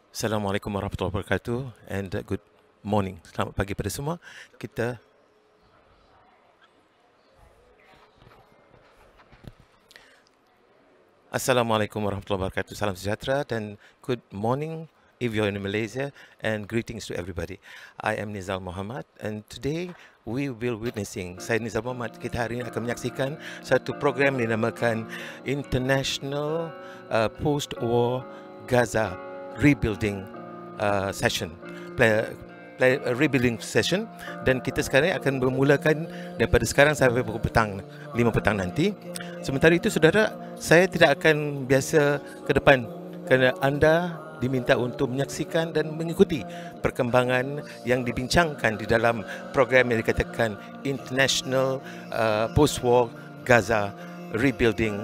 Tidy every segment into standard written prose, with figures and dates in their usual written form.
Assalamualaikum warahmatullahi wabarakatuh and good morning. Selamat pagi pada semua. Assalamualaikum warahmatullahi wabarakatuh. Salam sejahtera dan good morning if you're in Malaysia, and greetings to everybody. I am Nizal Muhammad and today we will witnessing, saya Nizal Muhammad, kita hari ini akan menyaksikan satu program dinamakan International Postwar Gaza Rebuilding Session. Rebuilding session, dan kita sekarang akan memulakan daripada sekarang sampai pukul petang 5 petang nanti. Sementara itu saudara, saya tidak akan biasa ke depan kerana anda diminta untuk menyaksikan dan mengikuti perkembangan yang dibincangkan di dalam program yang dikatakan International Postwar Gaza Rebuilding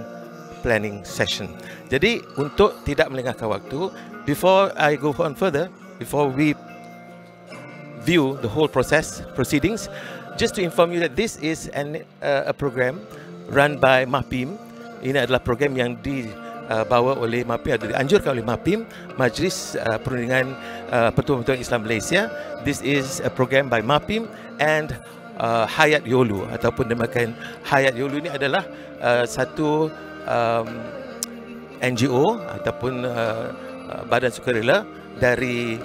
Planning Session. Jadi untuk tidak melengahkan waktu, before I go on further, before we view the whole proceedings, just to inform you that this is a program run by MAPIM. Ini adalah program yang dibawa oleh MAPIM, atau dianjurkan oleh MAPIM, Majlis Perundingan Pertubuhan Islam Malaysia. This is a program by MAPIM and Hayat Yolu, ataupun dinamakan Hayat Yolu. Ini adalah satu NGO ataupun badan sukarela dari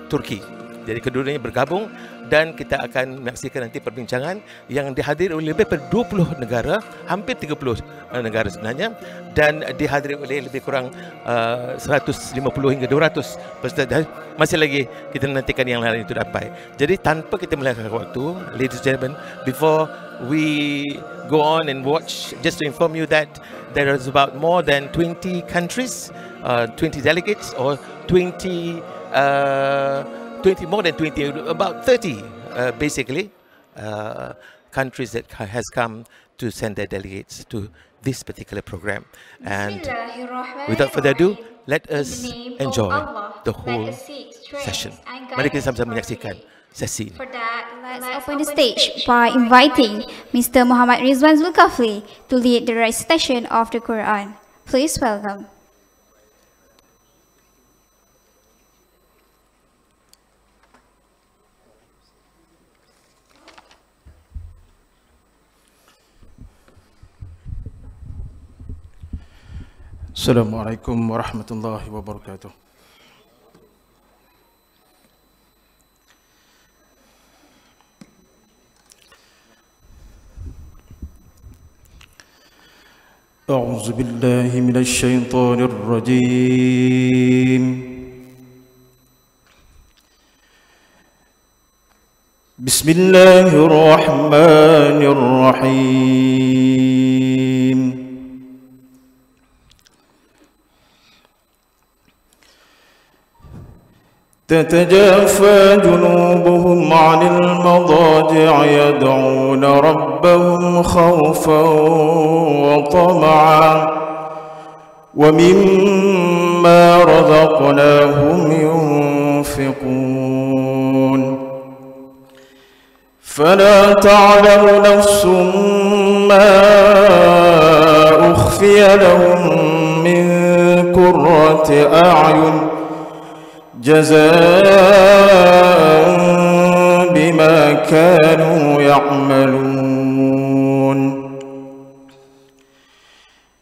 Turki. Jadi kedua-duanya bergabung dan kita akan menyaksikan nanti perbincangan yang dihadiri oleh lebih daripada 20 negara, hampir 30 negara sebenarnya, dan dihadiri oleh lebih kurang 150 hingga 200 peserta. Masih lagi kita nantikan yang lain itu dapat. Jadi tanpa kita melengahkan waktu, ladies and gentlemen, before we go on and watch, just to inform you that there is about more than 20 countries, 20 delegates, or more than 20, about 30 basically countries that has come to send their delegates to this particular program. And without further ado, let us enjoy the whole session. Mari kita sama-sama menyaksikan sesi ini. For that, let's open the stage by inviting Mr. Muhammad Rizwan Zulkifli to lead the recitation of the Quran. Please welcome. Assalamualaikum warahmatullahi wabarakatuh. أعوذ بالله من الشيطان الرجيم. بسم الله الرحمن الرحيم. تتجافى جنوبهم عن المضاجع يدعون ربهم خوفا وطمعا ومما رزقناهم ينفقون فلا تعلم نفس ما أخفي لهم من قرة أعين جزاء بما كانوا يعملون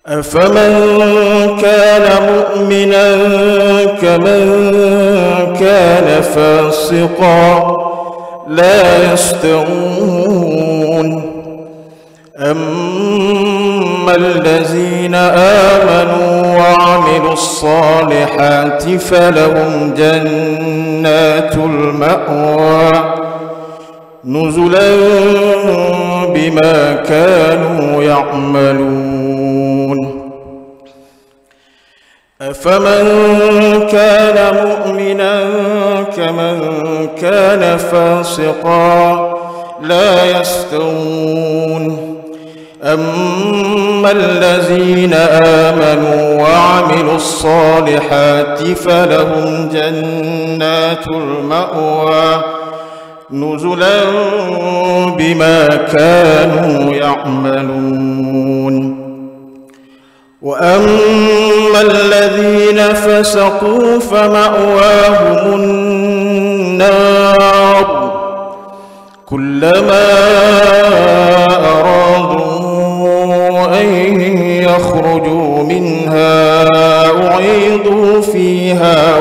أفمن كان مؤمنا كمن كان فاسقا لا يستوون أما الذين آمنوا وعملوا الصالحات فلهم جنات المأوى نزلا بما كانوا يعملون أفمن كان مؤمنا كمن كان فاسقا لا يستوون أما الذين آمنوا وعملوا الصالحات فلهم جنات المأوى نزلا بما كانوا يعملون وأما أما الذين فسقوا فمأواهم النار كلما أرادوا أن يخرجوا منها أعيدوا فيها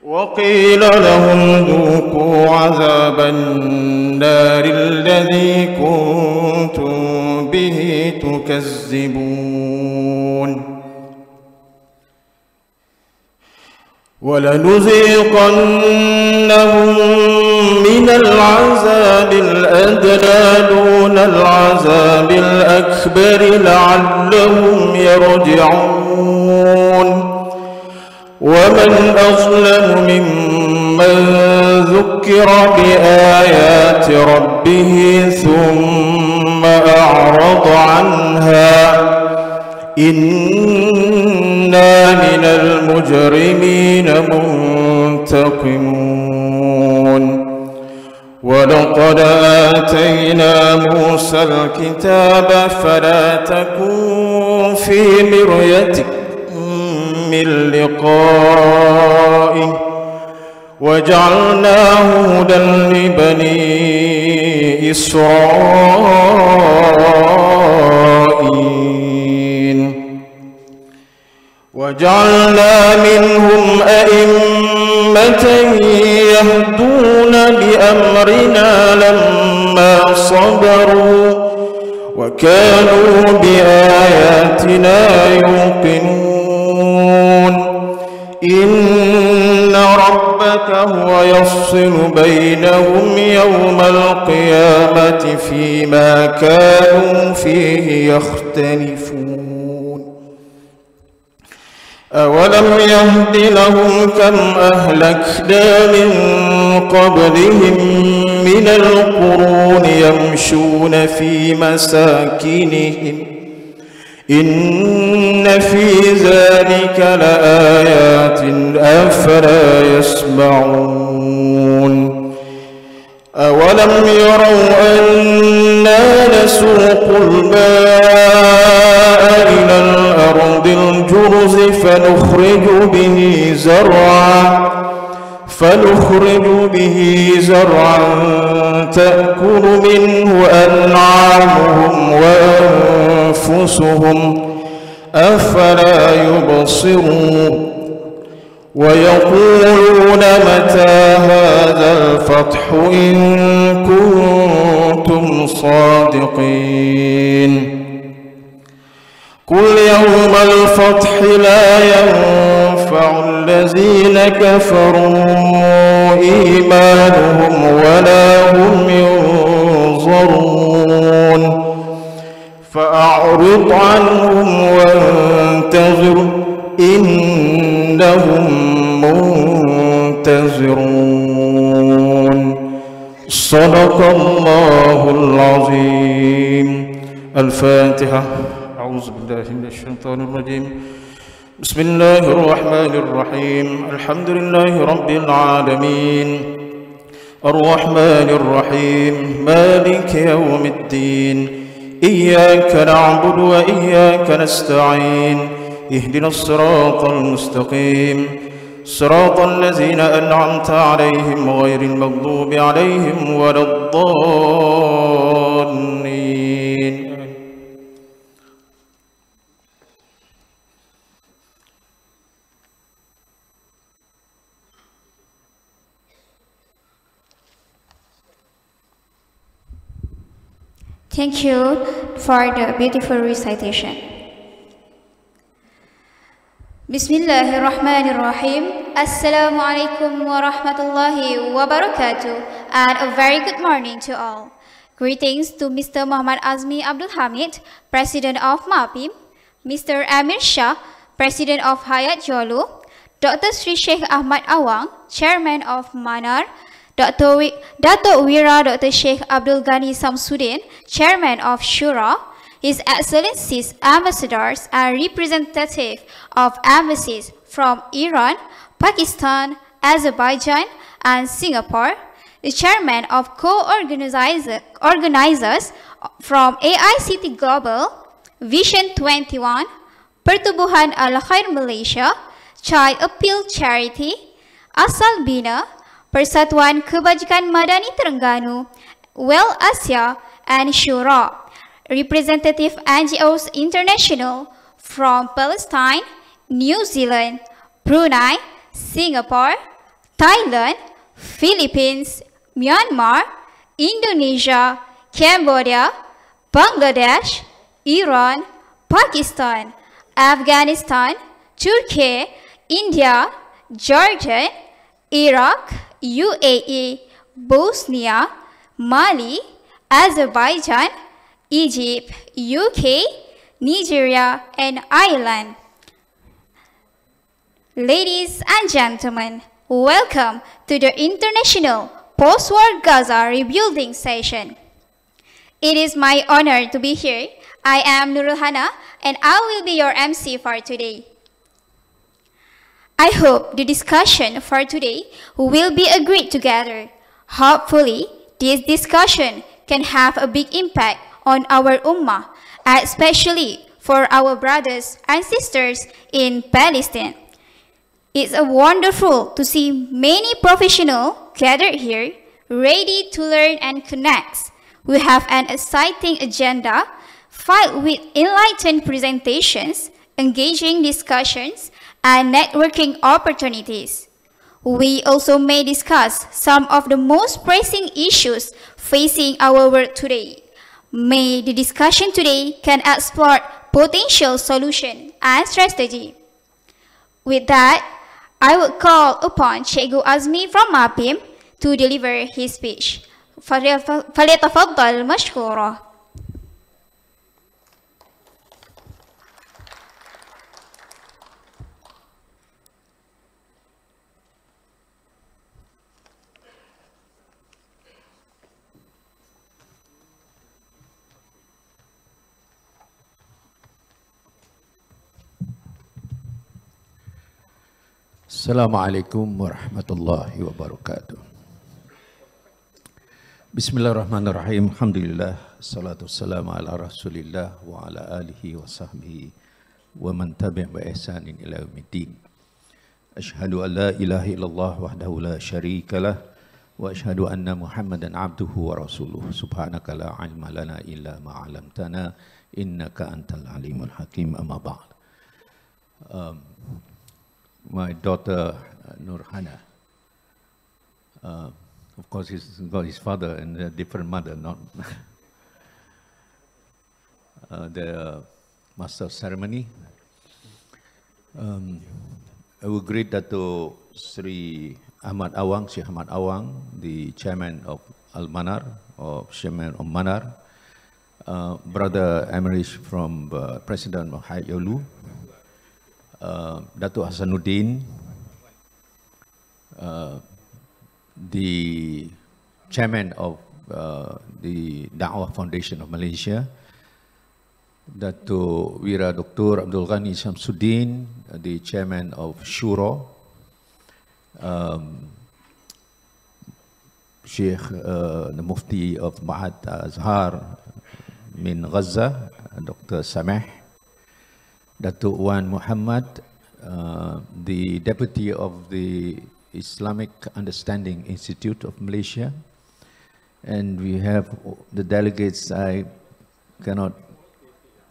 وقيل لهم ذوقوا عذاب النار الذي كنتم به تكذبون ولنذيقنهم من العذاب الأدنى دون العذاب الأكبر لعلهم يرجعون ومن أظلم ممن ذكر بآيات ربه ثم أعرض عنها إنا من المجرمين منتقمون ولقد آتينا موسى الكتاب فلا تكن في مرية من لقائه وجعلناه هدى لبني إسرائيل وجعلنا منهم أئمة يهدون بأمرنا لما صبروا وكانوا بآياتنا يوقنون إن ربك هو يفصل بينهم يوم القيامة فيما كانوا فيه يختلفون أولم يهد لهم كم أهلكنا من قبلهم من القرون يمشون في مساكنهم إن في ذلك لآيات أفلا يسمعون أولم يروا أنا نسوق الماء إلى الأرض الجرز فنخرج به زرعا تأكل منه أنعامهم وأنفسهم أفلا يبصرون ويقولون متى هذا الفتح إن كنتم صادقين قل يوم الفتح لا ينفع الذين كفروا إيمانهم ولا هم ينظرون فأعرض عنهم وانتظر إنهم منتظرون صدق الله العظيم. الفاتحة. أعوذ بالله من الشيطان الرجيم. بسم الله الرحمن الرحيم. الحمد لله رب العالمين الرحمن الرحيم مالك يوم الدين إياك نعبد وإياك نستعين اهدنا الصراط المستقيم صراط الذين أنعمت عليهم غير المغضوب عليهم ولا الضالين. Thank you for the beautiful recitation. Bismillahirrahmanirrahim. Assalamu alaikum wa rahmatullahi wa barakatuh. And a very good morning to all. Greetings to Mr. Muhammad Azmi Abdul Hamid, President of MAPIM, Mr. Amir Shah, President of Hayat Jolu, Dr. Sri Sheikh Ahmad Awang, Chairman of Manar, Dato' Wira Dr. Sheikh Abdul Ghani Samsudin, Chairman of Shura, His Excellencies, Ambassadors and representatives of embassies from Iran, Pakistan, Azerbaijan and Singapore, the Chairman of co-organizers from AICT Global, Vision 21, Pertubuhan Al-Khair Malaysia, Child Appeal Charity, Asal Bina, Persatuan Kebajikan Madani Terengganu, Well Asia, and Shura, representative NGOs International from Palestine, New Zealand, Brunei, Singapore, Thailand, Philippines, Myanmar, Indonesia, Cambodia, Bangladesh, Iran, Pakistan, Afghanistan, Turkey, India, Jordan, Iraq, UAE, Bosnia, Mali, Azerbaijan, Egypt, UK, Nigeria, and Ireland. Ladies and gentlemen, welcome to the International Postwar Gaza Rebuilding Session. It is my honor to be here. I am Nurul Hana, and I will be your MC for today. I hope the discussion for today will be agreed together. Hopefully, this discussion can have a big impact on our Ummah, especially for our brothers and sisters in Palestine. It's wonderful to see many professionals gathered here, ready to learn and connect. We have an exciting agenda filled with enlightened presentations, engaging discussions, and networking opportunities. We also may discuss some of the most pressing issues facing our world today. May the discussion today can explore potential solution and strategy. With that, I will call upon Cikgu Azmi from MAPIM to deliver his speech. فليتفضل مشكورا. Assalamualaikum warahmatullahi wabarakatuh. Bismillahirrahmanirrahim. Alhamdulillah. Salatu wassalamu ala rasulillah wa ala alihi wa sahbihi wa man tabi'a bi ihsanin ila yaumiddin. Ashhadu an la ilaha illallah wahdahu la syarika lah wa ashhadu anna Muhammadan abduhu wa rasuluh. Subhanaka la ilma lana illa ma 'allamtana innaka antal alimul hakim. Amma ba'd. My daughter Nurhana, of course he's got his father and a different mother, not the master of ceremony. I will greet Dato Sri Ahmad Awang, Syekh Ahmad Awang, the chairman of Al-Manar, or chairman of Manar, Brother Emerish from President of Hayat Yolu, Dato Hasanuddin, the chairman of the Da'wah Foundation of Malaysia, Dato Wira Dr. Abdul Ghani Shamsuddin, the chairman of Shura, Sheikh the Mufti of Ma'had Azhar min Gaza, Dr. Sameh, Datuk Wan Muhammad, the deputy of the Islamic Understanding Institute of Malaysia, and we have the delegates. I cannot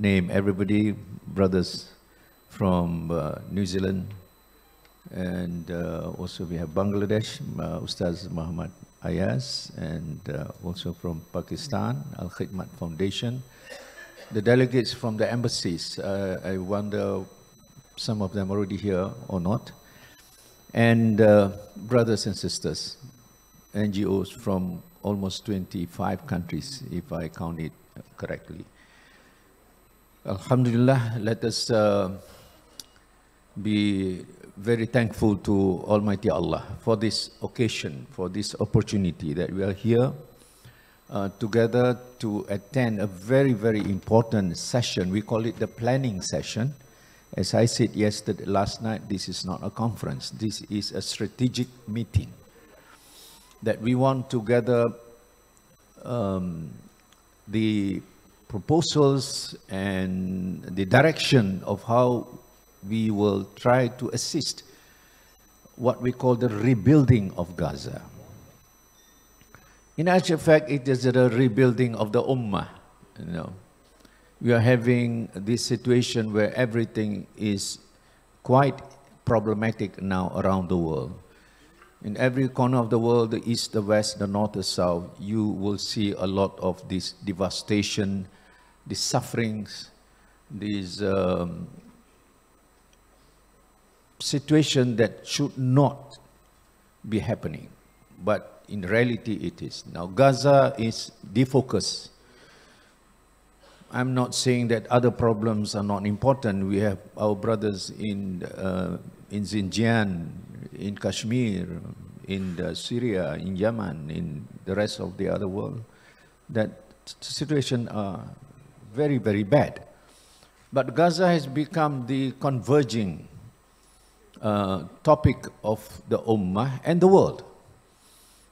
name everybody, brothers from New Zealand, and also we have Bangladesh, Ustaz Muhammad Ayaz, and also from Pakistan, Al Khidmat Foundation. The delegates from the embassies, I wonder some of them already here or not, and brothers and sisters, NGOs from almost 25 countries, if I count it correctly. Alhamdulillah, let us be very thankful to Almighty Allah for this occasion, for this opportunity that we are here together to attend a very, very important session. We call it the planning session. As I said yesterday, last night, this is not a conference. This is a strategic meeting that we want to gather the proposals and the direction of how we will try to assist what we call the rebuilding of Gaza. In actual fact, it is a rebuilding of the Ummah. You know, we are having this situation where everything is quite problematic now around the world. In every corner of the world, the east, the west, the north, the south, you will see a lot of this devastation, these sufferings, these situation that should not be happening, but in reality it is. Now Gaza is the focus. I'm not saying that other problems are not important. We have our brothers in Xinjiang, in Kashmir, in Syria, in Yemen, in the rest of the other world. That situation are very, very bad. But Gaza has become the converging topic of the Ummah and the world.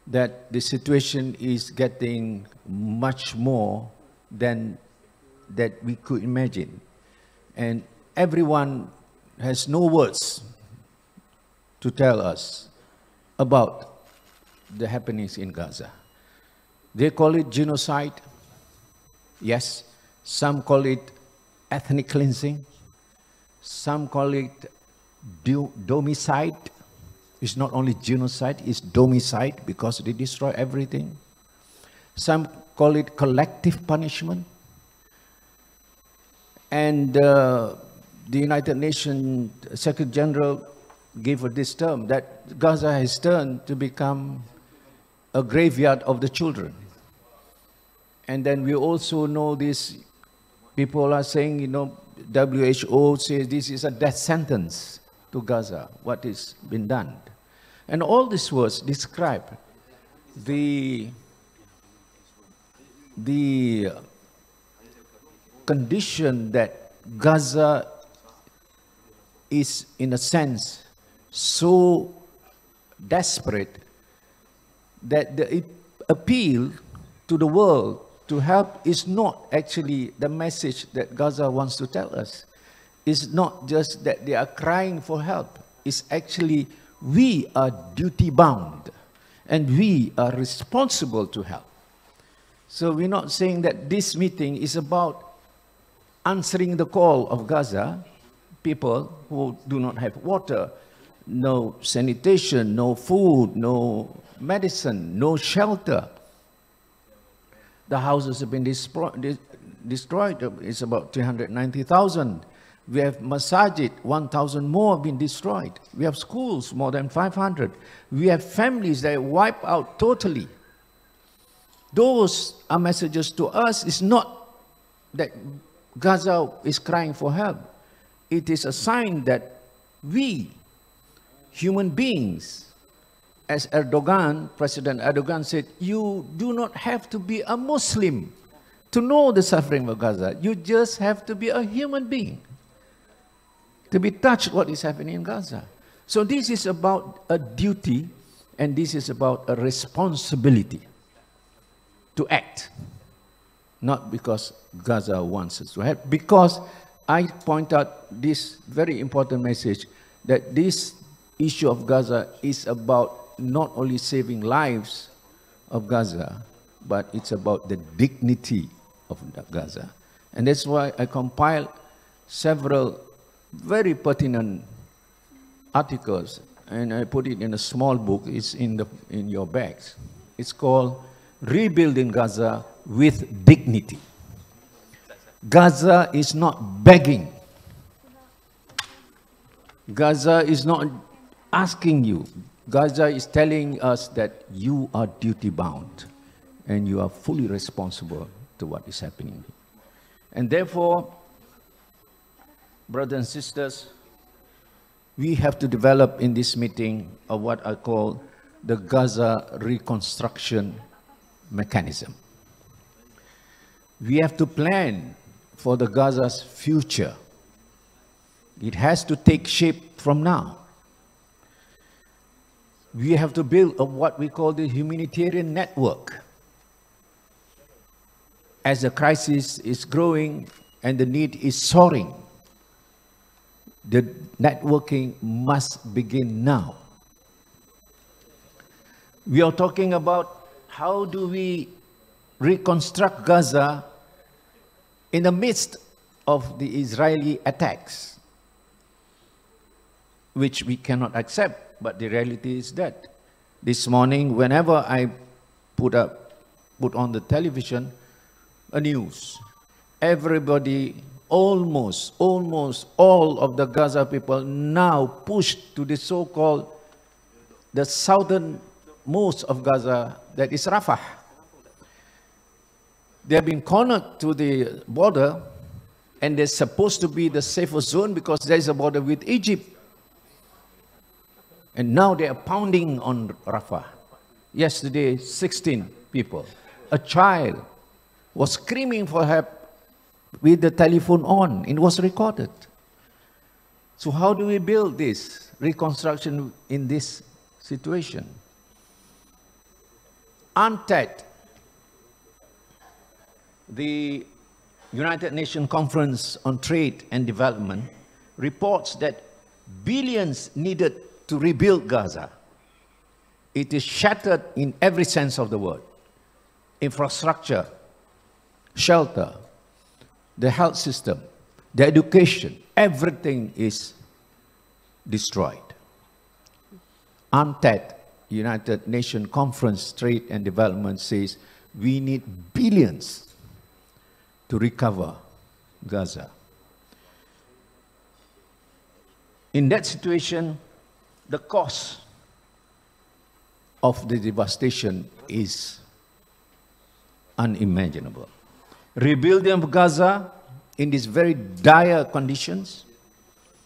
That the situation is getting much more than that we could imagine. And everyone has no words to tell us about the happenings in Gaza. They call it genocide. Yes. Some call it ethnic cleansing. Some call it domicide. It's not only genocide, it's domicide because they destroy everything. Some call it collective punishment. And the United Nations Secretary General gave this term that Gaza has turned to become a graveyard of the children. And then we also know this, people are saying, you know, WHO says this is a death sentence to Gaza, what is been done. And all these words describe the condition that Gaza is, in a sense, so desperate that the appeal to the world to help is not actually the message that Gaza wants to tell us. It's not just that they are crying for help. It's actually we are duty bound and we are responsible to help. So we're not saying that this meeting is about answering the call of Gaza, people who do not have water, no sanitation, no food, no medicine, no shelter. The houses have been destroyed. It's about 390,000. We have masajid, 1,000 more have been destroyed. We have schools, more than 500. We have families that wipe out totally. Those are messages to us. It's not that Gaza is crying for help. It is a sign that we, human beings, as President Erdogan said, you do not have to be a Muslim to know the suffering of Gaza. You just have to be a human being to be touched what is happening in Gaza. So this is about a duty and this is about a responsibility to act. Not because Gaza wants us to help, because I point out this very important message that this issue of Gaza is about not only saving lives of Gaza, but it's about the dignity of Gaza. And that's why I compiled several very pertinent articles and I put it in a small book. It's in your bags. It's called Rebuilding Gaza with Dignity. Gaza is not begging. Gaza is not asking you. Gaza is telling us that you are duty bound and you are fully responsible to what is happening. And therefore, brothers and sisters, we have to develop in this meeting of what I call the Gaza reconstruction mechanism. We have to plan for the Gaza's future. It has to take shape from now. We have to build what we call the humanitarian network. as the crisis is growing and the need is soaring, the networking must begin now. We are talking about how do we reconstruct Gaza in the midst of the Israeli attacks, which we cannot accept, but the reality is that. This morning, whenever I put on the television a news, everybody, almost all of the Gaza people now pushed to the so-called, the southernmost of Gaza, that is Rafah. They have been cornered to the border, and they're supposed to be the safer zone because there is a border with Egypt. And now they are pounding on Rafah. Yesterday, 16 people. A child was screaming for help with the telephone on. It was recorded. So how do we build this reconstruction in this situation? UNCTAD, the United Nations Conference on Trade and Development, reports that billions needed to rebuild Gaza. It is shattered in every sense of the word. Infrastructure, shelter, the health system, the education, everything is destroyed. UNCTAD, United Nations Conference Trade and Development, says we need billions to recover Gaza. In that situation, the cost of the devastation is unimaginable. Rebuilding of Gaza in these very dire conditions,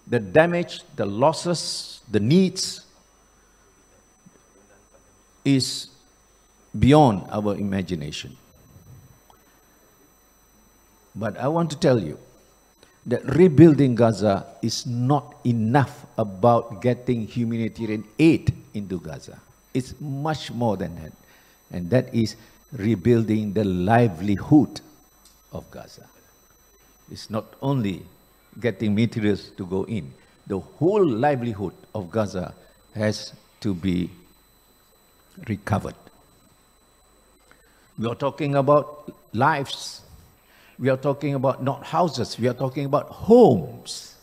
the damage, the losses, the needs is beyond our imagination. But I want to tell you that rebuilding Gaza is not enough about getting humanitarian aid into Gaza. It's much more than that. And that is rebuilding the livelihood of Gaza. It's not only getting materials to go in. The whole livelihood of Gaza has to be recovered. We are talking about lives. We are talking about not houses. We are talking about homes.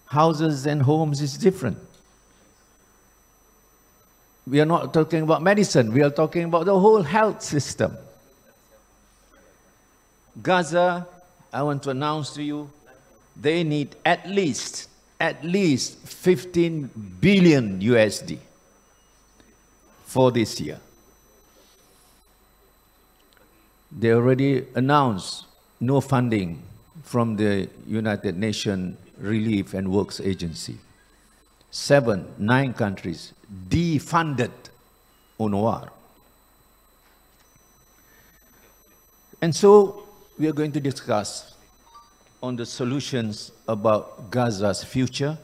Houses and homes is different. We are not talking about medicine. We are talking about the whole health system. Gaza, I want to announce to you, they need at least 15 billion USD for this year. They already announced no funding from the United Nations Relief and Works Agency. 9 countries defunded UNRWA. And so we are going to discuss on the solutions about Gaza's future,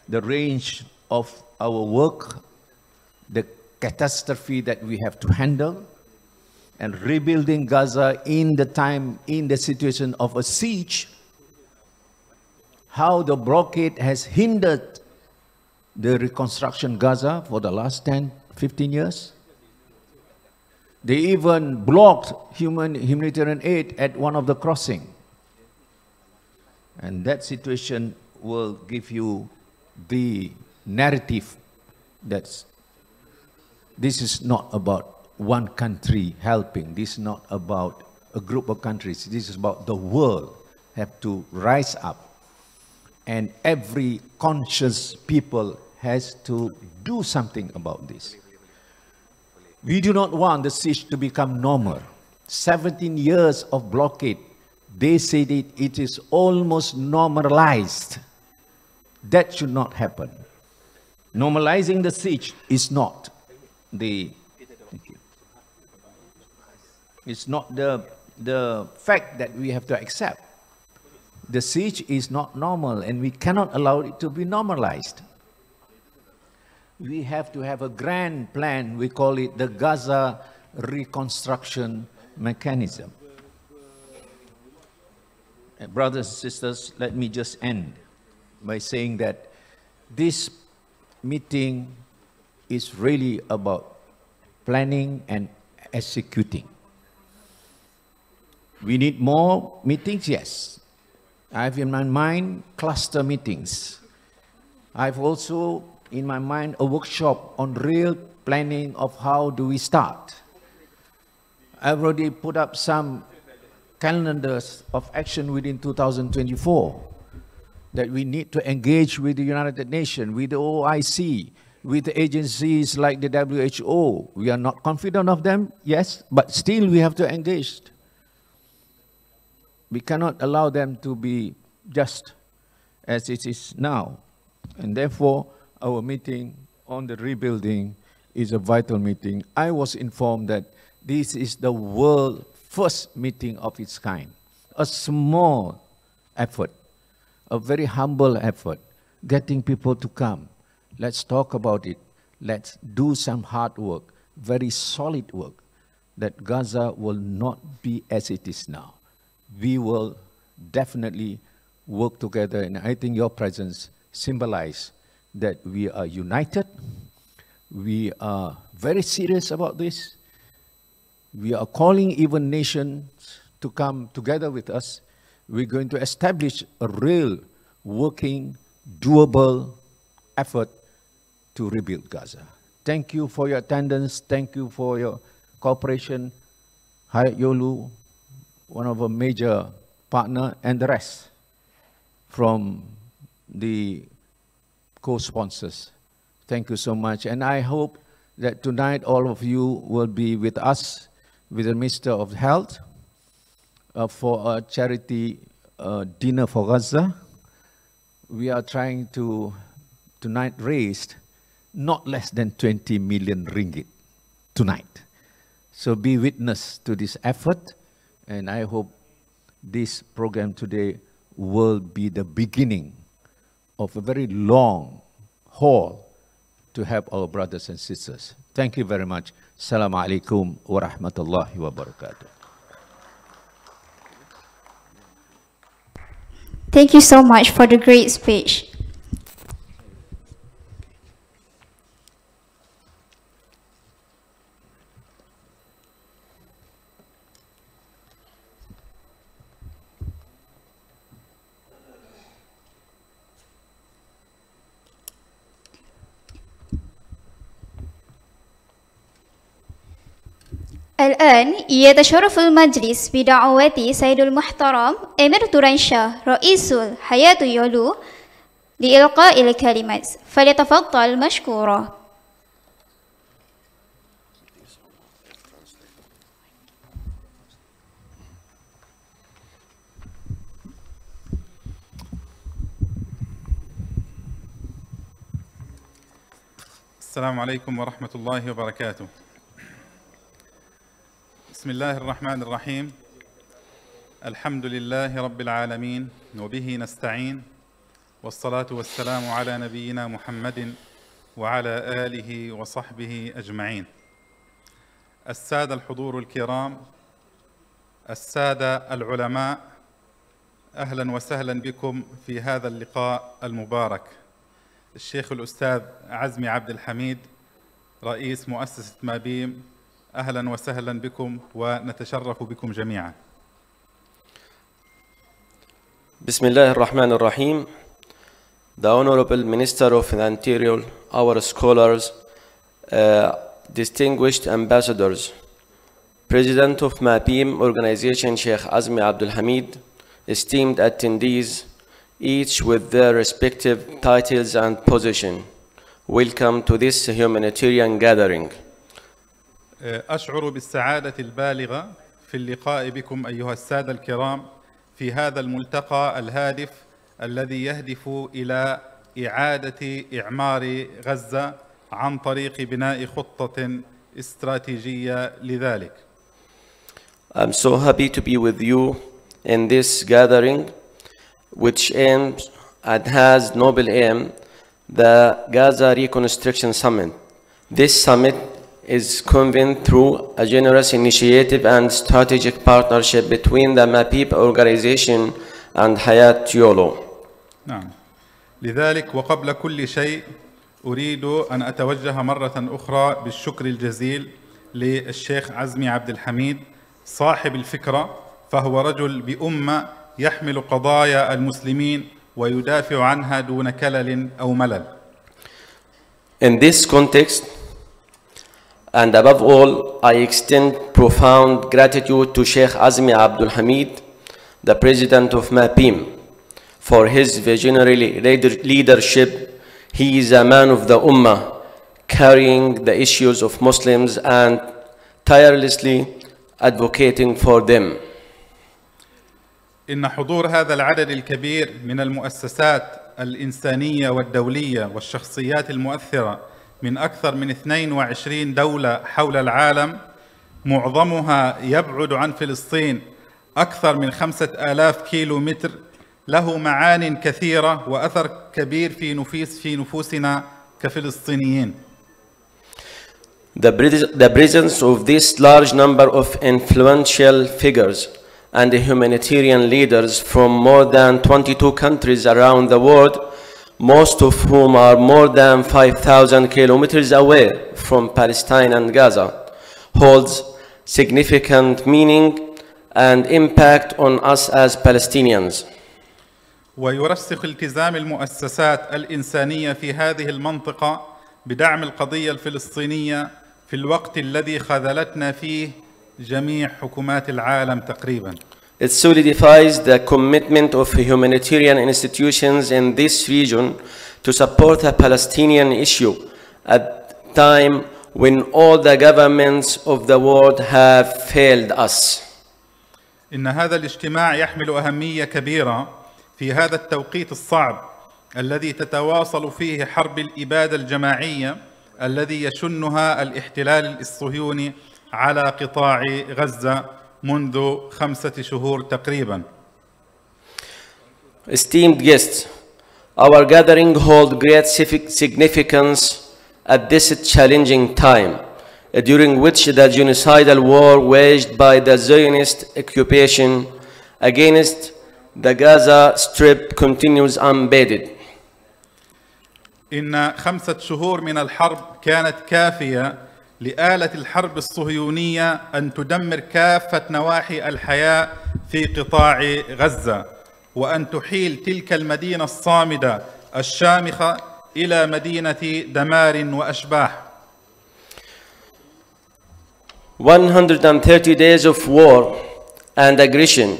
the range of our work, the catastrophe that we have to handle, and rebuilding Gaza in the situation of a siege, how the blockade has hindered the reconstruction Gaza for the last 10, 15 years. They even blocked humanitarian aid at one of the crossings. And that situation will give you the narrative that this is not about one country helping. This is not about a group of countries. This is about the world have to rise up. And every conscious people has to do something about this. We do not want the siege to become normal. 17 years of blockade, they said it is almost normalized. That should not happen. Normalizing the siege is not the It's not the fact that we have to accept. The siege is not normal, and we cannot allow it to be normalized. We have to have a grand plan. We call it the Gaza Reconstruction mechanism. Brothers and sisters, let me just end by saying that this meeting is really about planning and executing. We need more meetings, yes. I have in my mind cluster meetings. I have also in my mind a workshop on real planning of how do we start. I've already put up some calendars of action within 2024 that we need to engage with the United Nations, with the OIC, with the agencies like the WHO. We are not confident of them, yes, but still we have to engage. We cannot allow them to be just as it is now. And therefore, our meeting on the rebuilding is a vital meeting. I was informed that this is the world's first meeting of its kind. A small effort, a very humble effort, getting people to come. Let's talk about it. Let's do some hard work, very solid work, that Gaza will not be as it is now. We will definitely work together, and I think your presence symbolizes that we are united. We are very serious about this. We are calling even nations to come together with us. We're going to establish a real, working, doable effort to rebuild Gaza. Thank you for your attendance. Thank you for your cooperation. Hayat Yolu, one of our major partner, and the rest from the co-sponsors. Thank you so much. And I hope that tonight all of you will be with us, with the Minister of Health, for a charity dinner for Gaza. We are trying to tonight raise not less than 20 million ringgit tonight. So be witness to this effort, and I hope this program today will be the beginning of a very long haul to help our brothers and sisters. Thank you very much. Assalamu alaikum wa rahmatullahi wa barakatuh. Thank you so much for the great speech. الآن يتشرف المجلس بدعوة سيد المحترم أمير تورانشاه رئيس حياة يولو لإلقاء الكلمات، فليتفضل مشكورا. السلام عليكم ورحمة الله وبركاته. بسم الله الرحمن الرحيم. الحمد لله رب العالمين وبه نستعين، والصلاة والسلام على نبينا محمد وعلى آله وصحبه أجمعين. السادة الحضور الكرام، السادة العلماء، أهلا وسهلا بكم في هذا اللقاء المبارك. الشيخ الأستاذ عزمي عبد الحميد رئيس مؤسسة مابيم، أهلا وسهلا بكم ونتشرف بكم جميعا. بسم الله الرحمن الرحيم. The Honorable Minister of the Interior, our scholars, distinguished ambassadors, President of MAPIM Organization Sheikh Azmi Abdul Hamid, esteemed attendees, each with their respective titles and position. Welcome to this humanitarian gathering. أشعر بالسعادة البالغة في اللقاء بكم أيها السادة الكرام في هذا الملتقى الهادف الذي يهدف إلى إعادة إعمار غزة عن طريق بناء خطة استراتيجية لذلك. I'm so happy to be with you in this gathering, which aims and has noble aim, the Gaza Reconstruction Summit. This summit is convened through a generous initiative and strategic partnership between the MAPIP organization and Hayat Yolo. نعم. لذلك وقبل كل شيء أريد أن أتوجه مرة أخرى بالشكر الجزيل للشيخ عزمي عبد الحميد صاحب الفكرة، فهو رجل بأمة يحمل قضايا المسلمين ويدافع عنها دون كلل أو ملل. In this context, and above all, I extend profound gratitude to Sheikh Azmi Abdul Hamid, the president of MAPIM, for his visionary leadership. He is a man of the Ummah, carrying the issues of Muslims and tirelessly advocating for them. إن حضور هذا العدد الكبير من المؤسسات الإنسانية والدولية والشخصيات المؤثرة من أكثر من 22 دولة حول العالم، معظمها يبعد عن فلسطين أكثر من 5000 كيلومتر، له معان كثيرة وأثر كبير في نفوسنا كفلسطينيين. The presence of this large number of influential figures and humanitarian leaders from more than 22 countries around the world, most of whom are more than 5,000 kilometers away from Palestine and Gaza, holds significant meaning and impact on us as Palestinians. ويرسخ التزام المؤسسات الإنسانية في هذه المنطقة بدعم القضية الفلسطينية في الوقت الذي خذلتنا فيه جميع حكومات العالم تقريبا. It solidifies the commitment of humanitarian institutions in this region to support the Palestinian issue at a time when all the governments of the world have failed us. إن هذا الاجتماع يحمل أهمية كبيرة في هذا التوقيت الصعب الذي تتواصل فيه حرب الإبادة الجماعية الذي يشنها الاحتلال الصهيوني على قطاع غزة منذ 5 شهور تقريبا. Esteemed guests, our gathering holds great significance at this challenging time, during which the genocidal war waged by the Zionist occupation against the Gaza Strip continues unabated. إن 5 شهور من الحرب كانت كافية لآلة الحرب الصهيونية أن تدمر كافة نواحي الحياة في قطاع غزة، وأن تحيل تلك المدينة الصامدة الشامخة إلى مدينة دمار وأشباح. 130 days of war and aggression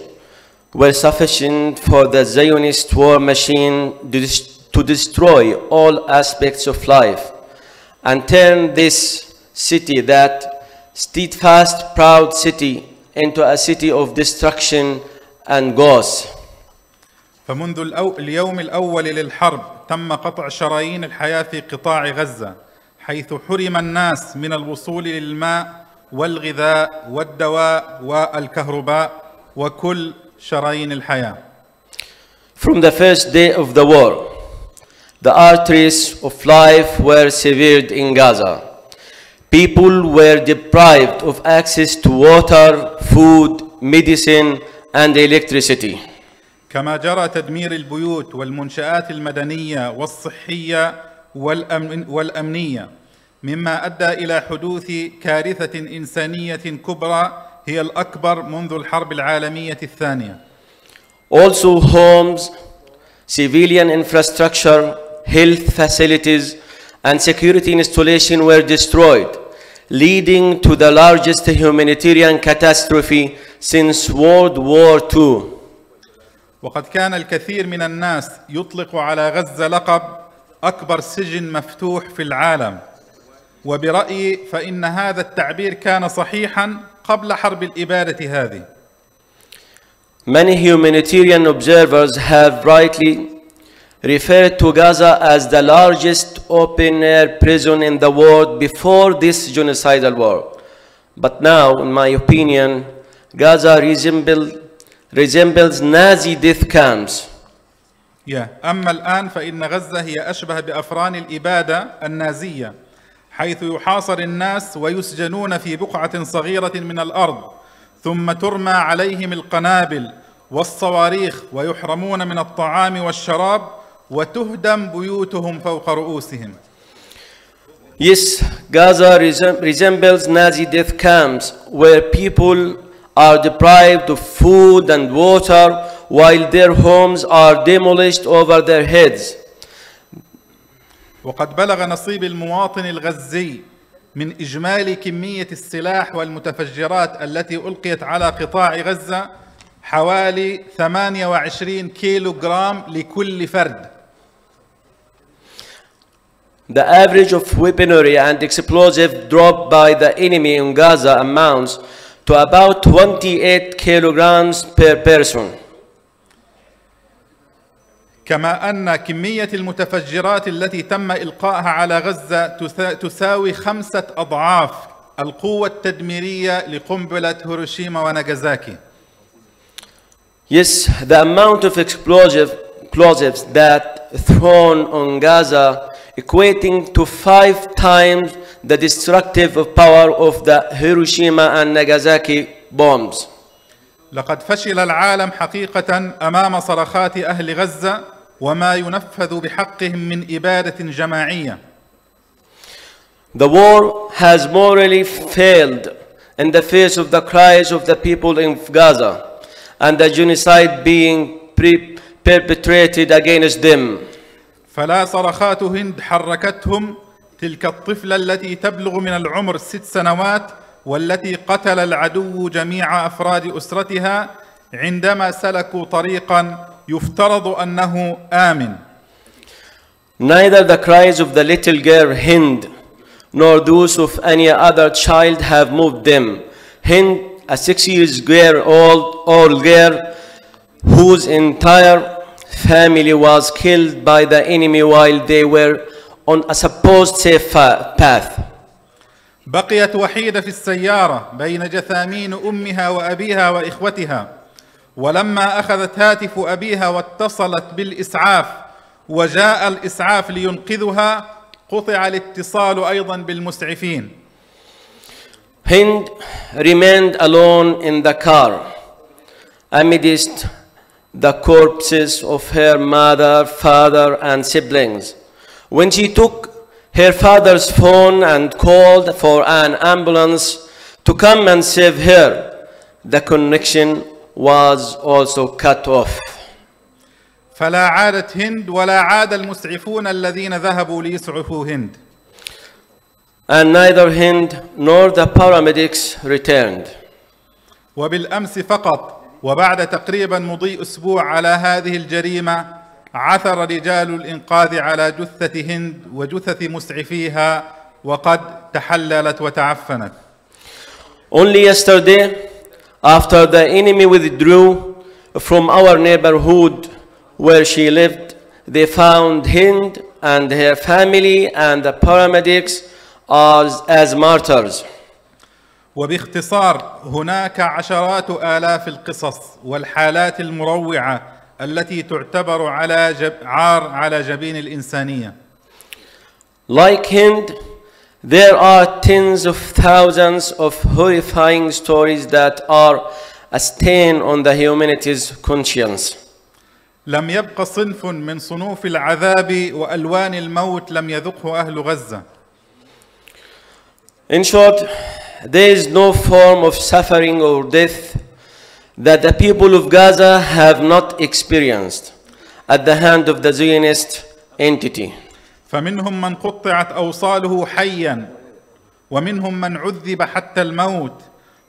were sufficient for the Zionist war machine to destroy all aspects of life and turn this city, that steadfast, proud city, into a city of destruction and loss. فمنذ اليوم الأول للحرب تم قطع شرايين الحياة في قطاع غزة، حيث حرم الناس من الوصول للماء والغذاء والدواء والكهرباء وكل شرايين الحياة. From the first day of the war, the arteries of life were severed in Gaza. People were deprived of access to water, food, medicine, and electricity. كما جرى تدمير البيوت والمنشآت المدنية والصحية والأمنية، مما أدى إلى حدوث كارثة إنسانية كبرى هي الأكبر منذ الحرب العالمية الثانية. Also homes, civilian infrastructure, health facilities, and security installations were destroyed, leading to the largest humanitarian catastrophe since World War II. وقد كان الكثير من الناس يطلق على غزة لقب أكبر سجن مفتوح في العالم، وبرأيي فإن هذا التعبير كان صحيحا قبل حرب الإبادة هذه. Many humanitarian observers have rightly referred to Gaza as the largest open-air prison in the world before this genocidal war. But now, in my opinion, Gaza resembles Nazi death camps. أما الآن فإن غزة هي أشبه بأفران الإبادة النازية، حيث يحاصر الناس ويسجنون في بقعة صغيرة من الأرض، ثم ترمى عليهم القنابل والصواريخ ويحرمون من الطعام والشراب وتهدم بيوتهم فوق رؤوسهم. Yes, Gaza resembles Nazi death camps where people are deprived of food and water while their homes are demolished over their heads. وقد بلغ نصيب المواطن الغزي من إجمالي كمية السلاح والمتفجرات التي ألقيت على قطاع غزة حوالي 28 كيلو جرام لكل فرد. The average of weaponry and explosive dropped by the enemy in Gaza amounts to about 28 kilograms per person. كما أن كمية المتفجرات التي تم إلقائها على غزة تساوي 5 أضعاف القوة التدميرية لقنبلة هيروشيما وناغازاكي. Yes, the amount of explosives that thrown on Gaza equating to 5 times the destructive power of the Hiroshima and Nagasaki bombs. لقد فشل العالم حقيقة أمام صرخات أهل غزة وما ينفذ بحقهم من إبادة جماعية. The war has morally failed in the face of the cries of the people in Gaza and the genocide being perpetrated against them. فلا صرخات هند حركتهم، تلك الطفلة التي تبلغ من العمر 6 سنوات والتي قتل العدو جميع أفراد أسرتها عندما سلكوا طريقا يفترض أنه آمن. Neither the cries of the little girl Hind nor those of any other child have moved them. Hind, a 6-year-old girl whose entire family was killed by the enemy while they were on a supposed safe path. بقيت وحيدة في السيارة بين جثامين أمها وأبيها وإخوتها، ولما أخذت هاتف أبيها واتصلت بالإسعاف وجاء الإسعاف لينقذها قطع الاتصال أيضا بالمسعفين. Hind remained alone in the car amidst the corpses of her mother, father, and siblings. When she took her father's phone and called for an ambulance to come and save her, the connection was also cut off. فلا عادت هند ولا عاد المسعفون الذين ذهبوا ليسعفوا هند. And neither Hind nor the paramedics returned. وبالأمس فقط وبعد تقريبا مضي أسبوع على هذه الجريمة عثر رجال الإنقاذ على جثة هند وجثث مسعفيها وقد تحللت وتعفنت. Only yesterday, after the enemy withdrew from our neighborhood where she lived, they found Hind and her family and the paramedics as martyrs. وباختصار هناك عشرات آلاف القصص والحالات المروعة التي تعتبر عار على جبين الإنسانية. Like Hind, there are tens of thousands of horrifying stories that are a stain on the humanity's conscience. لم يبق صنف من صنوف العذاب وألوان الموت لم يذقه أهل غزة. In short, there is no form of suffering or death that the people of Gaza have not experienced at the hand of the Zionist entity. فمنهم من قطعت أوصاله حيا، ومنهم من عذب حتى الموت،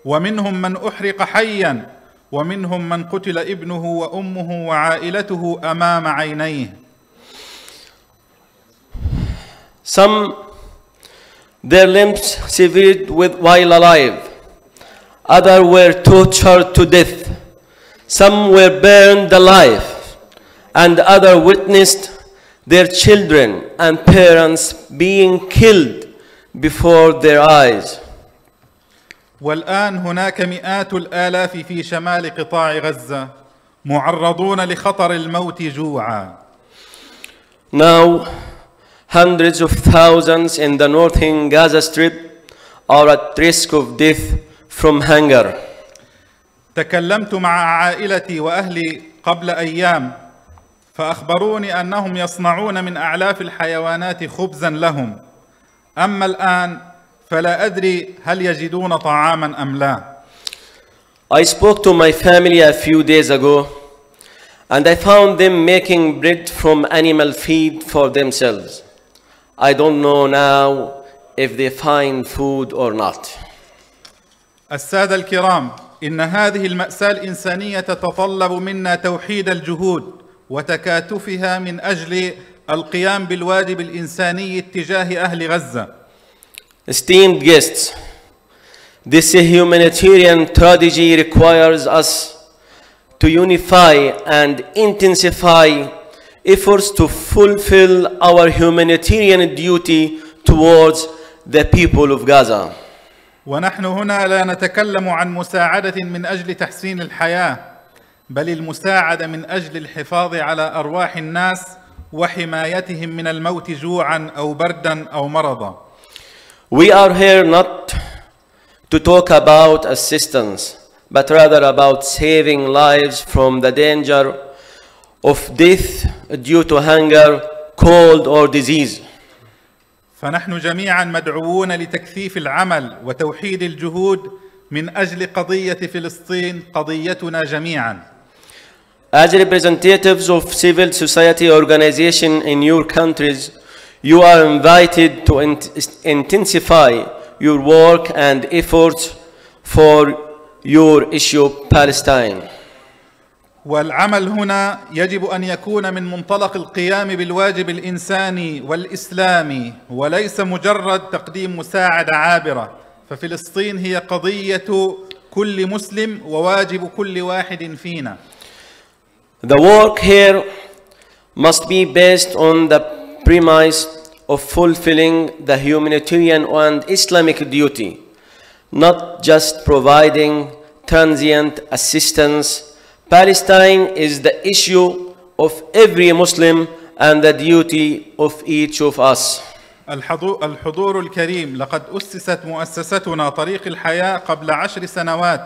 ومنهم من أحرق حيا، ومنهم من قتل ابنه وأمه وعائلته أمام عينيه. Some their limbs severed while alive, others were tortured to death, some were burned alive, and others witnessed their children and parents being killed before their eyes. والآن هناك مئات الآلاف في شمال قطاع غزة معرضون لخطر الموت جوعا. Now, Hundreds of thousands in the northern Gaza Strip are at risk of death from hunger. تكلمت مع عائلتي وأهلي قبل أيام فأخبروني أنهم يصنعون من أعلاف الحيوانات خبزا لهم، أما الآن فلا أدري هل يجدون طعاما أم لا. I spoke to my family a few days ago and I found them making bread from animal feed for themselves. I don't know now if they find food or not. السادة الكرام، إن هذه المأساة الإنسانية تتطلب منا توحيد الجهود وتكاتفها من أجل القيام بالواجب الإنساني تجاه أهل غزة. Esteemed guests, this humanitarian tragedy requires us to unify and intensify efforts to fulfill our humanitarian duty towards the people of Gaza. ونحن هنا لا نتكلم عن مساعدة من أجل تحسين الحياة، بل المساعدة من أجل الحفاظ على أرواح الناس وحمايتهم من الموت جوعا أو بردا أو مرضا. We are here not to talk about assistance, but rather about saving lives from the danger of death due to hunger, cold or disease. فنحن جميعا مدعوون لتكثيف العمل وتوحيد الجهود من أجل قضية فلسطين، قضيتنا جميعا. As representatives of civil society organizations in your countries, you are invited to intensify your work and efforts for your issue Palestine. والعمل هنا يجب أن يكون من منطلق القيام بالواجب الإنساني والإسلامي وليس مجرد تقديم مساعدة عابرة، ففلسطين هي قضية كل مسلم وواجب كل واحد فينا. The work here must be based on the premise of fulfilling the humanitarian and Islamic duty, not just providing transient assistance. Palestine is the issue of every Muslim and the duty of each of us. الحضور الكريم، لقد أسست مؤسستنا طريق الحياة قبل 10 سنوات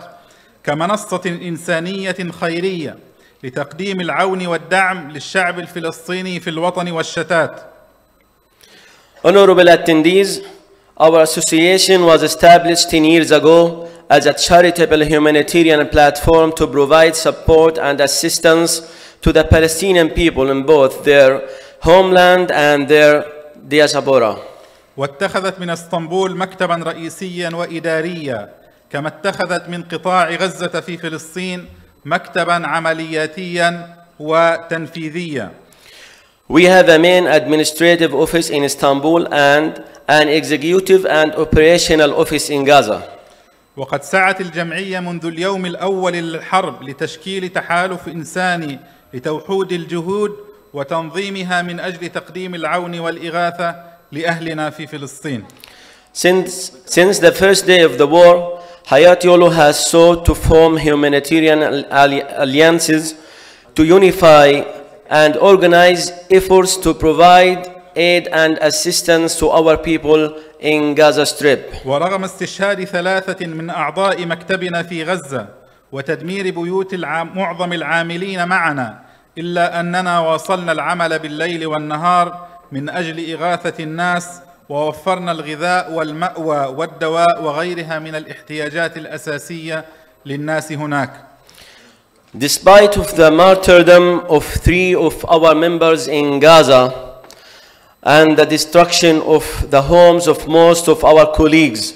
كمنصة إنسانية خيرية لتقديم العون والدعم للشعب الفلسطيني في الوطن والشتات. Honorable attendees, our association was established 10 years ago as a charitable humanitarian platform to provide support and assistance to the Palestinian people in both their homeland and their diaspora. واتخذت من اسطنبول مكتبا رئيسيا وإداريا، كما اتخذت من قطاع غزة في فلسطين مكتبا عملياتيا وتنفيذيا. We have a main administrative office in Istanbul and an executive and operational office in Gaza. وقد سعت الجمعية منذ اليوم الأول للحرب لتشكيل تحالف إنساني لتوحيد الجهود وتنظيمها من أجل تقديم العون والإغاثة لأهلنا في فلسطين. Since the first day of the war, Hayatiollah has sought to form humanitarian alliances to unify and organize efforts to provide aid and assistance to our people in Gaza Strip. ورغم استشهاد 3 من أعضاء مكتبنا في غزة وتدمير بيوت معظم العاملين معنا، إلا أننا واصلنا العمل بالليل والنهار من أجل إغاثة الناس، ووفرنا الغذاء والمأوى والدواء وغيرها من الاحتياجات الأساسية للناس هناك. Despite of the martyrdom of 3 of our members in Gaza and the destruction of the homes of most of our colleagues,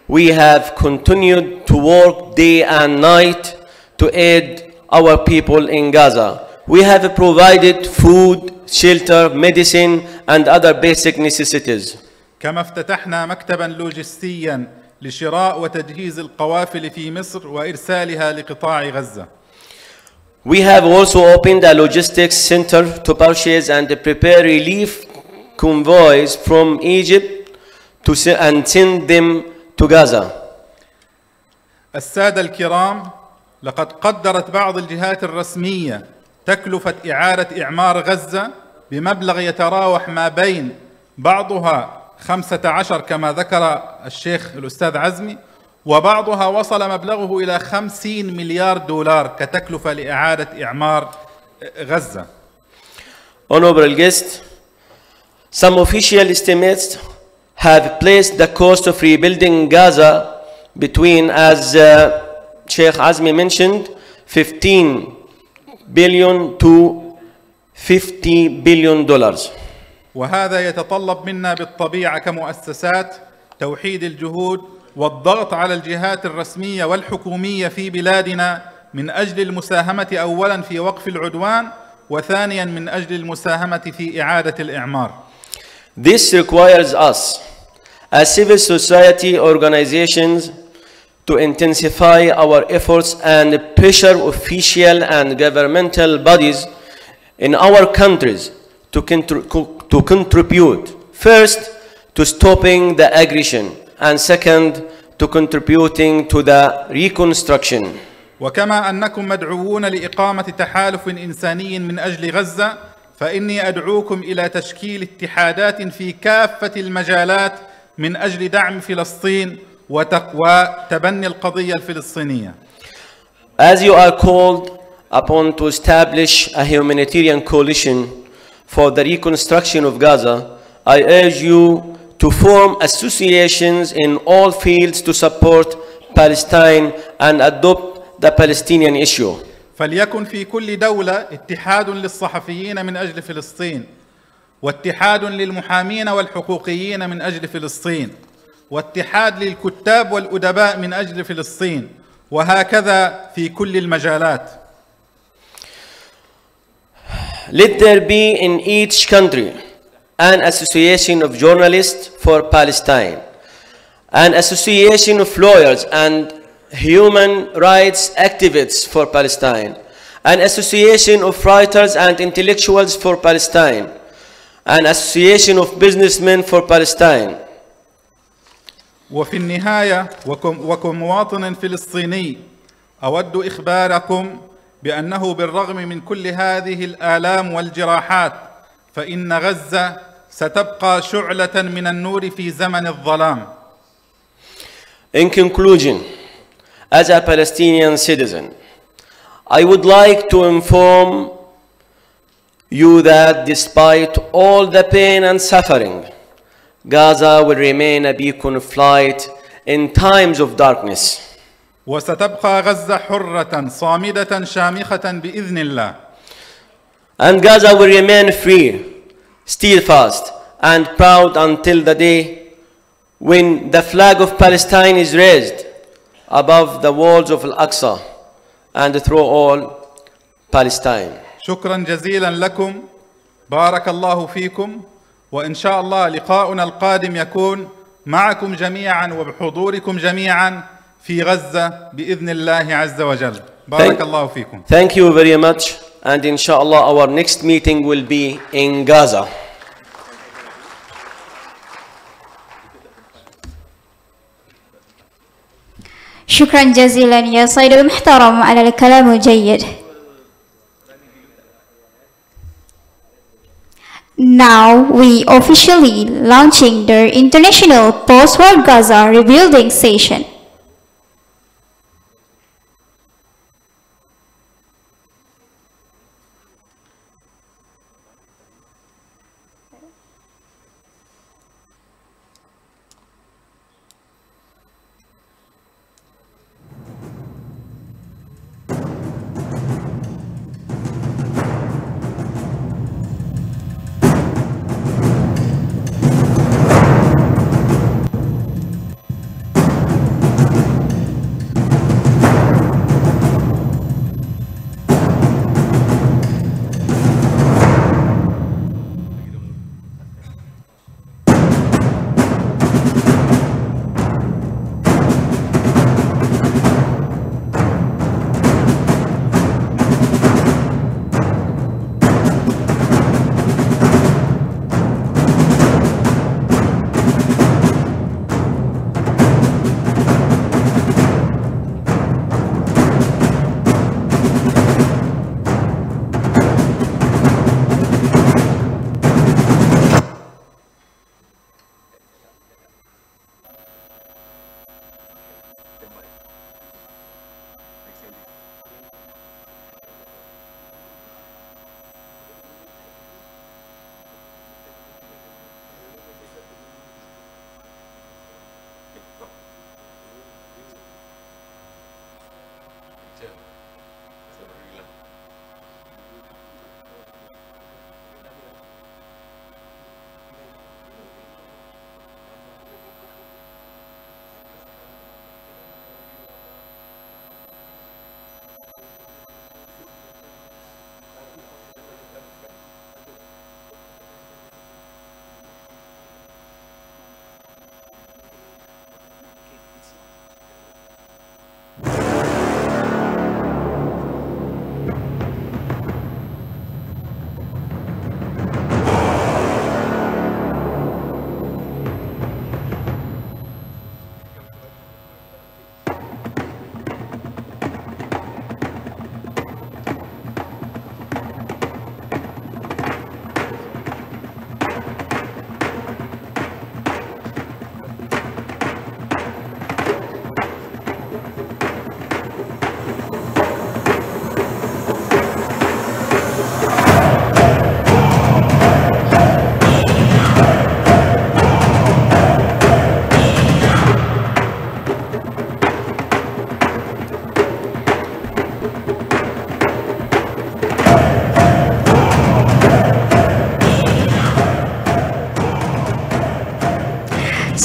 we have continued to work day and night to aid our people in Gaza. We have provided food, shelter, medicine, and other basic necessities. كما افتتحنا مكتبا لوجستيا لشراء وتجهيز القوافل في مصر وإرسالها لقطاع غزة. We have also opened a logistics center to purchase and prepare relief convoys from Egypt and send them to Gaza. السادة الكرام، لقد قدرت بعض الجهات الرسمية تكلفة إعادة إعمار غزة بمبلغ يتراوح ما بين بعضها 15 كما ذكر الشيخ الأستاذ عزمي، وبعضها وصل مبلغه إلى 50 مليار دولار كتكلفة لإعادة إعمار غزة. Honorable guest, some official estimates have placed the cost of rebuilding Gaza between, as Sheikh Azmi mentioned, 15 billion to 50 billion dollars. وهذا يتطلب منا بالطبيعة كمؤسسات توحيد الجهود والضغط على الجهات الرسمية والحكومية في بلادنا من أجل المساهمة أولاً في وقف العدوان، وثانياً من أجل المساهمة في إعادة الإعمار. This requires us, as civil society organizations, to intensify our efforts and pressure official and governmental bodies in our countries to contribute, first, to stopping the aggression, and second, to contributing to the reconstruction. وكما أنكم مدعوون لإقامة تحالف إنساني من أجل غزة، فإني أدعوكم إلى تشكيل اتحادات في كافة المجالات من أجل دعم فلسطين وتبني القضية الفلسطينية. As you are called upon to establish a humanitarian coalition for the reconstruction of Gaza, I urge you to form associations in all fields to support Palestine and adopt the Palestinian issue. فليكن في كل دولة اتحاد للصحفيين من أجل فلسطين، واتحاد للمحامين والحقوقيين من أجل فلسطين، واتحاد للكتاب والأدباء من أجل فلسطين، وهكذا في كل المجالات. Let there be in each country an association of journalists for Palestine, an association of lawyers and human rights activists for Palestine, an association of writers and intellectuals for Palestine, an association of businessmen for Palestine. وفي النهاية وكمواطن فلسطيني أود إخباركم بأنه بالرغم من كل هذه الآلام والجراحات فإن غزة ستبقى شعلة من النور في زمن الظلام. In conclusion, as a Palestinian citizen, I would like to inform you that despite all the pain and suffering, Gaza will remain a beacon of light in times of darkness. وستبقى غزة حرة صامدة شامخة بإذن الله. And Gaza will remain free, steadfast, and proud until the day when the flag of Palestine is raised above the walls of Al-Aqsa and through all Palestine. شكرا جزيلا لكم، بارك الله فيكم، وإن شاء الله لقاؤنا القادم يكون معكم جميعا وبحضوركم جميعا في غزة بإذن الله عز وجل. بارك الله فيكم. Thank you very much, and inshallah our next meeting will be in Gaza. شكرا جزيلا يا سيد المحترم على الكلام الجيد. Now we officially launching the International Postwar Gaza Rebuilding Session.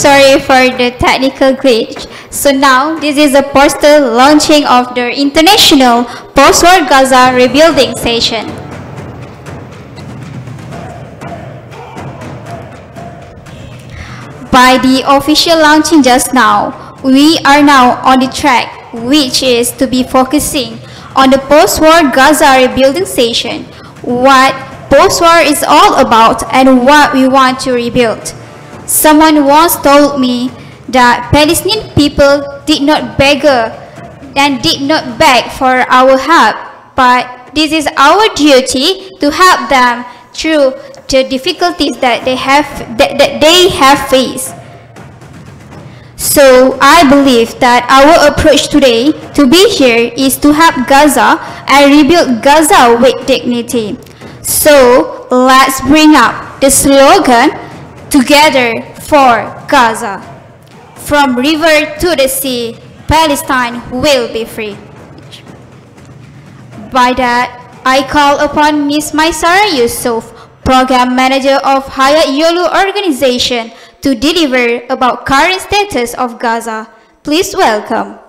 sorry for the technical glitch. So now, this is a poster launching of the International Postwar Gaza Rebuilding Session. By the official launching just now, we are now on the track, which is to be focusing on the post-war Gaza rebuilding session, what post-war is all about and what we want to rebuild. Someone once told me that Palestinian people did not beg for our help, but this is our duty to help them through the difficulties that they have faced. So I believe that our approach today to be here is to help Gaza and rebuild Gaza with dignity. So let's bring up the slogan, Together for Gaza. From river to the sea, Palestine will be free. By that, I call upon Ms. Maisara Yusuf, Program Manager of Hayat Yolu Organization, to deliver about current status of Gaza. Please welcome.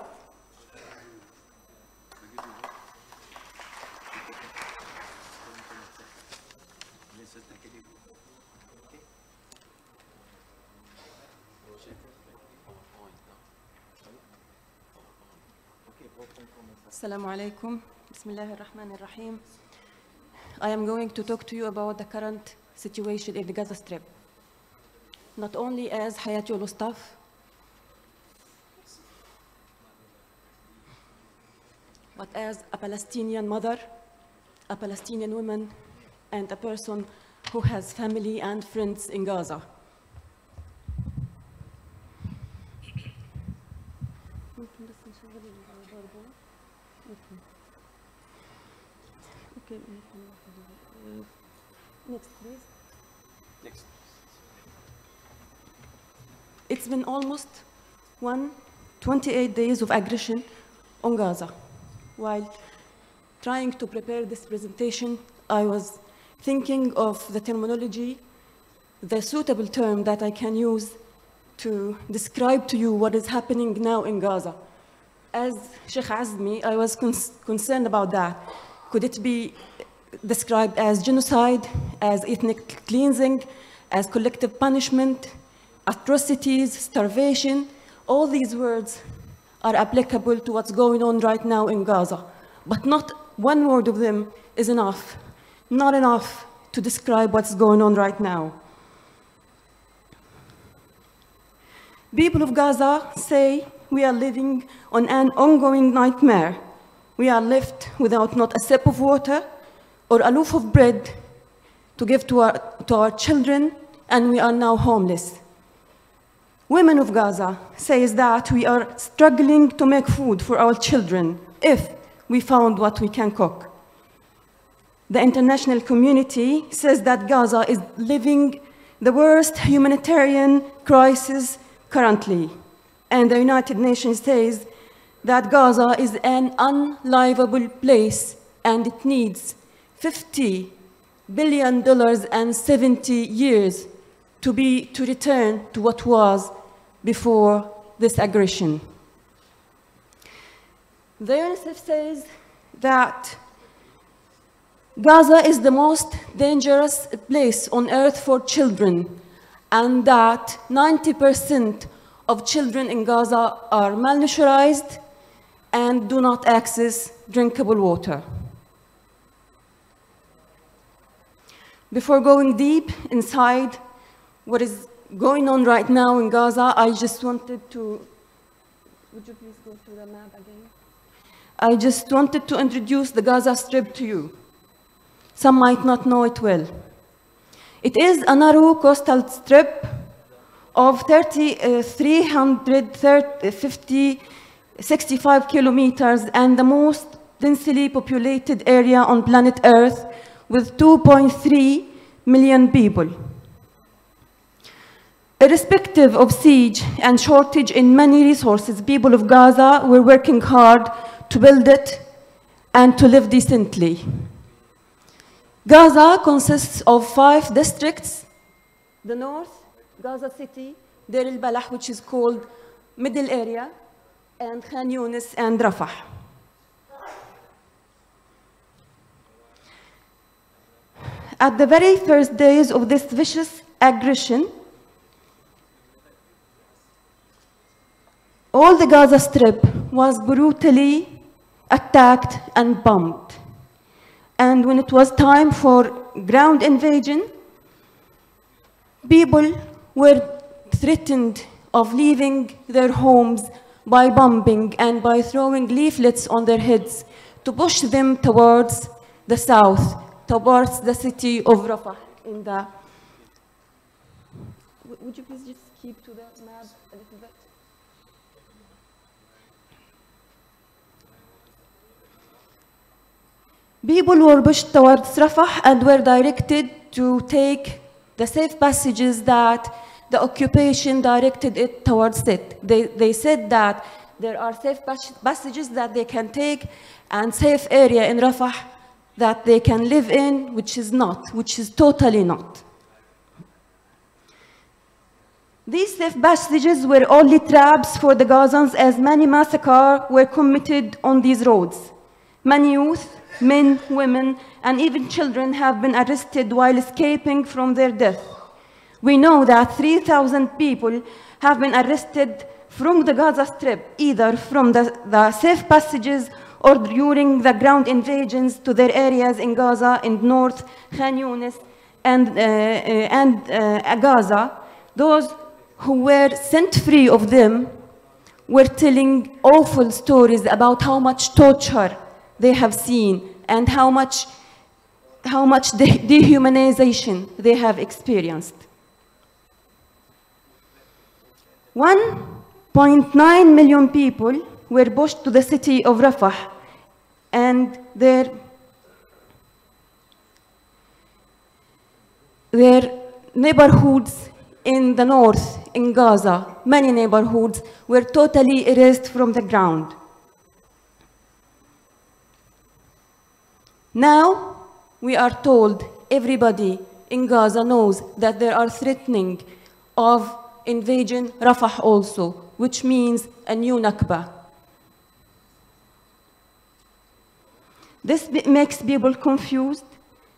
Assalamu alaikum. Bismillahir Rahmanir Rahim. I am going to talk to you about the current situation in the Gaza Strip. Not only as Hayat Yolu staff, but as a Palestinian mother, a Palestinian woman, and a person who has family and friends in Gaza. Next, please. Next. It's been almost 28 days of aggression on Gaza. While trying to prepare this presentation, I was thinking of the terminology, the suitable term that I can use to describe to you what is happening now in Gaza. As Sheikh Azmi, I was concerned about that. Could it be described as genocide, as ethnic cleansing, as collective punishment, atrocities, starvation? All these words are applicable to what's going on right now in Gaza. But not one word of them is enough, not enough to describe what's going on right now. People of Gaza say we are living on an ongoing nightmare. We are left without not a sip of water or a loaf of bread to give to our children, and we are now homeless. Women of Gaza says that we are struggling to make food for our children if we found what we can cook. The international community says that Gaza is living the worst humanitarian crisis currently, and the United Nations says that Gaza is an unlivable place and it needs $50 billion and 70 years to return to what was before this aggression. The UNICEF says that Gaza is the most dangerous place on earth for children, and that 90% of children in Gaza are malnourished and do not access drinkable water. Before going deep inside what is going on right now in Gaza, I just wanted to, would you please go to the map again? I just wanted to introduce the Gaza Strip to you. Some might not know it well. It is a narrow coastal strip of 365 kilometers and the most densely populated area on planet Earth with 2.3 million people. Irrespective of siege and shortage in many resources, people of Gaza were working hard to build it and to live decently. Gaza consists of 5 districts: the north, Gaza City, Deir al-Balah, which is called middle area, and Khan Yunis and Rafah. At the very first days of this vicious aggression, all the Gaza Strip was brutally attacked and bombed. And when it was time for ground invasion, people were threatened of leaving their homes by bombing and by throwing leaflets on their heads to push them towards the south, towards the city of Rafah. Would you please just keep to the map a little bit? People were pushed towards Rafah and were directed to take the safe passages that the occupation directed it towards it. They said that there are safe passages that they can take and safe area in Rafah that they can live in, which is totally not. These safe passages were only traps for the Gazans, as many massacres were committed on these roads. Many youth, men, women, and even children have been arrested while escaping from their death. We know that 3,000 people have been arrested from the Gaza Strip, either from the safe passages or during the ground invasions to their areas in Gaza, in North Khan Yunis, and Gaza. Those who were set free of them were telling awful stories about how much torture they have seen and how much dehumanization they have experienced. 1.9 million people were pushed to the city of Rafah, and their neighborhoods in the north, in Gaza, many neighborhoods were totally erased from the ground. Now, we are told everybody in Gaza knows that there are threatening of invasion Rafah also, which means a new Nakba. This makes people confused.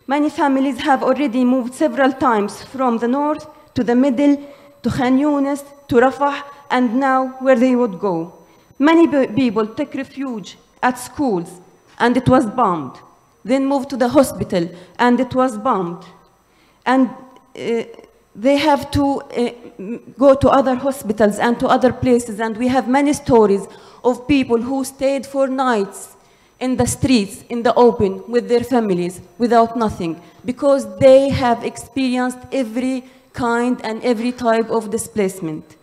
Many families have already moved several times from the north to the middle, to Khan Yunis, to Rafah, and now where they would go. Many people took refuge at schools, and it was bombed. Then moved to the hospital, and it was bombed. And they have to go to other hospitals and to other places, and we have many stories of people who stayed for nights in the streets, in the open, with their families, without nothing, because they have experienced every kind and every type of displacement.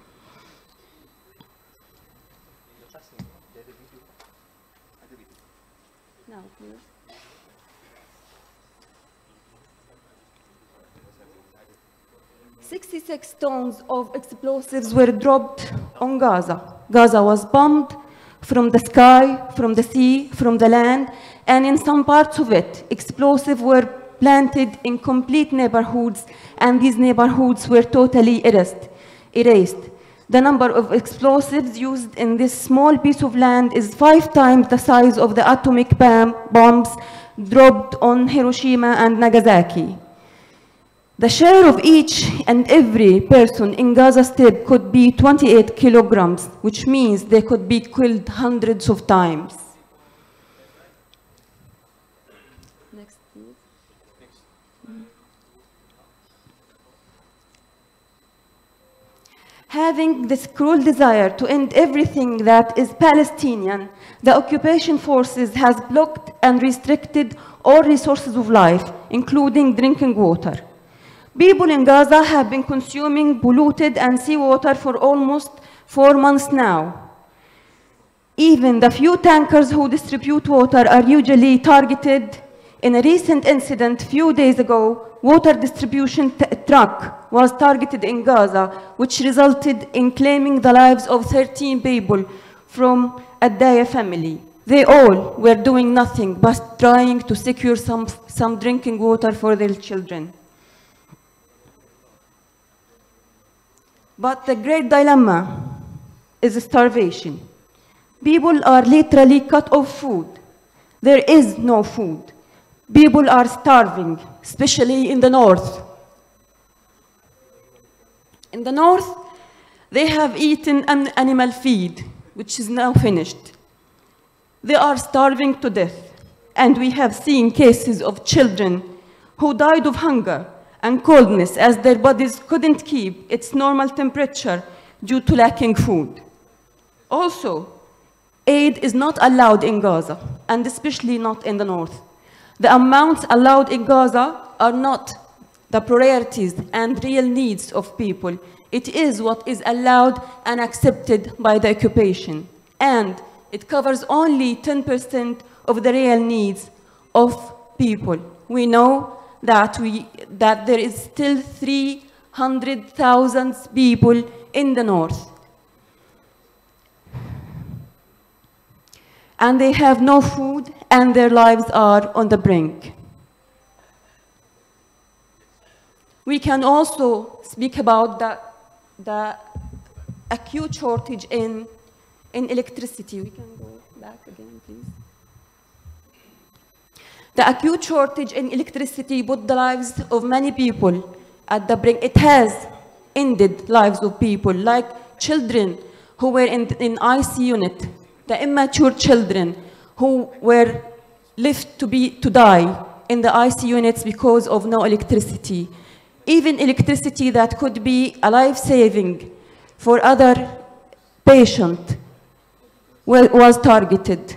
Now, please. 66 tons of explosives were dropped on Gaza. Gaza was bombed from the sky, from the sea, from the land, and in some parts of it, explosives were planted in complete neighborhoods, and these neighborhoods were totally erased. The number of explosives used in this small piece of land is 5 times the size of the atomic bombs dropped on Hiroshima and Nagasaki. The share of each and every person in Gaza Strip could be 28 kilograms, which means they could be killed hundreds of times. Next, please. Having this cruel desire to end everything that is Palestinian, the occupation forces has blocked and restricted all resources of life, including drinking water. People in Gaza have been consuming polluted and seawater for almost 4 months now. Even the few tankers who distribute water are usually targeted. In a recent incident a few days ago, water distribution truck was targeted in Gaza, which resulted in claiming the lives of 13 people from a Daya family. They all were doing nothing but trying to secure some drinking water for their children. But the great dilemma is starvation. People are literally cut off food. There is no food. People are starving, especially in the north. In the north, they have eaten an animal feed, which is now finished. They are starving to death. And we have seen cases of children who died of hunger and coldness as their bodies couldn't keep its normal temperature due to lacking food. Also, aid is not allowed in Gaza, and especially not in the north. The amounts allowed in Gaza are not the priorities and real needs of people. It is what is allowed and accepted by the occupation. And it covers only 10% of the real needs of people. We know that there is still 300,000 people in the north. And they have no food, and their lives are on the brink. We can also speak about the acute shortage in electricity. We can go back again, please. The acute shortage in electricity put the lives of many people at the brink. It has ended lives of people, like children who were in IC unit, the immature children who were left to die in the IC units because of no electricity. Even electricity that could be a life-saving for other patients was targeted.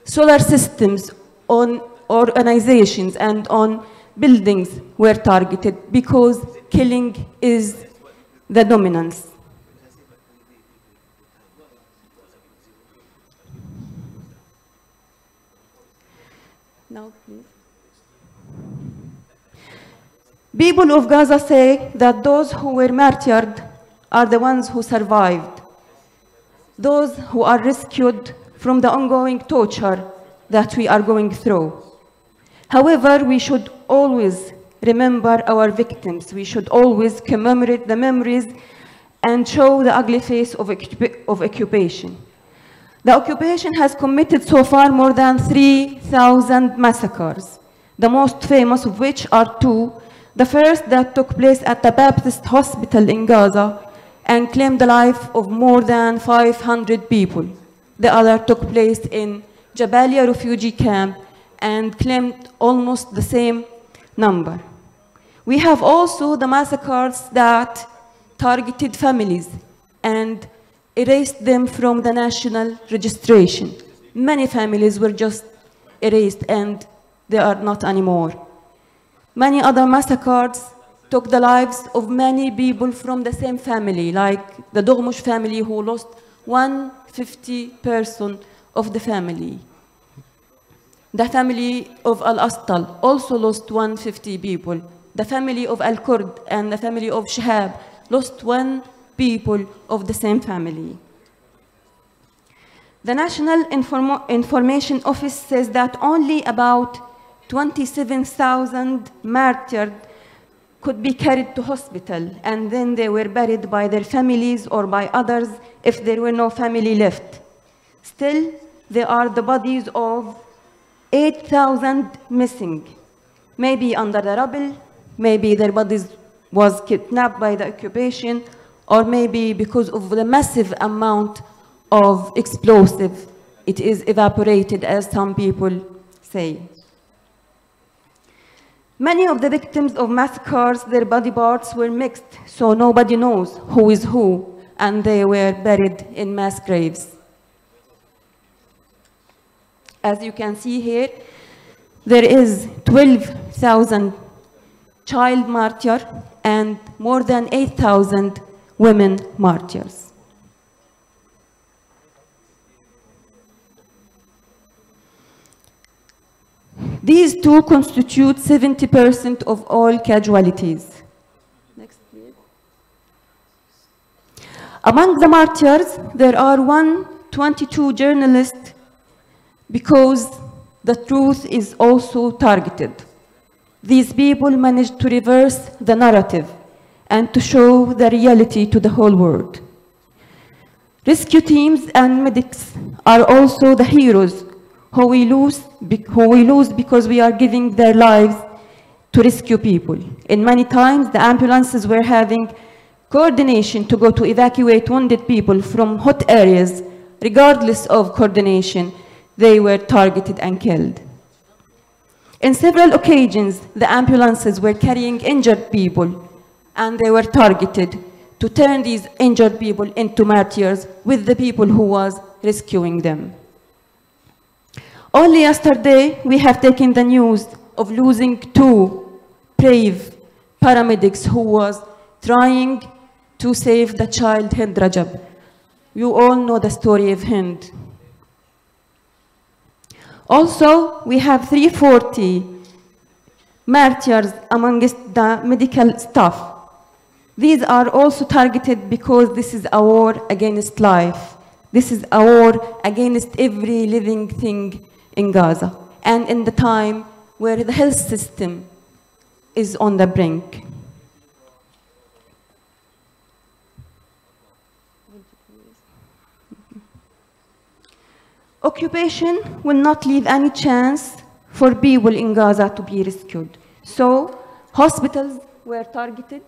Solar systems on organizations and on buildings were targeted because killing is the dominance. Now, please. People of Gaza say that those who were martyred are the ones who survived, those who are rescued from the ongoing torture that we are going through. However, we should always remember our victims. We should always commemorate the memories and show the ugly face of occupation. The occupation has committed so far more than 3,000 massacres, the most famous of which are two. The first that took place at the Baptist Hospital in Gaza and claimed the life of more than 500 people. The other took place in Jabalia refugee camp and claimed almost the same number. We have also the massacres that targeted families and erased them from the national registration. Many families were just erased and they are not anymore. Many other massacres took the lives of many people from the same family, like the Doghmush family who lost 150 person of the family. The family of Al-Astal also lost 150 people. The family of Al-Kurd and the family of Shahab lost 1 people of the same family. The National Information Office says that only about 27,000 martyred could be carried to hospital, and then they were buried by their families or by others if there were no family left. Still, there are the bodies of 8,000 missing, maybe under the rubble, maybe their bodies was kidnapped by the occupation, or maybe because of the massive amount of explosive, it is evaporated, as some people say. Many of the victims of massacres, their body parts were mixed, so nobody knows who is who, and they were buried in mass graves. As you can see here, there is 12,000 child martyrs and more than 8,000 women martyrs. These two constitute 70% of all casualties. Next, please. Among the martyrs, there are 122 journalists because the truth is also targeted. These people managed to reverse the narrative and to show the reality to the whole world. Rescue teams and medics are also the heroes who we lose because we are giving their lives to rescue people. And many times the ambulances were having coordination to go to evacuate wounded people from hot areas. Regardless of coordination, they were targeted and killed. In several occasions, the ambulances were carrying injured people, and they were targeted to turn these injured people into martyrs with the people who was rescuing them. Only yesterday, we have taken the news of losing 2 brave paramedics who was trying to save the child Hind Rajab. You all know the story of Hind. Also, we have 340 martyrs amongst the medical staff. These are also targeted because this is a war against life. This is a war against every living thing in Gaza, and in the time where the health system is on the brink. Occupation will not leave any chance for people in Gaza to be rescued. So, hospitals were targeted,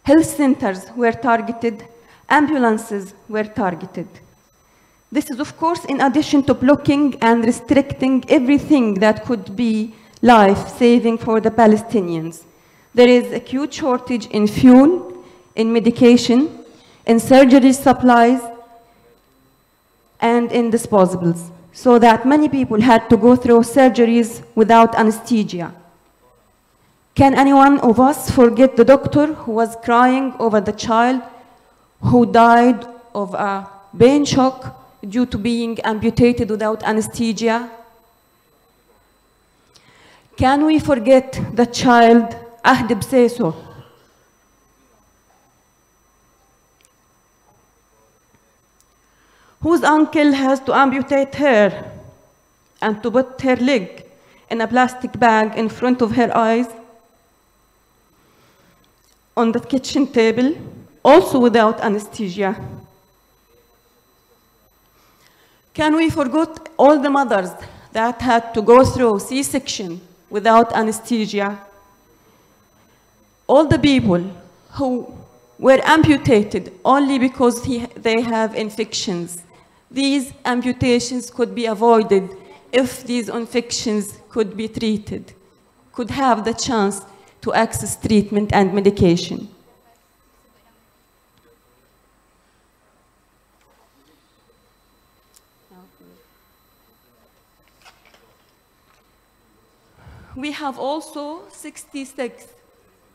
health centers were targeted, ambulances were targeted. This is, of course, in addition to blocking and restricting everything that could be life-saving for the Palestinians. There is a huge shortage in fuel, in medication, in surgery supplies, and in disposables, so that many people had to go through surgeries without anesthesia. Can anyone of us forget the doctor who was crying over the child who died of a brain shock due to being amputated without anesthesia? Can we forget the child Ahd Bseso, whose uncle has to amputate her and to put her leg in a plastic bag in front of her eyes on the kitchen table, also without anesthesia? Can we forget all the mothers that had to go through C-section without anesthesia? All the people who were amputated only because they have infections. These amputations could be avoided if these infections could be treated, could have the chance to access treatment and medication. We have also 66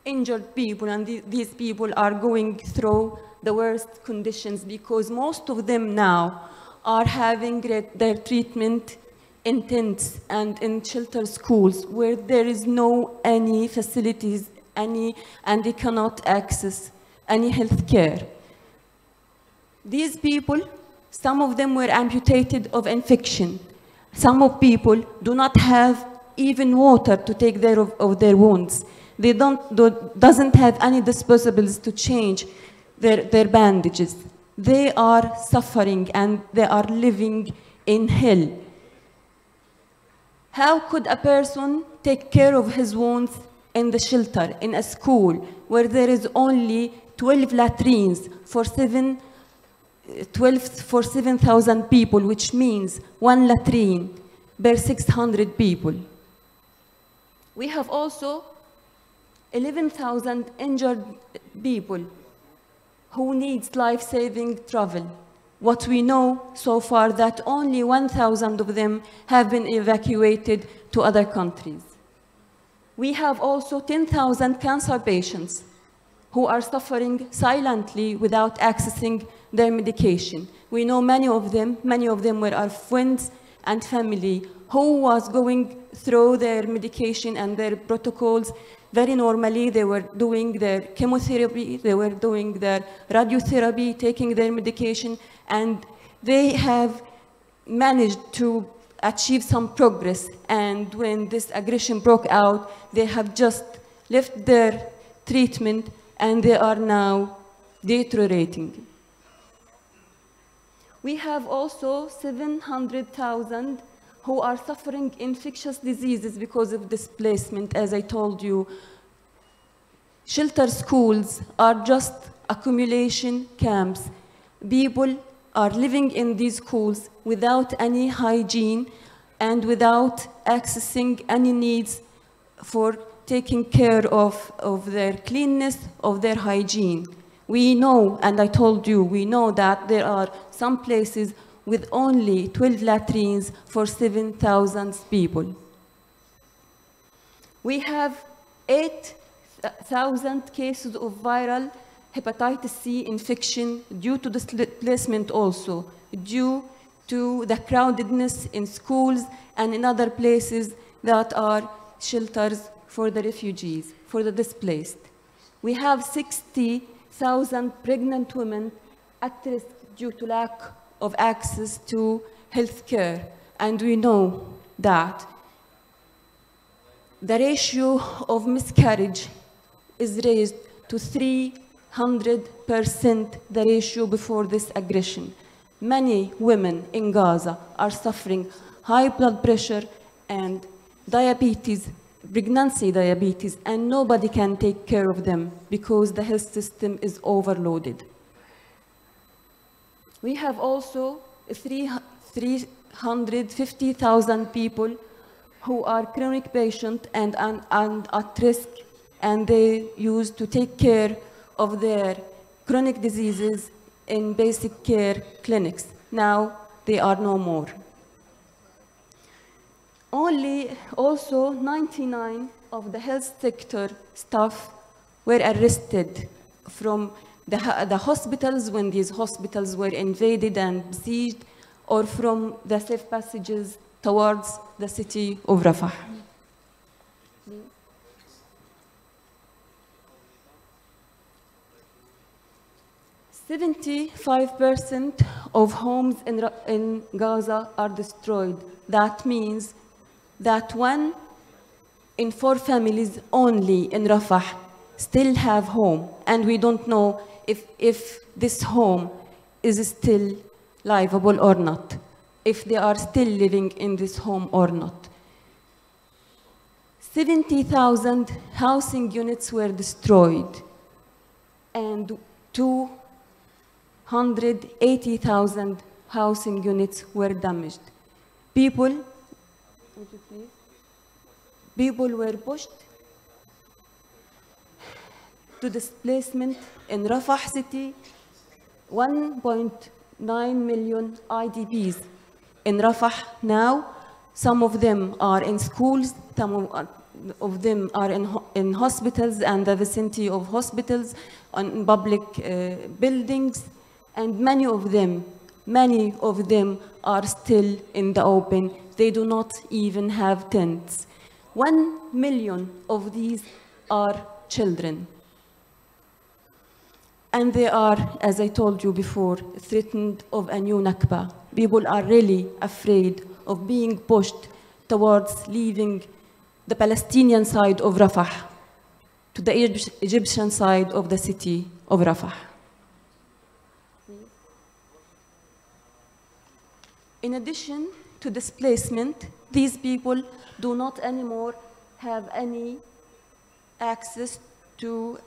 injured people, and these people are going through the worst conditions because most of them now are having their treatment in tents and in shelter schools where there is no any facilities, and they cannot access any health care. These people, some of them were amputated of infection. Some of people do not have even water to take care of their wounds. They doesn't have any disposables to change their bandages. They are suffering and they are living in hell. How could a person take care of his wounds in the shelter, in a school, where there is only 12 latrines for 7,000 people, which means 1 latrine per 600 people? We have also 11,000 injured people who needs life-saving travel. What we know so far that only 1,000 of them have been evacuated to other countries. We have also 10,000 cancer patients who are suffering silently without accessing their medication. We know many of them were our friends and family who was going through their medication and their protocols very normally. They were doing their chemotherapy, they were doing their radiotherapy, taking their medication, and they have managed to achieve some progress. And when this aggression broke out, they have just left their treatment, and they are now deteriorating. We have also 700,000 who are suffering infectious diseases because of displacement. As I told you, shelter schools are just accumulation camps. People are living in these schools without any hygiene and without accessing any needs for taking care of their cleanness, of their hygiene. We know, and I told you, we know that there are some places with only 12 latrines for 7,000 people. We have 8,000 cases of viral hepatitis C infection due to displacement also, due to the crowdedness in schools and in other places that are shelters for the refugees, for the displaced. We have 60,000 pregnant women at risk due to lack of access to health care. And we know that the ratio of miscarriage is raised to 300% the ratio before this aggression. Many women in Gaza are suffering high blood pressure and diabetes, pregnancy diabetes, and nobody can take care of them because the health system is overloaded. We have also 350,000 people who are chronic patients and at risk, and they used to take care of their chronic diseases in basic care clinics. Now they are no more. Only also 99 of the health sector staff were arrested from the hospitals when these hospitals were invaded and besieged, or from the safe passages towards the city of Rafah. 75% of homes in Gaza are destroyed. That means that 1 in 4 families only in Rafah still have home, and we don't know if this home is still livable or not, if they are still living in this home or not. 70,000 housing units were destroyed, and 280,000 housing units were damaged. People were pushed to displacement in Rafah city. 1.9 million IDPs in Rafah now. Some of them are in schools, some of them are in hospitals and the vicinity of hospitals, on public buildings, and many of them are still in the open. They do not even have tents. 1 million of these are children. And they are, as I told you before, threatened of a new Nakba. People are really afraid of being pushed towards leaving the Palestinian side of Rafah to the Egyptian side of the city of Rafah. In addition to displacement, these people do not anymore have any access to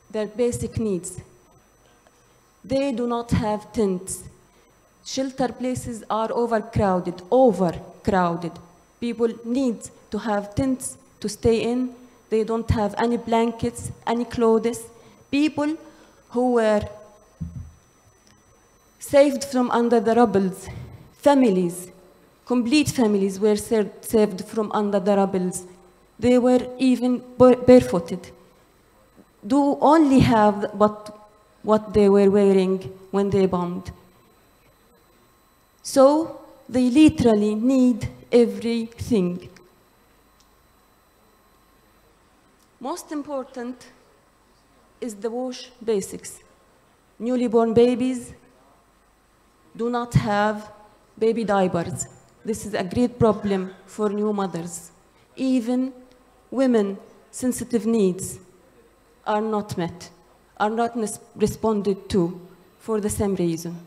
their basic needs. They do not have tents. Shelter places are overcrowded. People need to have tents to stay in. They don't have any blankets, any clothes. People who were saved from under the rubbles, families, complete families were saved from under the rubbles. They were even barefooted. Do only have what they were wearing when they bombed. So they literally need everything. Most important is the wash basics. Newly born babies do not have baby diapers. This is a great problem for new mothers. Even women, sensitive needs. are not met, are not responded to for the same reason.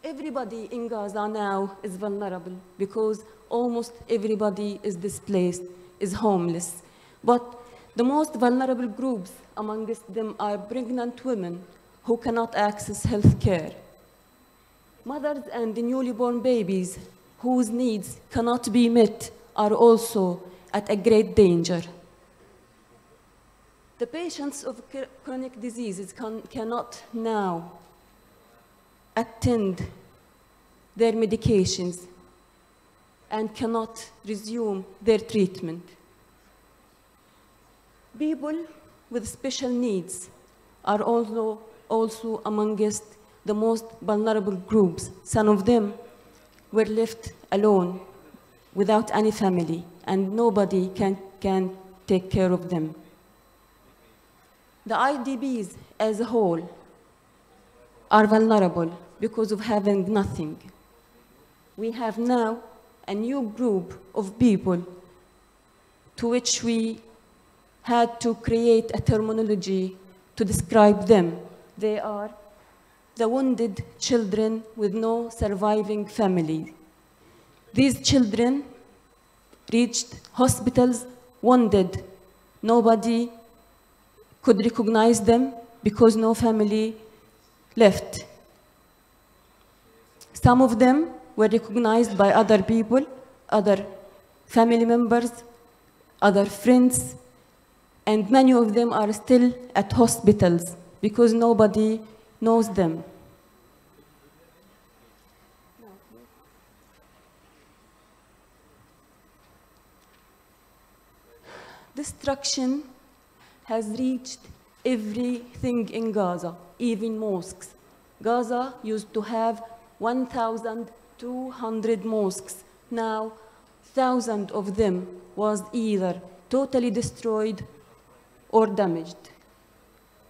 Everybody in Gaza now is vulnerable because almost everybody is displaced, is homeless. But the most vulnerable groups amongst them are pregnant women who cannot access health care, mothers and newly born babies whose needs cannot be met are also at a great danger. The patients of chronic diseases cannot now attend their medications and cannot resume their treatment. People with special needs are also amongst the most vulnerable groups. Some of them were left alone without any family, and nobody can take care of them. The IDPs as a whole are vulnerable because of having nothing. We have now a new group of people to which we had to create a terminology to describe them. They are the wounded children with no surviving family. These children reached hospitals wounded. Nobody could recognize them because no family left. Some of them were recognized by other people, other family members, other friends, and many of them are still at hospitals because nobody knows them. Destruction has reached everything in Gaza, even mosques. Gaza used to have 1,200 mosques. Now, thousands of them was either totally destroyed or damaged.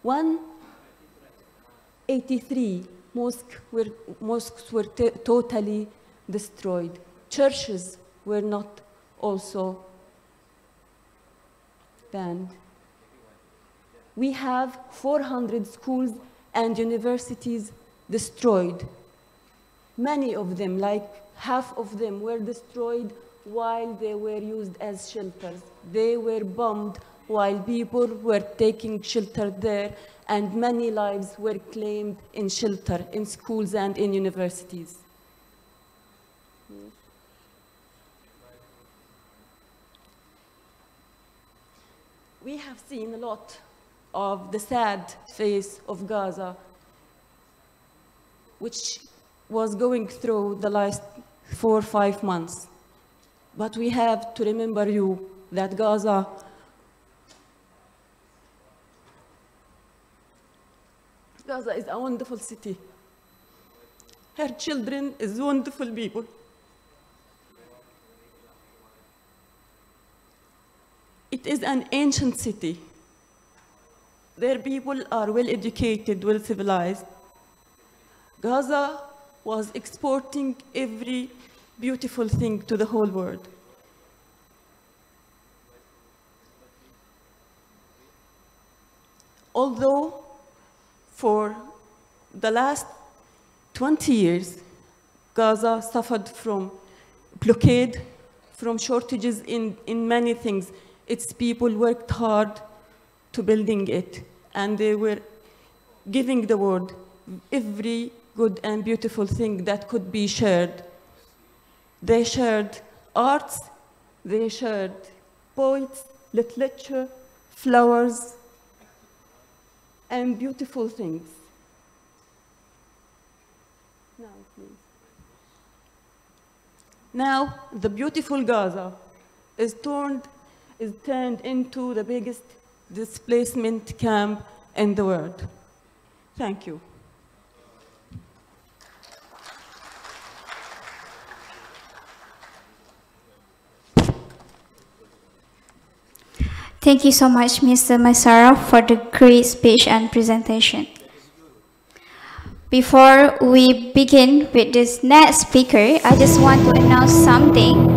183 mosques were totally destroyed. Churches were not also banned. We have 400 schools and universities destroyed. Many of them, like half of them, were destroyed while they were used as shelters. They were bombed while people were taking shelter there, and many lives were claimed in shelter, in schools and in universities. We have seen a lot of the sad face of Gaza, which was going through the last 4 or 5 months. But we have to remember you that Gaza is a wonderful city. Her children is wonderful people. It is an ancient city. Their people are well educated, well civilized. Gaza was exporting every beautiful thing to the whole world. Although for the last 20 years, Gaza suffered from blockade, from shortages in many things, its people worked hard to building it, and they were giving the world every good and beautiful thing that could be shared. They shared arts, they shared poets, literature, flowers, and beautiful things. Now, please. Now, the beautiful Gaza is turned into the biggest displacement camp in the world. Thank you. Thank you so much, Mr. Maisara, for the great speech and presentation. Before we begin with this next speaker, I just want to announce something.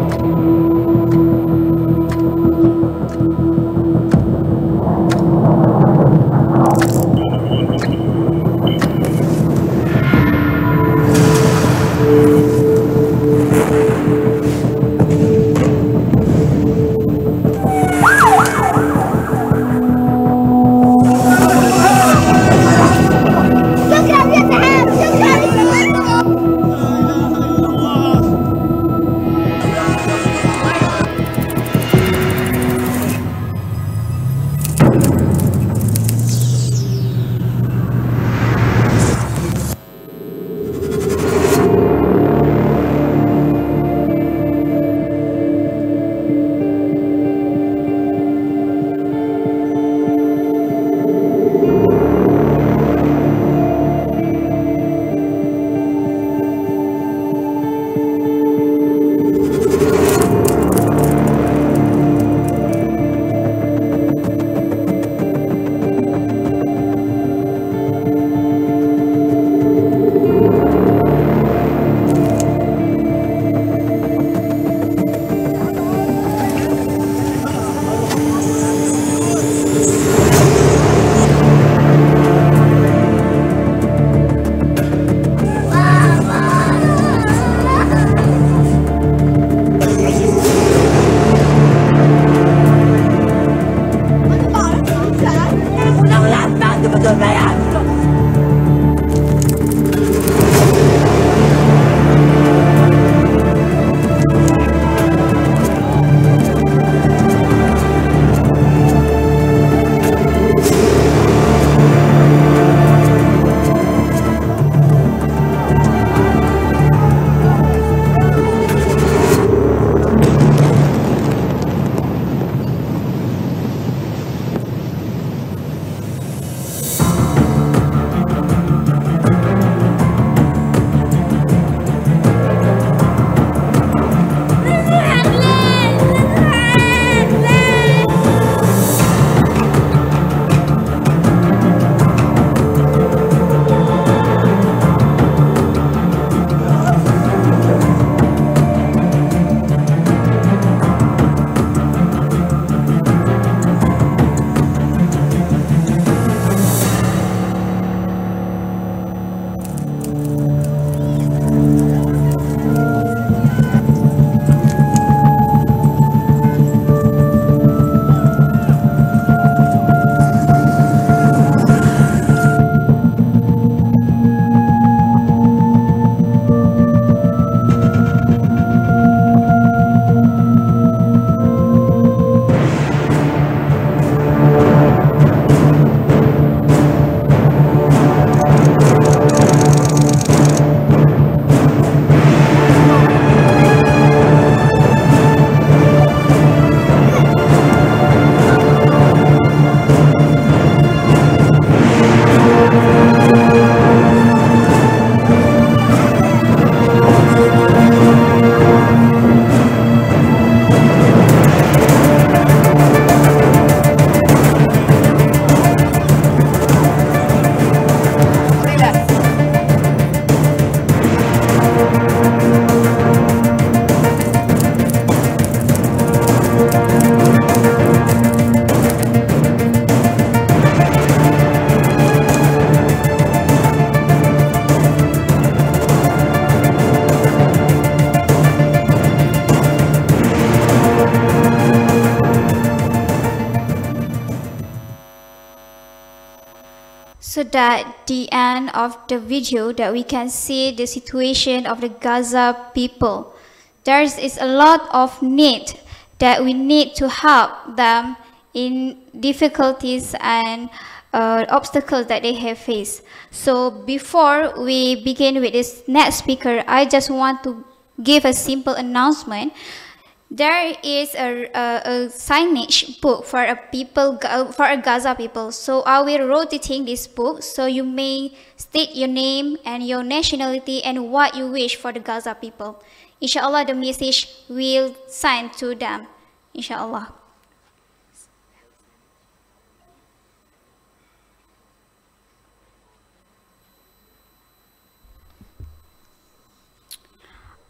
So that the end of the video that we can see the situation of the Gaza people. There is a lot of need that we need to help them in difficulties and obstacles that they have faced. So before we begin with this next speaker, I just want to give a simple announcement. There is a signage book for a Gaza people. So I will rotating this book. So you may state your name and your nationality and what you wish for the Gaza people. Inshallah, the message will send to them. Inshallah.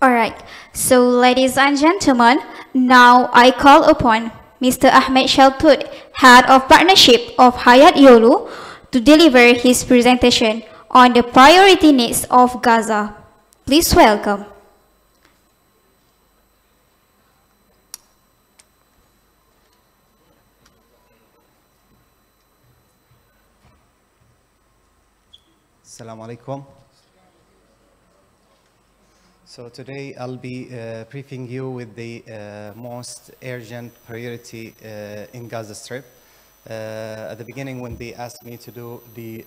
Alright, so ladies and gentlemen, now I call upon Mr. Ahmed Shaltut, Head of Partnership of Hayat Yolu, to deliver his presentation on the priority needs of Gaza. Please welcome. Assalamu alaikum. So today I'll be briefing you with the most urgent priority in Gaza Strip. At the beginning, when they asked me to do the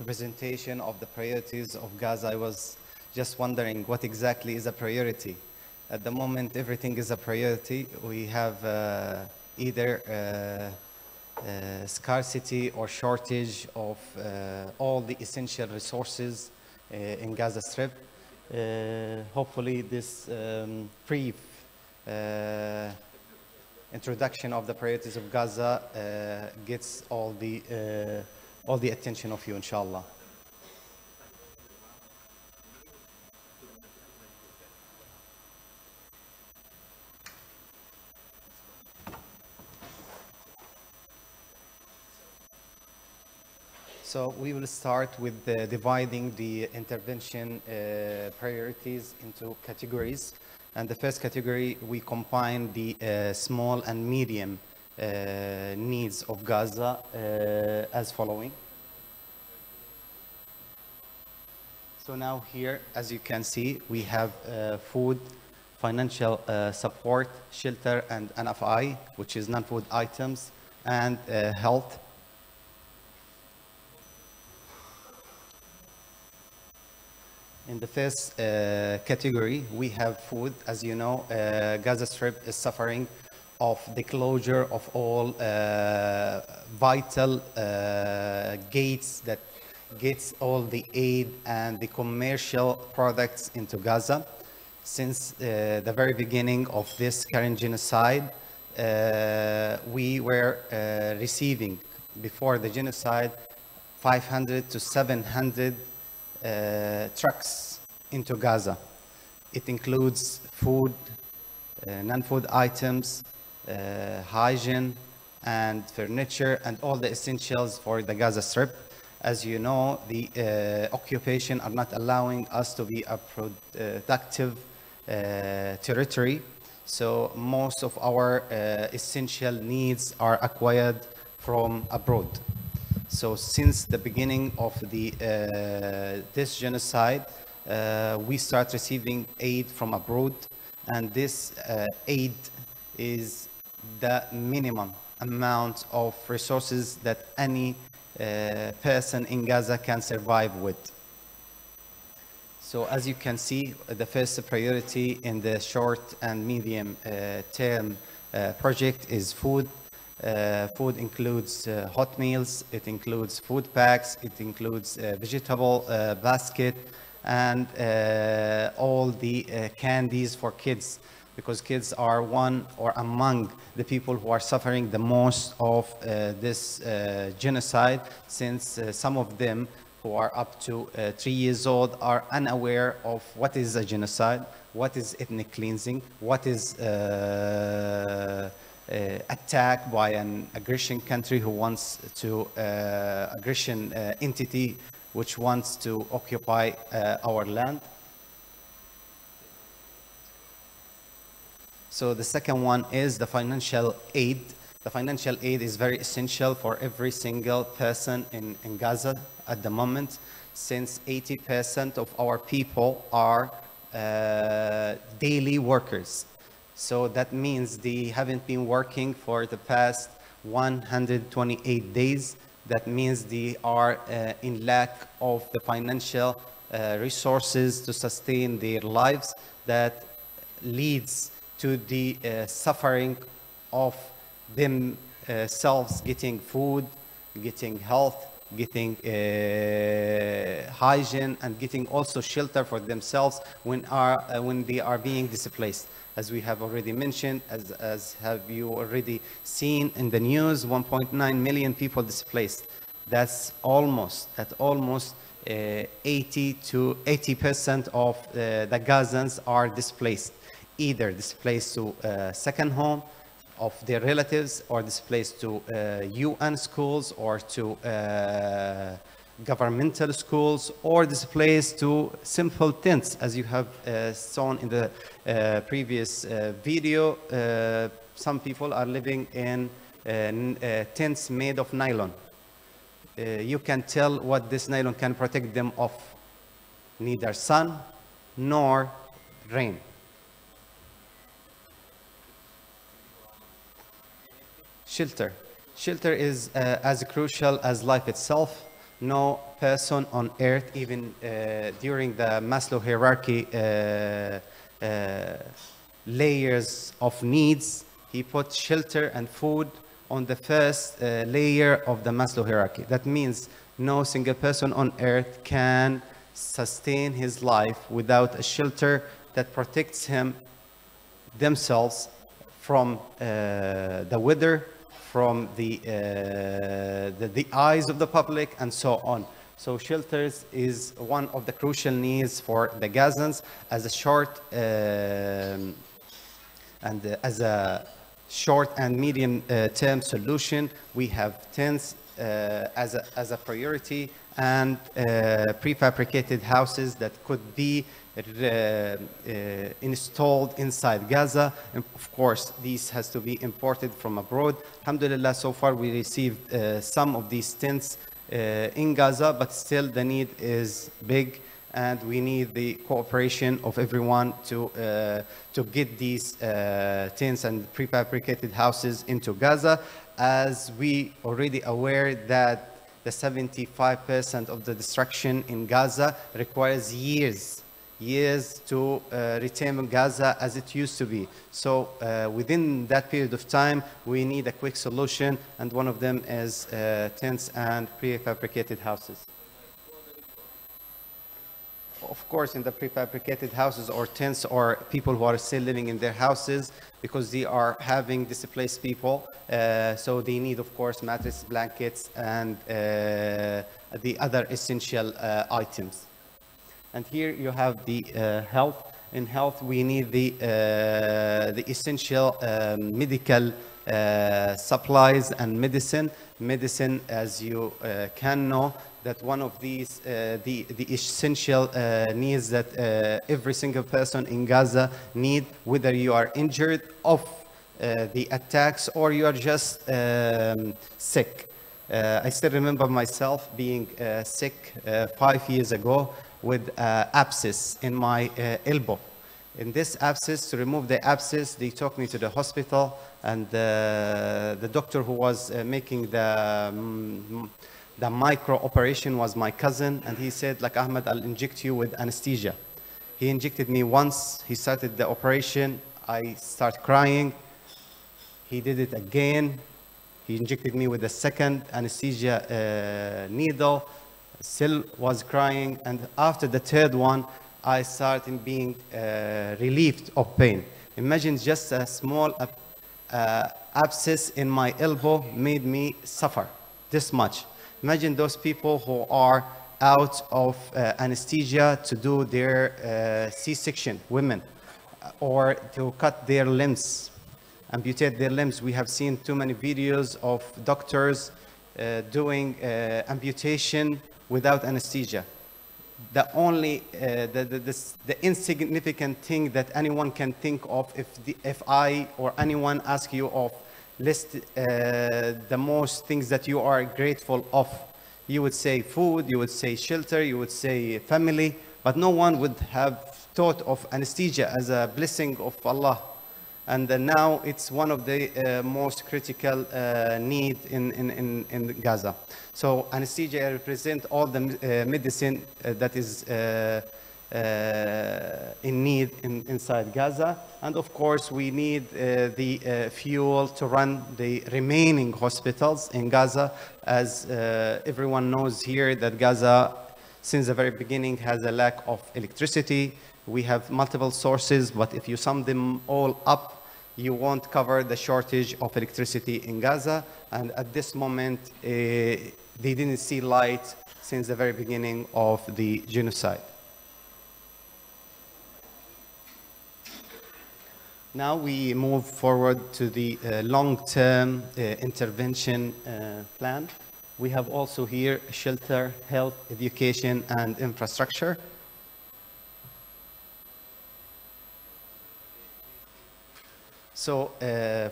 presentation of the priorities of Gaza, I was just wondering what exactly is a priority. At the moment, everything is a priority. We have either scarcity or shortage of all the essential resources in Gaza Strip. Hopefully this brief introduction of the priorities of Gaza gets all the attention of you, inshallah. So we will start with dividing the intervention priorities into categories. And the first category, we combine the small and medium needs of Gaza as following. So now here, as you can see, we have food, financial support, shelter, and NFI, which is non-food items, and health. In the first category, we have food. As you know, Gaza Strip is suffering of the closure of all vital gates that gets all the aid and the commercial products into Gaza. Since the very beginning of this current genocide, we were receiving, before the genocide, 500 to 700 trucks into Gaza. It includes food, non-food items, hygiene, and furniture, and all the essentials for the Gaza Strip. As you know, the occupation are not allowing us to be a productive territory. So most of our essential needs are acquired from abroad. So since the beginning of this genocide, we start receiving aid from abroad, and this aid is the minimum amount of resources that any person in Gaza can survive with. So as you can see, the first priority in the short and medium term project is food. Food includes hot meals, it includes food packs, it includes vegetable basket, and all the candies for kids, because kids are one or among the people who are suffering the most of this genocide, since some of them who are up to 3 years old are unaware of what is a genocide, what is ethnic cleansing, what is attack by an aggression country who wants to aggression entity which wants to occupy our land. So the second one is the financial aid. The financial aid is very essential for every single person in Gaza at the moment, since 80% of our people are daily workers. So that means they haven't been working for the past 128 days. That means they are in lack of the financial resources to sustain their lives. That leads to the suffering of themselves getting food, getting health, getting hygiene, and getting also shelter for themselves when they are being displaced. As we have already mentioned, as have you already seen in the news, 1.9 million people displaced. That's almost 80 to 80% of the Gazans are displaced, either displaced to second home of their relatives, or displaced to UN schools, or to governmental schools, or displaced to simple tents, as you have shown in the previous video. Some people are living in tents made of nylon. You can tell what this nylon can protect them of: neither sun nor rain. Shelter. Shelter is as crucial as life itself. No person on earth, even during the Maslow hierarchy layers of needs, he put shelter and food on the first layer of the Maslow hierarchy. That means no single person on earth can sustain his life without a shelter that protects him, themselves, from the weather, from the eyes of the public, and so on. So shelters is one of the crucial needs for the Gazans. As a short and medium term solution, we have tents as a priority, and prefabricated houses that could be installed inside Gaza. And of course, these has to be imported from abroad. Alhamdulillah, so far we received some of these tents in Gaza, but still the need is big, and we need the cooperation of everyone to get these tents and prefabricated houses into Gaza, as we already aware that the 75% of the destruction in Gaza requires years to retain Gaza as it used to be. So within that period of time, we need a quick solution, and one of them is tents and prefabricated houses. Of course, in the prefabricated houses or tents, or people who are still living in their houses, because they are having displaced people, so they need, of course, mattress, blankets, and the other essential items. And here you have the health. In health, we need the essential medical supplies and medicine. Medicine, as you can know, that one of these, the essential needs that every single person in Gaza need, whether you are injured of the attacks or you are just sick. I still remember myself being sick 5 years ago with abscess in my elbow. In this abscess, to remove the abscess, they took me to the hospital, and the doctor who was making the micro operation was my cousin, and he said, like, Ahmed, I'll inject you with anesthesia. He injected me once. He started the operation. I start crying. He did it again. He injected me with a second anesthesia needle. Still was crying, and after the third one, I started being relieved of pain. Imagine just a small abscess in my elbow made me suffer this much. Imagine those people who are out of anesthesia to do their C-section, women, or to cut their limbs, amputate their limbs. We have seen too many videos of doctors doing amputation without anesthesia. The only, the insignificant thing that anyone can think of, if I or anyone ask you of, list the most things that you are grateful of, you would say food, you would say shelter, you would say family, but no one would have thought of anesthesia as a blessing of Allah. And now it's one of the most critical need in Gaza. So anesthesia represents all the medicine that is in need inside Gaza. And of course, we need the fuel to run the remaining hospitals in Gaza. As everyone knows here, that Gaza, since the very beginning, has a lack of electricity. We have multiple sources, but if you sum them all up, you won't cover the shortage of electricity in Gaza. And at this moment, they didn't see light since the very beginning of the genocide. Now we move forward to the long-term intervention plan. We have also here shelter, health, education, and infrastructure. So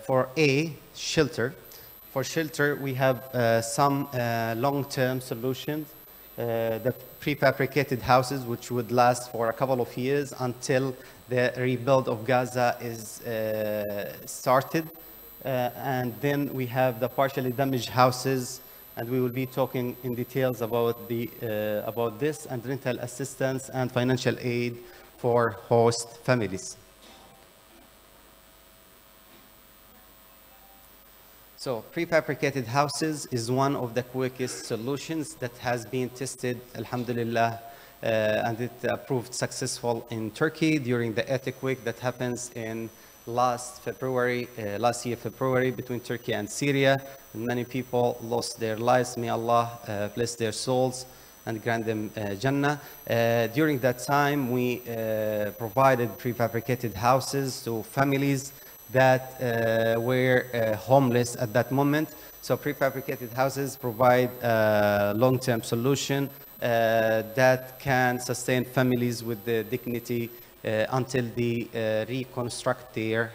for shelter, we have some long-term solutions. The prefabricated houses, which would last for a couple of years until the rebuild of Gaza is started. And then we have the partially damaged houses, and we will be talking in details about this, and rental assistance and financial aid for host families. So prefabricated houses is one of the quickest solutions that has been tested, alhamdulillah, and it proved successful in Turkey during the earthquake that happens in last year February, between Turkey and Syria. And many people lost their lives. May Allah bless their souls and grant them Jannah. During that time, we provided prefabricated houses to families that were homeless at that moment. So prefabricated houses provide a long-term solution that can sustain families with the dignity until they reconstruct their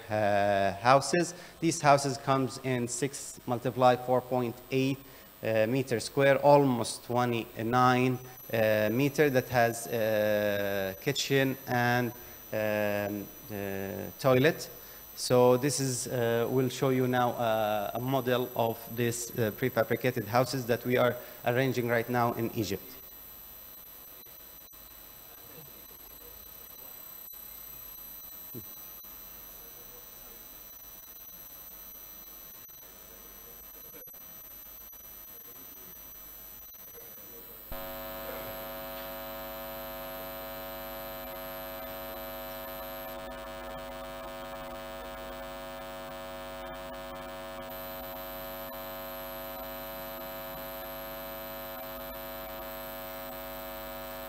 houses. These houses comes in 6 multiply 4.8 meters square, almost 29 meter, that has kitchen and toilet. So this is, we'll show you now a model of this prefabricated houses that we are arranging right now in Egypt.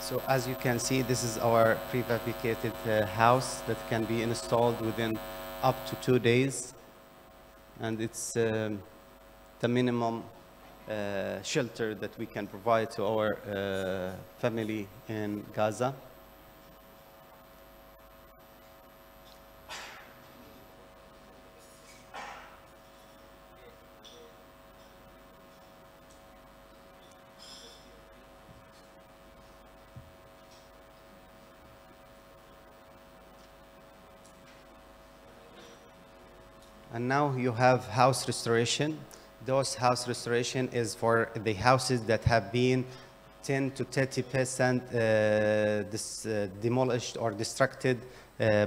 So as you can see, this is our prefabricated house that can be installed within up to 2 days. And it's the minimum shelter that we can provide to our family in Gaza. And now you have house restoration. Those house restoration is for the houses that have been 10 to 30% demolished or destructed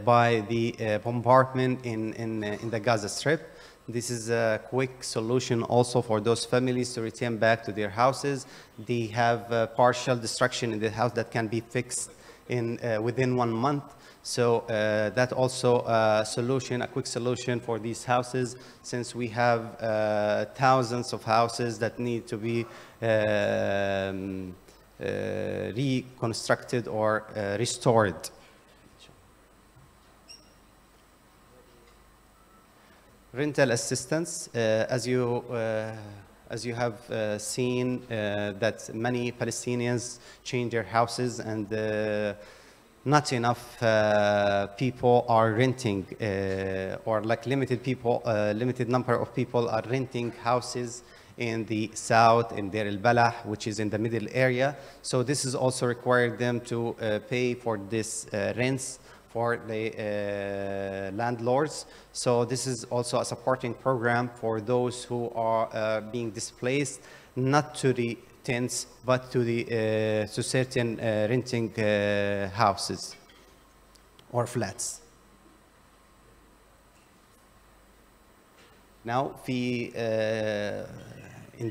by the bombardment in the Gaza Strip. This is a quick solution also for those families to return back to their houses. They have partial destruction in the house that can be fixed in within 1 month. So that also a solution, a quick solution for these houses, since we have thousands of houses that need to be reconstructed or restored. Rental assistance, as you have seen, that many Palestinians change their houses, and not enough people are renting, or like limited number of people are renting houses in the south, in Deir el-Balah, which is in the middle area. So this is also required them to pay for this rents for the landlords. So this is also a supporting program for those who are being displaced, not to the tents, but to the to certain renting houses or flats. Now, in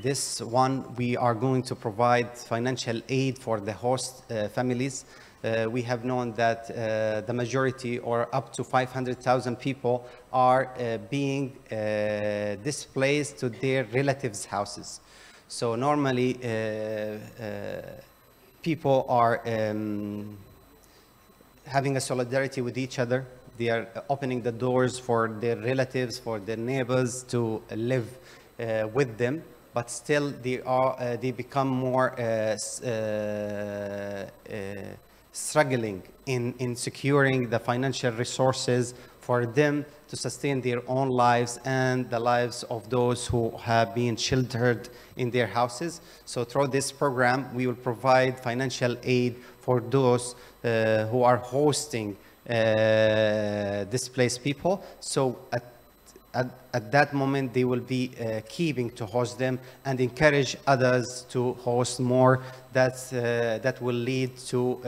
this one, we are going to provide financial aid for the host families. We have known that the majority, or up to 500,000 people, are being displaced to their relatives' houses. So normally, people are having a solidarity with each other. They are opening the doors for their relatives, for their neighbors to live with them. But still, they become more struggling in securing the financial resources for them to sustain their own lives and the lives of those who have been sheltered in their houses. So through this program, we will provide financial aid for those who are hosting displaced people. So at that moment, they will be keeping to host them and encourage others to host more. That will lead to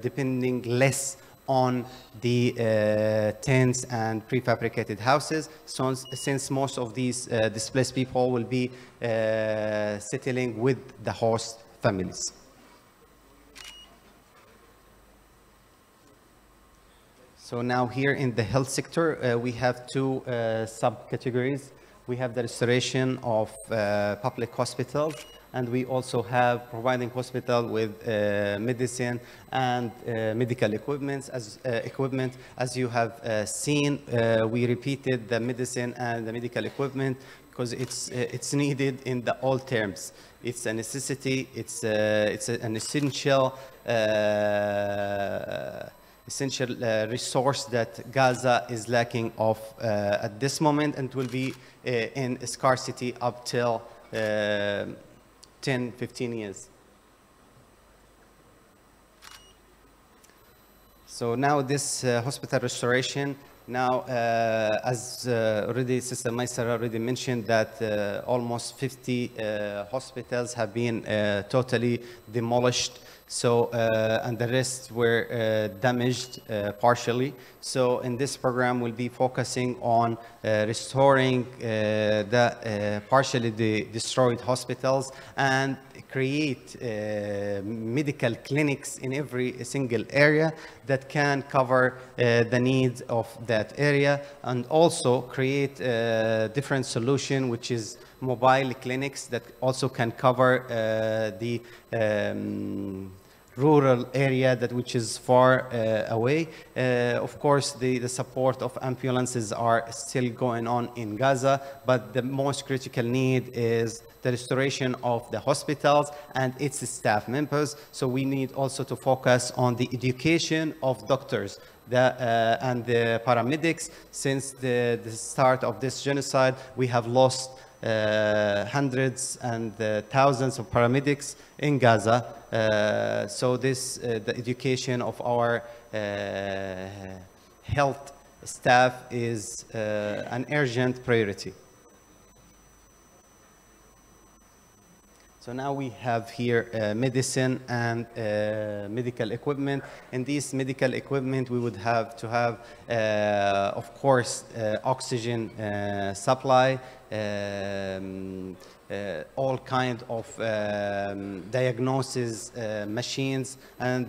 depending less on the tents and prefabricated houses, so, since most of these displaced people will be settling with the host families. So now here in the health sector, we have two subcategories. We have the restoration of public hospitals, and we also have providing hospital with medicine and medical equipment. As you have seen, we repeated the medicine and the medical equipment because it's needed in the all terms. It's a necessity. It's an essential. Resource that Gaza is lacking of at this moment, and will be in scarcity up till 10, 15 years. So now this hospital restoration, now as already Sister Maisara already mentioned that almost 50 hospitals have been totally demolished. So, and the rest were damaged partially. So in this program, we'll be focusing on restoring the partially destroyed hospitals and create medical clinics in every single area that can cover the needs of that area, and also create a different solution, which is mobile clinics that also can cover the rural area which is far away. Of course, the support of ambulances are still going on in Gaza, but the most critical need is the restoration of the hospitals and its staff members. So we need also to focus on the education of doctors and the paramedics. Since the start of this genocide, we have lost hundreds and thousands of paramedics in Gaza. So the education of our health staff is an urgent priority. So now we have here medicine and medical equipment. In these medical equipment, we would have to have, of course, oxygen supply, all kind of diagnosis machines, and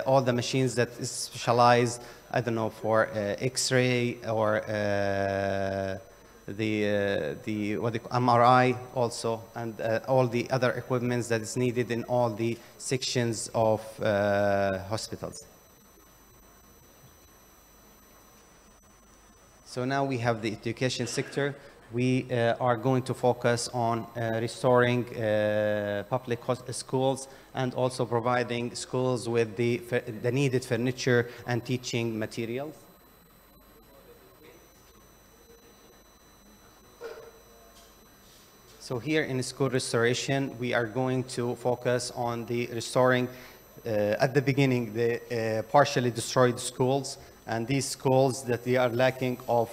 all the machines that is specialized, I don't know, for X-ray or the MRI also, and all the other equipments that is needed in all the sections of hospitals. So now we have the education sector. We are going to focus on restoring public schools and also providing schools with the needed furniture and teaching materials. So here in school restoration, we are going to focus on the restoring, at the beginning, the partially destroyed schools, and these schools that they are lacking of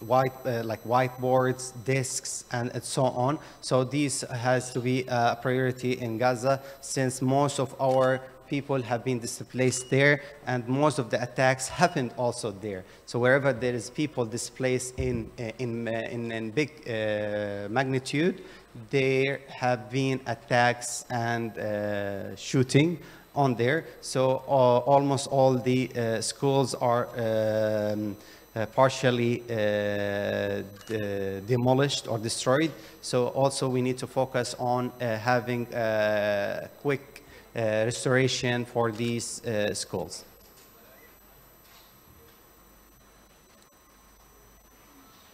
like whiteboards, desks, and so on. So this has to be a priority in Gaza, since most of our people have been displaced there, and most of the attacks happened also there. So wherever there is people displaced in big magnitude, there have been attacks and shooting on there. So almost all the schools are partially demolished or destroyed. So also we need to focus on having quick restoration for these schools.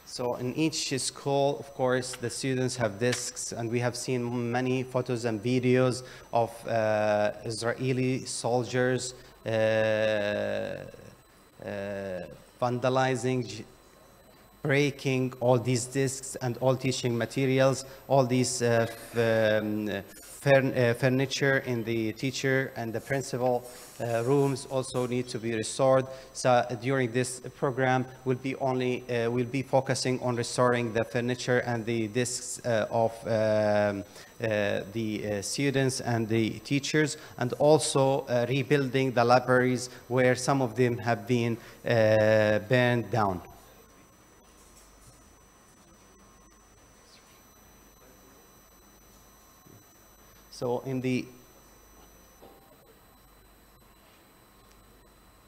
So in each school, of course, the students have desks, and we have seen many photos and videos of Israeli soldiers vandalizing, breaking all these desks and all teaching materials, all these furniture in the teacher and the principal rooms also need to be restored. So during this program, we'll be focusing on restoring the furniture and the desks of the students and the teachers, and also rebuilding the libraries where some of them have been burned down.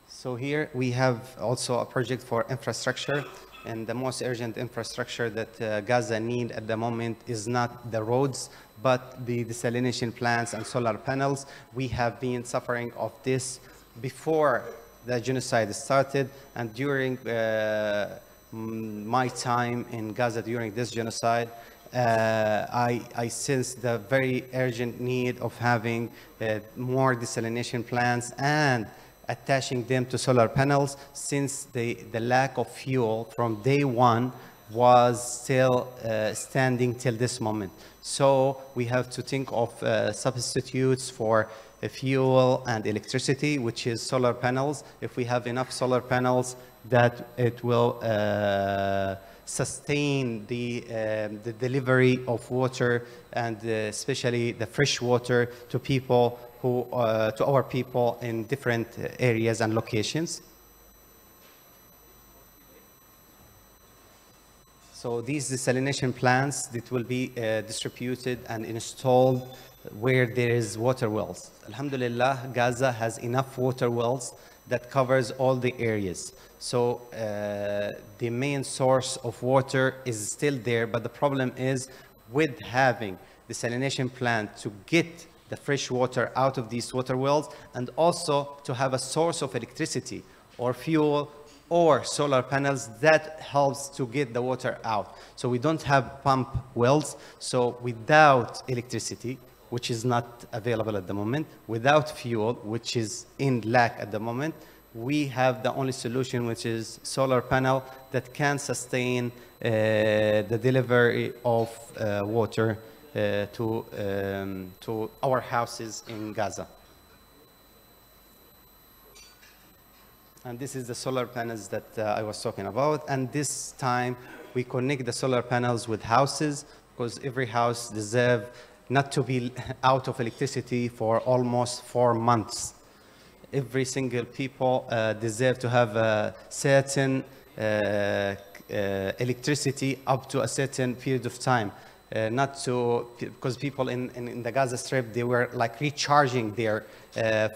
So here we have also a project for infrastructure, and the most urgent infrastructure that Gaza need at the moment is not the roads, but the desalination plants and solar panels. We have been suffering of this before the genocide started, and during my time in Gaza during this genocide, I sensed the very urgent need of having more desalination plants and attaching them to solar panels, since the lack of fuel from day one was still standing till this moment. So we have to think of substitutes for fuel and electricity, which is solar panels. If we have enough solar panels, that it will sustain the delivery of water, and especially the fresh water to people to our people in different areas and locations. So these desalination plants that will be distributed and installed where there is water wells. Alhamdulillah, Gaza has enough water wells that covers all the areas. So the main source of water is still there, but the problem is with having desalination plant to get the fresh water out of these water wells, and also to have a source of electricity or fuel or solar panels that helps to get the water out. So we don't have pump wells. So without electricity, which is not available at the moment, without fuel, which is in lack at the moment, we have the only solution, which is solar panel that can sustain the delivery of water to our houses in Gaza. And this is the solar panels that I was talking about. And this time we connect the solar panels with houses, because every house deserves not to be out of electricity for almost 4 months. Every single people deserve to have a certain electricity up to a certain period of time. Not to, because people in the Gaza Strip, they were like recharging their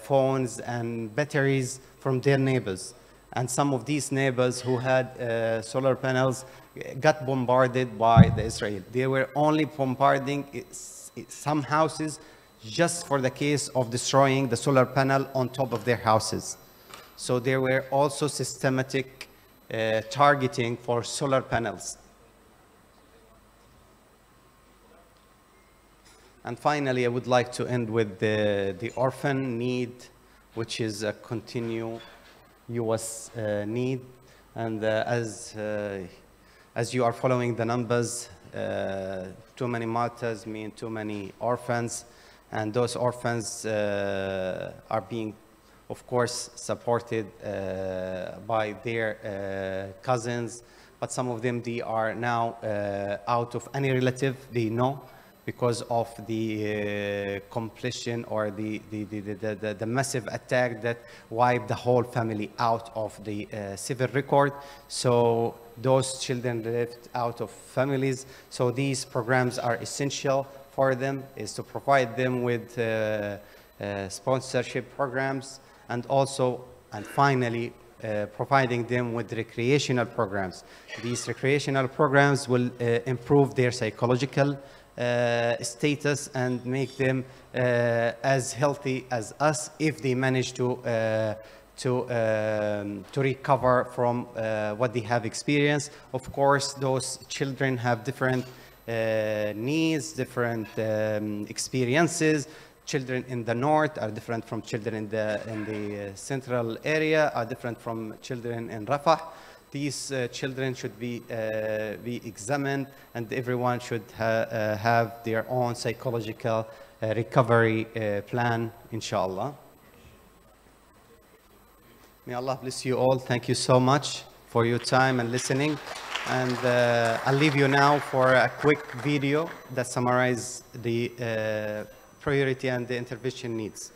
phones and batteries from their neighbors. And some of these neighbors who had solar panels got bombarded by the Israel. They were only bombarding some houses just for the case of destroying the solar panel on top of their houses. So there were also systematic targeting for solar panels. And finally, I would like to end with the orphan need, which is a continuous need. And as you are following the numbers, too many martyrs mean too many orphans. And those orphans are being, of course, supported by their cousins. But some of them, they are now out of any relative they know, because of the completion or the massive attack that wiped the whole family out of the civil record. So those children left out of families. So these programs are essential for them, is to provide them with sponsorship programs, and also, and finally, providing them with recreational programs. These recreational programs will improve their psychological status and make them as healthy as us if they manage to recover from what they have experienced. Of course, those children have different needs, different experiences. Children in the north are different from children in the central area, are different from children in Rafah. These children should be examined, and everyone should have their own psychological recovery plan, inshallah. May Allah bless you all. Thank you so much for your time and listening. And I'll leave you now for a quick video that summarizes the priority and the intervention needs.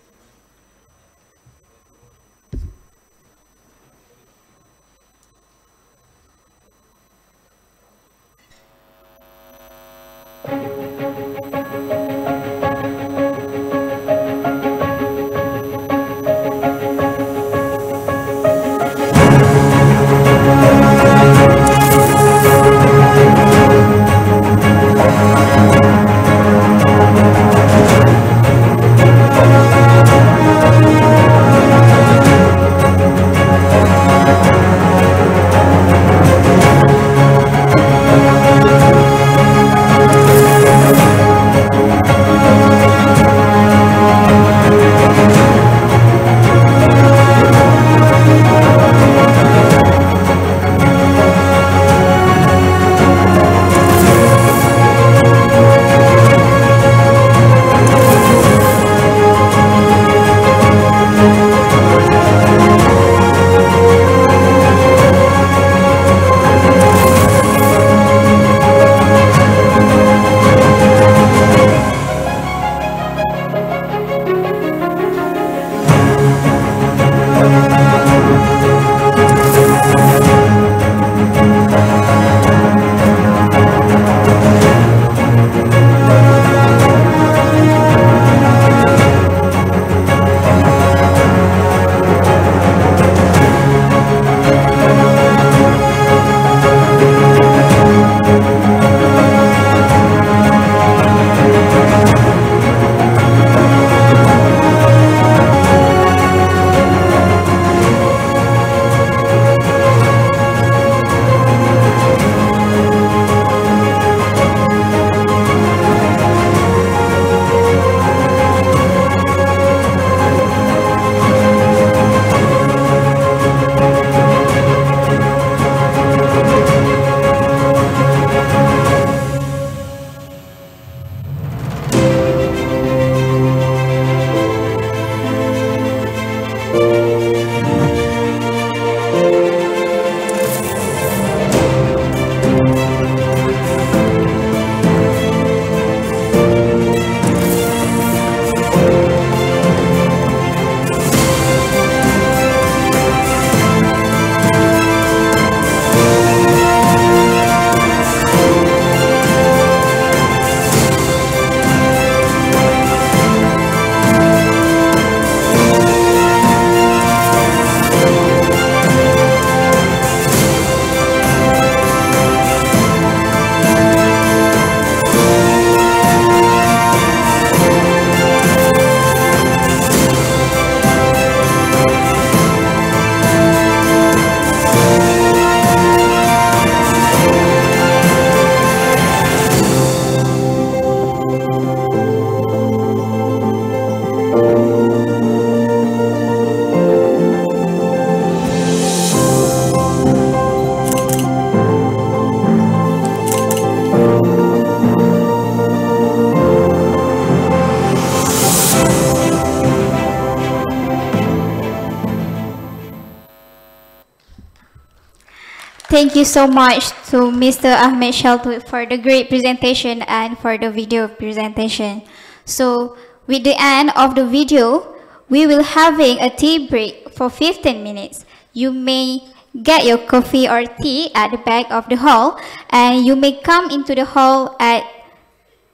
Thank you so much to Mr. Ahmed Shaltut for the great presentation and for the video presentation. So with the end of the video, we will having a tea break for 15 minutes. You may get your coffee or tea at the back of the hall, and you may come into the hall at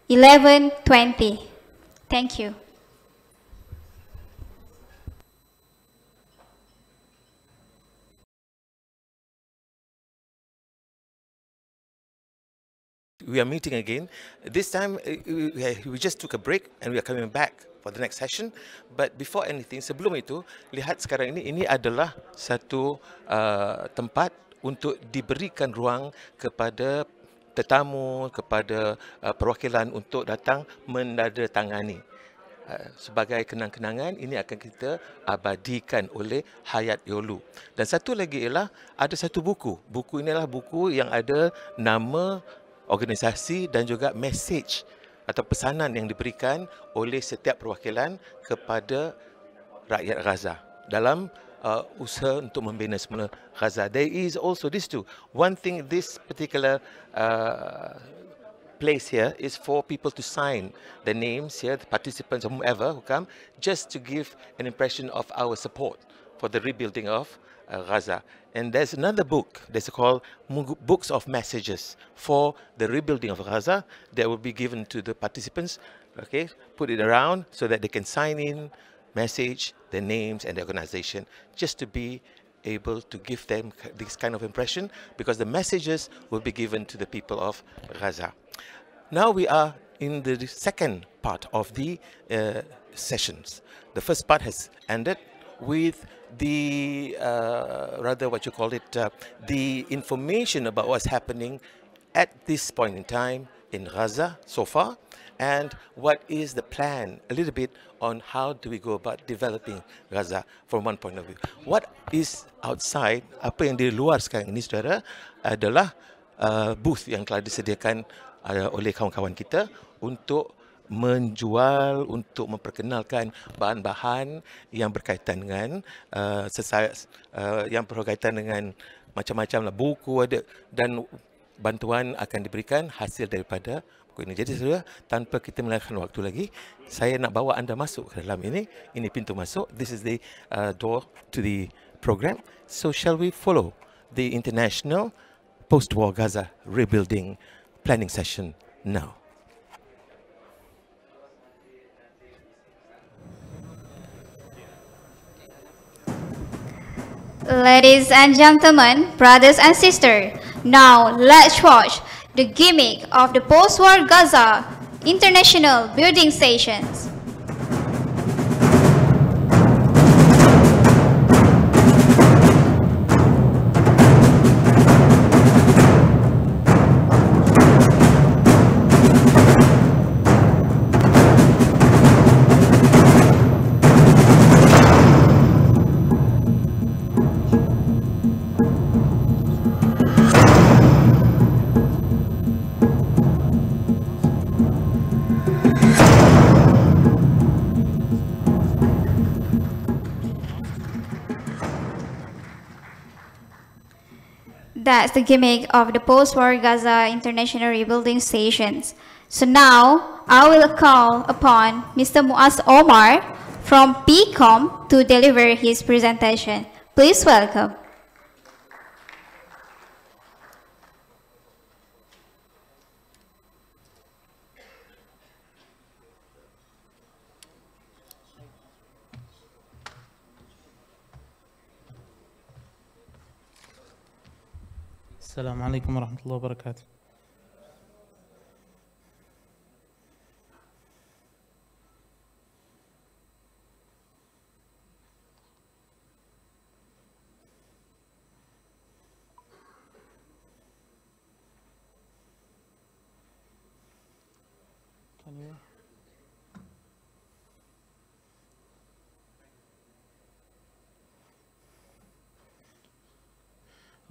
11:20. Thank you. we are meeting again. This time we just took a break and we are coming back for the next session. But before anything, sebelum itu, lihat sekarang ini adalah satu tempat untuk diberikan ruang kepada tetamu, kepada perwakilan untuk datang menandatangani. Sebagai kenang-kenangan, ini akan kita abadikan oleh Hayat Yolu. Dan satu lagi ialah ada satu buku. Buku ini adalah buku yang ada nama organisasi dan juga message atau pesanan yang diberikan oleh setiap perwakilan kepada rakyat Gaza dalam usaha untuk membina semula Gaza. There is also this too. One thing, this particular place here is for people to sign the names here, the participants or whomever who come, just to give an impression of our support for the rebuilding of Gaza. And there's another book that's called Books of Messages for the rebuilding of Gaza that will be given to the participants. Okay, put it around so that they can sign in, message, their names and the organization, just to be able to give them this kind of impression, because the messages will be given to the people of Gaza. Now we are in the second part of the sessions. The first part has ended with the the information about what's happening at this point in time in Gaza so far, and what is the plan a little bit on how do we go about developing Gaza from one point of view. What is outside, apa yang di luar sekarang ini, saudara, adalah booth yang telah disediakan oleh kawan-kawan kita untuk menjual, untuk memperkenalkan bahan-bahan yang berkaitan dengan yang berkaitan dengan macam-macam lah, buku ada, dan bantuan akan diberikan hasil daripada buku ini. Jadi saudara, tanpa kita melengahkan waktu lagi, saya nak bawa anda masuk ke dalam ini. Ini pintu masuk. This is the door to the program. So shall we follow the international post-war Gaza rebuilding planning session now? Ladies and gentlemen, brothers and sisters, now let's watch the gimmick of the post-war Gaza international building stations. That's the gimmick of the post-war Gaza international rebuilding stations. So now, I will call upon Mr. Muaz Omar from PCOM to deliver his presentation. Please welcome. السلام عليكم ورحمة الله وبركاته.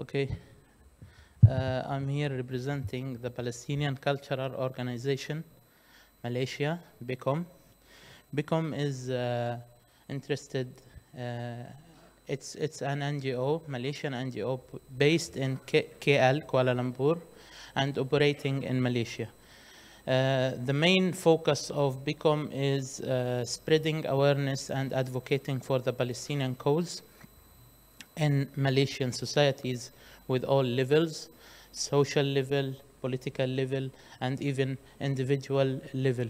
Okay. I'm here representing the Palestinian Cultural Organization, Malaysia, PCOM. PCOM is interested, it's an NGO, Malaysian NGO, based in KL, Kuala Lumpur, and operating in Malaysia. The main focus of PCOM is spreading awareness and advocating for the Palestinian cause in Malaysian societies with all levels, social level, political level, and even individual level.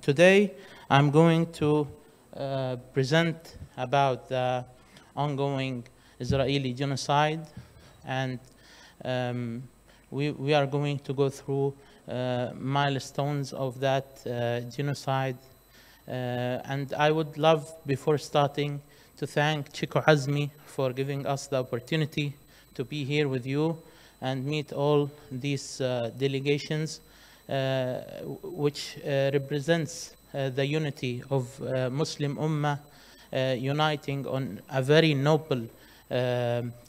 Today, I'm going to present about the ongoing Israeli genocide, and we are going to go through milestones of that genocide. And I would love, before starting, to thank Chico Azmi for giving us the opportunity to be here with you and meet all these delegations, which represents the unity of Muslim Ummah, uniting on a very noble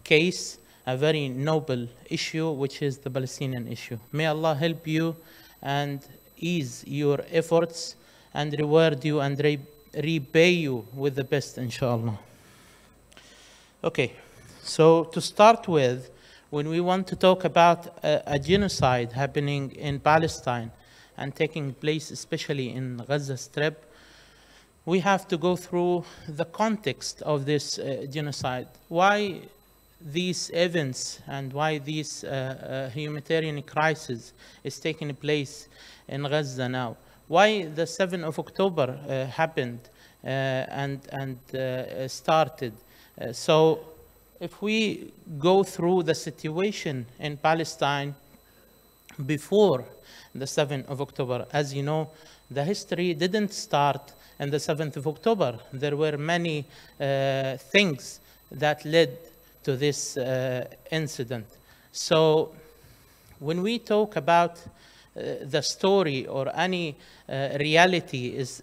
case, a very noble issue, which is the Palestinian issue. May Allah help you and ease your efforts and reward you and repay you with the best, inshallah. Okay, so to start with, when we want to talk about a genocide happening in Palestine and taking place especially in Gaza Strip, we have to go through the context of this genocide. Why these events and why this humanitarian crisis is taking place in Gaza now? Why the 7th of October happened and started? So if we go through the situation in Palestine before the 7th of October, as you know, the history didn't start on the 7th of October. There were many things that led to this incident. So when we talk about the story or any reality is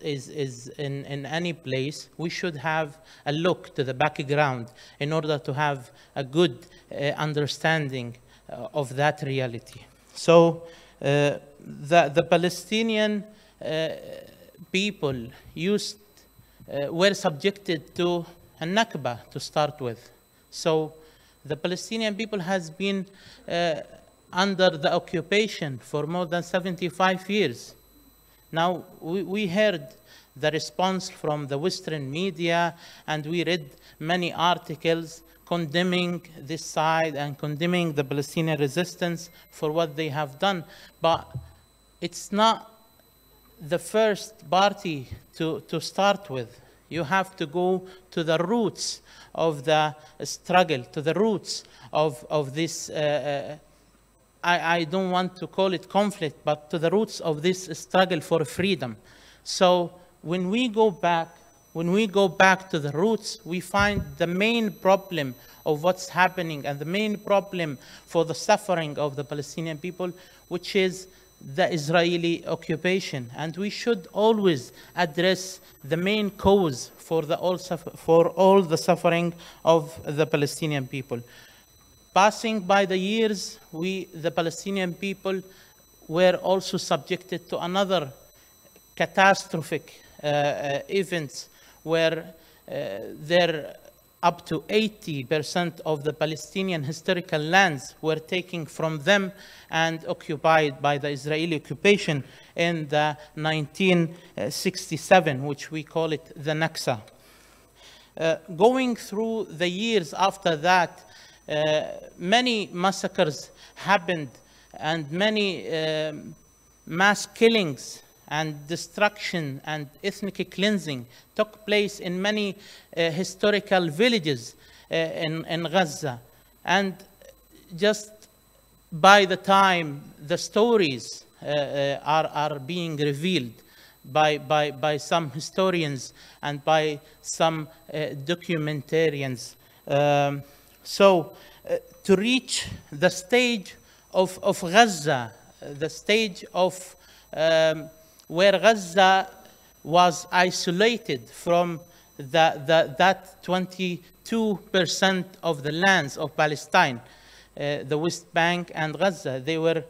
in any place, we should have a look to the background in order to have a good understanding of that reality. So the Palestinian people were subjected to a Nakba to start with. So the Palestinian people has been under the occupation for more than 75 years. Now, we heard the response from the Western media, and we read many articles condemning this side and condemning the Palestinian resistance for what they have done. But it's not the first party to start with. You have to go to the roots of the struggle, to the roots of this I don't want to call it conflict, but to the roots of this struggle for freedom. So when we go back to the roots, we find the main problem of what's happening and the main problem for the suffering of the Palestinian people, which is the Israeli occupation. And we should always address the main cause for all the suffering of the Palestinian people. Passing by the years, the Palestinian people were also subjected to another catastrophic events where up to 80% of the Palestinian historical lands were taken from them and occupied by the Israeli occupation in the 1967, which we call it the Naksa. Going through the years after that, many massacres happened and many mass killings and destruction and ethnic cleansing took place in many historical villages in Gaza. And just by the time the stories are being revealed by some historians and by some documentarians, so to reach the stage of Gaza, the stage of where Gaza was isolated from that 22% of the lands of Palestine, the West Bank and Gaza. They were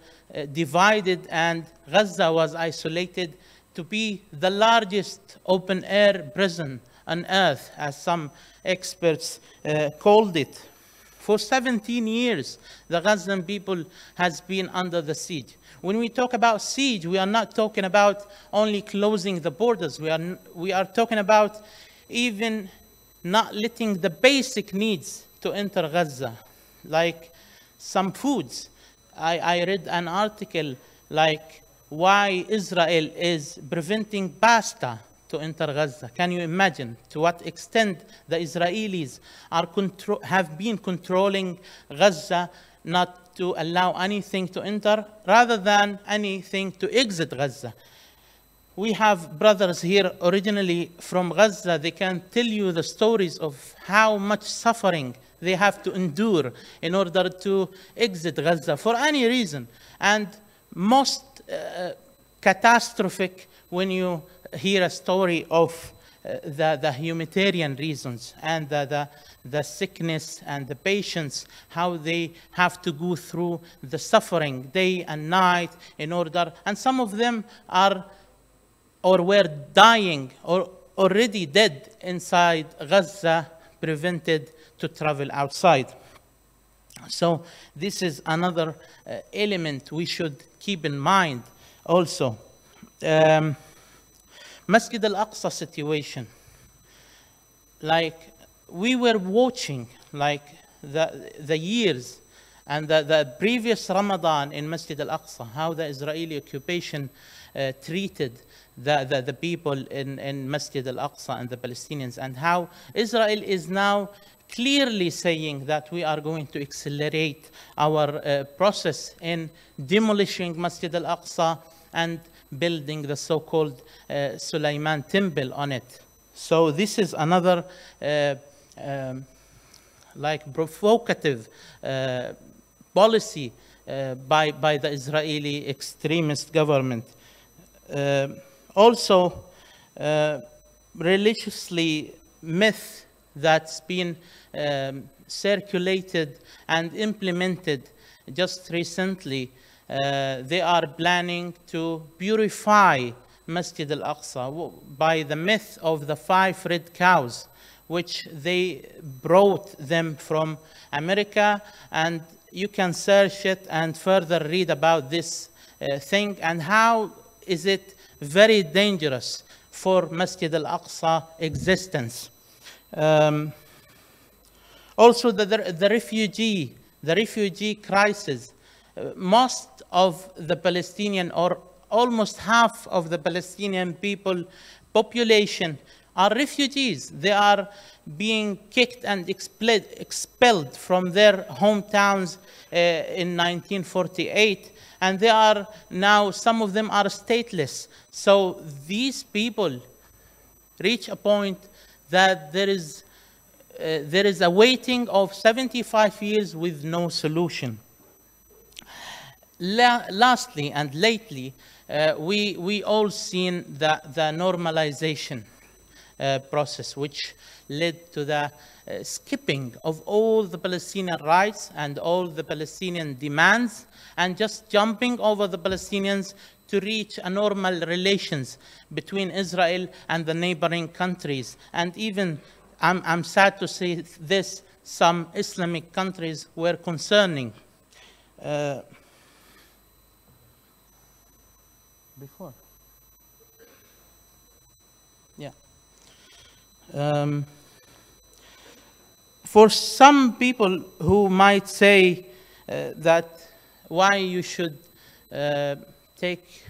divided, and Gaza was isolated to be the largest open-air prison on earth, as some experts called it. For 17 years, the Gazan people has been under the siege. When we talk about siege, we are not talking about only closing the borders. We are talking about even not letting the basic needs to enter Gaza, like some foods. I read an article like why Israel is preventing pasta to enter Gaza. Can you imagine to what extent the Israelis have been controlling Gaza not to allow anything to enter, rather than anything to exit Gaza. We have brothers here originally from Gaza. They can tell you the stories of how much suffering they have to endure in order to exit Gaza for any reason. And most catastrophic when you hear a story of the humanitarian reasons and the sickness and the patients, how they have to go through the suffering day and night in order, and some of them are or were dying or already dead inside Gaza, prevented to travel outside. So this is another element we should keep in mind also. Masjid al-Aqsa situation. Like we were watching like the years and the previous Ramadan in Masjid al-Aqsa, how the Israeli occupation treated the people in Masjid al-Aqsa and the Palestinians, and how Israel is now clearly saying that we are going to accelerate our process in demolishing Masjid al-Aqsa and building the so-called Sulaiman temple on it. So this is another like provocative policy by the Israeli extremist government. Also, religiously myth that's been circulated and implemented just recently. They are planning to purify Masjid al-Aqsa by the myth of the 5 red cows, which they brought them from America, and you can search it and further read about this thing and how is it very dangerous for Masjid al-Aqsa existence. Also the refugee crisis. Most of the Palestinian, or almost half of the Palestinian population are refugees. They are being kicked and expelled from their hometowns in 1948, and they are now, some of them are stateless. So these people reach a point that there is a waiting of 75 years with no solution. Lastly and lately, we all seen the normalization process, which led to the skipping of all the Palestinian rights and all the Palestinian demands, and just jumping over the Palestinians to reach a normal relations between Israel and the neighboring countries. And even, I'm sad to say this, some Islamic countries were concerning. Before. Yeah. For some people who might say that why you should take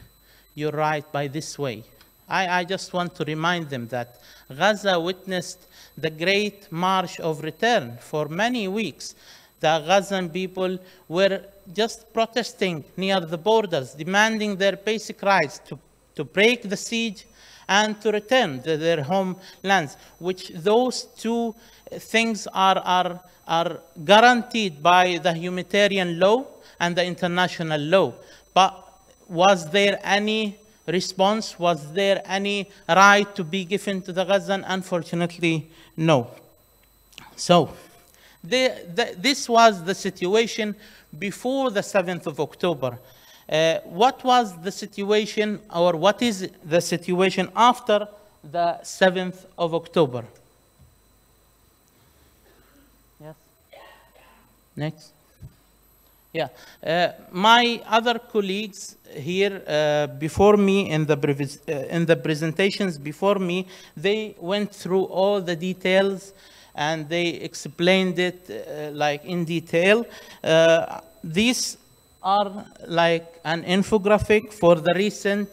your right by this way, I just want to remind them that Gaza witnessed the great march of return for many weeks. The Gazan people were just protesting near the borders, demanding their basic rights to break the siege and to return to their homelands, which those two things are guaranteed by the humanitarian law and the international law. But was there any response? Was there any right to be given to the Gazan? Unfortunately, no. So this was the situation before the 7th of October. What was the situation, or what is the situation after the 7th of October? Yes. Next. Yeah. My other colleagues here before me in the presentations before me, they went through all the details and they explained it like in detail. These are like an infographic for the recent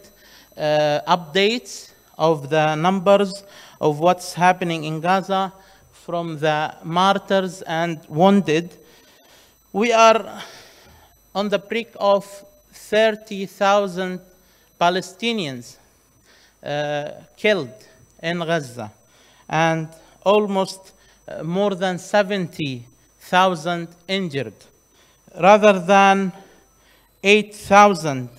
updates of the numbers of what's happening in Gaza, from the martyrs and wounded. We are on the brink of 30,000 Palestinians killed in Gaza, and almost more than 70,000 injured. Rather than 8,000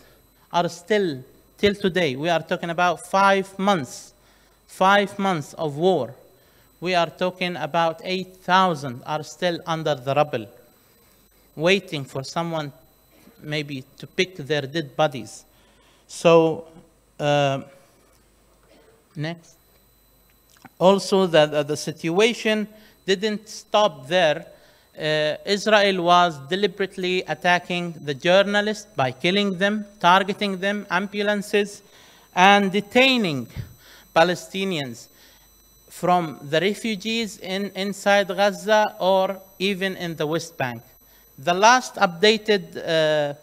are still, till today, we are talking about 5 months of war. We are talking about 8,000 are still under the rubble, waiting for someone maybe to pick their dead bodies. So, next. Also, the situation didn't stop there. Israel was deliberately attacking the journalists by killing them, targeting them, ambulances, and detaining Palestinians from the refugees inside Gaza or even in the West Bank. The last updated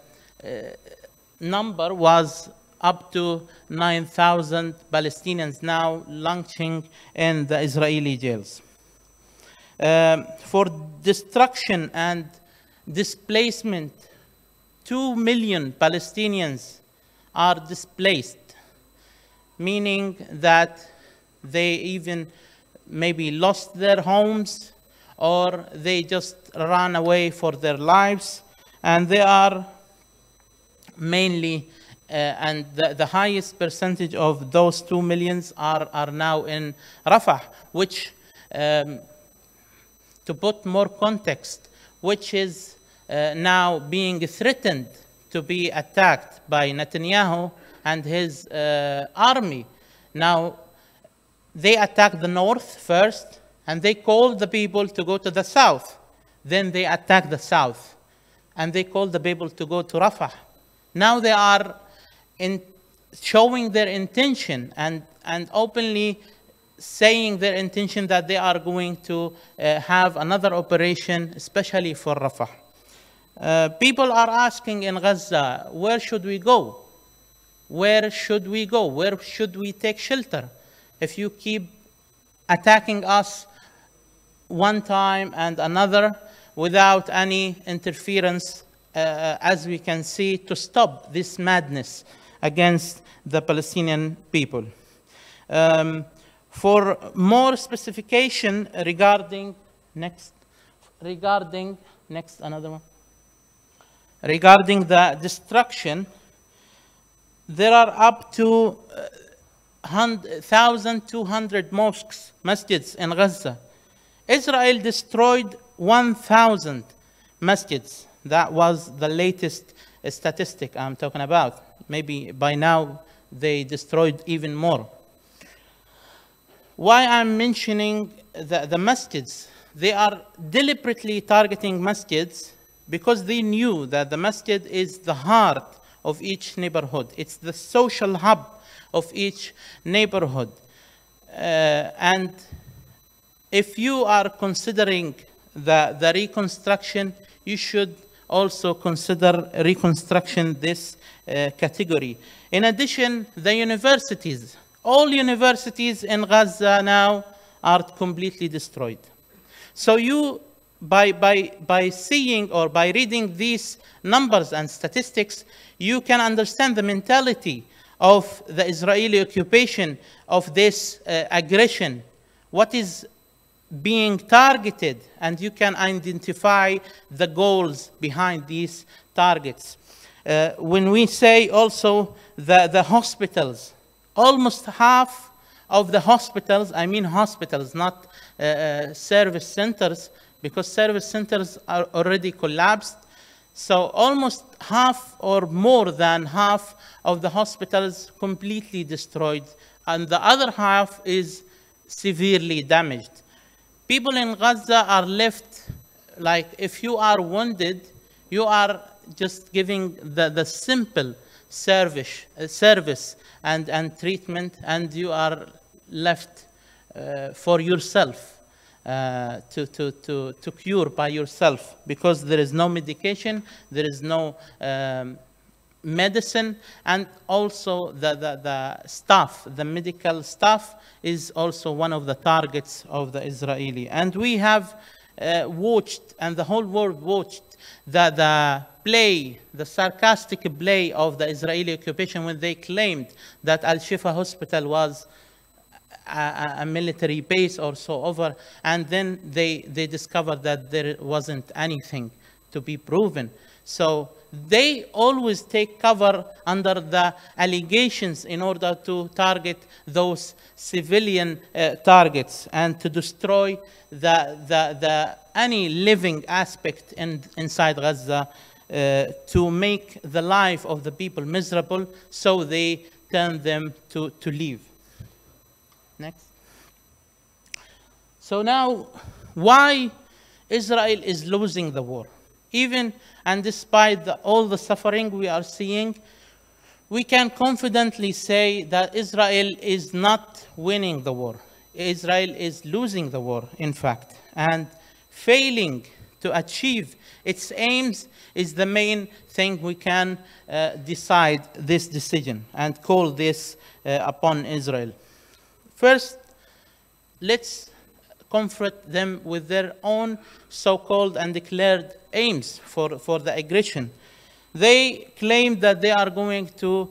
number was up to 9,000 Palestinians now languishing in the Israeli jails. For destruction and displacement, 2 million Palestinians are displaced, meaning that they even maybe lost their homes or they just ran away for their lives, and they are mainly and the highest percentage of those 2 millions are now in Rafah, which to put more context, which is now being threatened to be attacked by Netanyahu and his army. Now, they attacked the north first, and they called the people to go to the south. Then they attacked the south, and they called the people to go to Rafah. Now they are showing their intention and openly saying their intention that they are going to have another operation, especially for Rafah. People are asking in Gaza, where should we go? Where should we go? Where should we take shelter? If you keep attacking us one time and another without any interference, as we can see, to stop this madness against the Palestinian people. For more specification regarding regarding the destruction, there are up to 1,200 mosques, masjids in Gaza. Israel destroyed 1,000 masjids. That was the latest statistic I'm talking about. Maybe by now they destroyed even more. Why I'm mentioning the masjids? They are deliberately targeting masjids because they knew that the masjid is the heart of each neighborhood. It's the social hub of each neighborhood. And if you are considering the reconstruction, you should also consider reconstruction this category. In addition, the universities, all universities in Gaza now are completely destroyed. So you, by seeing or by reading these numbers and statistics, you can understand the mentality of the Israeli occupation of this aggression, what is being targeted, and you can identify the goals behind these targets. When we say also the hospitals, almost half of the hospitals, I mean hospitals, not service centers, because service centers are already collapsed. So almost half or more than half of the hospitals completely destroyed, and the other half is severely damaged. People in Gaza are left, like if you are wounded, you are just giving the simple service and treatment, and you are left for yourself, to cure by yourself, because there is no medication, there is no medicine, and also the staff, the medical staff is also one of the targets of the Israeli. And we have watched, and the whole world watched, the sarcastic play of the Israeli occupation when they claimed that Al-Shifa hospital was a military base or so over, and then they discovered that there wasn't anything to be proven. So they always take cover under the allegations in order to target those civilian targets and to destroy any living aspect inside Gaza, to make the life of the people miserable, so they turn them to leave. Next. So now, why Israel is losing the war? Even and despite all the suffering we are seeing, we can confidently say that Israel is not winning the war. Israel is losing the war, in fact, and failing to achieve its aims is the main thing we can decide this decision and call this upon Israel. First, let's confront them with their own so-called and declared aims for the aggression. They claim that they are going to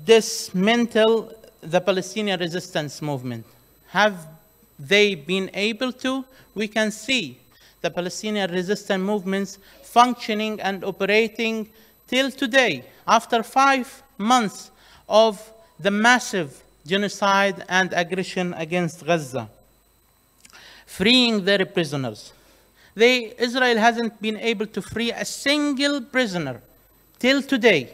dismantle the Palestinian resistance movement. Have they been able to? We can see the Palestinian resistance movements functioning and operating till today, after 5 months of the massive genocide and aggression against Gaza, freeing their prisoners. Israel hasn't been able to free a single prisoner till today,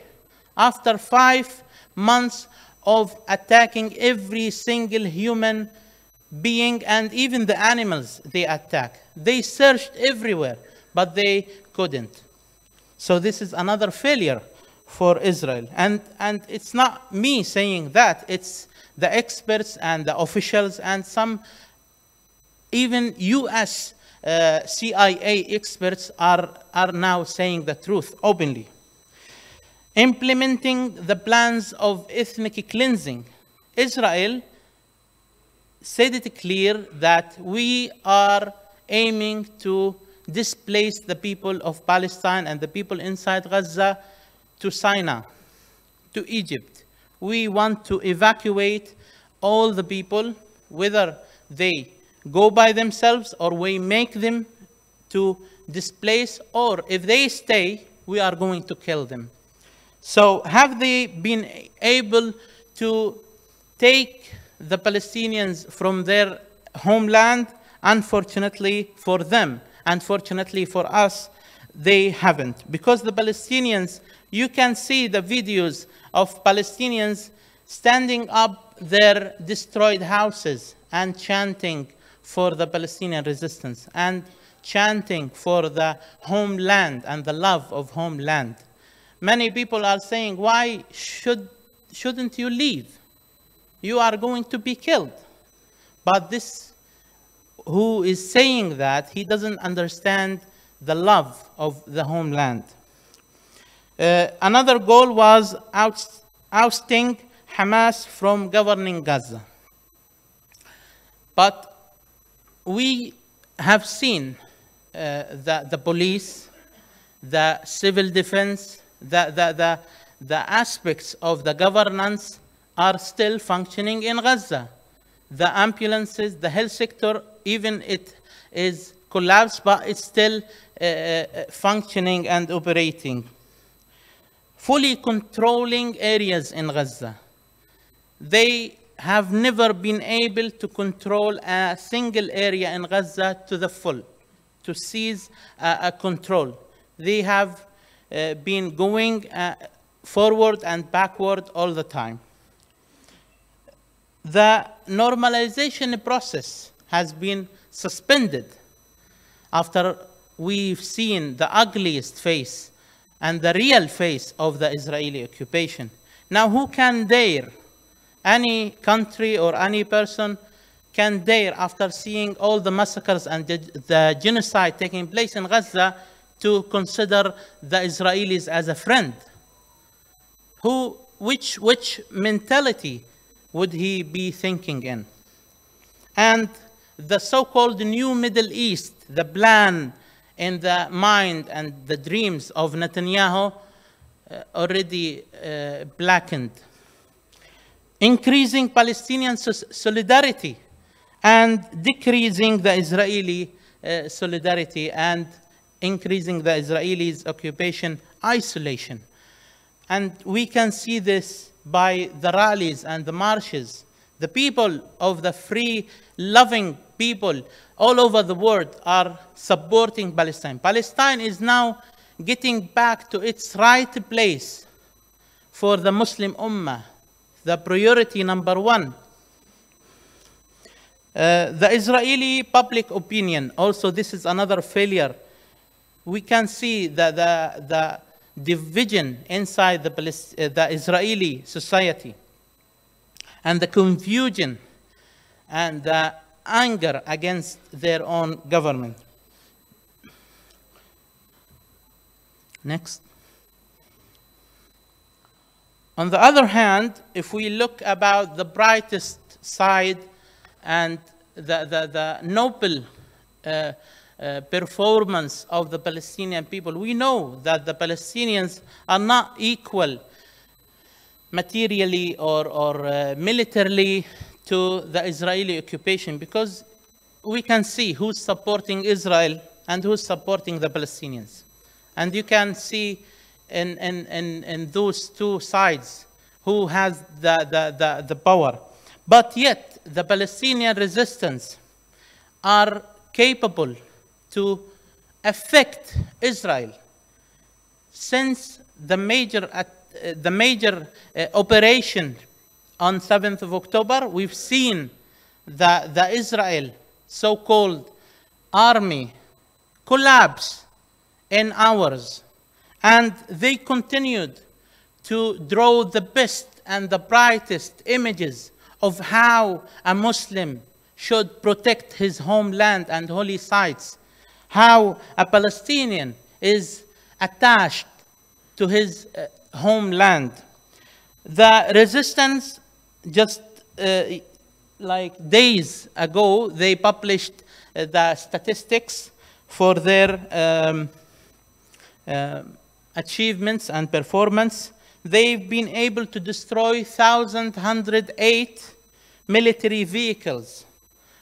after 5 months of attacking every single human being and even the animals they attack. They searched everywhere, but they couldn't. So this is another failure for Israel. And it's not me saying that, it's the experts and the officials and some even US CIA experts are now saying the truth openly. Implementing the plans of ethnic cleansing. Israel said it clear that we are aiming to displace the people of Palestine and the people inside Gaza to Sinai, to Egypt. We want to evacuate all the people, whether they go by themselves or we make them to displace, or if they stay, we are going to kill them. So have they been able to take the Palestinians from their homeland? Unfortunately for them, unfortunately for us, they haven't. Because the Palestinians, you can see the videos of Palestinians standing up their destroyed houses and chanting for the Palestinian resistance and chanting for the homeland and the love of homeland. Many people are saying, why shouldn't you leave? You are going to be killed. But this, who is saying that, he doesn't understand the love of the homeland. Another goal was ousting Hamas from governing Gaza. But we have seen the police, the civil defense, the aspects of the governance are still functioning in Gaza. The ambulances, the health sector, even it is collapsed, but it's still functioning and operating. Fully controlling areas in Gaza. They have never been able to control a single area in Gaza to the full, to seize a control. They have been going forward and backward all the time. The normalization process has been suspended after we've seen the ugliest face and the real face of the Israeli occupation. Now, who can dare, any country or any person can dare, after seeing all the massacres and the genocide taking place in Gaza, to consider the Israelis as a friend? Which mentality would he be thinking in? And the so-called new Middle East, the plan in the mind and the dreams of Netanyahu, already blackened. Increasing Palestinian solidarity and decreasing the Israeli solidarity and increasing the Israelis' occupation isolation. And we can see this by the rallies and the marches. The people of the free, loving people all over the world are supporting Palestine. Palestine is now getting back to its right place for the Muslim Ummah, the priority number one. The Israeli public opinion, also this is another failure. We can see that the division inside the Israeli society and the confusion and the anger against their own government. Next. On the other hand, if we look about the brightest side and the noble performance of the Palestinian people, we know that the Palestinians are not equal materially or militarily to the Israeli occupation, because we can see who's supporting Israel and who's supporting the Palestinians. And you can see in those two sides who has the power. But yet, the Palestinian resistance are capable to affect Israel. Since the major operation on 7th of October, we've seen the Israel so-called army collapse in hours. And they continued to draw the best and the brightest images of how a Muslim should protect his homeland and holy sites, how a Palestinian is attached to his homeland. The resistance, just like days ago, they published the statistics for their achievements and performance. They've been able to destroy 1,108 military vehicles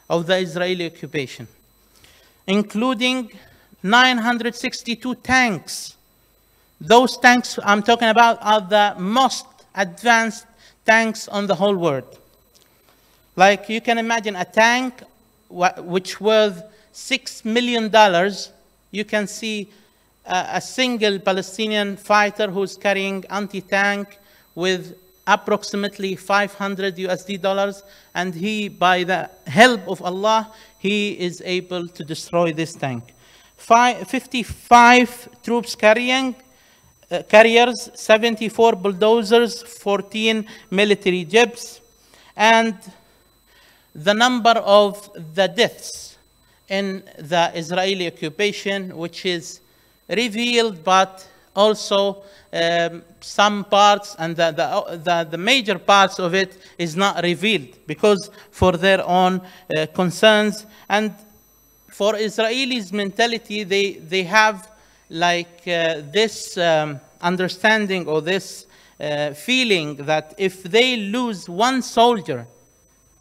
of the Israeli occupation, including 962 tanks. Those tanks I'm talking about are the most advanced tanks on the whole world. Like you can imagine a tank which worth $6 million. You can see a single Palestinian fighter who's carrying anti-tank with approximately $500, and he, by the help of Allah, he is able to destroy this tank. 55 troops carriers, 74 bulldozers, 14 military jeeps, and the number of the deaths in the Israeli occupation, which is revealed, but also some parts, and the major parts of it is not revealed because for their own concerns. And for Israelis' mentality, they have like this understanding or this feeling that if they lose one soldier,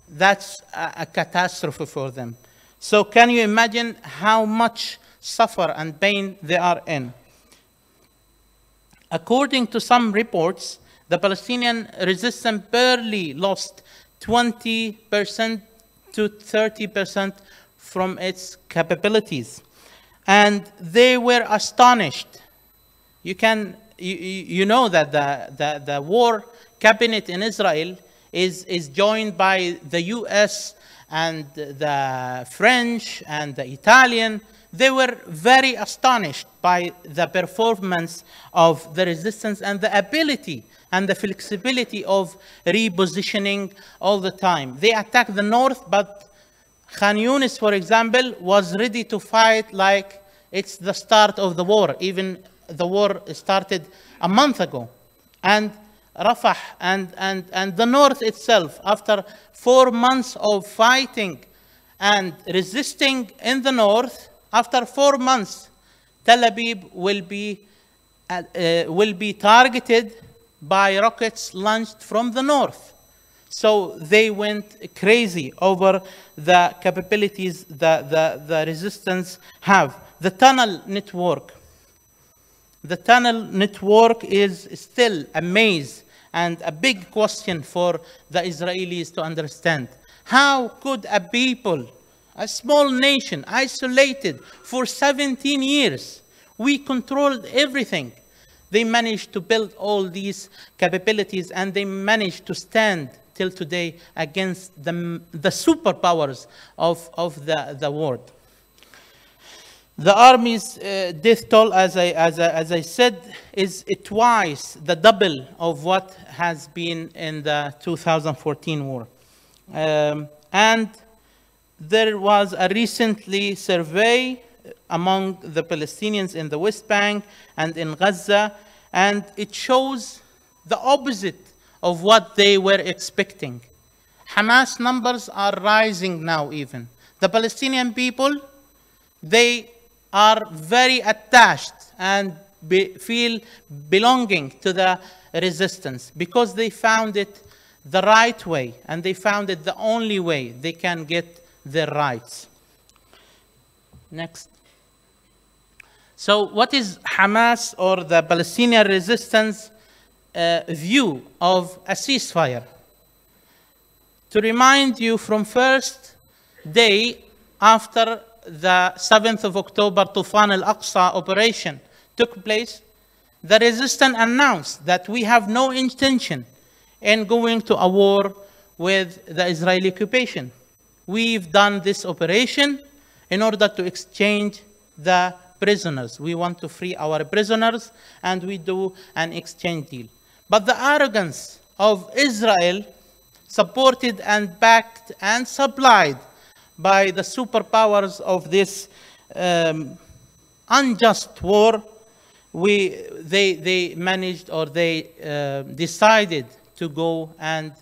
that's a catastrophe for them. So can you imagine how much suffer and pain they are in? According to some reports, the Palestinian resistance barely lost 20% to 30% from its capabilities. And they were astonished. You know that the war cabinet in Israel is joined by the US and the French and the Italian. They were very astonished by the performance of the resistance and the ability and the flexibility of repositioning all the time. They attacked the north, but Khan Yunis, for example, was ready to fight like it's the start of the war. Even the war started a month ago. And Rafah and the north itself, after 4 months of fighting and resisting in the north, after 4 months, Tel Aviv will be targeted by rockets launched from the north. So they went crazy over the capabilities that the resistance have. The tunnel network. The tunnel network is still a maze and a big question for the Israelis to understand. How could a people, a small nation, isolated for 17 years, we controlled everything. They managed to build all these capabilities, and they managed to stand till today against the superpowers of the world. The army's death toll, as I said, is twice the double of what has been in the 2014 war. And there was a recently survey among the Palestinians in the West Bank and in Gaza, and it shows the opposite of what they were expecting. Hamas numbers are rising now even. The Palestinian people, they are very attached and feel belonging to the resistance because they found it the right way, and they found it the only way they can get their rights. Next. So what is Hamas or the Palestinian resistance view of a ceasefire? To remind you, from first day after the 7th of October Tufan al-Aqsa operation took place, the resistance announced that we have no intention in going to a war with the Israeli occupation. We've done this operation in order to exchange the prisoners. We want to free our prisoners, and we do an exchange deal. But the arrogance of Israel, supported and backed and supplied by the superpowers of this unjust war, they managed, or they decided to go and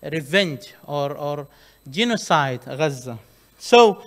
revenge or genocide Gaza. So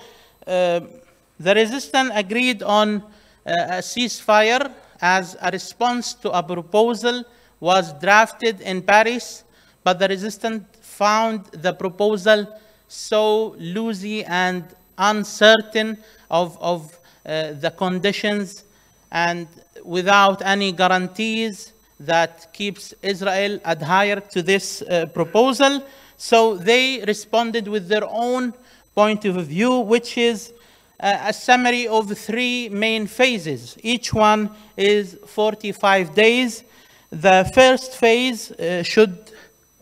the resistance agreed on a ceasefire as a response to a proposal was drafted in Paris, but the resistance found the proposal so loosey and uncertain of the conditions, and without any guarantees that keeps Israel adhered to this proposal. So they responded with their own point of view, which is a summary of 3 main phases. Each one is 45 days. The first phase should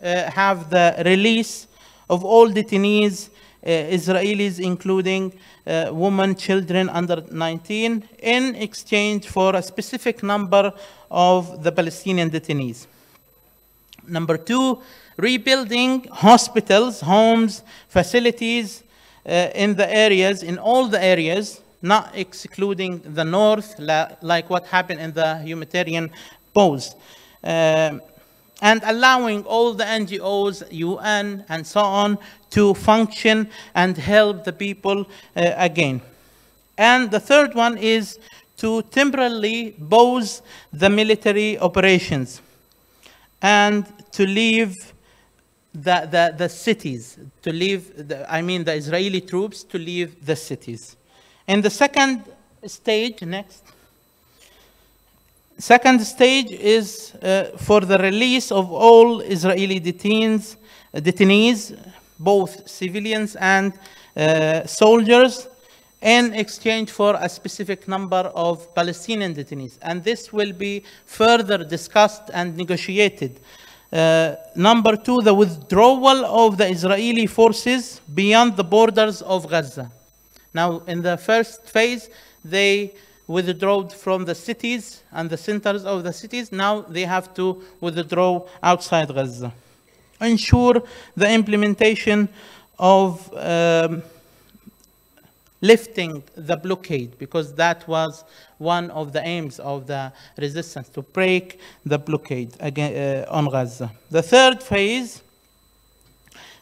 have the release of all detainees, Israelis, including women, children under 19, in exchange for a specific number of the Palestinian detainees. Number 2, rebuilding hospitals, homes, facilities in the areas, in all the areas, not excluding the north, like what happened in the humanitarian pause. And allowing all the NGOs, UN, and so on, to function and help the people again. And the third one is to temporarily pause the military operations and to leave the cities, to leave, the Israeli troops to leave the cities. In the second stage, next. Second stage is for the release of all Israeli detainees, both civilians and soldiers, in exchange for a specific number of Palestinian detainees. And this will be further discussed and negotiated. Number 2, the withdrawal of the Israeli forces beyond the borders of Gaza. Now, in the first phase, they withdrew from the cities and the centers of the cities. Now they have to withdraw outside Gaza. Ensure the implementation of lifting the blockade, because that was one of the aims of the resistance, to break the blockade again, on Gaza. The third phase,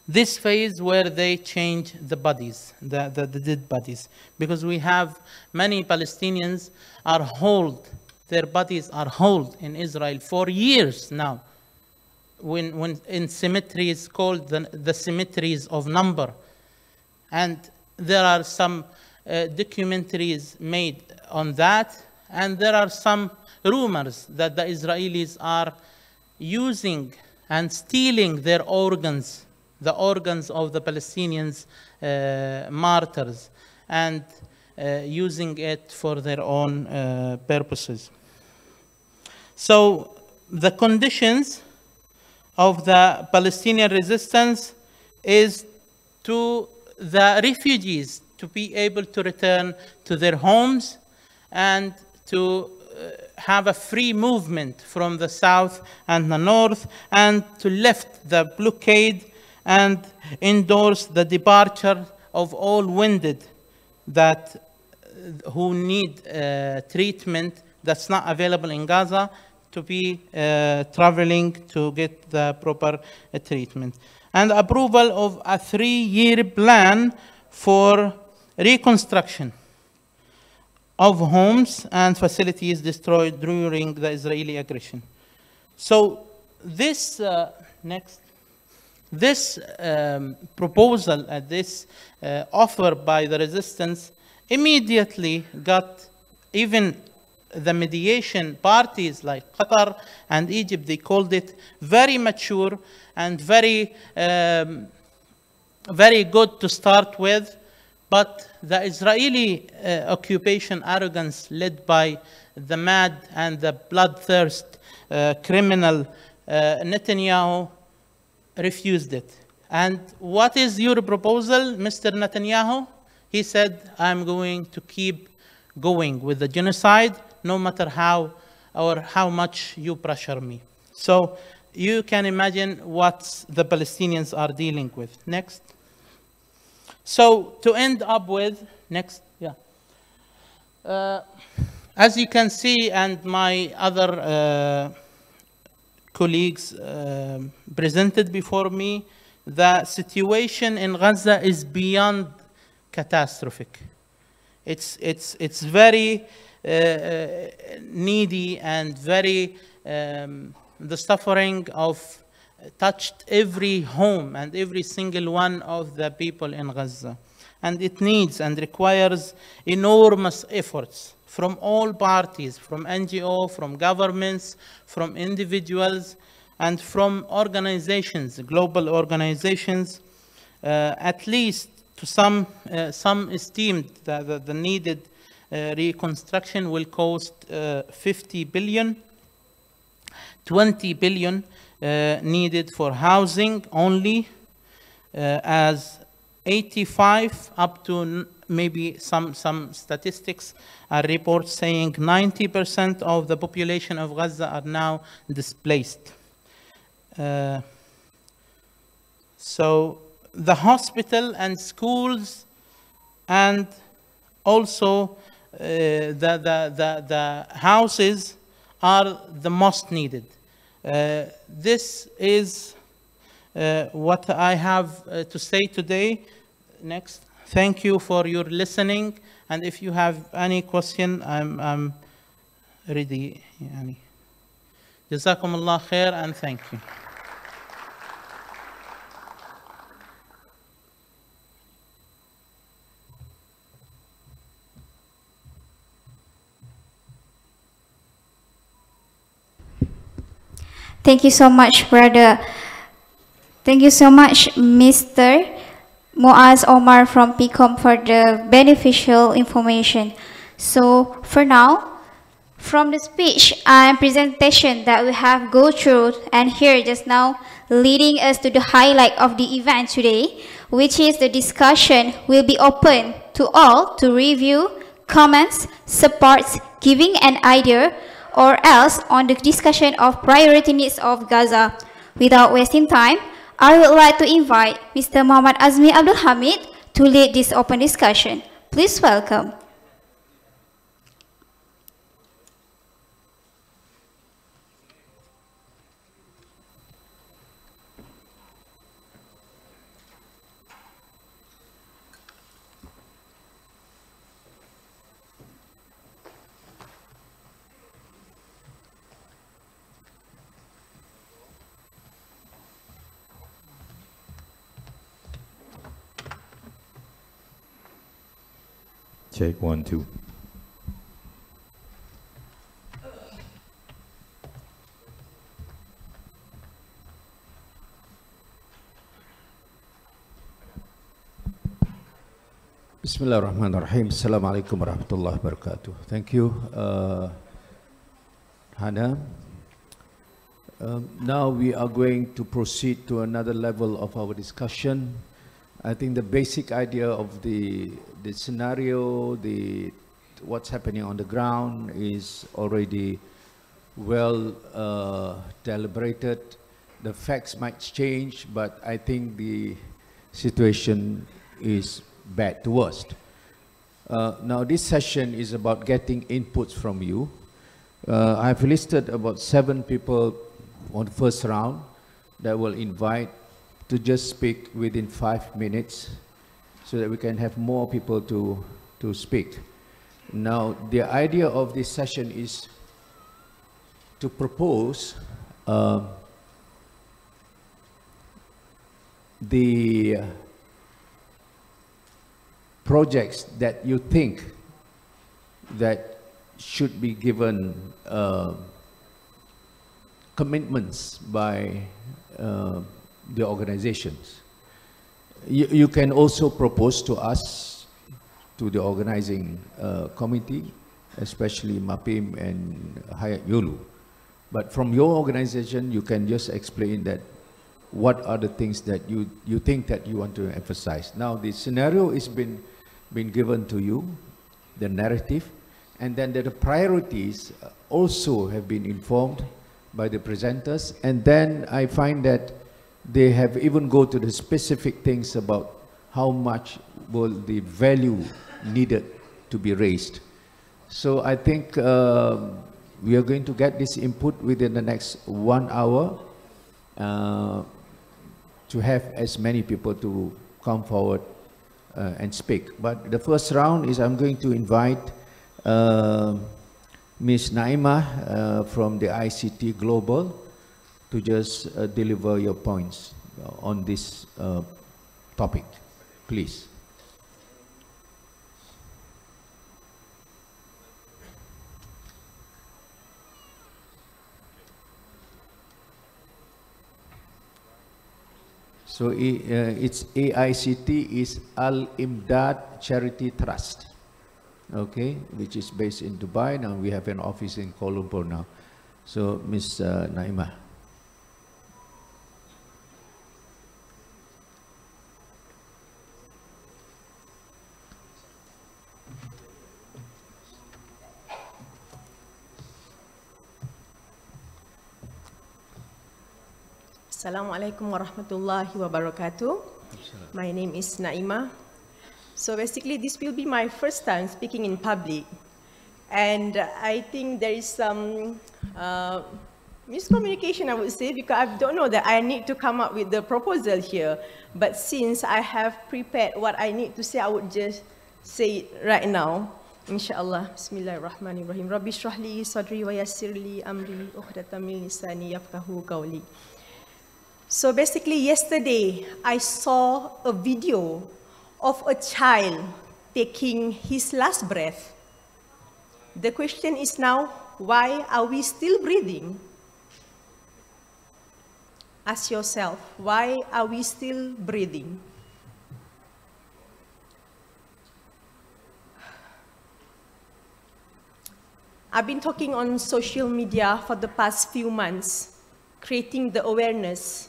this phase where they change the bodies, the dead bodies, because we have many Palestinians are held, their bodies are held in Israel for years now, when in cemeteries called the cemeteries of number. And there are some documentaries made on that, and there are some rumors that the Israelis are using and stealing their organs, the organs of the Palestinians martyrs, and using it for their own purposes. So the conditions of the Palestinian resistance is to the refugees to be able to return to their homes and to have a free movement from the south and the north, and to lift the blockade and endorse the departure of all wounded who need treatment that's not available in Gaza, to be traveling to get the proper treatment. And approval of a 3-year plan for reconstruction of homes and facilities destroyed during the Israeli aggression. So this proposal, this offer by the resistance immediately got even the mediation parties like Qatar and Egypt, they called it very mature and very good to start with. But the Israeli occupation arrogance led by the mad and the bloodthirst criminal Netanyahu refused it. And what is your proposal, Mr. Netanyahu? He said, I'm going to keep going with the genocide, no matter how or how much you pressure me. So you can imagine what the Palestinians are dealing with. Next. So to end up with, next, yeah. As you can see, and my other colleagues presented before me, the situation in Gaza is beyond catastrophic. It's very needy and very, the suffering of touched every home and every single one of the people in Gaza. And it needs and requires enormous efforts from all parties, from NGO, from governments, from individuals, and from organizations, global organizations. At least to some esteemed that the needed reconstruction will cost 50 billion, 20 billion needed for housing only, as 85 up to maybe some statistics are reports saying 90% of the population of Gaza are now displaced. So the hospital and schools and also the houses are the most needed. This is what I have to say today. Next. Thank you for your listening, and if you have any question, I'm ready. جزاكم الله خير, and thank you. Thank you so much, brother. Thank you so much, Mr. Muaz Omar from PCOM, for the beneficial information. So for now, from the speech and presentation that we have go through and here just now, leading us to the highlight of the event today, which is the discussion will be open to all to review, comments, supports, giving an idea, or else on the discussion of priority needs of Gaza. Without wasting time, I would like to invite Mr. Muhammad Azmi Abdul Hamid to lead this open discussion. Please welcome. Check 1, 2. Bismillahirrahmanirrahim. Assalamualaikum warahmatullahi wabarakatuh. Thank you, Hana. Now we are going to proceed to another level of our discussion. I think the basic idea of the scenario, what's happening on the ground is already well deliberated. The facts might change, but I think the situation is bad to worst. Now this session is about getting inputs from you. I've listed about 7 people on the first round that will invite to just speak within 5 minutes so that we can have more people to speak. Now the idea of this session is to propose the projects that you think that should be given commitments by the organizations. You can also propose to us, to the organizing committee, especially MAPIM and Hayat Yulu. But from your organization, you can just explain that what are the things that you think that you want to emphasize. Now the scenario has been given to you, the narrative, and then the priorities also have been informed by the presenters, and then I find that they have even go to the specific things about how much will the value needed to be raised. So I think we are going to get this input within the next 1 hour to have as many people to come forward and speak. But the first round is I'm going to invite Ms. Naima from the ICT Global to just deliver your points on this topic, please. So it's AICT is Al-Imdad Charity Trust, okay, which is based in Dubai. Now we have an office in Kuala Lumpur now. So Ms. Naima. Assalamualaikum warahmatullahi wabarakatuh. My name is Naima. So basically this will be my first time speaking in public. And I think there is some miscommunication, I would say, because I don't know that I need to come up with the proposal here. But since I have prepared what I need to say, I would just say it right now. Inshallah. Bismillahirrahmanirrahim. Rabbi shrah li sadri wa yassir li amri uqdatam min lisani yafqahu qawli. So basically yesterday, I saw a video of a child taking his last breath. The question is now, why are we still breathing? Ask yourself, why are we still breathing? I've been talking on social media for the past few months, creating the awareness.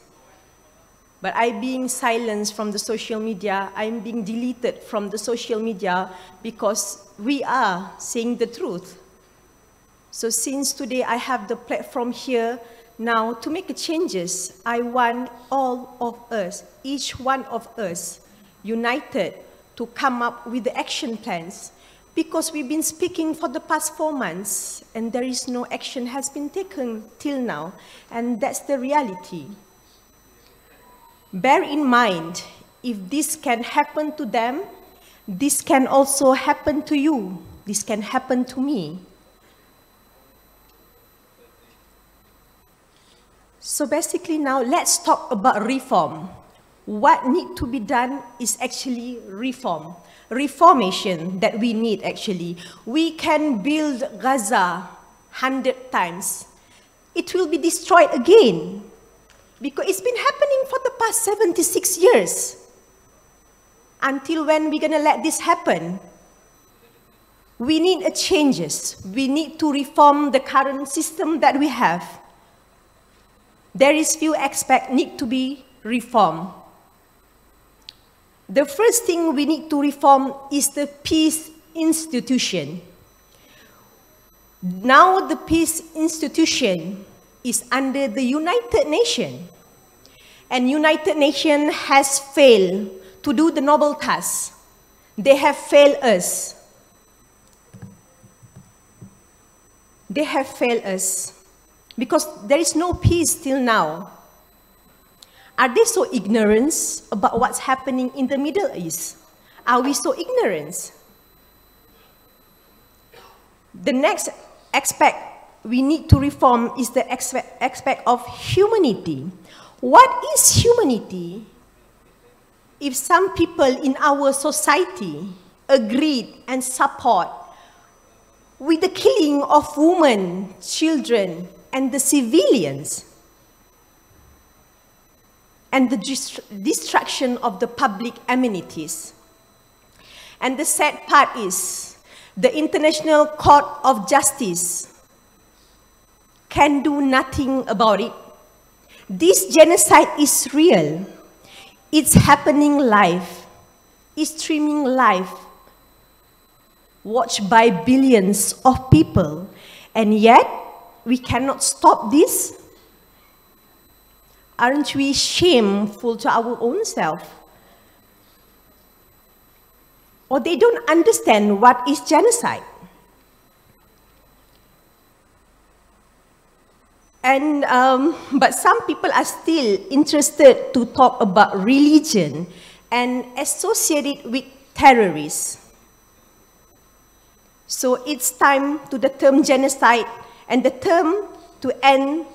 But I'm being silenced from the social media. I'm being deleted from the social media because we are saying the truth. So since today I have the platform here now to make changes, I want all of us, each one of us, united to come up with the action plans. Because we've been speaking for the past 4 months and there is no action has been taken till now. And that's the reality. Bear in mind, if this can happen to them, this can also happen to you. This can happen to me. So basically now, let's talk about reform. What needs to be done is actually reform. reformation that we need actually. We can build Gaza 100 times. It will be destroyed again because it's been happening for the past 76 years. Until when we're going to let this happen? We need a changes. We need to reform the current system that we have. There is few aspects need to be reformed. The first thing we need to reform is the peace institution. Now the peace institution is under the United Nations. And United Nations has failed to do the noble task. They have failed us. They have failed us because there is no peace till now. Are they so ignorant about what's happening in the Middle East? Are we so ignorant? The next aspect we need to reform is the aspect of humanity. What is humanity? If some people in our society agreed and support with the killing of women, children, and the civilians, and the destruction of the public amenities. And the sad part is, the International Court of Justice can do nothing about it. This genocide is real. It's happening live. It's streaming live, watched by billions of people. And yet, we cannot stop this. Aren't we shameful to our own self? Or they don't understand what is genocide. And, but some people are still interested to talk about religion and associate it with terrorists. So it's time to the term genocide and the term to end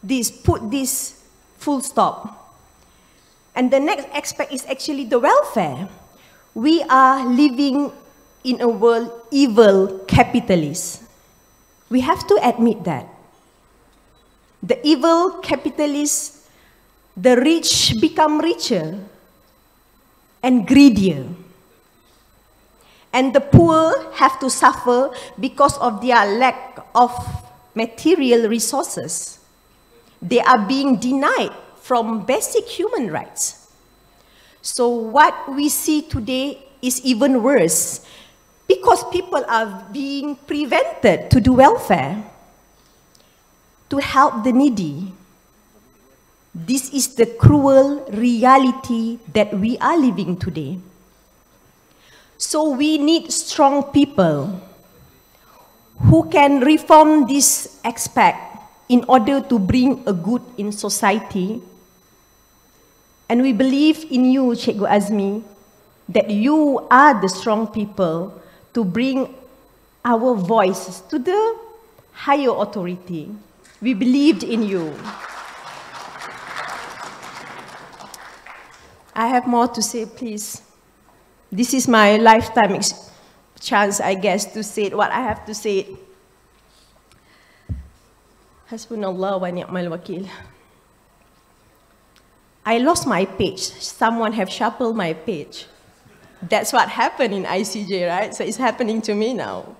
this, put this full stop. And the next aspect is actually the welfare. We are living in a world evil capitalist. We have to admit that. The evil capitalists, the rich become richer and greedier. And the poor have to suffer because of their lack of material resources. They are being denied from basic human rights. So what we see today is even worse because people are being prevented to do welfare, to help the needy. This is the cruel reality that we are living today. So we need strong people who can reform this aspect in order to bring a good in society. And we believe in you, Cikgu Azmi, that you are the strong people to bring our voices to the higher authority. We believed in you. I have more to say, please. This is my lifetime chance, I guess, to say what I have to say. Hasbunallah wa ni'mal wakil. I lost my page. Someone have shuffled my page. That's what happened in ICJ, right? So it's happening to me now.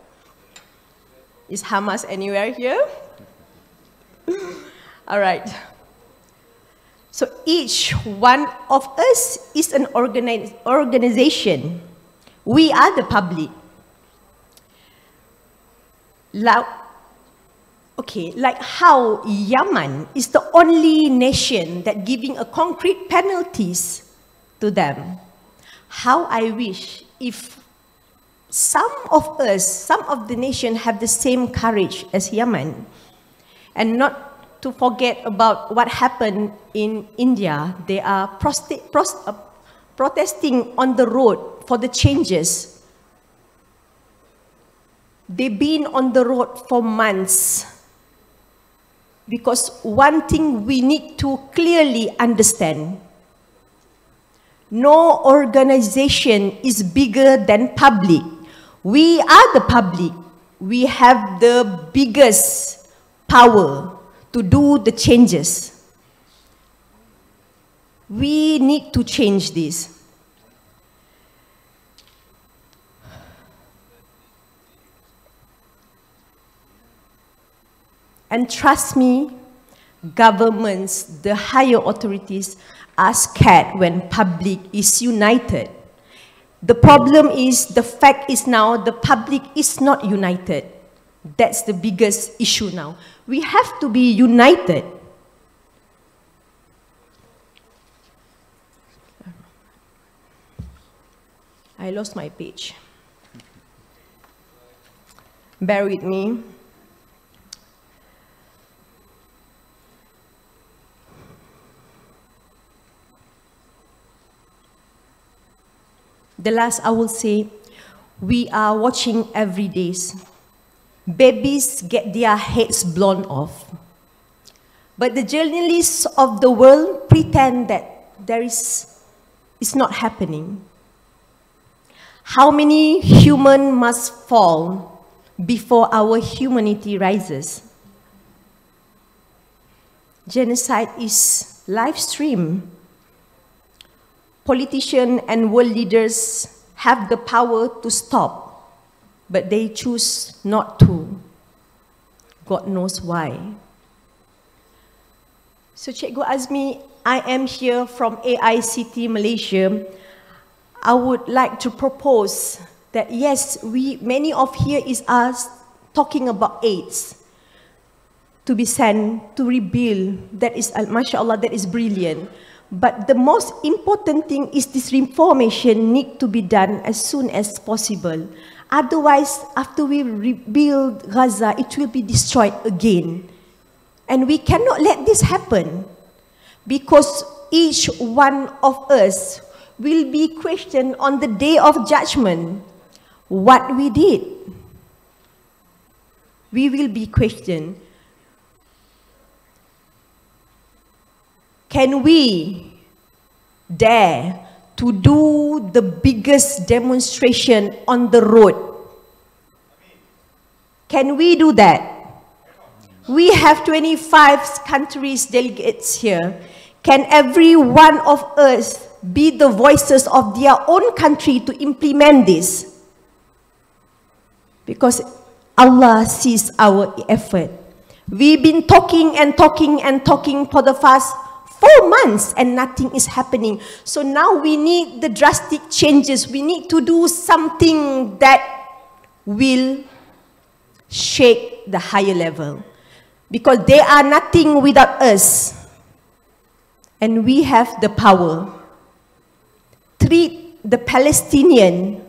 Is Hamas anywhere here? All right. So each one of us is an organization. We are the public. Like how Yemen is the only nation that giving a concrete penalties to them. How I wish if some of us, some of the nation have the same courage as Yemen, and not to forget about what happened in India. They are protesting on the road for the changes. They've been on the road for months. Because one thing we need to clearly understand, No organization is bigger than public. We are the public. We have the biggest power to do the changes. We need to change this. And trust me, governments, the higher authorities are scared when public is united. The problem is, the fact is now the public is not united. That's the biggest issue now. We have to be united. I lost my page. Bear with me. The last I will say, we are watching every day. Babies get their heads blown off. But the journalists of the world pretend that it's not happening. How many humans must fall before our humanity rises? Genocide is live streamed. Politicians and world leaders have the power to stop, but they choose not to. God knows why. So Cikgu Azmi, I am here from AICT Malaysia. I would like to propose that yes, many of here is us talking about AIDS to be sent, to rebuild. That is, mashallah, that is brilliant. But the most important thing is this reformation need to be done as soon as possible. Otherwise, after we rebuild Gaza, it will be destroyed again. And we cannot let this happen, because each one of us will be questioned on the day of judgment. What we did, we will be questioned. Can we dare to do the biggest demonstration on the road? Can we do that? We have 25 countries delegates here. Can every one of us be the voices of their own country to implement this? Because Allah sees our effort. We've been talking and talking and talking for the past 4 months and nothing is happening. So now we need the drastic changes. We need to do something that will shake the higher level. Because they are nothing without us. And we have the power. Treat the Palestinian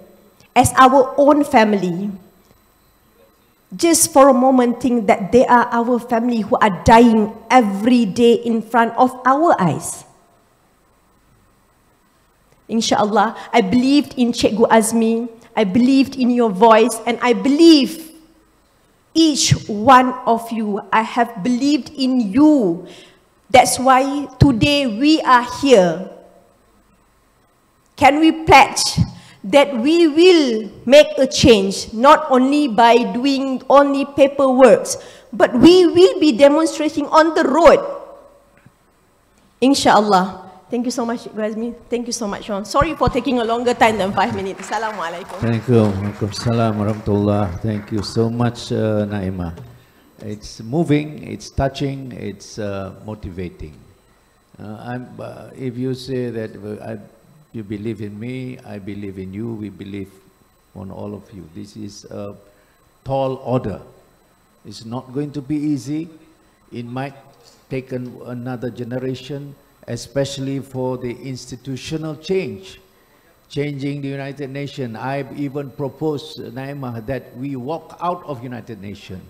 as our own family. Just for a moment, think that they are our family who are dying every day in front of our eyes. Inshallah, I believed in Cikgu Azmi, I believed in your voice, and I believe each one of you. I have believed in you. That's why today we are here. Can we pledge that we will make a change, not only by doing only paperwork, but we will be demonstrating on the road. Inshallah. Thank you so much, Razmi. Thank you so much, Sean. Sorry for taking a longer time than 5 minutes. Assalamualaikum. Thank you. Waalaikumsalam warahmatullah. Thank you so much, Naima. It's moving, it's touching, it's motivating. If you say that you believe in me, I believe in you, we believe on all of you. This is a tall order. It's not going to be easy. It might take another generation, especially for the institutional change, changing the United Nations. I've even proposed, Naima, that we walk out of United Nations.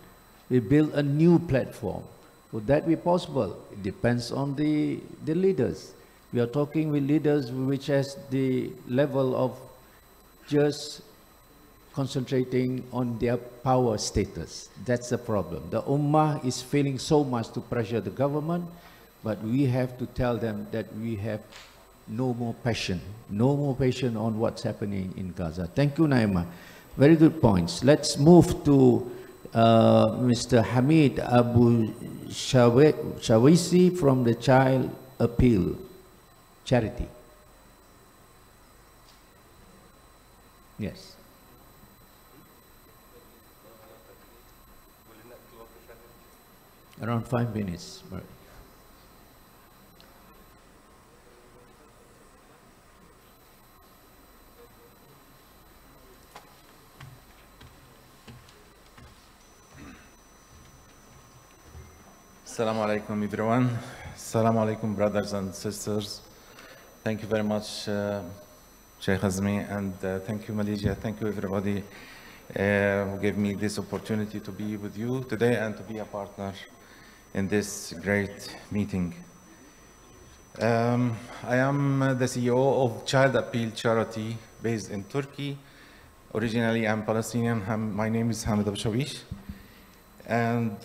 We build a new platform. Would that be possible? It depends on the leaders. We are talking with leaders which has the level of just concentrating on their power status. That's the problem. The Ummah is feeling so much to pressure the government, but we have to tell them that we have no more passion on what's happening in Gaza. Thank you, Naima. Very good points. Let's move to Mr. Hamid Abu Shawisi from the Child Appeal Charity. Yes. Around 5 minutes. Right. Assalamu alaikum everyone. Assalamu alaikum brothers and sisters. Thank you very much Sheikh Azmi, and thank you Malaysia, thank you everybody who gave me this opportunity to be with you today and to be a partner in this great meeting. I am the CEO of Child Appeal Charity based in Turkey. Originally I'm Palestinian, my name is Hamid Abu Shawish. And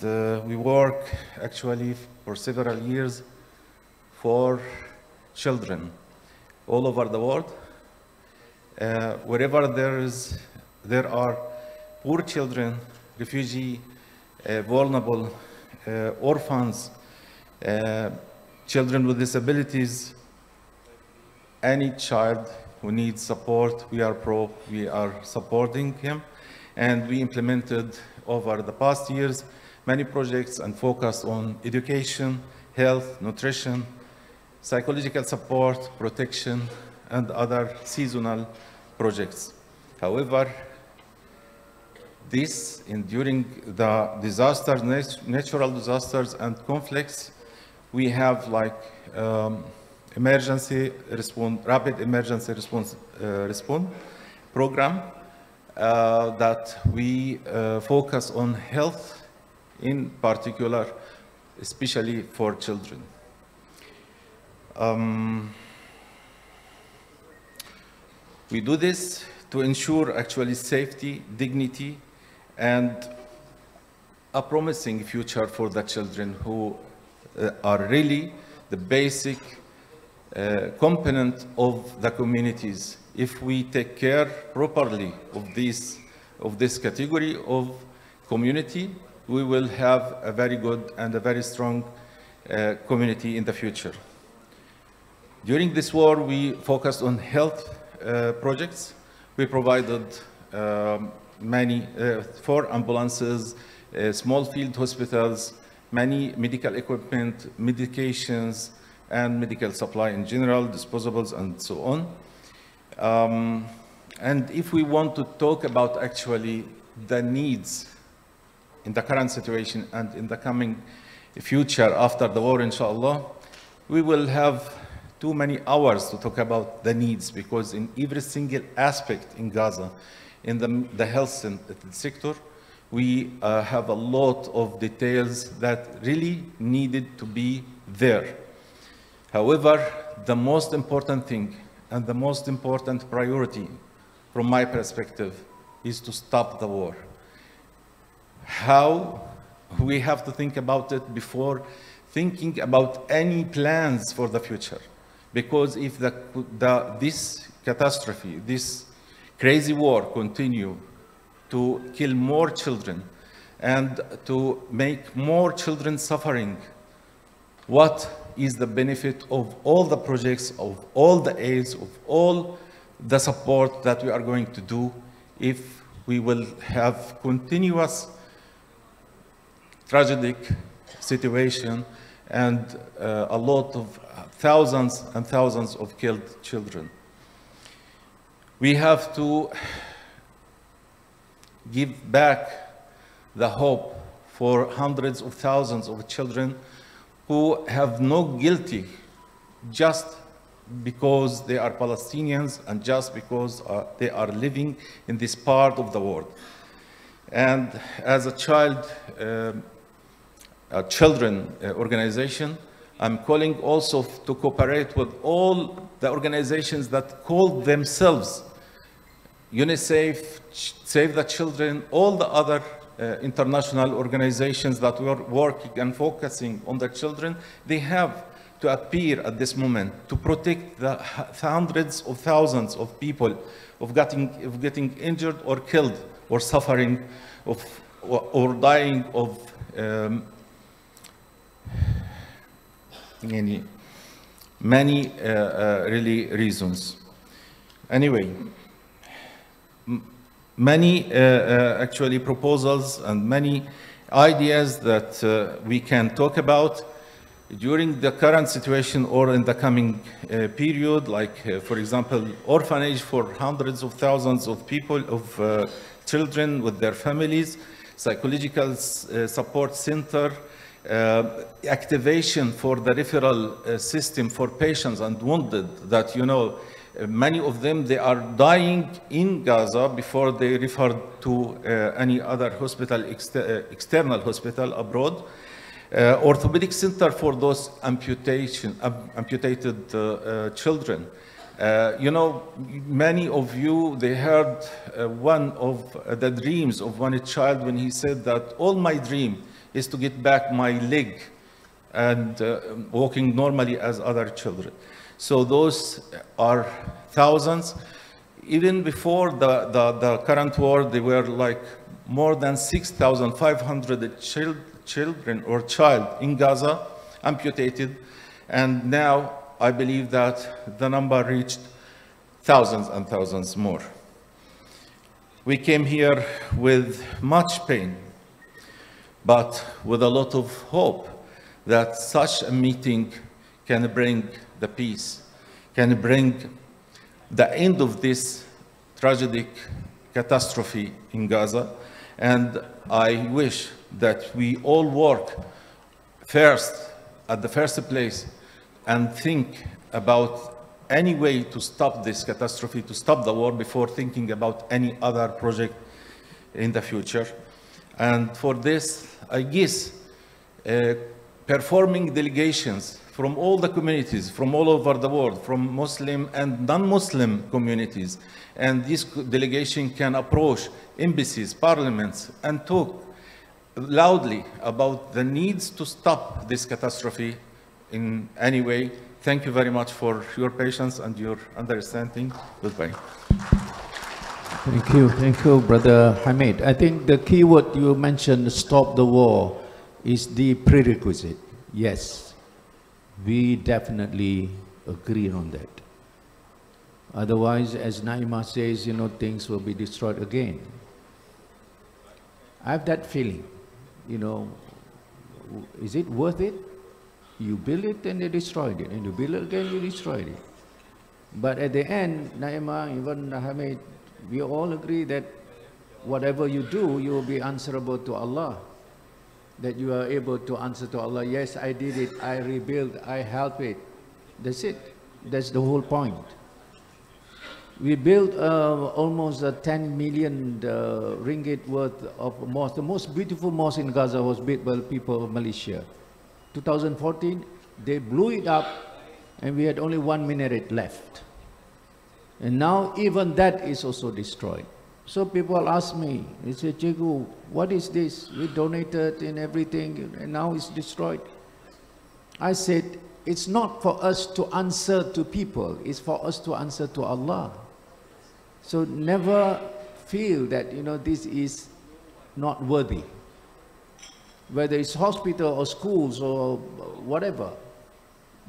we work actually for several years for children all over the world. Wherever there are poor children, refugee, vulnerable, orphans, children with disabilities, any child who needs support, we are supporting him. And we implemented over the past years many projects and focused on education, health, nutrition, psychological support, protection, and other seasonal projects. However, during the disasters, natural disasters and conflicts, we have like rapid emergency response program that we focus on health in particular, especially for children. We do this to ensure actually safety, dignity, and a promising future for the children who are really the basic component of the communities. If we take care properly of this category of community, we will have a very good and a very strong community in the future. During this war, we focused on health projects. We provided 4 ambulances, small field hospitals, many medical equipment, medications, and medical supply in general, disposables, and so on. And if we want to talk about actually the needs in the current situation and in the coming future after the war, inshallah, we will have too many hours to talk about the needs, because in every single aspect in Gaza, in the health sector, we have a lot of details that really needed to be there. However, the most important thing and the most important priority from my perspective is to stop the war. How? We have to think about it before thinking about any plans for the future. Because if this catastrophe, this crazy war continue to kill more children and to make more children suffering, what is the benefit of all the projects, of all the aids, of all the support that we are going to do if we will have continuous tragic situation and a lot of thousands and thousands of killed children? We have to give back the hope for hundreds of thousands of children who have no guilty just because they are Palestinians and just because they are living in this part of the world. And as a children organization, I'm calling also to cooperate with all the organizations that call themselves UNICEF, Save the Children, all the other international organizations that were working and focusing on the children. They have to appear at this moment to protect the hundreds of thousands of people of getting injured or killed or suffering or dying of many really reasons. Anyway, many actually proposals and many ideas that we can talk about during the current situation or in the coming period, like for example, orphanage for hundreds of thousands of people, of children with their families, psychological support center, activation for the referral system for patients and wounded that, you know, many of them, they are dying in Gaza before they referred to any other hospital, external hospital abroad. Orthopedic center for those amputated children. You know, many of you, they heard one of the dreams of one child when he said that all my dream is to get back my leg and walking normally as other children. So those are thousands. Even before the current war, there were like more than 6,500 children or child in Gaza amputated. And now I believe that the number reached thousands and thousands more. We came here with much pain, but with a lot of hope that such a meeting can bring the peace, can bring the end of this tragic catastrophe in Gaza. And I wish that we all work first, at the first place, and think about any way to stop this catastrophe, to stop the war before thinking about any other project in the future. And for this, I guess, performing delegations from all the communities, from all over the world, from Muslim and non-Muslim communities. And this delegation can approach embassies, parliaments, and talk loudly about the needs to stop this catastrophe in any way. Thank you very much for your patience and your understanding. Goodbye. Thank you, Brother Hamid. I think the key word you mentioned, stop the war, is the prerequisite. Yes, we definitely agree on that. Otherwise, as Naima says, you know, things will be destroyed again. I have that feeling, you know, is it worth it? You build it and they destroyed it, and you build it again, you destroyed it. But at the end, Naima, even Hamid, we all agree that whatever you do, you will be answerable to Allah. That you are able to answer to Allah, yes, I did it, I rebuilt, I helped it. That's it. That's the whole point. We built almost 10 million ringgit worth of mosque. The most beautiful mosque in Gaza was built by the people of Malaysia. 2014, they blew it up and we had only 1 minaret left. And now even that is also destroyed. So people ask me, they say, Cikgu, what is this? We donated and everything and now it's destroyed. I said, it's not for us to answer to people, it's for us to answer to Allah. So never feel that, you know, this is not worthy. Whether it's hospital or schools or whatever,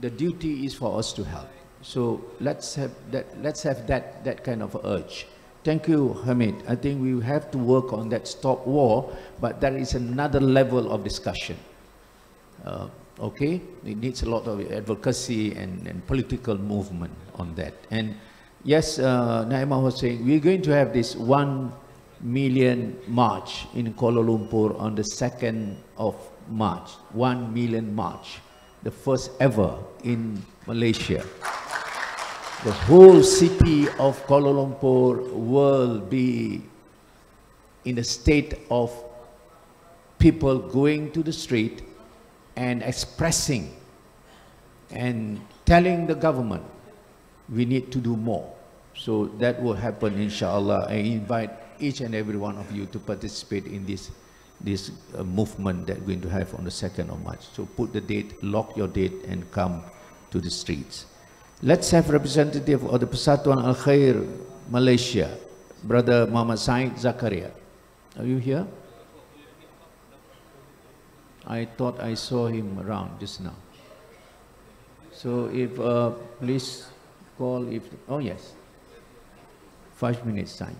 the duty is for us to help. So let's have that kind of urge. Thank you, Hamid. I think we have to work on that stop war, but that is another level of discussion. Okay, it needs a lot of advocacy and political movement on that. And yes, Naima was saying, we're going to have this 1 million march in Kuala Lumpur on the 2nd of March. 1 million march, the first ever in Malaysia. The whole city of Kuala Lumpur will be in a state of people going to the street and expressing and telling the government we need to do more. So that will happen, inshallah. I invite each and every one of you to participate in this movement that we're going to have on the 2nd of March. So put the date, lock your date and come to the streets. Let's have representative of the Persatuan Al Khair Malaysia, Brother Muhammad Said Zakaria. Are you here? I thought I saw him around just now. So if, please call if, oh yes, 5 minutes time.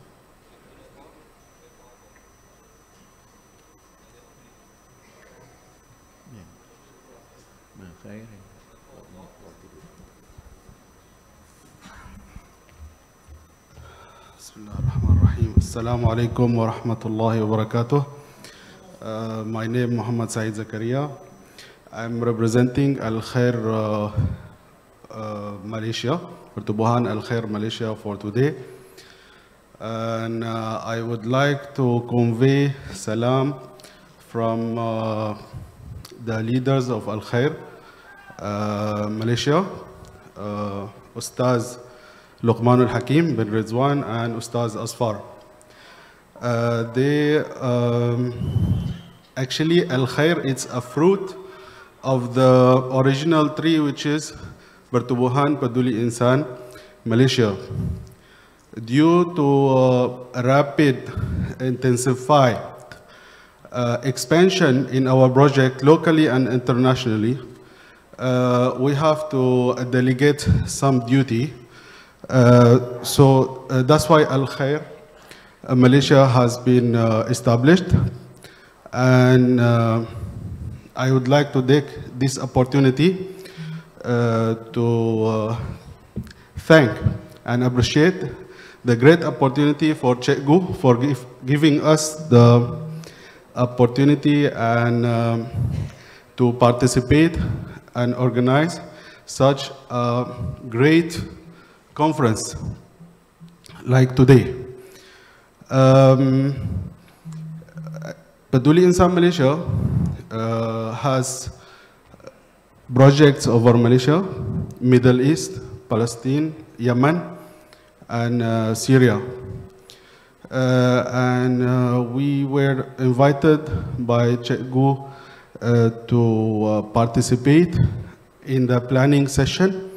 Bismillahirrahmanirrahim. Assalamu alaikum wa rahmatullahi wa barakatuh. My name is Muhammad Said Zakaria. I'm representing Al Khair Malaysia, Pertubuhan Al Khair Malaysia for today. And I would like to convey salam from the leaders of Al Khair Malaysia, Ustaz Luqman al-Hakim bin Rizwan and Ustaz Asfar. Actually, Al Khair, it's a fruit of the original tree, which is Pertubuhan Peduli Insan Malaysia. Due to rapid, intensified expansion in our project locally and internationally, we have to delegate some duty. So that's why Al Khair Malaysia has been established, and I would like to take this opportunity to thank and appreciate the great opportunity for Cikgu for giving us the opportunity and to participate and organize such a great conference like today. Peduli Insan Malaysia has projects over Malaysia, Middle East, Palestine, Yemen, and Syria. And we were invited by Cikgu to participate in the planning session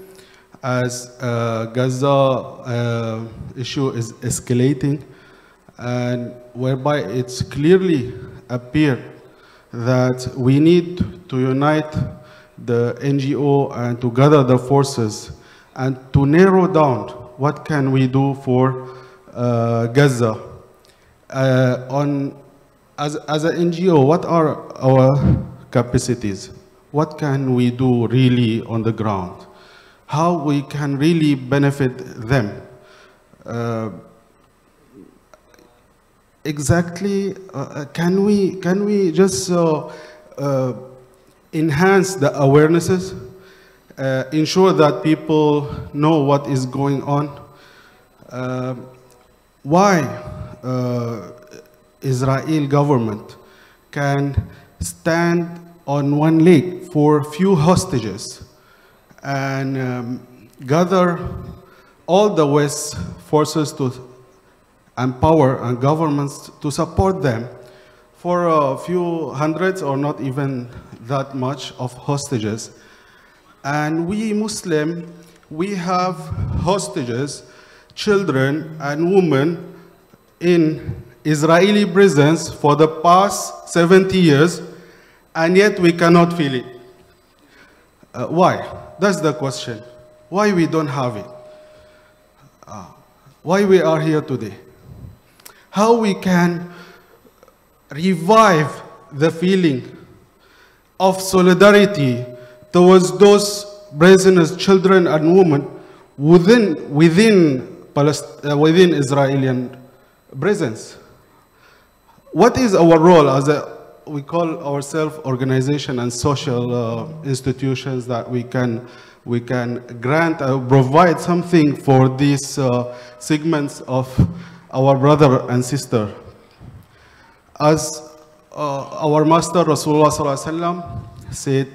as Gaza issue is escalating, and whereby it's clearly appeared that we need to unite the NGO and to gather the forces and to narrow down what can we do for Gaza. As an NGO, what are our capacities? What can we do really on the ground? How we can really benefit them? Exactly, can we just enhance the awarenesses, ensure that people know what is going on? Why Israel government can stand on one leg for few hostages and gather all the West forces to empower and governments to support them for a few hundreds or not even that much of hostages. And we Muslim, we have hostages, children and women in Israeli prisons for the past 70 years, and yet we cannot feel it. Why? That's the question. Why we don't have it? Why we are here today? How we can revive the feeling of solidarity towards those prisoners, children and women within Israeli prisons. What is our role as we call ourselves organization and social institutions that we can grant provide something for these segments of our brother and sister? As our master Rasulullah sallallahu alaihi wasallam said,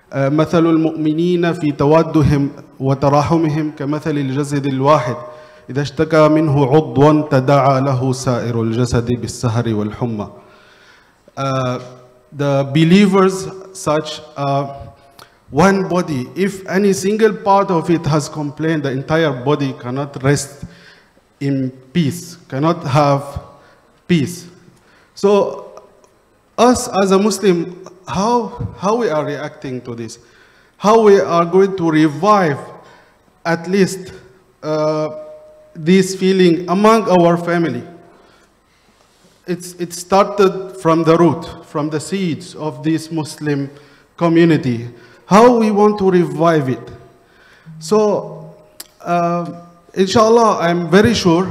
مثل المؤمنين في تودهم وتراحمهم كمثل الجسد الواحد إذا اشتكى منه عضو تداعى له سائر الجسد بالسهر والحمى. The believers, such one body. If any single part of it has complained, the entire body cannot rest in peace, cannot have peace. So us as a Muslim, how we are reacting to this? How we are going to revive at least this feeling among our family? It started from the root, from the seeds of this Muslim community. How we want to revive it? So, inshallah, I'm very sure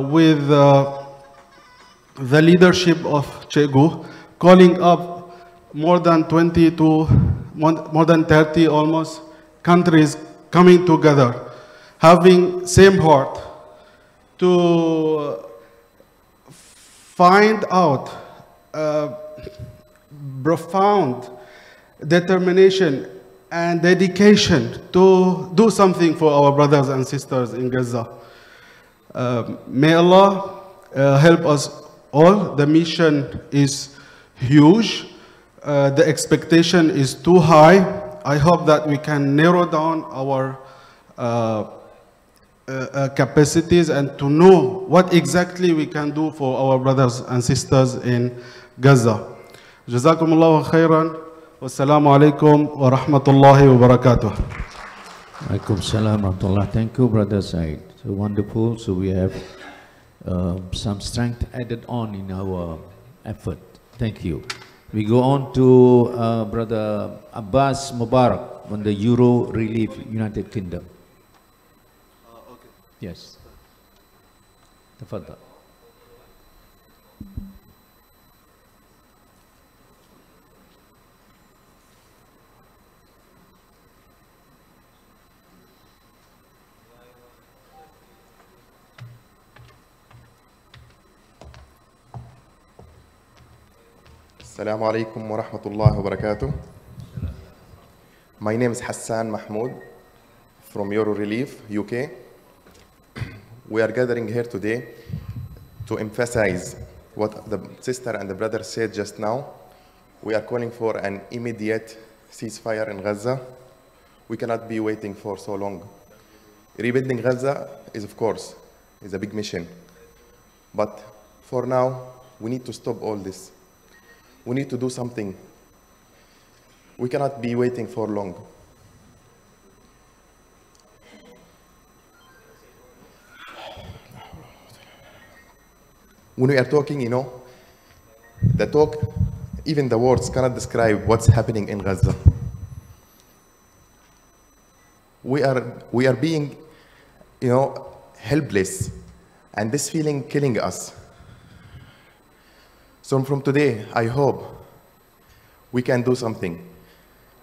with the leadership of Chegu, calling up more than 20 to more than 30 almost countries coming together, having same heart to find out profound determination and dedication to do something for our brothers and sisters in Gaza. May Allah help us all. The mission is huge. The expectation is too high. I hope that we can narrow down our capacities and to know what exactly we can do for our brothers and sisters in Gaza. جزاكم الله خيرا والسلام عليكم ورحمة الله وبركاته. Alaikum salam rahmatullah. Thank you, Brother Said. So wonderful. So we have some strength added on in our effort. Thank you. We go on to Brother Abbas Mubarak from the Euro Relief United Kingdom. Okay. Yes. Tafadhal. Assalamu alaikum wa rahmatullahi wa barakatuh. My name is Hassan Mahmoud from Euro Relief, UK. We are gathering here today to emphasize what the sister and the brother said just now. We are calling for an immediate ceasefire in Gaza. We cannot be waiting for so long. Rebuilding Gaza is, of course, a big mission. But for now, we need to stop all this. We need to do something. We cannot be waiting for long. When we are talking, the talk, even the words cannot describe what's happening in Gaza. We are being, helpless, and this feeling killing us. So from today, I hope we can do something.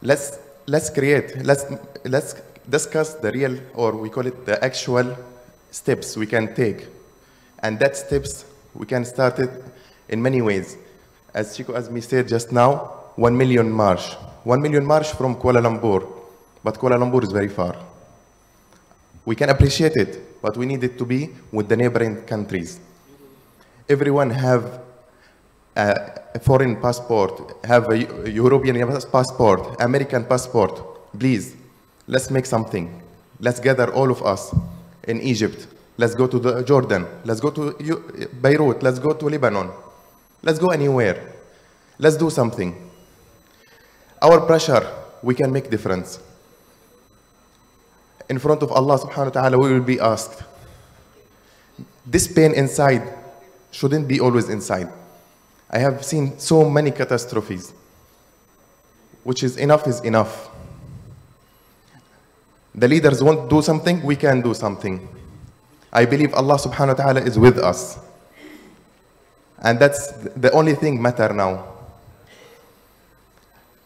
Let's discuss the real, or we call it the actual steps we can take. And that steps, we can start it in many ways. As Chico Azmi said just now, 1 million march. 1 million march from Kuala Lumpur, but Kuala Lumpur is very far. We can appreciate it, but we need it to be with the neighboring countries. Everyone have a foreign passport, have a European passport, American passport. Please, let's make something. Let's gather all of us in Egypt. Let's go to Jordan. Let's go to Beirut. Let's go to Lebanon. Let's go anywhere. Let's do something. Our pressure, we can make difference. In front of Allah subhanahu wa ta'ala, we will be asked. This pain inside shouldn't be always inside. I have seen so many catastrophes, which is enough. The leaders want to do something, we can do something. I believe Allah subhanahu wa ta'ala is with us. And that's the only thing matter now.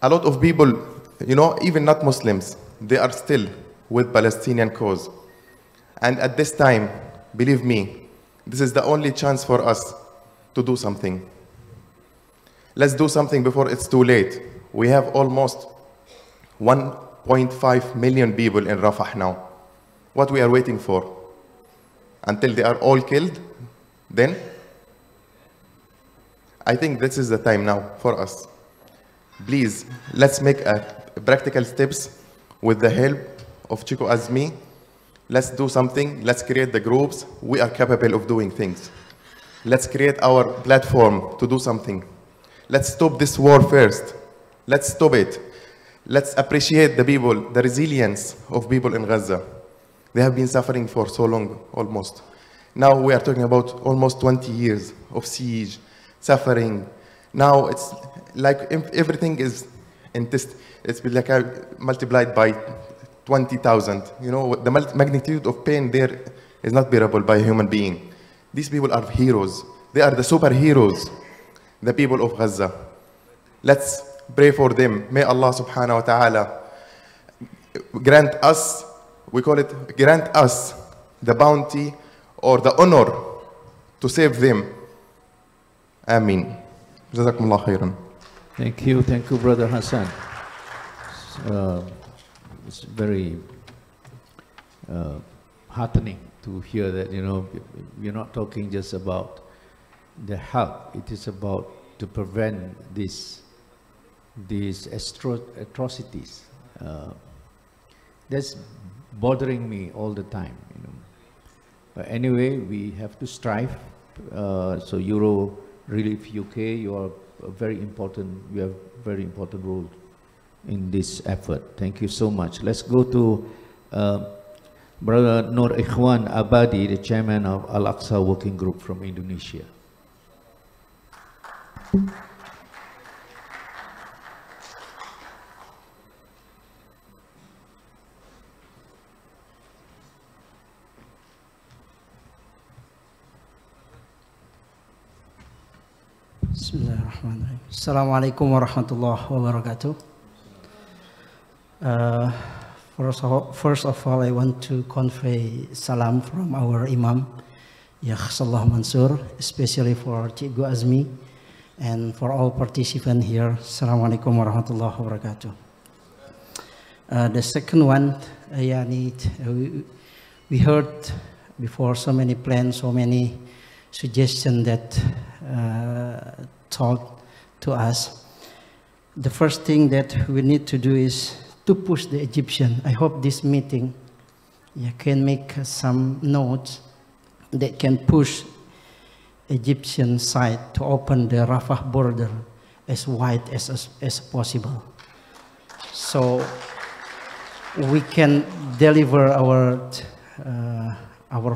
A lot of people, even not Muslims, they are still with Palestinian cause. And at this time, believe me, this is the only chance for us to do something. Let's do something before it's too late. We have almost 1.5 million people in Rafah now. What we are waiting for? Until they are all killed? Then? I think this is the time now for us. Please, let's make practical steps with the help of Chico Azmi. Let's do something. Let's create the groups. We are capable of doing things. Let's create our platform to do something. Let's stop this war first. Let's stop it. Let's appreciate the people, the resilience of people in Gaza. They have been suffering for so long, almost. Now we are talking about almost 20 years of siege, suffering. Now it's like everything is in this, it's been like multiplied by 20,000. You know, the magnitude of pain there is not bearable by a human being. These people are heroes. They are the superheroes, the people of Gaza. Let's pray for them. May Allah subhanahu wa ta'ala grant us, we call it, grant us the bounty or the honor to save them. Ameen. Jazakumullah khairan. Thank you, Brother Hassan. It's very heartening to hear that, you know, we're not talking just about the help. It is about to prevent these atrocities. That's bothering me all the time, you know. But anyway, we have to strive. So Euro Relief UK, you are a very important. You have a very important role in this effort. Thank you so much. Let's go to Brother Nur Ikhwan Abadi, the chairman of Al-Aqsa Working Group from Indonesia. Bismillahirrahmanirrahim. Assalamualaikum warahmatullahi wabarakatuh. First of all, I want to convey salam from our Imam, Yakh Salah Mansur, especially for Cikgu Azmi and for all participants here. Assalamualaikum warahmatullahi wabarakatuh. The second one, we heard before so many plans, so many suggestions that told to us. The first thing that we need to do is to push the Egyptian. I hope this meeting can make some notes that can push Egyptian side to open the Rafah border as wide as possible, so we can deliver our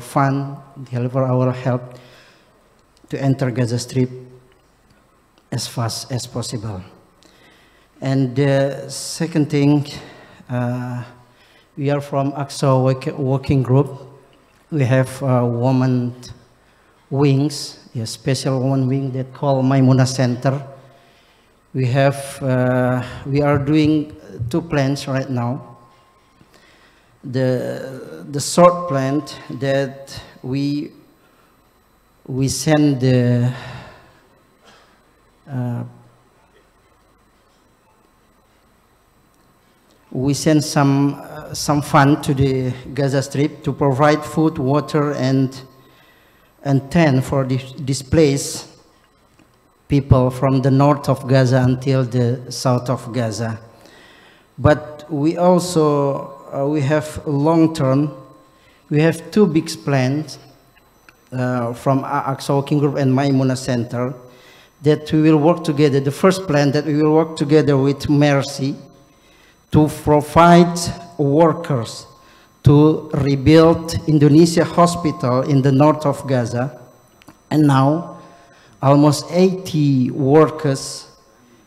fund, deliver our help to enter Gaza Strip as fast as possible. And the second thing, we are from Aqsa Working Group. We have woman wings, a special woman wing that called Maimuna Center. We are doing two plans right now. The short plan that we send the we send some fund to the Gaza Strip to provide food, water, and tent for the displaced people from the north of Gaza until the south of Gaza. But we also we have long term. We have two big plans from Aqsa Working Group and Maimuna Center that we will work together. The first plan that we will work together with Mercy to provide workers to rebuild Indonesia hospital in the north of Gaza. And now almost 80 workers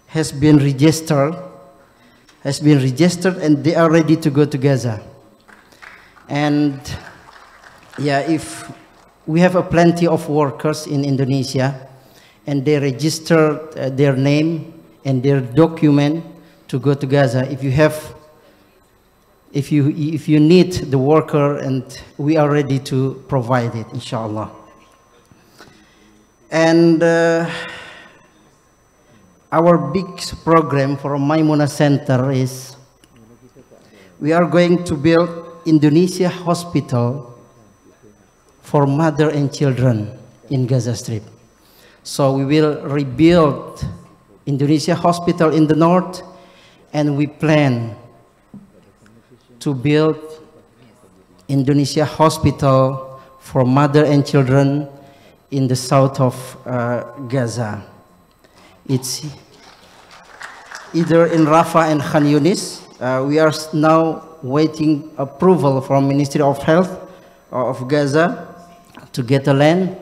has been registered and they are ready to go to Gaza. And yeah, if we have plenty of workers in Indonesia and they register their name and their document to go to Gaza. If you need the worker, and we are ready to provide it, inshallah. And our big program for Maimuna Center is we are going to build Indonesia hospital for mother and children in Gaza Strip. So we will rebuild Indonesia hospital in the north, and we plan to build Indonesia hospital for mother and children in the south of Gaza. It's either in Rafah and Khan Yunis. We are now waiting approval from Ministry of Health of Gaza to get a land,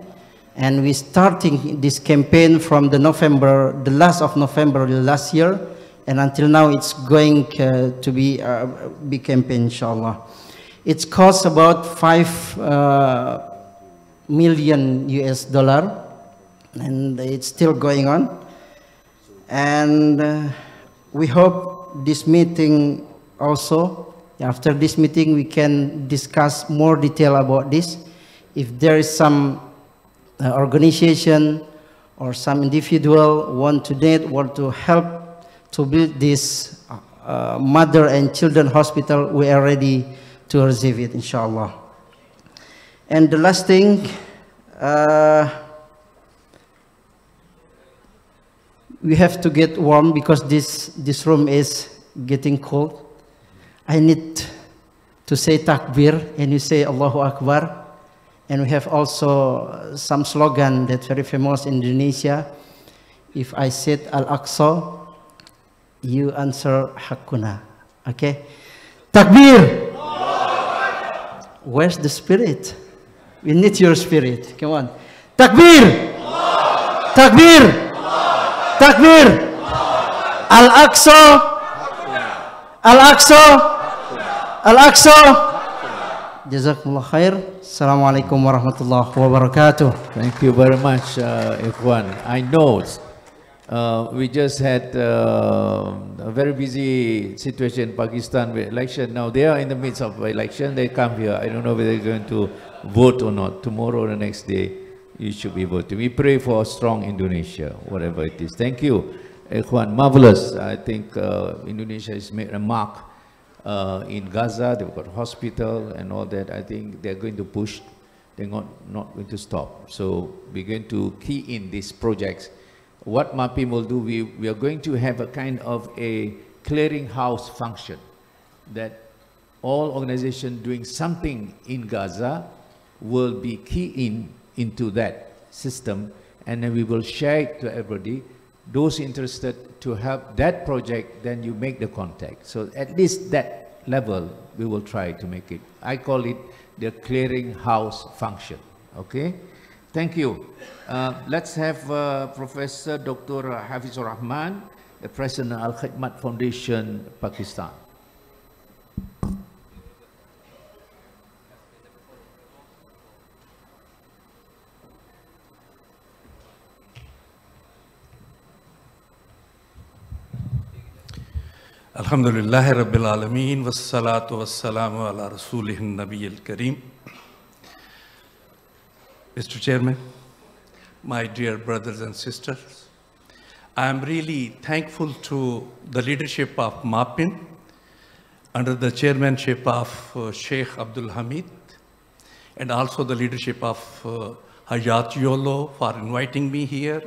and we're starting this campaign from the last of November last year, and until now it's going to be a big campaign, inshallah. It's cost about $5 million US, and it's still going on. And we hope this meeting also, after this meeting, we can discuss more detail about this. If there is some organization or some individual want to help to build this mother and children hospital, we are ready to receive it, inshallah. And the last thing, we have to get warm because this room is getting cold. I need to say takbir, and you say Allahu Akbar. And we have also some slogan that's very famous in Indonesia. If I said Al-Aqsa, you answer Hakuna. Okay? Takbir! Where's the spirit? We need your spirit. Come on. Takbir! Takbir! Takbir! Al-Aqsa! Al-Aqsa! Al-Aqsa! Jazakumullah khair. Assalamualaikum warahmatullahi wabarakatuh. Thank you very much, Ikhwan. I know we just had a very busy situation in Pakistan with election. Now they are in the midst of election. They come here. I don't know whether they're going to vote or not. Tomorrow or the next day, you should be voting. We pray for a strong Indonesia, whatever it is. Thank you, Ikhwan. Marvelous. I think Indonesia has made a mark. In Gaza, they've got hospital and all that. I think they're going to push. They're not going to stop. So we're going to key in these projects. What MAPIM will do, we are going to have a kind of a clearinghouse function that all organizations doing something in Gaza will be key into that system, and then we will share it to everybody. Those interested to help that project, then you make the contact. So at least that level, we will try to make it. I call it the clearinghouse function. Okay? Thank you. Let's have Professor Dr. Hafizur Rahman, the President of Al-Khidmat Foundation, Pakistan. Alhamdulillah Rabbil Alameen, wassalatu wassalamu ala rasulihin nabiyil kareem. Mr. Chairman, my dear brothers and sisters, I am really thankful to the leadership of MAPIM under the chairmanship of Sheikh Abdul Hamid, and also the leadership of Hayat Yolo for inviting me here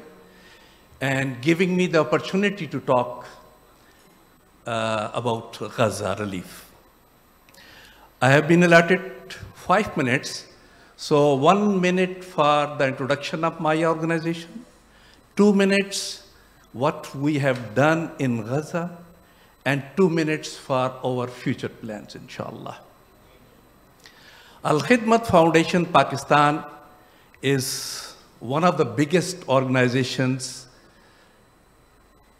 and giving me the opportunity to talk about Gaza relief. I have been allotted 5 minutes, so 1 minute for the introduction of my organization, 2 minutes what we have done in Gaza, and 2 minutes for our future plans, inshallah. Al-Khidmat Foundation Pakistan is one of the biggest organizations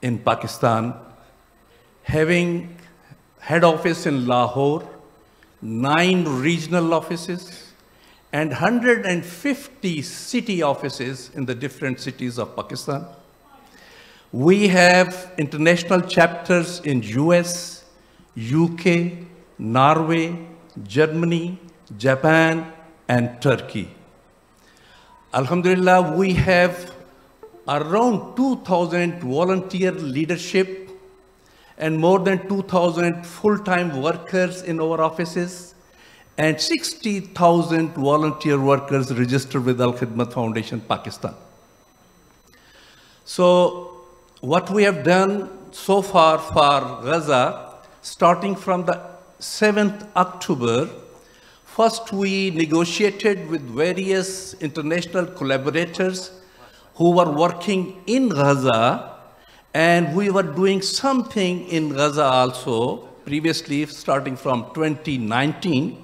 in Pakistan, having head office in Lahore, 9 regional offices, and 150 city offices in the different cities of Pakistan. We have international chapters in US, UK, Norway, Germany, Japan, and Turkey. Alhamdulillah, we have around 2,000 volunteer leadership and more than 2,000 full-time workers in our offices, and 60,000 volunteer workers registered with Al-Khidmat Foundation Pakistan. So what we have done so far for Gaza, starting from the 7th October, first we negotiated with various international collaborators who were working in Gaza, and we were doing something in Gaza also previously, starting from 2019.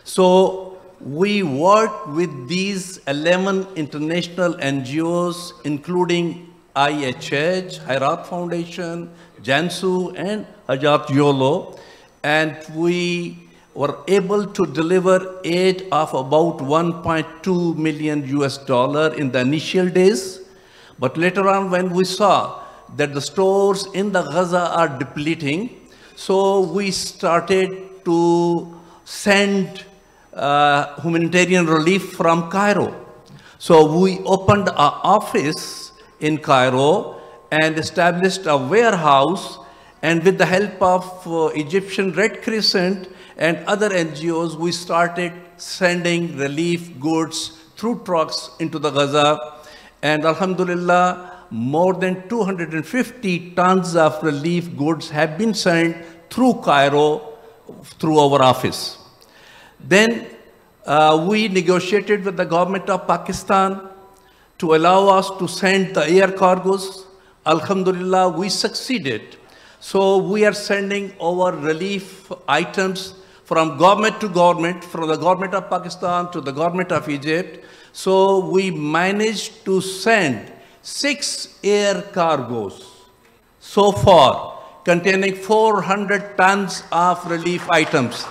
So we worked with these 11 international NGOs, including IHH, Hayrat Foundation, Jansu, and Hajat Yolo, and we were able to deliver aid of about 1.2 million US dollar in the initial days. But later on, when we saw that the stores in the Gaza are depleting, so we started to send humanitarian relief from Cairo. So we opened an office in Cairo and established a warehouse, and with the help of Egyptian Red Crescent and other NGOs, we started sending relief goods through trucks into the Gaza. And Alhamdulillah, more than 250 tons of relief goods have been sent through Cairo, through our office. Then we negotiated with the government of Pakistan to allow us to send the air cargos. Alhamdulillah, we succeeded. So we are sending our relief items from government to government, from the government of Pakistan to the government of Egypt. So we managed to send 6 air cargos so far, containing 400 tons of relief items,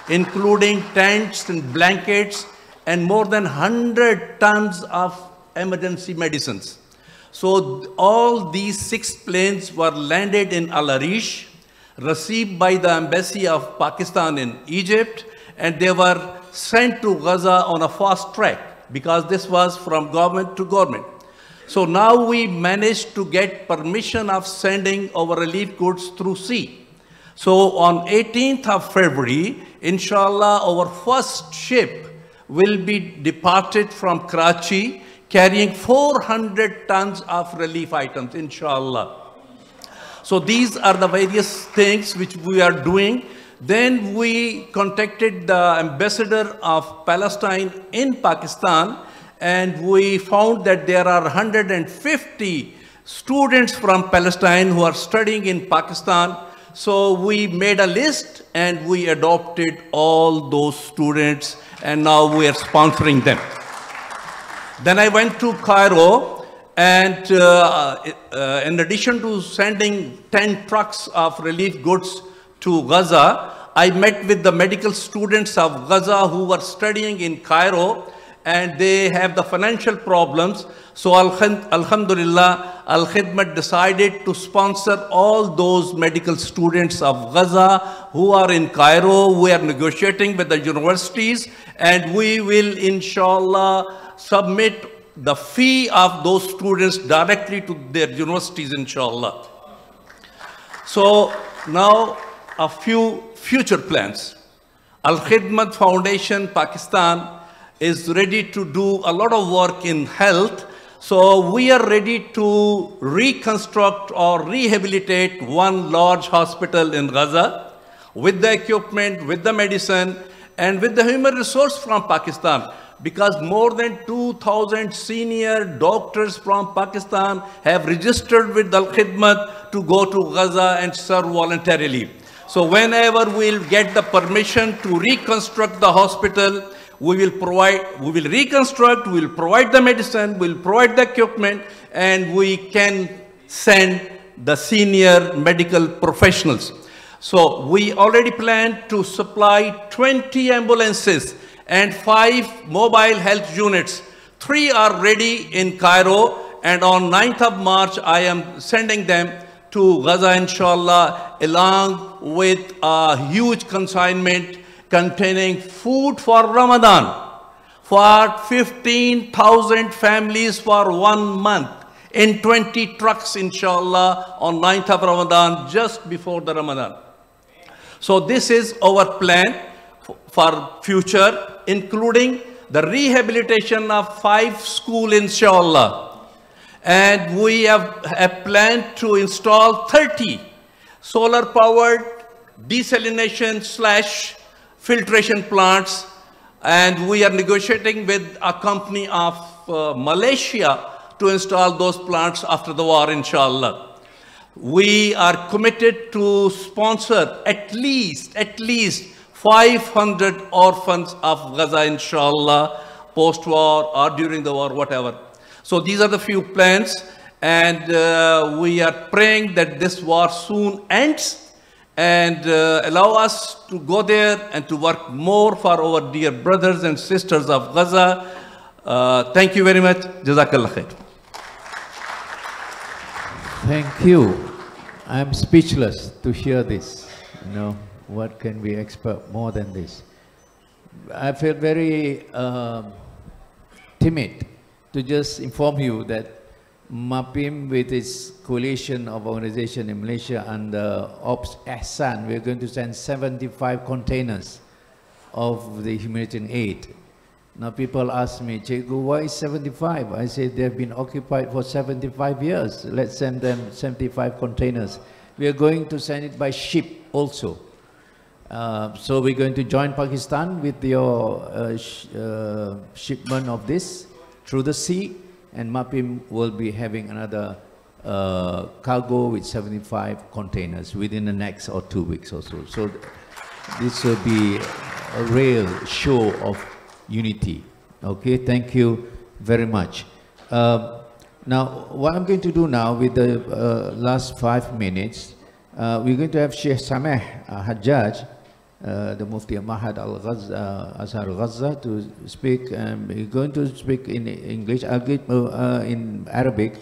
including tents and blankets, and more than 100 tons of emergency medicines. So all these 6 planes were landed in Al Arish, received by the embassy of Pakistan in Egypt, and they were sent to Gaza on a fast track, because this was from government to government. So now we managed to get permission of sending our relief goods through sea. So on 18th of February, inshallah, our first ship will be departed from Karachi, carrying 400 tons of relief items, inshallah. So these are the various things which we are doing. Then we contacted the ambassador of Palestine in Pakistan, and we found that there are 150 students from Palestine who are studying in Pakistan. So we made a list and we adopted all those students, and now we are sponsoring them. Then I went to Cairo, and in addition to sending 10 trucks of relief goods to Gaza, I met with the medical students of Gaza who were studying in Cairo, and they have the financial problems. So Alhamdulillah, Al-Khidmat decided to sponsor all those medical students of Gaza who are in Cairo. We are negotiating with the universities, and we will inshallah submit the fee of those students directly to their universities, inshallah. So now a few future plans. Al-Khidmat Foundation, Pakistan, is ready to do a lot of work in health. So we are ready to reconstruct or rehabilitate one large hospital in Gaza with the equipment, with the medicine, and with the human resource from Pakistan, because more than 2,000 senior doctors from Pakistan have registered with Al-Khidmat to go to Gaza and serve voluntarily. So whenever we'll get the permission to reconstruct the hospital, we will reconstruct, we will provide the medicine, we will provide the equipment, and we can send the senior medical professionals. So we already plan to supply 20 ambulances and 5 mobile health units. 3 are ready in Cairo, and on 9th of March, I am sending them to Gaza, inshallah, along with a huge consignment containing food for Ramadan for 15,000 families for 1 month in 20 trucks, inshallah, on 9th of Ramadan, just before the Ramadan. So this is our plan for future, including the rehabilitation of 5 schools, inshallah, And we have a plan to install 30 solar-powered desalination/filtration plants, and we are negotiating with a company of Malaysia to install those plants after the war, inshallah. We are committed to sponsor at least 500 orphans of Gaza, inshallah, post-war or during the war, whatever. So these are the few plans, and we are praying that this war soon ends and allow us to go there and to work more for our dear brothers and sisters of Gaza. Thank you very much. Jazakallah khair. Thank you. I'm speechless to hear this. You know, what can we expect more than this? I feel very timid to just inform you that MAPIM, with its coalition of organizations in Malaysia under Ops Ehsan, we're going to send 75 containers of the humanitarian aid. Now people ask me, Cikgu, why 75? I say they've been occupied for 75 years. Let's send them 75 containers. We are going to send it by ship also. So we're going to join Pakistan with your shipment of this through the sea, and MAPIM will be having another cargo with 75 containers within the next 2 weeks or so. So this will be a real show of unity. Okay, thank you very much. Now, what I'm going to do now with the last 5 minutes, we're going to have Sheikh Sameh Hajjaj, the Mufti of Mahad Azhar Gaza, to speak. He's going to speak in English. I'll give in Arabic.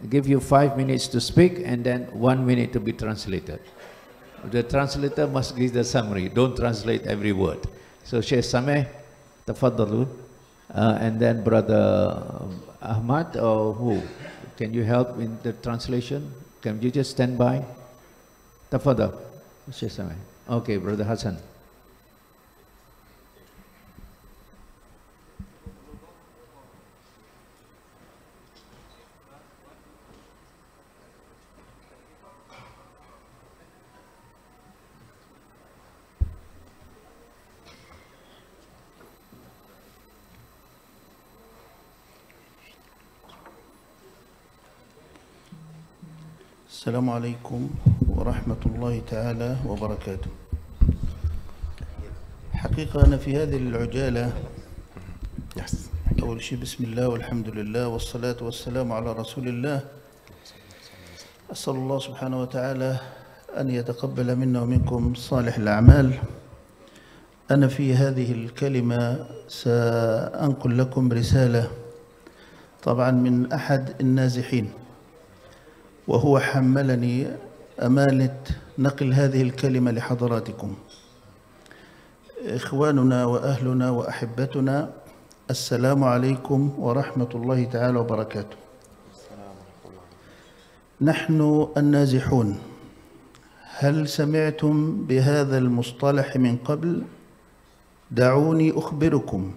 I'll give you 5 minutes to speak and then 1 minute to be translated. The translator must give the summary. Don't translate every word. So Sheikh Sameh, tafaddalu. And then Brother Ahmad, or who? Can you help in the translation? Can you just stand by? Tafaddal, Sheikh Sameh. Okay, Brother Hassan. السلام عليكم ورحمة الله تعالى وبركاته. حقيقة أنا في هذه العجالة أول شيء بسم الله والحمد لله والصلاة والسلام على رسول الله. أسأل الله سبحانه وتعالى أن يتقبل منا ومنكم صالح الأعمال. أنا في هذه الكلمة سأنقل لكم رسالة طبعا من أحد النازحين، وهو حملني أمانة نقل هذه الكلمة لحضراتكم. إخواننا وأهلنا وأحبتنا، السلام عليكم ورحمة الله تعالى وبركاته. نحن النازحون، هل سمعتم بهذا المصطلح من قبل؟ دعوني أخبركم،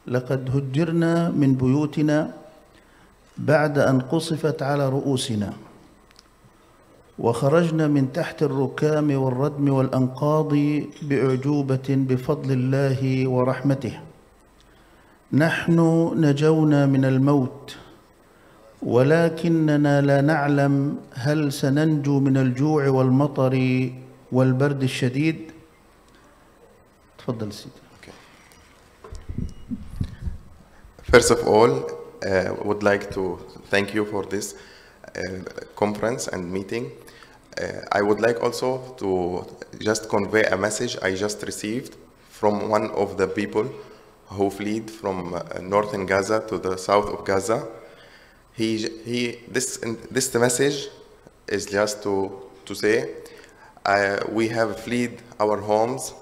لقد هجرنا من بيوتنا بعد أن قصفت على رؤوسنا، وخرجنا من تحت الركام والردم والأنقاض بأعجوبة بفضل الله ورحمته. نحن نجونا من الموت، ولكننا لا نعلم هل سننجو من الجوع والمطر والبرد الشديد. تفضل سيدي. First of all, I would like to thank you for this conference and meeting. I would like also to just convey a message I just received from one of the people who fled from northern Gaza to the south of Gaza. This message is just to say we have fled our homes.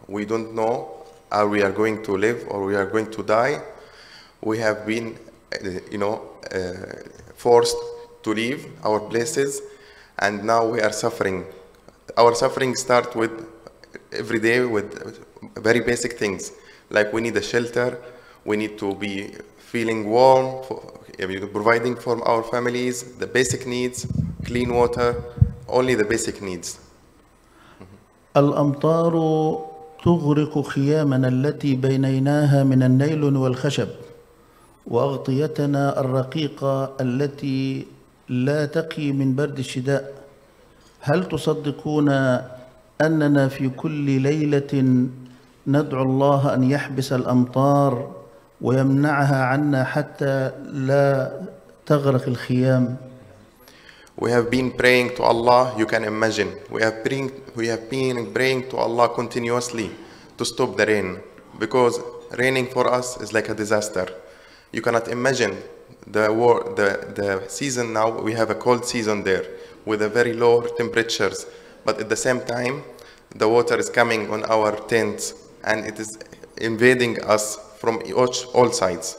We don't know are we are going to live or we are going to die. We have been, forced to leave our places, and now we are suffering. Our suffering starts with every day with very basic things, like we need a shelter, we need to be feeling warm, providing for our families the basic needs, clean water, only the basic needs. الأمطار تغرق خيامنا التي بنيناها من النيلون والخشب وأغطيتنا الرقيقة التي لا تقي من برد الشتاء. هل تصدقون أننا في كل ليلة ندعو الله أن يحبس الأمطار ويمنعها عنا حتى لا تغرق الخيام؟ We have been praying to Allah, you can imagine. We have been praying to Allah continuously to stop the rain, because raining for us is like a disaster. You cannot imagine the season now. We have a cold season there with a very low temperatures, but at the same time the water is coming on our tents and it is invading us from all sides.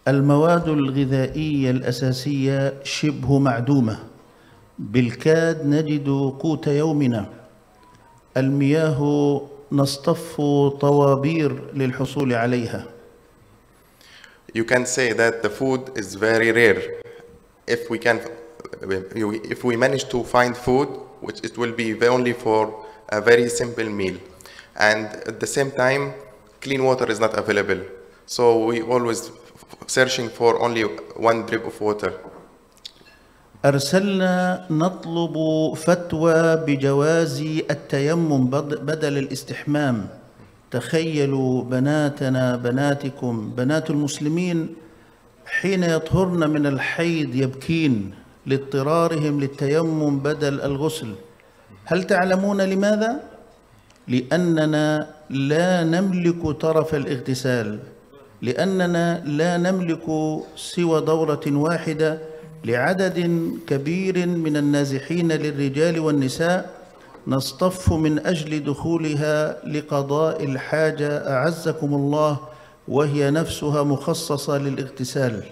المواد الغذائية الأساسية شبه معدومة، بالكاد نجد قوت يومنا. المياه نصطف طوابير للحصول عليها. You can say that the food is very rare. If we manage to find food, which it will be only for a very simple meal, and at the same time clean water is not available, so we always searching for only one drip of water. أرسلنا نطلب فتوى بجواز التيمم بدل الاستحمام. تخيلوا بناتنا بناتكم بنات المسلمين حين يطهرن من الحيض يبكين لاضطرارهم للتيمم بدل الغسل. هل تعلمون لماذا؟ لأننا لا نملك طرف الاغتسال، لأننا لا نملك سوى دورة واحدة لعدد كبير من النازحين للرجال والنساء نصطف من أجل دخولها لقضاء الحاجة أعزكم الله، وهي نفسها مخصصة للاغتسال.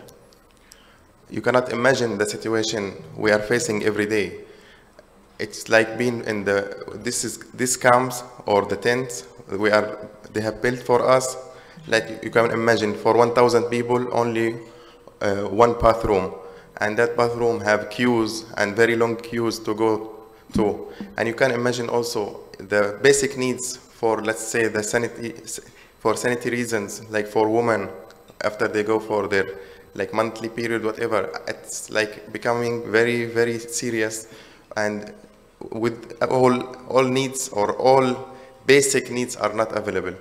You cannot imagine the situation we are facing every day. It's like being in this camps or the tents they have built for us. Like you can imagine, for 1,000 people only one bathroom, and that bathroom have queues and very long queues to go to. And you can imagine also the basic needs for, let's say, the sanitary reasons, like for women after they go for their like monthly period, whatever. It's like becoming very, very serious, and with all needs or all basic needs are not available.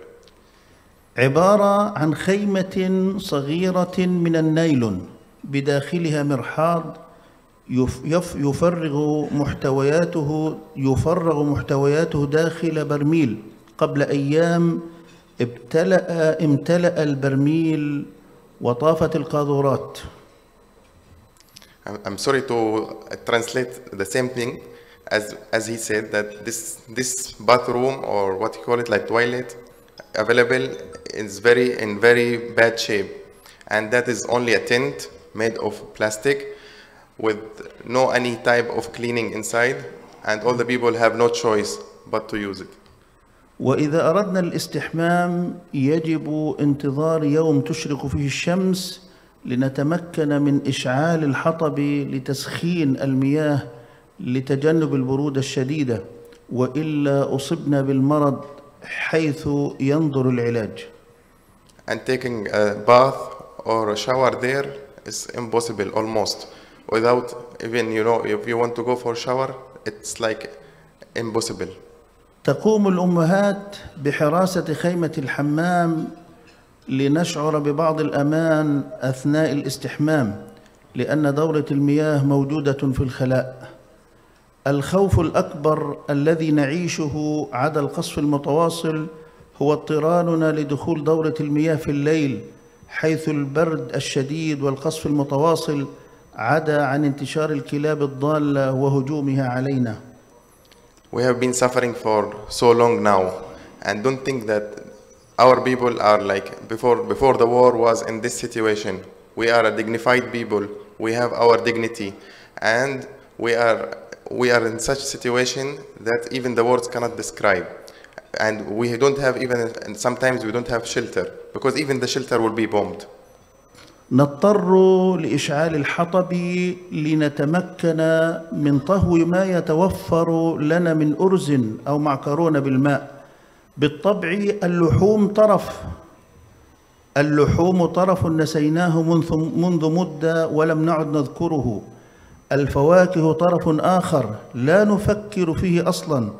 عبارة عن خيمة صغيرة من النايلون بداخلها مرحاض يفرغ محتوياته داخل برميل. قبل أيام امتلأ البرميل وطافت القاذورات. I'm sorry to translate the same thing as he said, that this bathroom, or what you call it, like toilet, available is in very bad shape, and that is only a tent made of plastic with no any type of cleaning inside, and all the people have no choice but to use it. وإذا أردنا الاستحمام يجب انتظار يوم تشرق فيه الشمس لنتمكن من إشعال الحطب لتسخين المياه لتجنب البرودة الشديدة، وإلا أصبنا بالمرض حيث ينظر العلاج. And taking a bath or a shower there is impossible almost. Without even, if you want to go for a shower, it's like impossible. تقوم الأمهات بحراسة خيمة الحمام لنشعر ببعض الأمان أثناء الاستحمام، لأن دورة المياه موجودة في الخلاء. الخوف الأكبر الذي نعيشه عدا القصف المتواصل هو اضطرارنا لدخول دورة المياه في الليل، حيث البرد الشديد والقصف المتواصل عدا عن انتشار الكلاب الضالة وهجومها علينا. We have been suffering for so long now, and don't think that our people are like before the war was in this situation. We are a dignified people. We have our dignity, and we are in such situation that even the words cannot describe. And we don't have even, and sometimes we don't have shelter, because even the shelter will be bombed. نضطر لإشعال الحطب لنتمكن من طهو ما يتوفر لنا من أرز أو معكرونة بالماء. بالطبع اللحوم طرف نسيناه منذ مدة ولم نعد نذكره. الفواكه طرف آخر لا نفكر فيه أصلاً،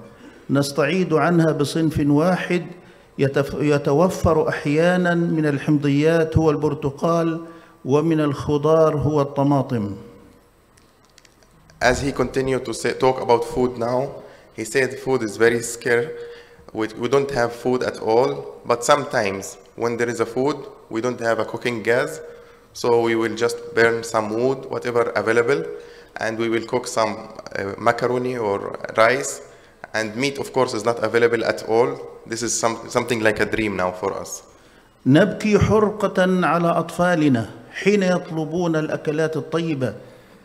نستعيد عنها بصنف واحد يتوفر أحياناً من الحمضيات هو البرتقال ومن الخضار هو الطماطم. As he continued to talk about food now, he said food is very scarce. We don't have food at all, but sometimes when there is a food, we don't have a cooking gas, so we will just burn some wood, whatever available, and we will cook some macaroni or rice, and meat of course is not available at all. This is something like a dream now for us. نبكي حرقة على أطفالنا حين يطلبون الأكلات الطيبة،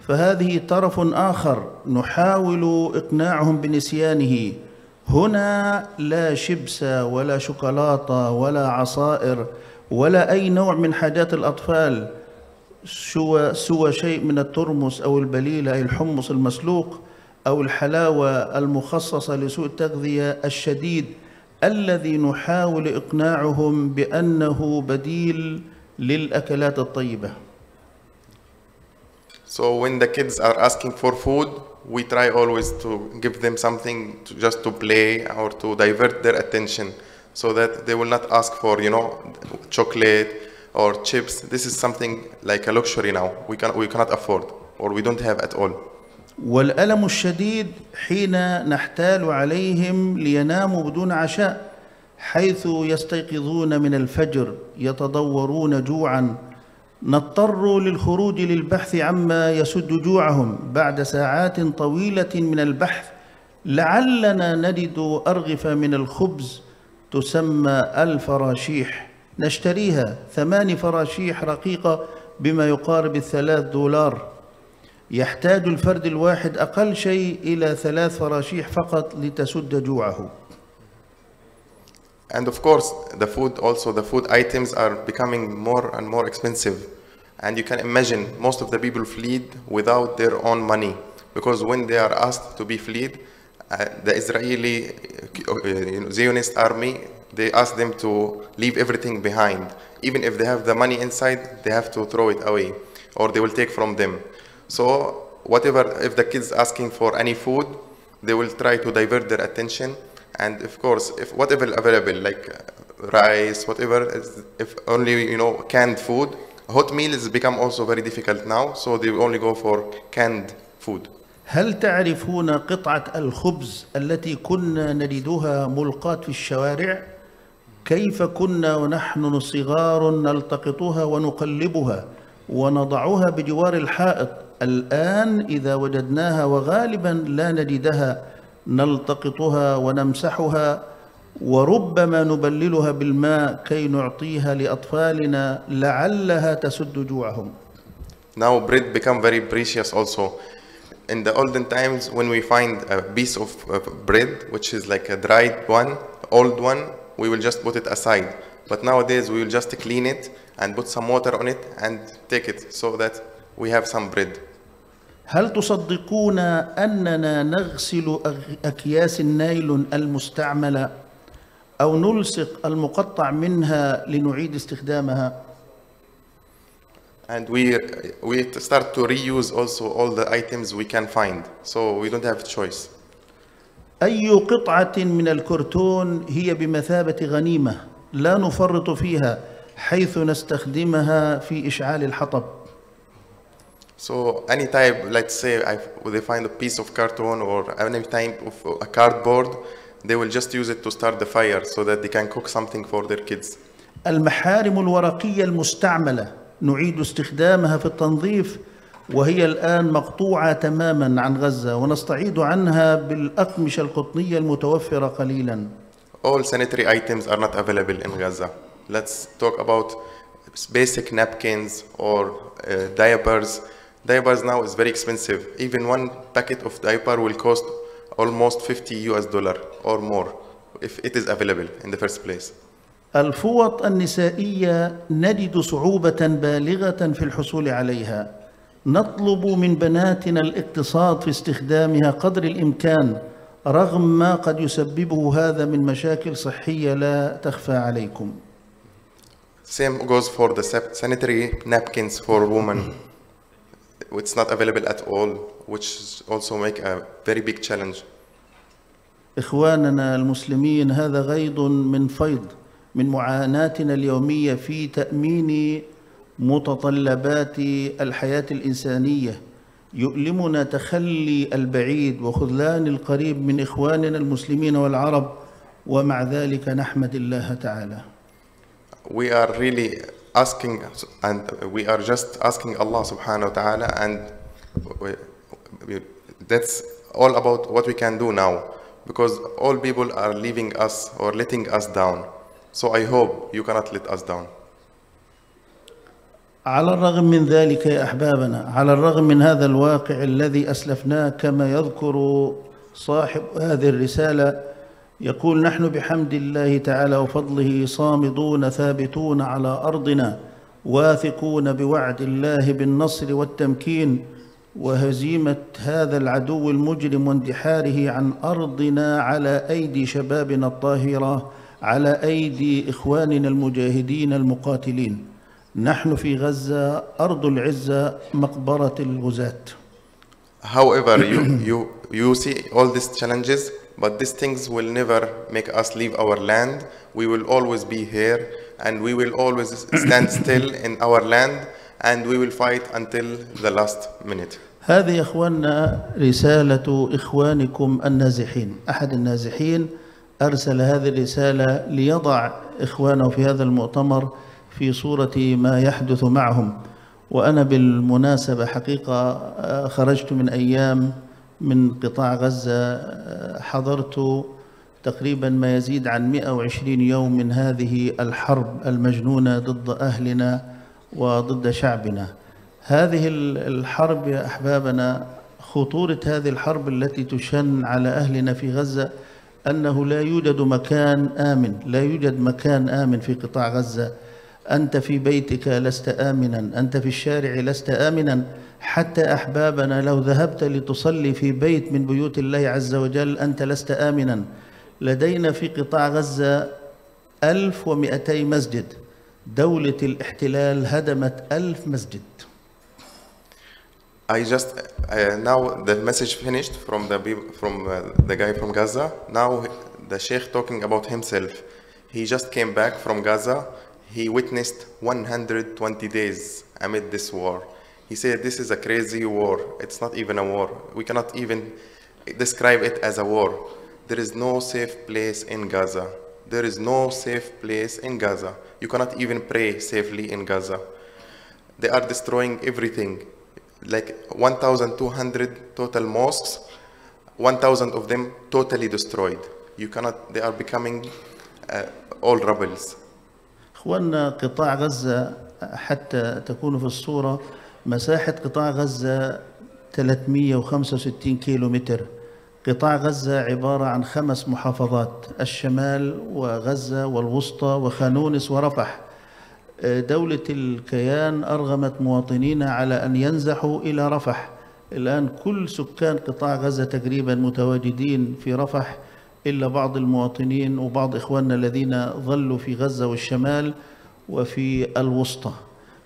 فهذه طرف آخر نحاول إقناعهم بنسيانه. هنا لا شيبس ولا شوكولاتة ولا عصائر ولا أي نوع من حاجات الأطفال سوى شيء من الترمس أو البليلة أي الحمص المسلوق أو الحلاوة المخصصة لسوء التغذية الشديد الذي نحاول إقناعهم بأنه بديل للأكلات الطيبة. So when the kids are asking for food, we try always to give them something just to play or to divert their attention so that they will not ask for, chocolate or chips. This is something like a luxury now. We cannot afford or we don't have at all. والألم الشديد حين نحتال عليهم ليناموا بدون عشاء، حيث يستيقظون من الفجر يتضورون جوعاً. نضطر للخروج للبحث عما يسد جوعهم بعد ساعات طويلة من البحث، لعلنا نجد أرغفة من الخبز تسمى الفراشيح، نشتريها 8 فراشيح رقيقة بما يقارب $3. يحتاج الفرد الواحد أقل شيء إلى 3 فراشيح فقط لتسد جوعه. And of course, the food items are becoming more and more expensive. And you can imagine most of the people fled without their own money, because when they are asked to be fled, the Israeli Zionist army, they ask them to leave everything behind. Even if they have the money inside, they have to throw it away, or they will take from them. So if the kids asking for any food, they will try to divert their attention. And of course, if whatever available, like rice, whatever, if only canned food, hot meals become also very difficult now, so they only go for canned food. هل تعرفون قطعة الخبز التي كنا نجدها ملقاة في الشوارع؟ كيف كنا ونحن صغار نلتقطها ونقلبها ونضعها بجوار الحائط؟ الآن إذا وجدناها وغالبا لا نجدها نلتقطها ونمسحها وربما نبللها بالماء كي نعطيها لأطفالنا لعلها تسد جوعهم. Now bread become very precious also. In the olden times, when we find a piece of bread, which is like a dried one, old one, we will just put it aside. But nowadays we will just clean it and put some water on it and take it so that we have some bread. هل تصدقون أننا نغسل أكياس النايلون المستعملة أو نلصق المقطع منها لنعيد استخدامها؟ And we start to reuse also all the items we can find, so we don't have choice. أي قطعة من الكرتون هي بمثابة غنيمة لا نفرط فيها حيث نستخدمها في إشعال الحطب. So any type, let's say they find a piece of carton or any type of a cardboard, they will just use it to start the fire so that they can cook something for their kids. المحارم الورقية المستعملة نعيد استخدامها في التنظيف، وهي الآن مقطوعة تماما عن غزة ونستعيد عنها بالأقمشة القطنية المتوفرة قليلا. All sanitary items are not available in Gaza. Let's talk about basic napkins or diapers. Diapers now is very expensive. Even one packet of diaper will cost almost $50 or more if it is available in the first place. الفوط النسائية نجد صعوبة بالغة في الحصول عليها. نطلب من بناتنا الاقتصاد في استخدامها قدر الإمكان رغم ما قد يسببه هذا من مشاكل صحية لا تخفى عليكم. Same goes for the sanitary napkins for women. It's not available at all, which also make a very big challenge. إخواننا المسلمين، هذا غيض من فيض من معاناتنا اليومية في تأمين متطلبات الحياة الإنسانية. يؤلمنا تخلي البعيد وخذلان القريب من إخواننا المسلمين والعرب، ومع ذلك نحمد الله تعالى. We are really asking, and we are just asking Allah subhanahu wa ta'ala, and that's all about what we can do now, because all people are leaving us or letting us down. So I hope you cannot let us down. على الرغم من ذلك يا أحبابنا، على الرغم من هذا الواقع الذي أسلفناه، كما يذكر صاحب هذه الرسالة يقول: نحن بحمد الله تعالى وفضله صامدون ثابتون على أرضنا، واثقون بوعد الله بالنصر والتمكين وهزيمة هذا العدو المجرم واندحاره عن أرضنا على أيدي شبابنا الطاهرة، على أيدي إخواننا المجاهدين المقاتلين. نحن في غزة أرض العزة، مقبرة الغزاة. However, you see all these challenges, but these things will never make us leave our land. We will always be here, and we will always stand still in our land, and we will fight until the last minute. هذه يا إخواننا رسالة إخوانكم النازحين. أحد النازحين أرسل هذه الرسالة ليضع إخوانه في هذا المؤتمر في صورة ما يحدث معهم. وأنا بالمناسبة حقيقة خرجت من أيام من قطاع غزة، حضرت تقريبا ما يزيد عن 120 يوم من هذه الحرب المجنونة ضد أهلنا وضد شعبنا. هذه الحرب يا أحبابنا، خطورة هذه الحرب التي تشن على أهلنا في غزة أنه لا يوجد مكان آمن، لا يوجد مكان آمن في قطاع غزة. أنت في بيتك لست آمنا، أنت في الشارع لست آمنا. حتى أحبابنا لو ذهبت لتصلي في بيت من بيوت الله عز وجل أنت لست آمنا. لدينا في قطاع غزة 1200 مسجد. دولة الاحتلال هدمت 1000 مسجد. I just now the message finished from the guy from Gaza. Now the sheikh talking about himself. He just came back from Gaza. He witnessed 120 days amid this war. He said this is a crazy war. It's not even a war. We cannot even describe it as a war. There is no safe place in Gaza. There is no safe place in Gaza. You cannot even pray safely in Gaza. They are destroying everything. Like 1,200 total mosques, 1,000 of them totally destroyed. You cannot, they are becoming all rebels. إخواننا، قطاع غزة حتى تكونوا في الصورة، مساحة قطاع غزة 365 كيلومتر. قطاع غزة عبارة عن 5 محافظات: الشمال وغزة والوسطى وخانونس ورفح. دولة الكيان أرغمت مواطنين على أن ينزحوا إلى رفح. الآن كل سكان قطاع غزة تقريبا متواجدين في رفح، إلا بعض المواطنين وبعض إخواننا الذين ظلوا في غزة والشمال وفي الوسطى.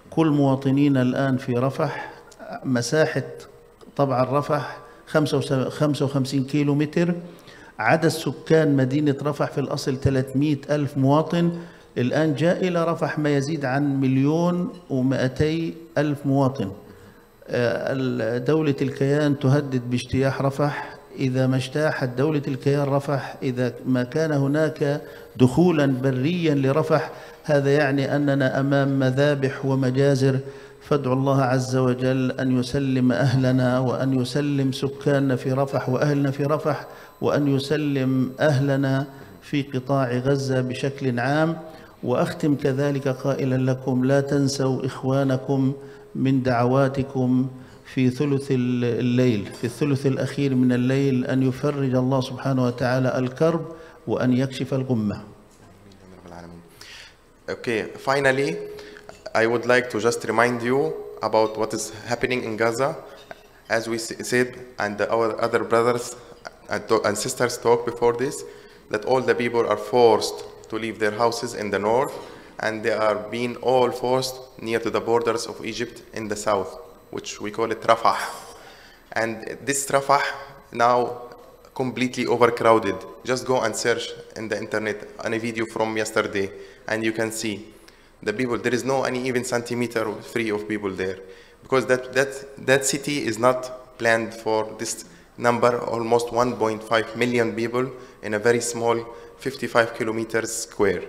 كل مواطنين الآن في رفح. مساحة طبعا رفح 55 كيلو متر. عدد سكان مدينة رفح في الأصل 300,000 مواطن. الآن جاء إلى رفح ما يزيد عن 1,200,000 مواطن. دولة الكيان تهدد باجتياح رفح. إذا ما اجتاحت دولة الكيان رفح، إذا ما كان هناك دخولا بريا لرفح، هذا يعني أننا أمام مذابح ومجازر. فادعوا الله عز وجل أن يسلم أهلنا، وأن يسلم سكاننا في رفح وأهلنا في رفح، وأن يسلم أهلنا في قطاع غزة بشكل عام. وأختم كذلك قائلا لكم: لا تنسوا إخوانكم من دعواتكم في ثلث الليل، في الثلث الأخير من الليل، أن يفرج الله سبحانه وتعالى الكرب وأن يكشف الغمة. Okay, finally, I would like to just remind you about what is happening in Gaza. As we said, and our other brothers and sisters talked before this, that all the people are forced to leave their houses in the north, and they are being all forced near to the borders of Egypt in the south, which we call it Rafah. And this Rafah now completely overcrowded. Just go and search in the internet on a video from yesterday, and you can see the people. There is no any even centimeter free of people there, because that city is not planned for this number, almost 1.5 million people in a very small 55 kilometers square.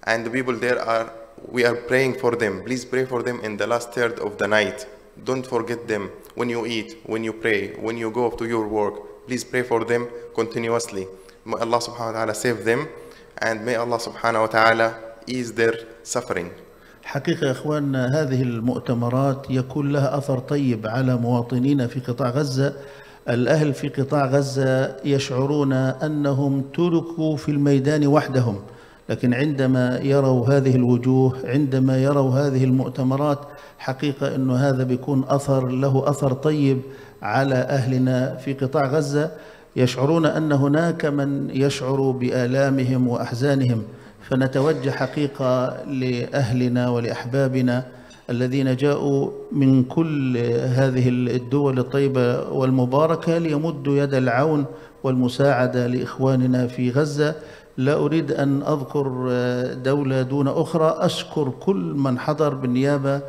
And the people there we are praying for them. Please pray for them in the last third of the night. Don't forget them when you eat, when you pray, when you go to your work. Please pray for them continuously. May Allah subhanahu wa ta'ala save them, and may Allah subhanahu wa ta'ala ease their suffering. حقيقة يا إخواننا هذه المؤتمرات يكون لها أثر طيب على مواطنينا في قطاع غزة. الأهل في قطاع غزة يشعرون أنهم تركوا في الميدان وحدهم، لكن عندما يروا هذه الوجوه، عندما يروا هذه المؤتمرات، حقيقة أنه هذا بيكون له أثر طيب على أهلنا في قطاع غزة. يشعرون أن هناك من يشعر بآلامهم وأحزانهم، فنتوجه حقيقة لأهلنا ولأحبابنا الذين جاءوا من كل هذه الدول الطيبة والمباركة ليمدوا يد العون والمساعدة لإخواننا في غزة. لا أريد أن أذكر دولة دون أخرى، أشكر كل من حضر بالنيابة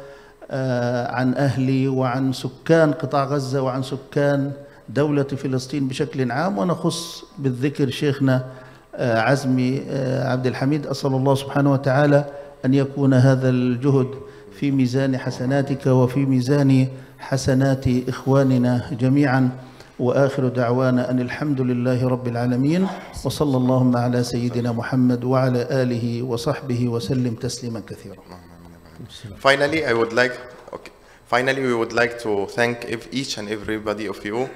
عن أهلي وعن سكان قطاع غزة وعن سكان دولة فلسطين بشكل عام، ونخص بالذكر شيخنا عزمي عبد الحميد. أسأل الله سبحانه وتعالى أن يكون هذا الجهد في ميزان حسناتك وفي ميزان حسنات إخواننا جميعا. وآخر دعوانا أن الحمد لله رب العالمين، وصلى اللهم على سيدنا محمد وعلى آله وصحبه وسلم تسليما كثيرا. Finally, we would like to thank each and everybody of you.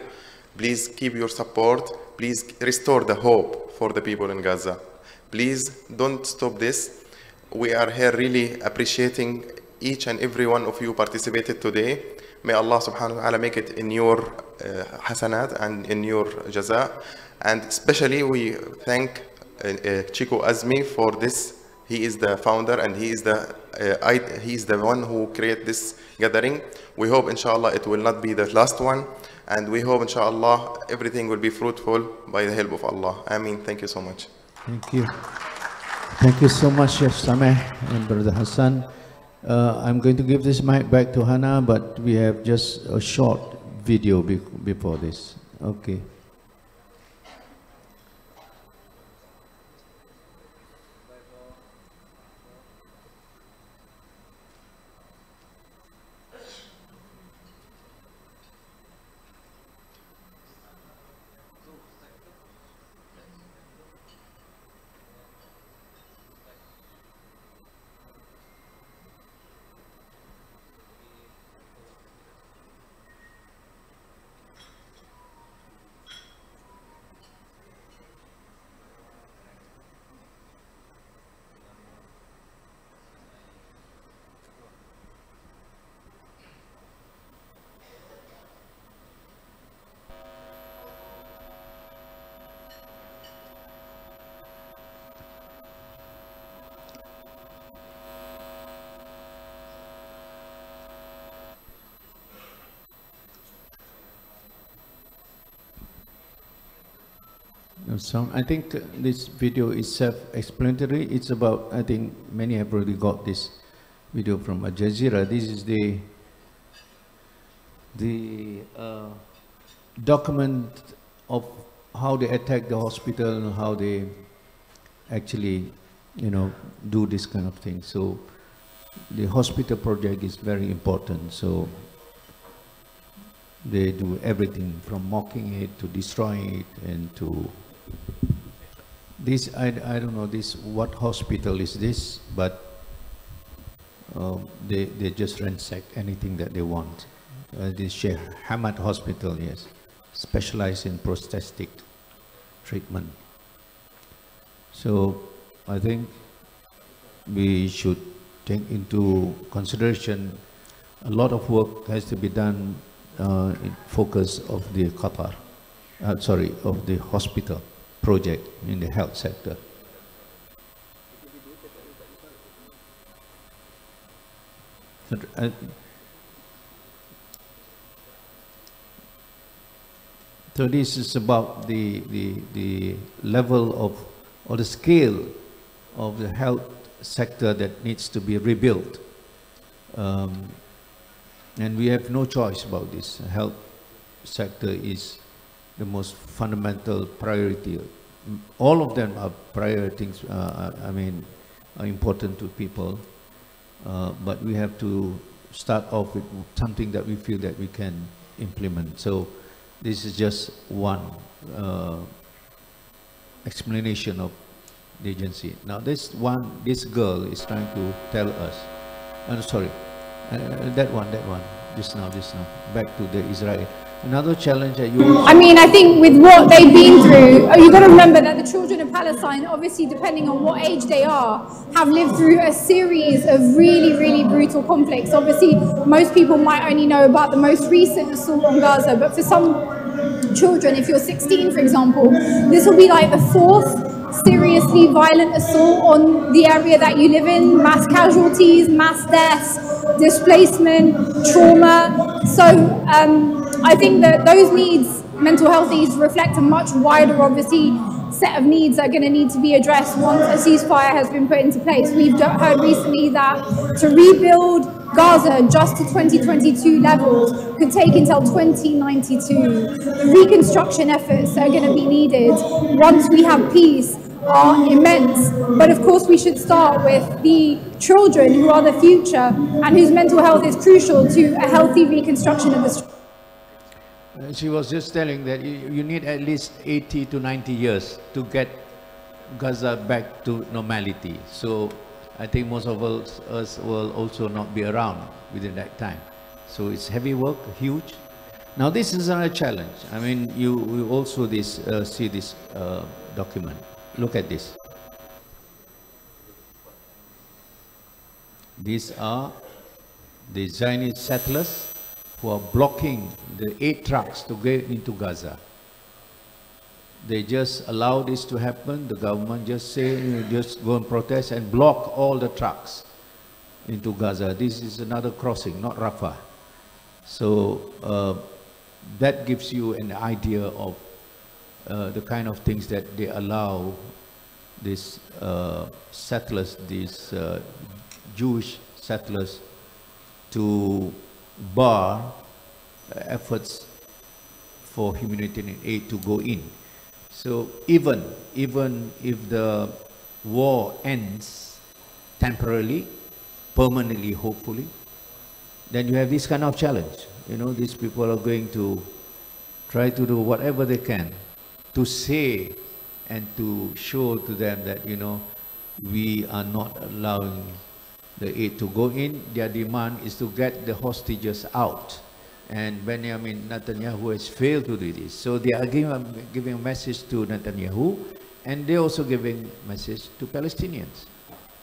Please keep your support. Please restore the hope for the people in Gaza. Please don't stop this. We are here really appreciating each and every one of you participated today. May Allah subhanahu wa ta'ala make it in your hasanat and in your jaza. And especially we thank Chico Azmi for this. He is the founder and he is the one who created this gathering. We hope inshallah it will not be the last one, and we hope inshallah everything will be fruitful by the help of Allah. Ameen. Thank you so much. Thank you. Thank you so much, Sheikh Sameh and Brother Hassan. I'm going to give this mic back to Hannah, but we have just a short video before this. Okay. So I think this video is self-explanatory. It's about, I think many have already got this video from Al Jazeera. This is the document of how they attack the hospital and how they actually, do this kind of thing. So the hospital project is very important. So they do everything from mocking it to destroying it and to this. I don't know this what hospital is this, but they just ransack anything that they want. This Sheikh Hamad Hospital, yes, specialized in prosthetic treatment. So I think we should take into consideration a lot of work has to be done in focus of the Qatar, of the hospital project in the health sector. So this is about the level of, or the scale of the health sector that needs to be rebuilt. And we have no choice about this. Health sector is the most fundamental priority. All of them are priorities, are important to people. But we have to start off with something that we feel that we can implement. So this is just one explanation of the agency. Now this girl is trying to tell us, that one, just now, back to the Israel. Another challenge that you... I think with what they've been through, you've got to remember that the children of Palestine, obviously depending on what age they are, have lived through a series of really, really brutal conflicts. Obviously, most people might only know about the most recent assault on Gaza, but for some children, if you're 16, for example, this will be like the 4th seriously violent assault on the area that you live in, mass casualties, mass deaths, displacement, trauma. So I think that those needs, mental health needs, reflect a much wider, obviously, set of needs that are going to need to be addressed once a ceasefire has been put into place. We've heard recently that to rebuild Gaza just to 2022 levels could take until 2092. The reconstruction efforts that are going to be needed once we have peace are immense. But of course we should start with the children who are the future and whose mental health is crucial to a healthy reconstruction of the... She was just telling that you need at least 80 to 90 years to get Gaza back to normality. So I think most of us will also not be around within that time. So it's heavy work, huge. Now this is another challenge. You also see this document. Look at this. These are the Zionist settlers who are blocking the 8 trucks to get into Gaza. They just allow this to happen. The government just say, just go and protest and block all the trucks into Gaza. This is another crossing, not Rafah. So that gives you an idea of the kind of things that they allow these settlers, these Jewish settlers, to bar efforts for humanitarian aid to go in. So even if the war ends temporarily, permanently, hopefully, then you have this kind of challenge. These people are going to try to do whatever they can to say and to show to them that, we are not allowing the aid to go in. Their demand is to get the hostages out. And Benjamin Netanyahu has failed to do this. So they are giving a message to Netanyahu, and they're also giving a message to Palestinians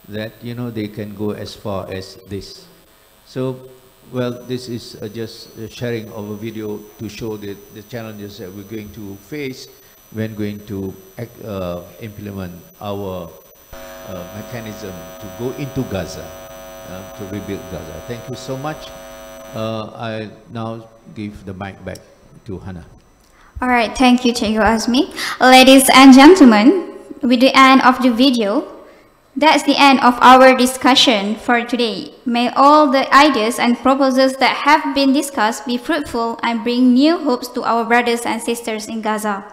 that, they can go as far as this. So, well, this is just a sharing of a video to show the challenges that we're going to face when going to implement our mechanism to go into Gaza, to rebuild Gaza. Thank you so much. I now give the mic back to Hannah. All right, thank you, Cikgu Azmi. Ladies and gentlemen, with the end of the video, that's the end of our discussion for today. May all the ideas and proposals that have been discussed be fruitful and bring new hopes to our brothers and sisters in Gaza.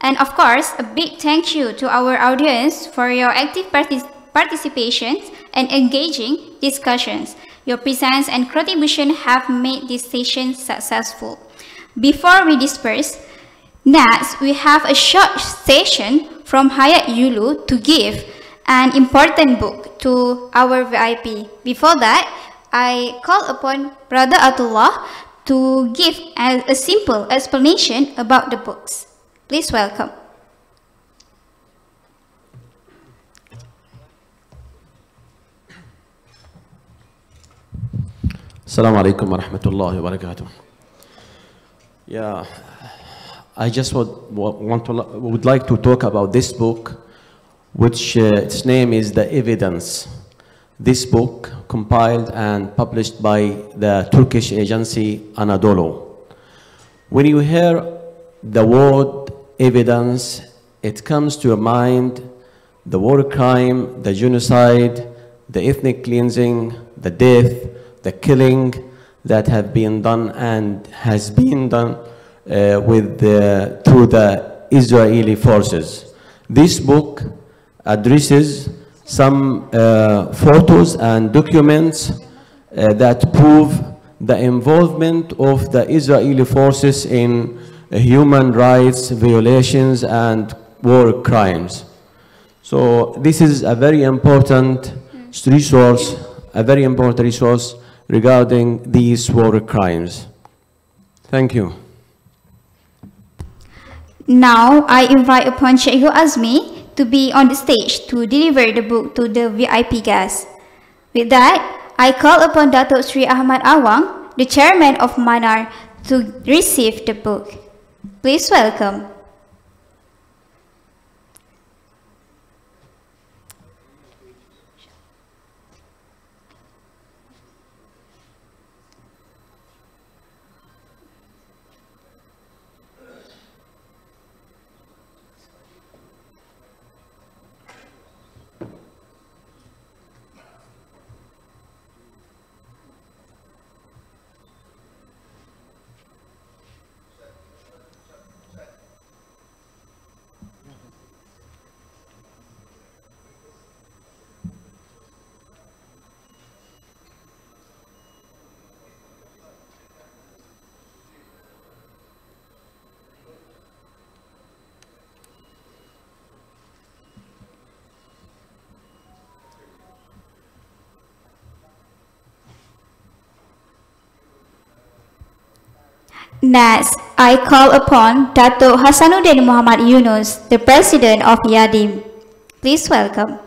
And of course, a big thank you to our audience for your active participation and engaging discussions. Your presence and contribution have made this session successful. Before we disperse, next we have a short session from Hayat Yulu to give an important book to our VIP. Before that, I call upon Brother Atullah to give a simple explanation about the books. Please welcome. Assalamu alaikum wa rahmatullahi wa barakatuh. Yeah, I just would like to talk about this book, which its name is The Evidence. This book compiled and published by the Turkish agency Anadolu. When you hear the word evidence, it comes to your mind the war crime, the genocide, the ethnic cleansing, the death, the killing that have been done and has been done through the Israeli forces. This book addresses some photos and documents that prove the involvement of the Israeli forces in human rights violations and war crimes. So this is a very important resource, regarding these war crimes. Thank you. Now I invite upon Sheikh Azmi to be on the stage to deliver the book to the VIP guests. With that, I call upon Datuk Sri Ahmad Awang, the chairman of Manar, to receive the book. Please welcome. Next, I call upon Datuk Hasanuddin Muhammad Yunus, the President of Yadim. Please welcome.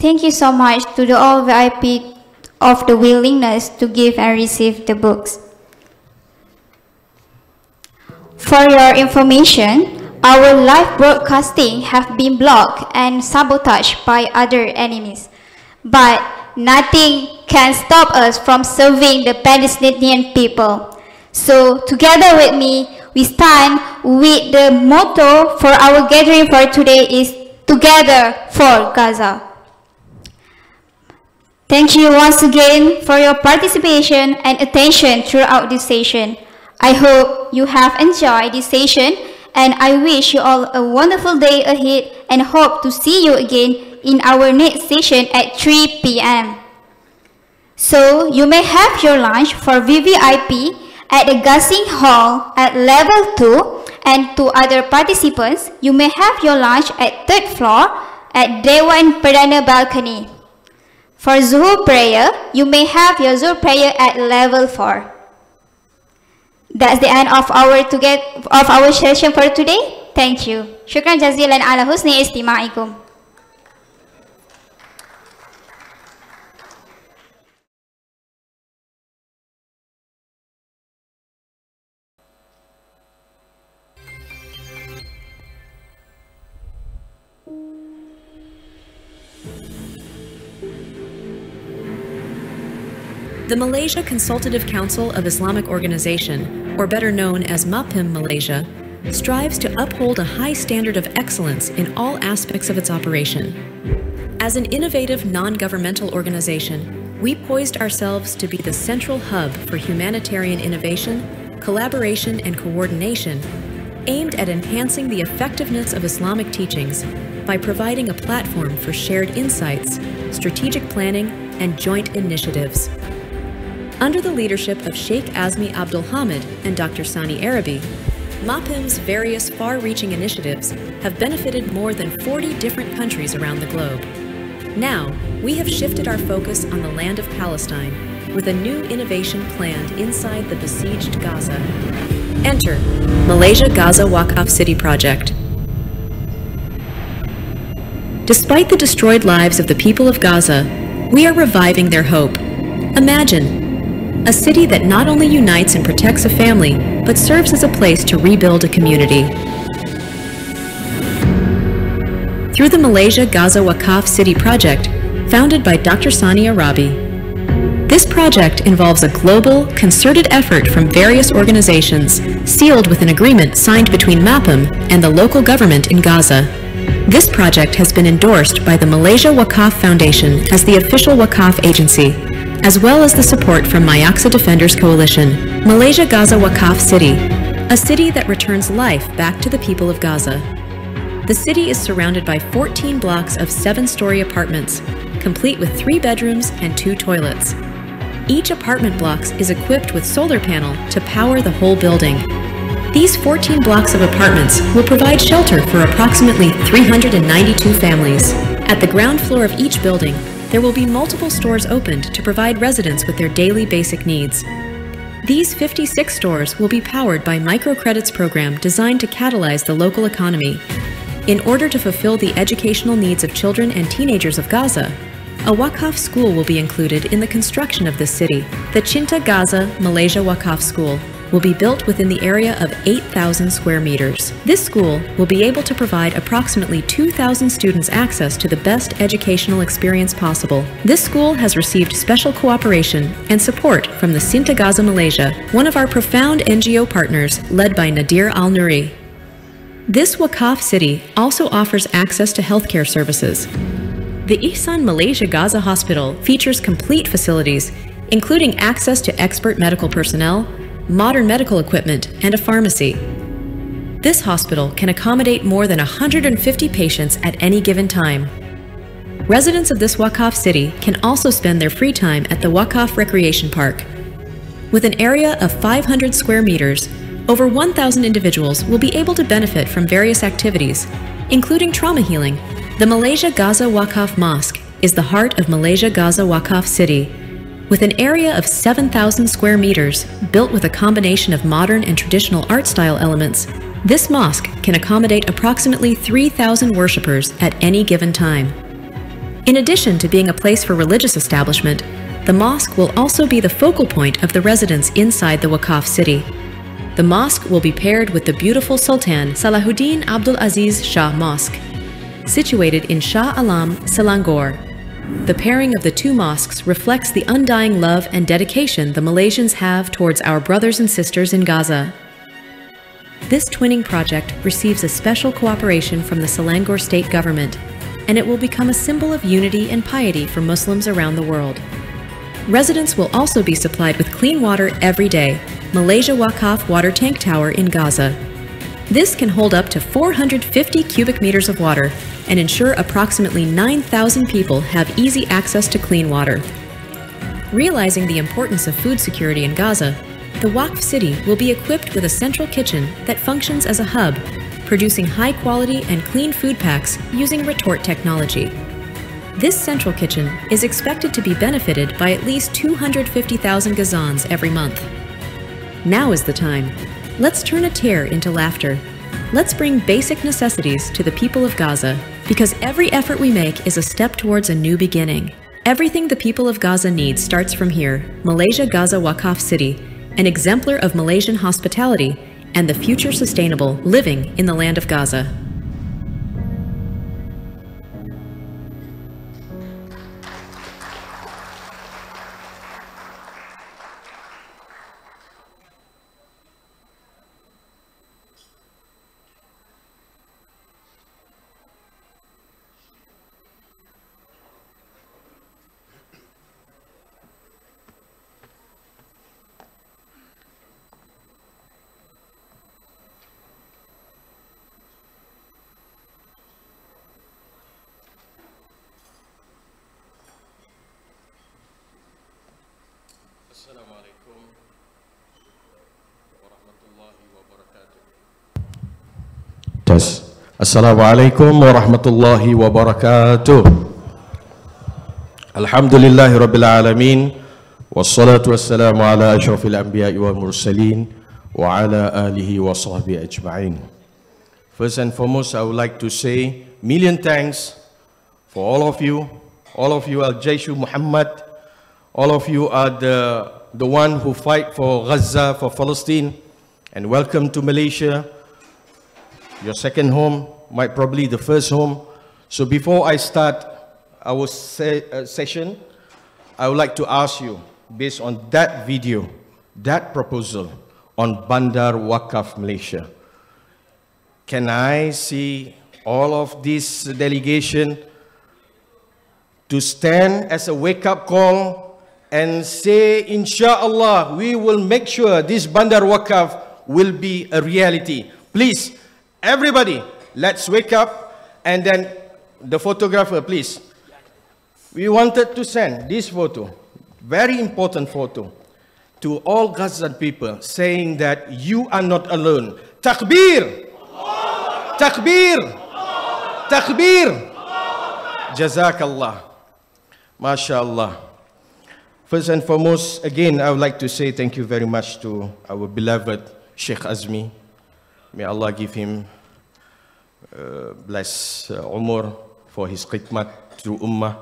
Thank you so much to the all VIP of the willingness to give and receive the books. For your information, our live broadcasting have been blocked and sabotaged by other enemies. But nothing can stop us from serving the Palestinian people. So together with me, we stand with the motto for our gathering for today is Together for Gaza. Thank you once again for your participation and attention throughout this session. I hope you have enjoyed this session and I wish you all a wonderful day ahead and hope to see you again in our next session at 3 p.m. So you may have your lunch for VVIP at the Gassing Hall at level 2, and to other participants, you may have your lunch at 3rd floor at Dewan Perdana balcony. For Zuhur prayer, you may have your Zuhur prayer at level 4. That's the end of our session for today. Thank you. Shukran jazilan ala husni istima'ikum. The Malaysia Consultative Council of Islamic Organization, or better known as MAPIM Malaysia, strives to uphold a high standard of excellence in all aspects of its operation. As an innovative non-governmental organization, we poised ourselves to be the central hub for humanitarian innovation, collaboration, and coordination, aimed at enhancing the effectiveness of Islamic teachings by providing a platform for shared insights, strategic planning, and joint initiatives. Under the leadership of Sheikh Azmi Abdul Hamid and Dr. Sani Arabi, MAPIM's various far-reaching initiatives have benefited more than 40 different countries around the globe. Now, we have shifted our focus on the land of Palestine with a new innovation planned inside the besieged Gaza. Enter Malaysia Gaza Waqaf City Project. Despite the destroyed lives of the people of Gaza, we are reviving their hope. Imagine a city that not only unites and protects a family, but serves as a place to rebuild a community. Through the Malaysia Gaza Waqaf City Project, founded by Dr. Sani Arabi, this project involves a global, concerted effort from various organizations, sealed with an agreement signed between MAPIM and the local government in Gaza. This project has been endorsed by the Malaysia Waqaf Foundation as the official Waqaf agency, as well as the support from Mayaksa Defenders Coalition. Malaysia Gaza Waqaf City, a city that returns life back to the people of Gaza. The city is surrounded by 14 blocks of 7-story apartments, complete with 3 bedrooms and 2 toilets. Each apartment block is equipped with solar panel to power the whole building. These 14 blocks of apartments will provide shelter for approximately 392 families. At the ground floor of each building, there will be multiple stores opened to provide residents with their daily basic needs. These 56 stores will be powered by microcredits program designed to catalyze the local economy. In order to fulfill the educational needs of children and teenagers of Gaza, a Waqaf school will be included in the construction of this city. The Cinta Gaza Malaysia Waqaf School will be built within the area of 8,000 square meters. This school will be able to provide approximately 2,000 students access to the best educational experience possible. This school has received special cooperation and support from the Cinta Gaza Malaysia, one of our profound NGO partners led by Nadir Al-Nuri. This Waqaf city also offers access to healthcare services. The Ihsan Malaysia Gaza Hospital features complete facilities, including access to expert medical personnel, modern medical equipment, and a pharmacy. This hospital can accommodate more than 150 patients at any given time. Residents of this Waqaf city can also spend their free time at the Waqaf Recreation Park. With an area of 500 square meters, over 1,000 individuals will be able to benefit from various activities, including trauma healing. The Malaysia Gaza Waqaf Mosque is the heart of Malaysia Gaza Waqaf City. With an area of 7,000 square meters, built with a combination of modern and traditional art style elements, this mosque can accommodate approximately 3,000 worshippers at any given time. In addition to being a place for religious establishment, the mosque will also be the focal point of the residents inside the Waqaf city. The mosque will be paired with the beautiful Sultan Salahuddin Abdul Aziz Shah Mosque, situated in Shah Alam, Selangor. The pairing of the two mosques reflects the undying love and dedication the Malaysians have towards our brothers and sisters in Gaza. This twinning project receives a special cooperation from the Selangor state government, and it will become a symbol of unity and piety for Muslims around the world. Residents will also be supplied with clean water every day. Malaysia Waqaf Water Tank Tower in Gaza. This can hold up to 450 cubic meters of water and ensure approximately 9,000 people have easy access to clean water. Realizing the importance of food security in Gaza, the Waqf city will be equipped with a central kitchen that functions as a hub, producing high-quality and clean food packs using retort technology. This central kitchen is expected to be benefited by at least 250,000 Gazans every month. Now is the time. Let's turn a tear into laughter. Let's bring basic necessities to the people of Gaza, because every effort we make is a step towards a new beginning. Everything the people of Gaza needs starts from here, Malaysia Gaza Waqaf City, an exemplar of Malaysian hospitality and the future sustainable living in the land of Gaza. Assalamualaikum warahmatullahi wabarakatuh. Alhamdulillahi rabbil alamin. Wassalatu wassalamu ala ashrafil anbiya'i wal mursalin wa ala alihi wa sahbihi ajma'in. First and foremost, I would like to say million thanks for all of you. All of you are Jaishu Muhammad. All of you are the one who fight for Gaza, for Palestine. And welcome to Malaysia. Your second home, might probably the first home. So before I start our session, I would like to ask you, based on that video, that proposal on Bandar Wakaf Malaysia, can I see all of this delegation to stand as a wake-up call and say, inshallah, we will make sure this Bandar Wakaf will be a reality. Please, everybody, let's wake up. And then the photographer, please. We wanted to send this photo, very important photo, to all Gazan people, saying that you are not alone. Takbir! Takbir! Takbir! Jazakallah. MashaAllah. First and foremost, again, I would like to say thank you very much to our beloved Sheikh Azmi. May Allah give him bless Umar for his khidmat through Ummah,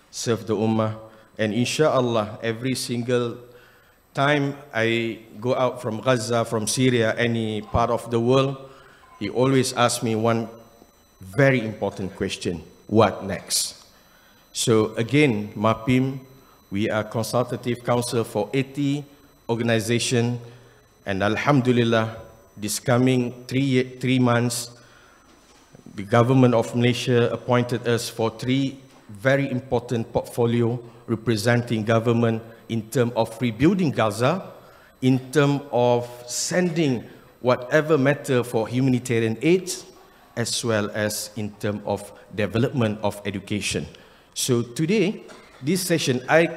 serve the Ummah. And inshallah, every single time I go out from Gaza, from Syria, any part of the world, he always asks me one very important question: what next? So again, MAPIM, we are consultative council for 80 organizations, and Alhamdulillah, this coming three months, the government of Malaysia appointed us for 3 very important portfolio representing government in terms of rebuilding Gaza, in terms of sending whatever matter for humanitarian aid, as well as in terms of development of education. So today, this session, I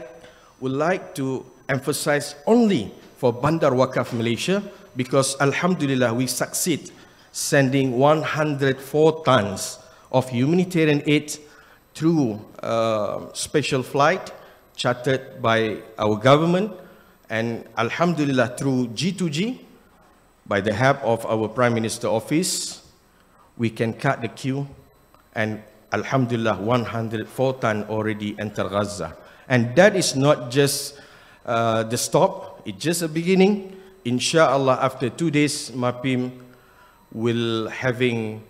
would like to emphasize only for Bandar Wakaf Malaysia, because Alhamdulillah, we succeed sending 104 tons of humanitarian aid through special flight chartered by our government, and Alhamdulillah through G2G, by the help of our Prime Minister Office, we can cut the queue, and Alhamdulillah 104 tons already enter Gaza. And that is not just the stop, it's just a beginning. Inshallah, after 2 days, MAPIM will having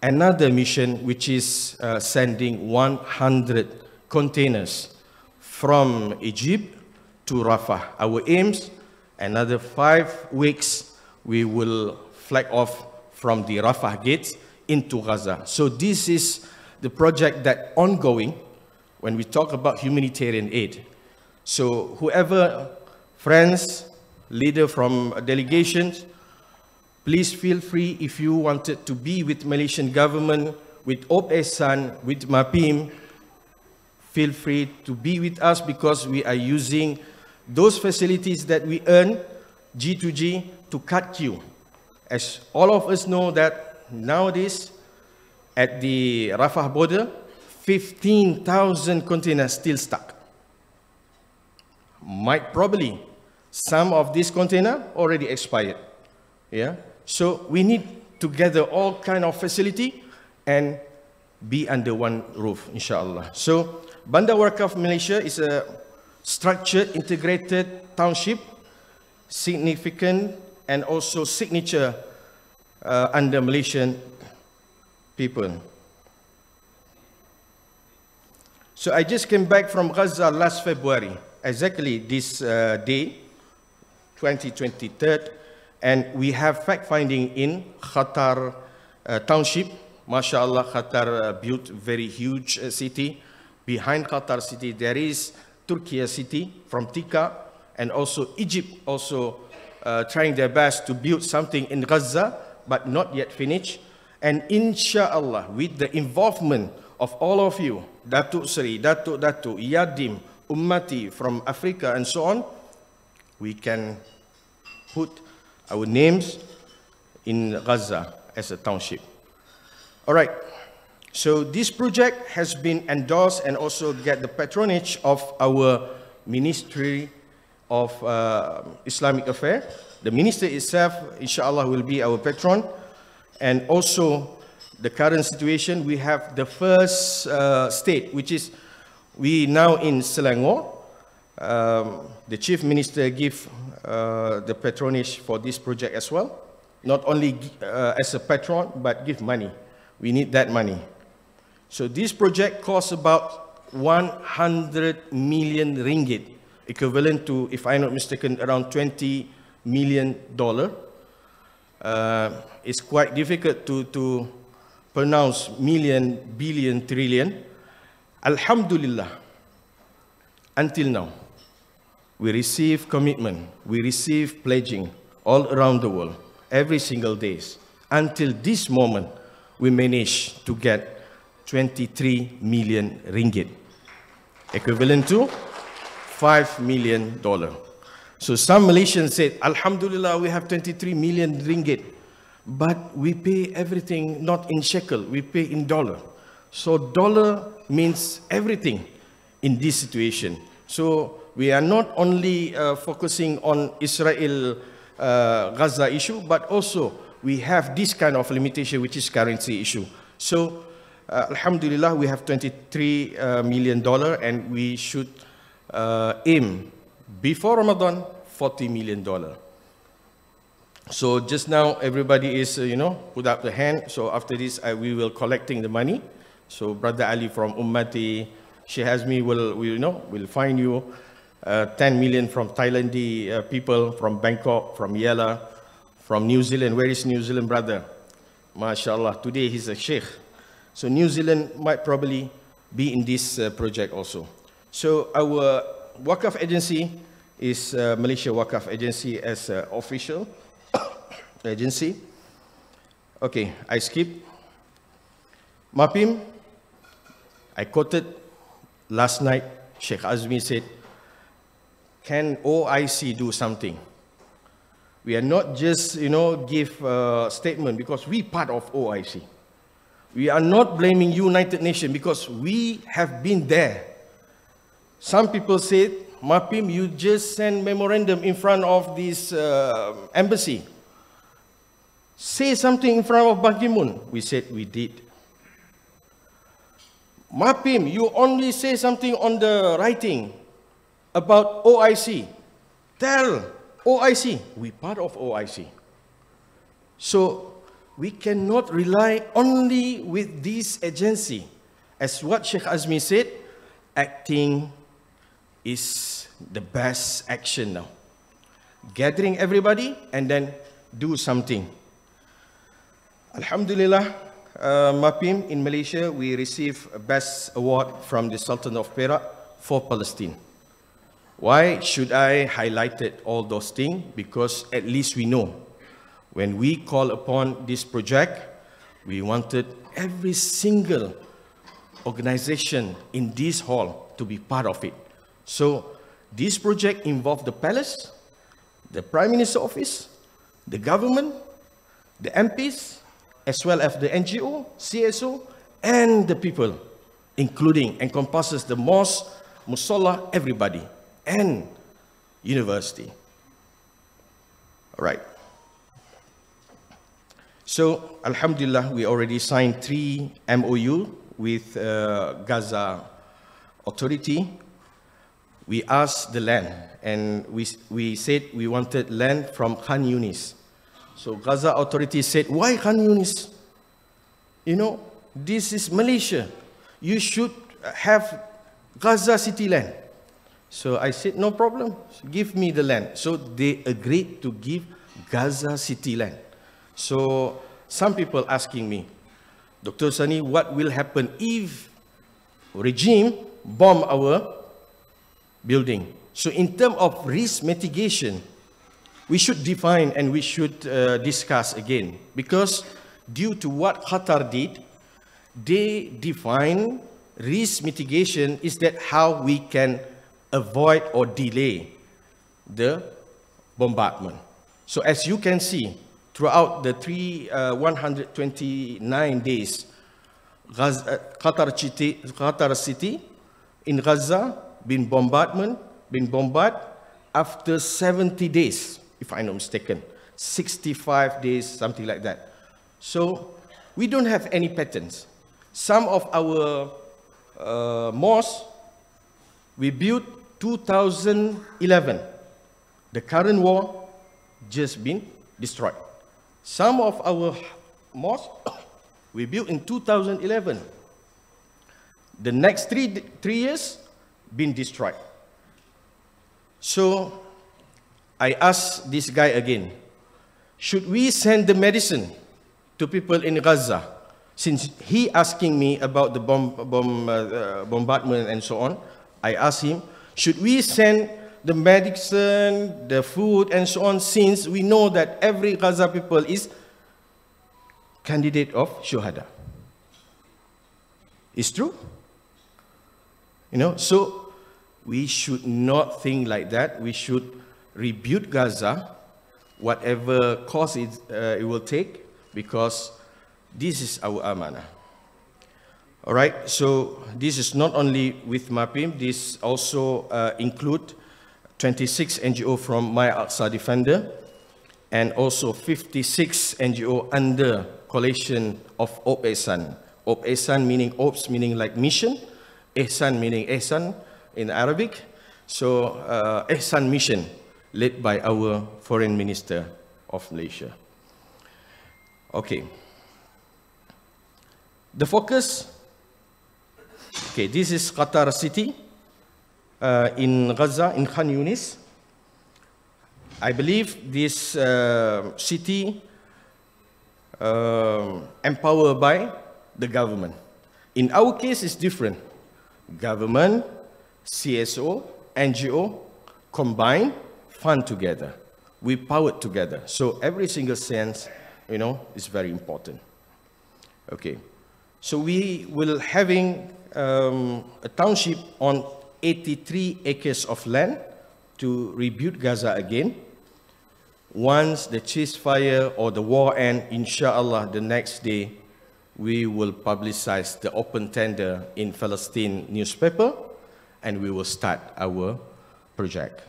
another mission, which is sending 100 containers from Egypt to Rafah. Our aims, another 5 weeks, we will flag off from the Rafah gates into Gaza. So this is the project that ongoing when we talk about humanitarian aid. So whoever, friends, leader from delegations, please feel free if you wanted to be with Malaysian government, with Op Ehsan, with MAPIM, feel free to be with us, because we are using those facilities that we earn, G2G, to cut queue. As all of us know that nowadays, at the Rafah border, 15,000 containers still stuck. Might probably some of these containers already expired. Yeah. So we need to gather all kind of facility and be under one roof, inshallah. So Bandar Wakaf Malaysia is a structured, integrated township, significant and also signature under Malaysian people. So I just came back from Gaza last February, exactly this day, 2023, and we have fact-finding in Khatar township. MashaAllah, Khatar built very huge city. Behind Khatar city, there is Turkey city from Tika, and also Egypt also trying their best to build something in Gaza, but not yet finished. And inshallah, with the involvement of all of you, Datuk Seri, Datuk, Yadim, Ummati from Africa and so on, we can put our names in Gaza as a township. All right, so this project has been endorsed and also get the patronage of our Ministry of Islamic Affairs. The minister itself, inshallah, will be our patron. And also, the current situation, we have the first state, which is we now in Selangor. The chief minister give the patronage for this project as well. Not only as a patron, but give money. We need that money. So this project costs about 100 million ringgit, equivalent to, if I'm not mistaken, around $20 million. It's quite difficult to pronounce million, billion, trillion. Alhamdulillah, until now, we receive commitment, we receive pledging all around the world, every single day. Until this moment, we managed to get 23 million ringgit, equivalent to $5 million. So some Malaysians said, Alhamdulillah, we have 23 million ringgit, but we pay everything not in shekel, we pay in dollar. So dollar means everything in this situation. So we are not only focusing on Israel Gaza issue, but also we have this kind of limitation, which is currency issue. So Alhamdulillah, we have $23 million, and we should aim before Ramadan, $40 million. So just now, everybody is, put up the hand. So after this, we will collecting the money. So Brother Ali from Ummati, Sheikh Azmi will find you 10 million from Thailand people, from Bangkok, from Yala, from New Zealand. Where is New Zealand, brother? MashaAllah, today he's a Sheikh. So New Zealand might probably be in this project also. So our Waqaf agency is Malaysia Waqaf Agency as official agency. Okay, I skip. MAPIM, I quoted last night, Sheikh Azmi said, can OIC do something? We are not just, give a statement because we part of OIC. We are not blaming United Nations because we have been there. Some people said, MAPIM, you just send memorandum in front of this embassy. Say something in front of Ban Ki-moon. We said we did. MAPIM, you only say something on the writing about OIC. Tell OIC, we part of OIC. So we cannot rely only with this agency. As what Sheikh Azmi said, acting is the best action now. Gathering everybody and then do something. Alhamdulillah, MAPIM in Malaysia, we received a best award from the Sultan of Perak for Palestine. Why should I highlight all those things? Because at least we know when we call upon this project, we wanted every single organization in this hall to be part of it. So this project involved the palace, the Prime Minister's office, the government, the MPs, as well as the NGO, CSO, and the people, including, encompasses the mosque, musalla, everybody, and university. All right. So, Alhamdulillah, we already signed 3 MOU with Gaza Authority. We asked the land, and we said we wanted land from Khan Yunis. So Gaza Authority said, why Khan Yunis? This is Malaysia. You should have Gaza city land. So I said, no problem, give me the land. So they agreed to give Gaza city land. So some people asking me, Dr. Sani, what will happen if regime bomb our building? So in terms of risk mitigation, we should define and we should discuss again. Because due to what Qatar did, they define risk mitigation is that how we can avoid or delay the bombardment. So as you can see, throughout the 129 days, Qatar city in Gaza been bombarded after 70 days, if I'm not mistaken, 65 days, something like that. So we don't have any patterns. Some of our mosques we built 2011. The current war just been destroyed. Some of our mosques we built in 2011. The next three years been destroyed. So I asked this guy again, should we send the medicine to people in Gaza? Since he asking me about the bombardment and so on, I asked him, should we send the medicine, the food and so on, since we know that every Gaza people is candidate of Shuhada? It's true. You know, so we should not think like that. We should rebuild Gaza, whatever cost it will take, because this is our amanah. All right, so this is not only with MAPIM, this also include 26 NGO from My Aqsa Defender, and also 56 NGO under coalition of Op Ihsan. Op Ihsan meaning Ops meaning like mission, Ihsan meaning Ihsan in Arabic. So Ihsan mission led by our Foreign Minister of Malaysia. Okay. The focus, okay, this is Qatar city in Gaza, in Khan Yunis. I believe this city empowered by the government. In our case, it's different. Government, CSO, NGO, combined, fund together. We powered together. So every single sense, you know, is very important. Okay. So we will having a township on 83 acres of land to rebuild Gaza again. Once the ceasefire or the war ends, inshallah, the next day, we will publicize the open tender in Palestine newspaper, and we will start our project.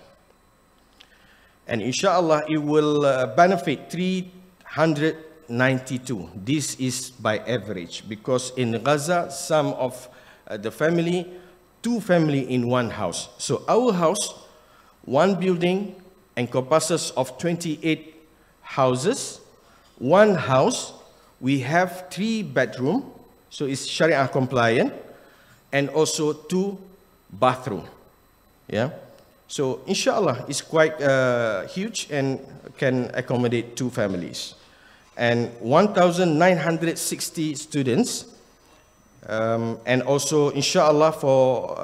And inshallah, it will benefit 392. This is by average, because in Gaza, some of the family, 2 families in one house. So our house, one building encompasses of 28 houses. One house, we have 3 bedrooms, so it's Sharia compliant, and also 2 bathrooms. Yeah. So inshallah, it's quite huge and can accommodate 2 families. And 1,960 students, and also inshallah for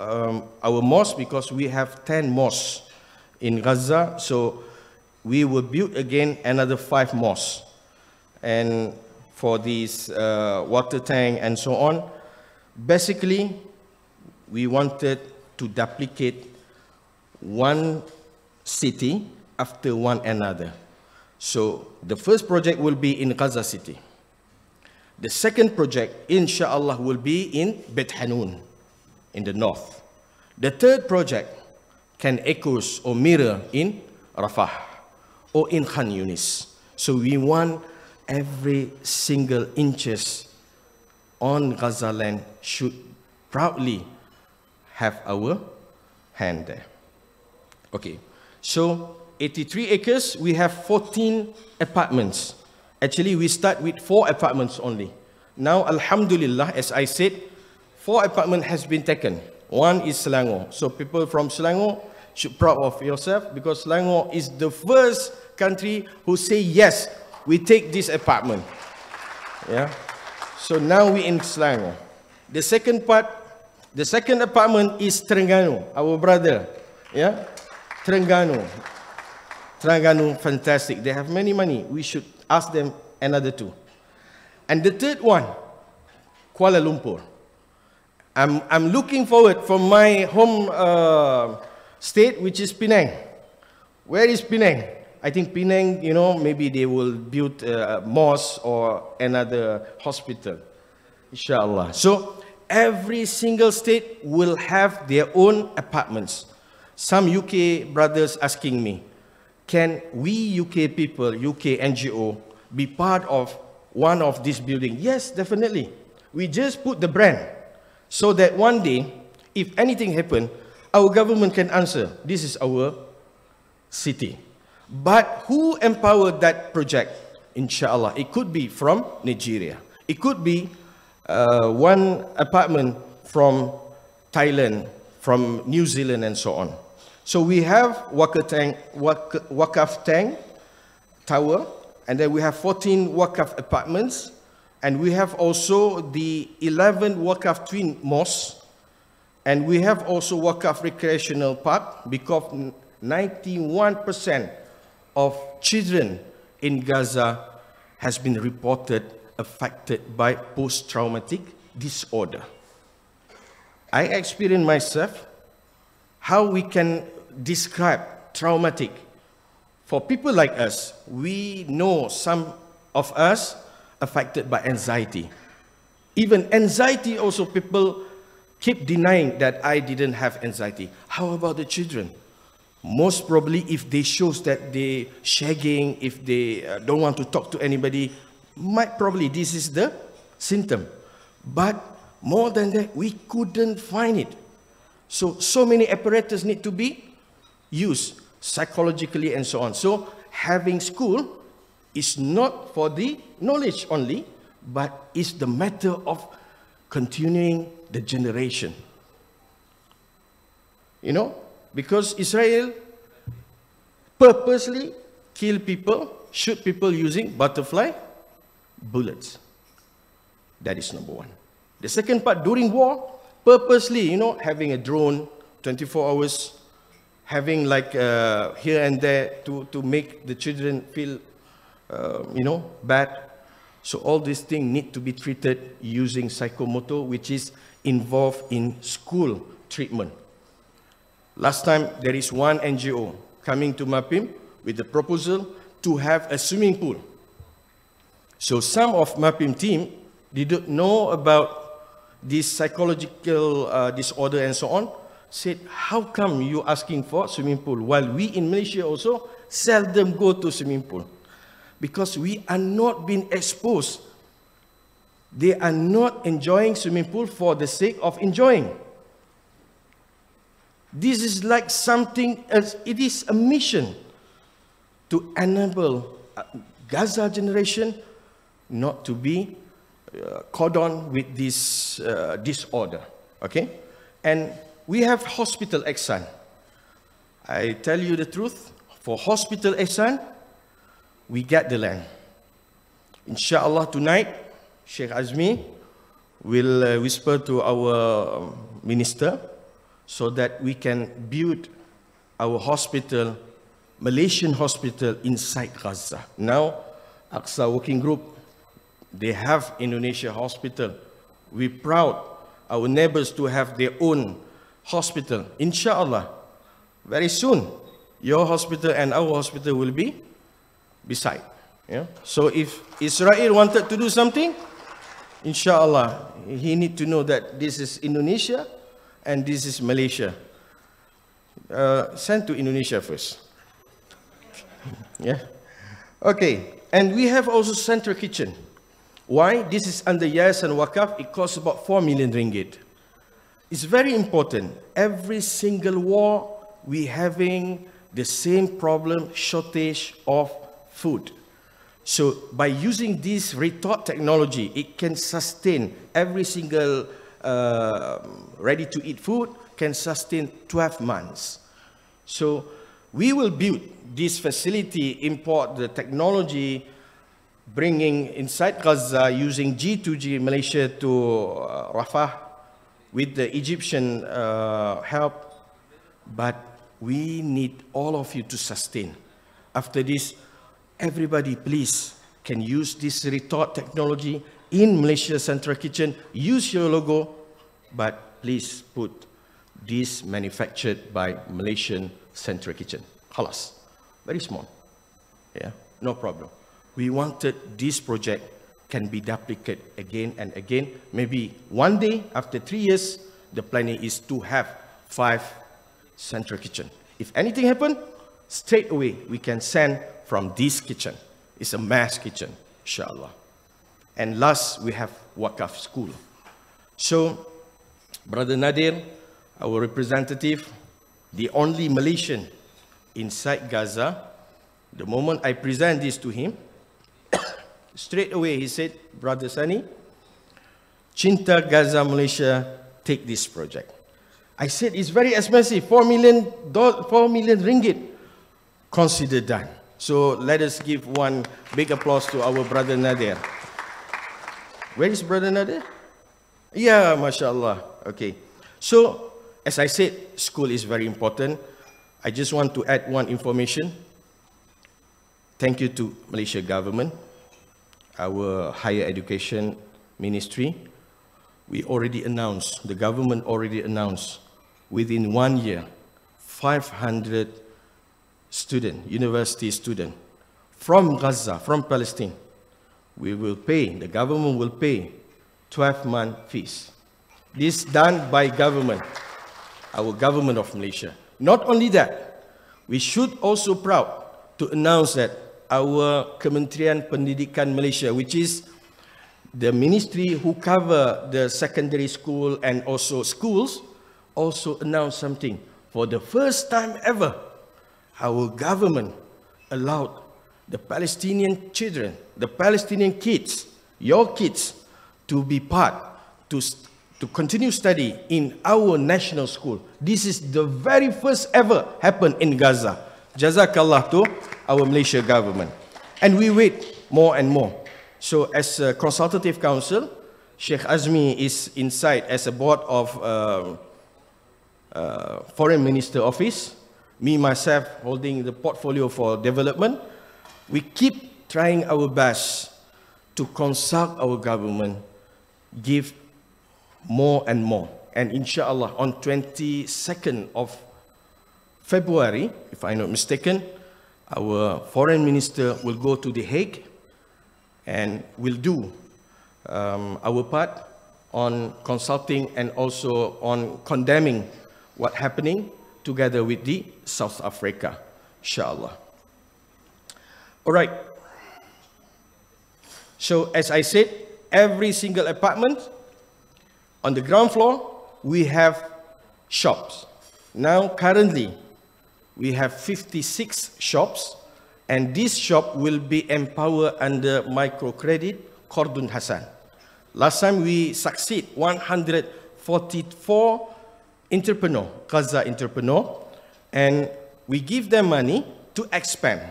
our mosque, because we have 10 mosques in Gaza, so we will build again another 5 mosques. And for this water tank and so on, basically we wanted to duplicate one city after one another. So the first project will be in Gaza city. The second project, inshallah, will be in Bet Hanun in the north. The third project can echo or mirror in Rafah or in Khan Yunis. So we want every single inches on Gaza land should proudly have our hand there. Okay, so 83 acres, we have 14 apartments. Actually, we start with 4 apartments only. Now, alhamdulillah, as I said, 4 apartments has been taken. One is Selangor. So people from Selangor should be proud of yourself, because Selangor is the first country who say, yes, we take this apartment. Yeah. So now we in Selangor. The second part, the second apartment is Terengganu, our brother. Yeah. Terengganu, fantastic. They have many money. We should ask them another 2. And the third one, Kuala Lumpur. I'm looking forward from my home state, which is Penang. Where is Penang? I think Penang, you know, maybe they will build a mosque or another hospital, inshallah. So every single state will have their own apartments. Some UK brothers asking me, can we UK people, UK NGO, be part of one of these buildings? Yes, definitely. We just put the brand so that one day, if anything happen, our government can answer, this is our city. But who empowered that project? Inshallah, it could be from Nigeria. It could be one apartment from Thailand, from New Zealand, and so on. So we have Wakaf Tank Tower, and then we have 14 Wakaf apartments, and we have also the 11 Wakaf Twin Mosques, and we have also Wakaf Recreational Park, because 91% of children in Gaza has been reported affected by post-traumatic disorder. I experienced myself how we can describe traumatic. For people like us, we know some of us affected by anxiety. Even anxiety also, people keep denying that I didn't have anxiety. How about the children? Most probably, if they shows that they shagging, if they don't want to talk to anybody, might probably this is the symptom. But more than that, we couldn't find it. So many apparatus need to be used psychologically and so on. So having school is not for the knowledge only, but is the matter of continuing the generation. You know, because Israel purposely kill people, shoot people using butterfly bullets. That is number one. The second part, during war, purposely, you know, having a drone 24 hours, having like here and there to make the children feel, you know, bad. So all these things need to be treated using psychomotor, which is involved in school treatment. Last time, there is one NGO coming to MAPIM with the proposal to have a swimming pool. So some of MAPIM team didn't know about this psychological disorder and so on, said, how come you asking for swimming pool? While we in Malaysia also seldom go to swimming pool. Because we are not being exposed. They are not enjoying swimming pool for the sake of enjoying. This is like something else. It is a mission to enable Gaza generation not to be cordoned with this disorder. Okay? And we have Hospital Ihsan. I tell you the truth, for Hospital Ihsan, we get the land. Inshallah tonight, Sheikh Azmi will whisper to our minister so that we can build our hospital, Malaysian hospital inside Gaza. Now, Aqsa Working Group, they have Indonesia hospital. We're proud, our neighbors, to have their own hospital. Inshallah, very soon, your hospital and our hospital will be beside. Yeah? So if Israel wanted to do something, inshallah, he need to know that this is Indonesia and this is Malaysia. Send to Indonesia first. Yeah. Okay. And we have also central kitchen. Why? This is under Yayasan Wakaf. It costs about 4 million ringgit. It's very important. Every single war, we having the same problem, shortage of food. So by using this retort technology, it can sustain every single ready-to-eat food, can sustain 12 months. So we will build this facility, import the technology, bringing inside Gaza using G2G Malaysia to Rafah with the Egyptian help. But we need all of you to sustain. After this, everybody please can use this retort technology in Malaysia Central Kitchen. Use your logo, but please put this manufactured by Malaysian Central Kitchen. Khalas. Very small. Yeah, no problem. We wanted this project can be duplicated again and again. Maybe one day, after 3 years, the planning is to have 5 central kitchen. If anything happen, straight away we can send from this kitchen. It's a mass kitchen, inshallah. And last, we have Wakaf school. So, Brother Nadir, our representative, the only Malaysian inside Gaza, the moment I present this to him, straight away he said, Brother Sani, Cinta Gaza Malaysia, take this project. I said, it's very expensive, 4 million ringgit. Consider done. So let us give one big applause to our Brother Nadir. Where is Brother Nadir? Yeah, mashallah. Okay. So, as I said, school is very important. I just want to add one information. Thank you to Malaysia government, our higher education ministry. We already announced, the government already announced, within 1 year, 500 students, university students, from Gaza, from Palestine. We will pay, the government will pay 12-month fees. This done by government, our government of Malaysia. Not only that, we should also proud to announce that our Kementerian Pendidikan Malaysia, which is the ministry who cover the secondary school and also schools, also announced something. For the first time ever, our government allowed the Palestinian children, the Palestinian kids, your kids, to be part, to continue study in our national school. This is the very first ever happened in Gaza. Jazakallah to our Malaysia government. And we wait more and more. So as a consultative council, Sheikh Azmi is inside as a board of Foreign Minister Office. Me, myself, holding the portfolio for development. We keep trying our best to consult our government, give more and more. And inshallah, on 22nd of February, if I'm not mistaken, our foreign minister will go to The Hague and will do our part on consulting and also on condemning what's happening together with the South Africa, inshallah. All right. So as I said, every single apartment on the ground floor, we have shops. Now, currently, we have 56 shops, and this shop will be empowered under microcredit Cordon Hassan. Last time we succeed 144 entrepreneur, Gaza entrepreneur, and we give them money to expand.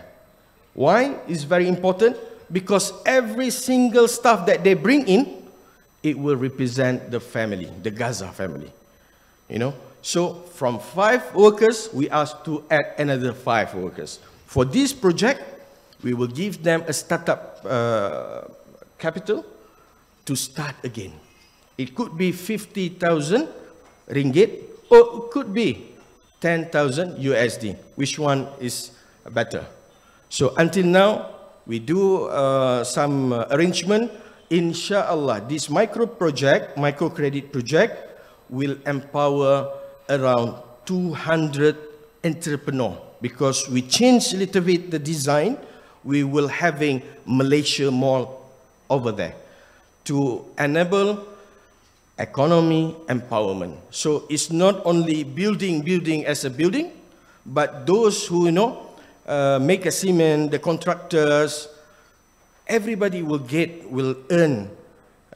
Why is very important? Because every single stuff that they bring in, it will represent the family, the Gaza family. You know, so from 5 workers, we asked to add another 5 workers. For this project, we will give them a startup capital to start again. It could be 50,000 ringgit, or it could be 10,000 USD. Which one is better? So until now, we do some arrangement. Inshallah, this microcredit project, will empower around 200 entrepreneurs, because we changed a little bit the design. We will having Malaysia Mall over there to enable economy empowerment. So it's not only building as a building, but those who, you know, make a cement, the contractors, everybody will earn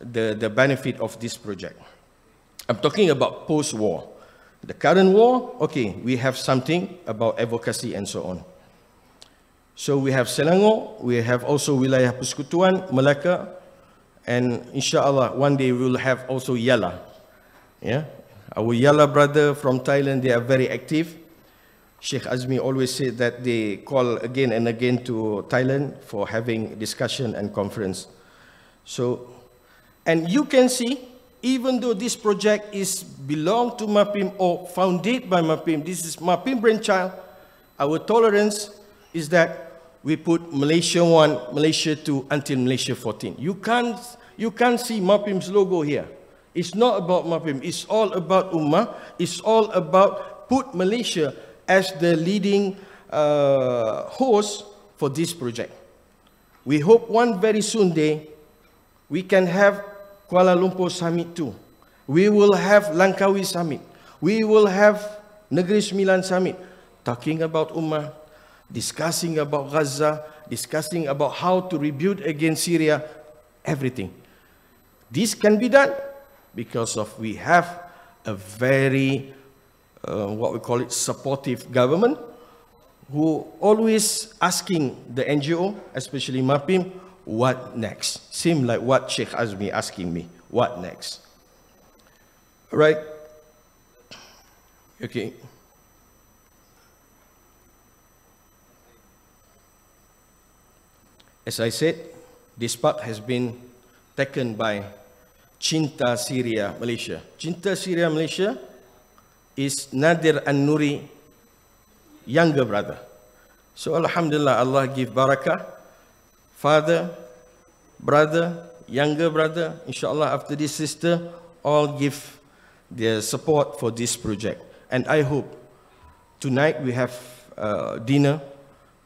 the benefit of this project. I'm talking about post-war. The current war, okay, we have something about advocacy and so on. So we have Selangor, we have also Wilayah Persekutuan, Melaka, and inshallah one day we will have also Yala. Yeah, our Yala brother from Thailand, they are very active. Sheikh Azmi always said that they call again and again to Thailand for having discussion and conference. So, and you can see, even though this project is belong to MAPIM or founded by MAPIM, this is MAPIM brainchild, our tolerance is that we put Malaysia 1, Malaysia 2 until Malaysia 14. You can't see MAPIM's logo here. It's not about MAPIM, it's all about Ummah, it's all about put Malaysia as the leading host for this project. We hope one very soon day, we can have Kuala Lumpur Summit too. We will have Langkawi Summit. We will have Negeri Sembilan Summit, talking about Ummah, discussing about Gaza, discussing about how to rebuild against Syria, everything. This can be done because of we have a very, what we call it, supportive government who always asking the NGO, especially MAPIM, what next? Same like what Sheikh Azmi asking me, what next? Right? Okay. As I said, this park has been taken by Cinta Syria Malaysia. Cinta Syria Malaysia is Nadir An-Nuri younger brother. So Alhamdulillah, Allah give barakah. Father, brother, younger brother, inshallah after this sister, all give their support for this project. And I hope tonight we have dinner.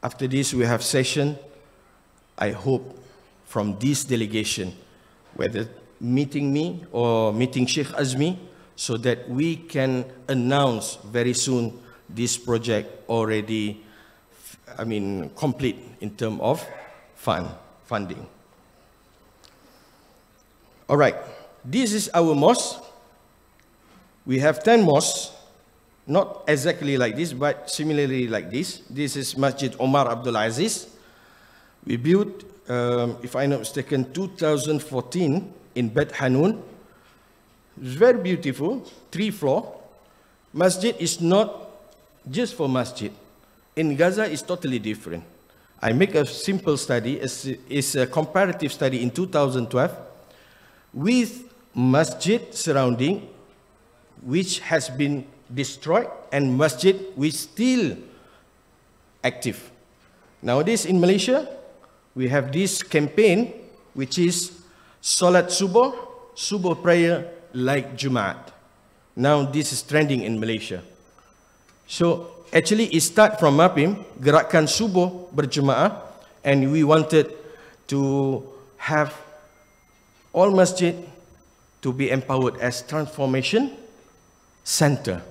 After this we have session. I hope from this delegation, whether meeting me or meeting Sheikh Azmi, so that we can announce very soon this project already, complete in terms of funding. All right, this is our mosque. We have 10 mosques, not exactly like this, but similarly like this. This is Masjid Omar Abdul Aziz. We built, if I'm not mistaken, 2014 in Bet Hanun. It's very beautiful, 3-floor. Masjid is not just for masjid. In Gaza, it's totally different. I make a simple study, it's a comparative study in 2012 with masjid surrounding, which has been destroyed, and masjid which still active. Nowadays in Malaysia, we have this campaign, which is Salat Subuh prayer like Jumaat. Now this is trending in Malaysia. So actually it started from MAPIM, Gerakan Subuh Berjemaah, and we wanted to have all masjid to be empowered as transformation center.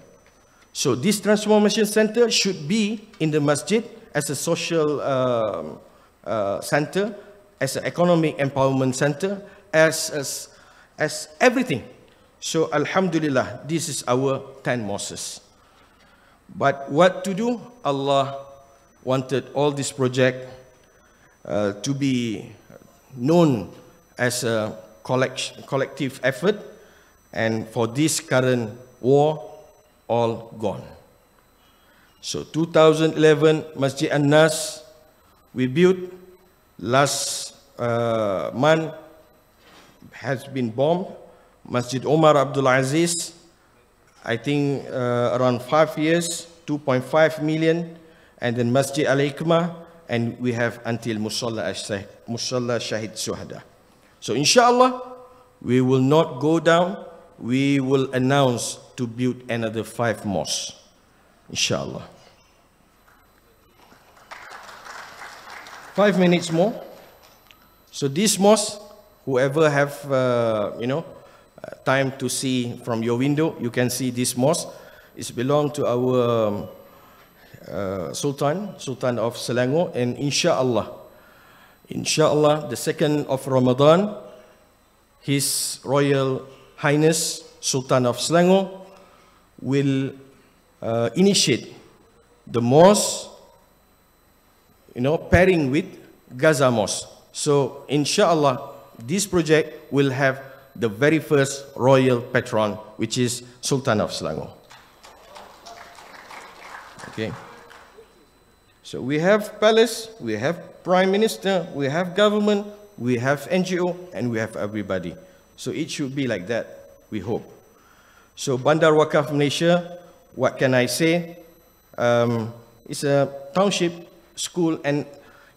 So this transformation center should be in the masjid as a social center, as an economic empowerment center, as everything. So Alhamdulillah, this is our 10 mosques. But what to do? Allah wanted all this project to be known as a collective effort, and for this current war, all gone. So 2011, Masjid An-Nas, we built. Last month has been bombed. Masjid Omar Abdul Aziz, I think around 5 years, 2.5 million. And then Masjid Al-Hikmah, and we have until Musalla Shahid Suhada. So inshallah, we will not go down. We will announce to build another 5 mosques. Inshallah. 5 minutes more. So this mosque, whoever have time to see from your window, you can see this mosque. It belongs to our Sultan of Selangor, and inshallah, the 2nd of Ramadan, His Royal Highness Sultan of Selangor will initiate the mosque, pairing with Gaza Mosque. So inshallah, this project will have the very first royal patron, which is Sultan of Selangor. Okay. So we have palace, we have prime minister, we have government, we have NGO, and we have everybody. So it should be like that, we hope. So Bandar Wakaf Malaysia, what can I say? It's a township school, and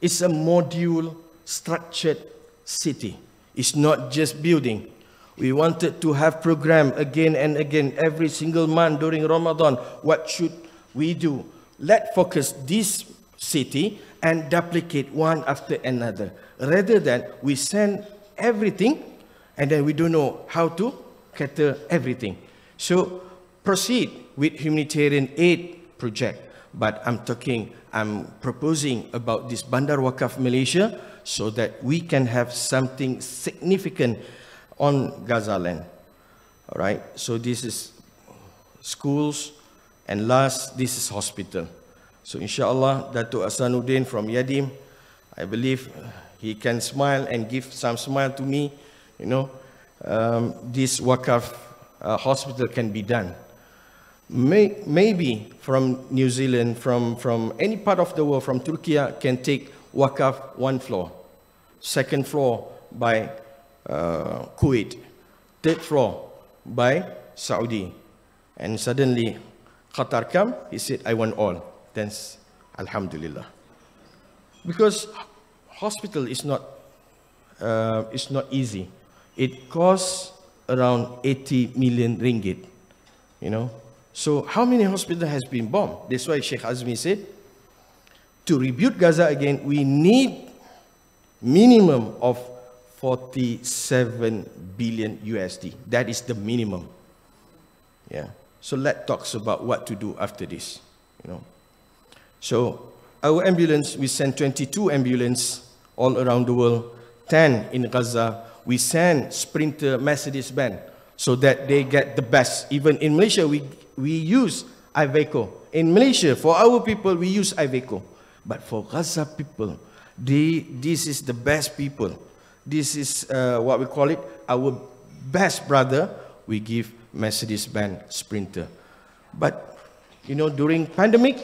It's a module structured city. It's not just building. We wanted to have program again and again every single month during Ramadan. What should we do? Let's focus this city and duplicate one after another, rather than we send everything and then we don't know how to cater everything. So proceed with humanitarian aid project. But I'm proposing about this Bandar Wakaf Malaysia so that we can have something significant on Gaza land. All right, so this is schools, and last, this is hospital. So inshallah, Dato' Hasanuddin from Yadim, I believe he can smile and give some smile to me. You know, this Wakaf hospital can be done. Maybe from New Zealand, from any part of the world, from Turkey, can take Wakaf 1 floor, 2nd floor by Kuwait, 3rd floor by Saudi. And suddenly Qatar come, he said, I want all. Then Alhamdulillah. Because hospital is not easy. It costs around 80 million ringgit, you know. So how many hospitals has been bombed? That's why Sheikh Azmi said, to rebuild Gaza again, we need minimum of 47 billion USD. That is the minimum. Yeah. So let's talk about what to do after this, you know. So our ambulance, we send 22 ambulances all around the world, 10 in Gaza. We send Sprinter Mercedes-Benz so that they get the best. Even in Malaysia, we use Iveco. In Malaysia, for our people, we use Iveco. But for Gaza people, this is the best people. This is what we call it, our best brother. We give Mercedes-Benz Sprinter. But, you know, during pandemic,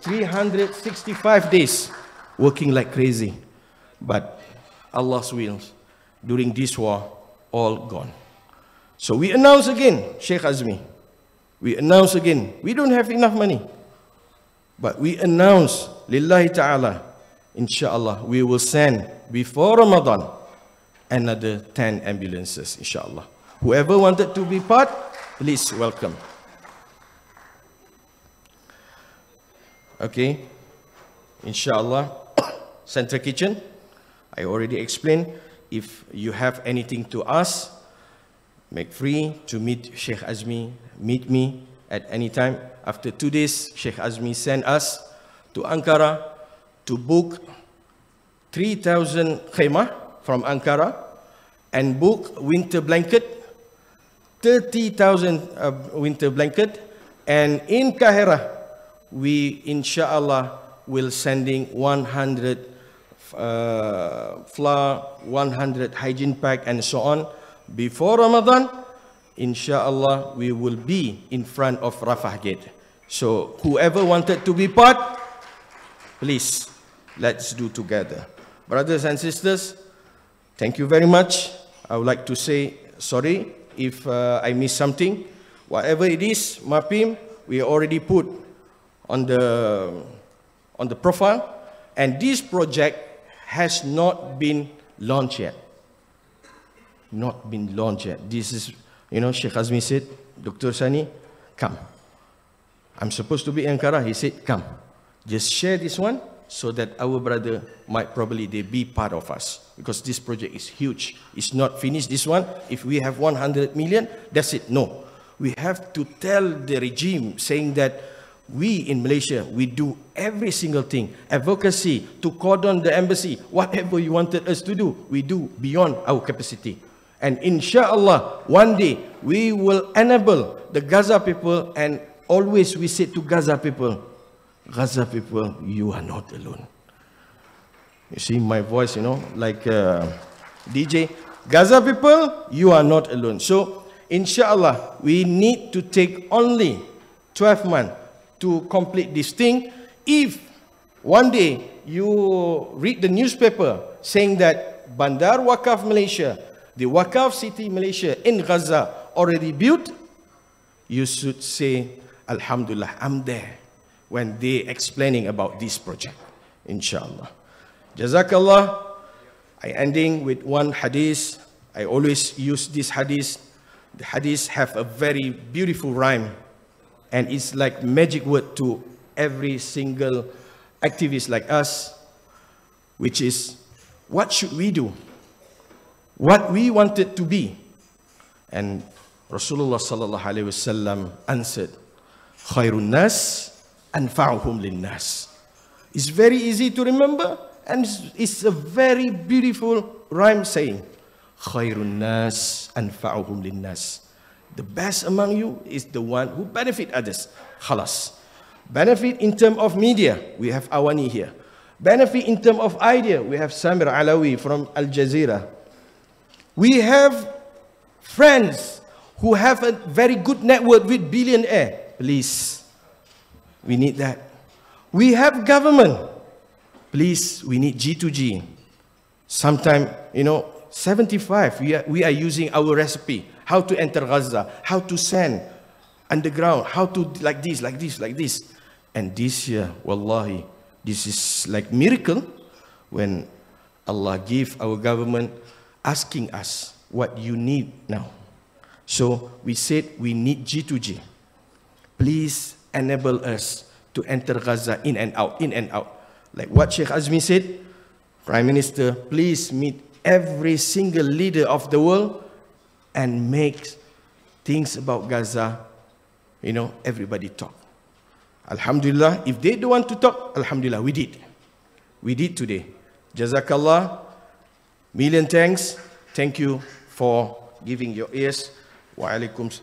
365 days working like crazy. But Allah's will, during this war, all gone. So we announce again, Sheikh Azmi, we announce again, we don't have enough money. But we announce, Lillahi Ta'ala, inshallah, we will send before Ramadan another 10 ambulances, inshallah. Whoever wanted to be part, please welcome. Okay, inshallah, Central Kitchen, I already explained. If you have anything to ask, make free to meet Sheikh Azmi, meet me at any time. After 2 days, Sheikh Azmi sent us to Ankara to book 3,000 khemah from Ankara and book winter blanket, 30,000 winter blanket, and in Kahira, we inshallah will sending 100 flour, 100 hygiene pack and so on. Before Ramadan, inshallah, we will be in front of Rafah Gate. So whoever wanted to be part, please, let's do together. Brothers and sisters, thank you very much. I would like to say sorry if I missed something. Whatever it is, MAPIM, we already put on the profile, and this project has not been launched yet. Not been launched yet. This is, you know, Sheikh Azmi said, Dr. Sani, come. I'm supposed to be in Ankara. He said, come. Just share this one so that our brother might probably they be part of us. Because this project is huge. It's not finished, this one. If we have 100 million, that's it. No. We have to tell the regime saying that we in Malaysia, we do every single thing. Advocacy, to cordon the embassy, whatever you wanted us to do, we do beyond our capacity. And inshallah, one day, we will enable the Gaza people, and always we say to Gaza people, you are not alone. You see my voice, you know, like DJ. Gaza people, you are not alone. So, inshallah, we need to take only 12 months to complete this thing. If one day you read the newspaper saying that Bandar Wakaf Malaysia, the Wakaf City Malaysia in Gaza already built, you should say, Alhamdulillah, I'm there when they explaining about this project, inshallah. Jazakallah. I ending with one hadith. I always use this hadith. The hadith have a very beautiful rhyme, and it's like magic word to every single activist like us, which is, what should we do? What we wanted to be. And Rasulullah sallallahu alaihi wasallam answered, Khairun nas anfa'uhum lin nas. It's very easy to remember, and it's a very beautiful rhyme saying, Khairun nas anfa'uhum lin nas. The best among you is the one who benefit others. Khalas. Benefit in terms of media, we have Awani here. Benefit in terms of idea, we have Samir Alawi from Al Jazeera. We have friends who have a very good network with billionaire. Please, we need that. We have government. Please, we need G2G. Sometime, 75, we are using our recipe. How to enter Gaza, how to send underground, how to like this. And this year, wallahi, this is like miracle when Allah give our government asking us what you need now. So we said we need G2G. Please enable us to enter Gaza in and out. Like what Sheikh Azmi said, Prime Minister, please meet every single leader of the world and make things about Gaza, everybody talk. Alhamdulillah, if they don't want to talk, Alhamdulillah, we did. We did today. Jazakallah, million thanks. Thank you for giving your ears. Wa alaikum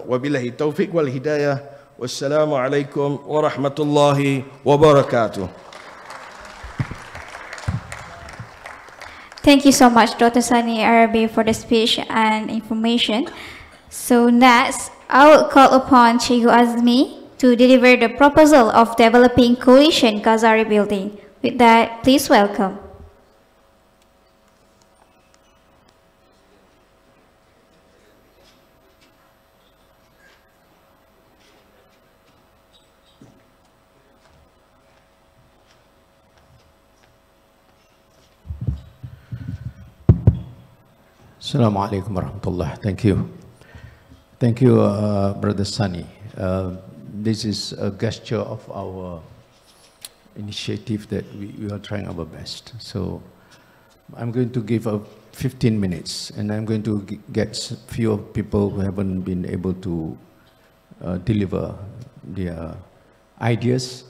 wa billahi tawfiq wal hidayah. Wassalamu alaikum wa rahmatullahi wa barakatuh. Thank you so much, Dr. Sani Arabi, for the speech and information. So next, I will call upon Cikgu Azmi to deliver the proposal of developing coalition Gaza rebuilding. With that, please welcome. Assalamu alaikum warahmatullah. Thank you. Thank you, Brother Sani. This is a gesture of our initiative that we are trying our best. So I'm going to give 15 minutes, and I'm going to get few people who haven't been able to deliver their ideas,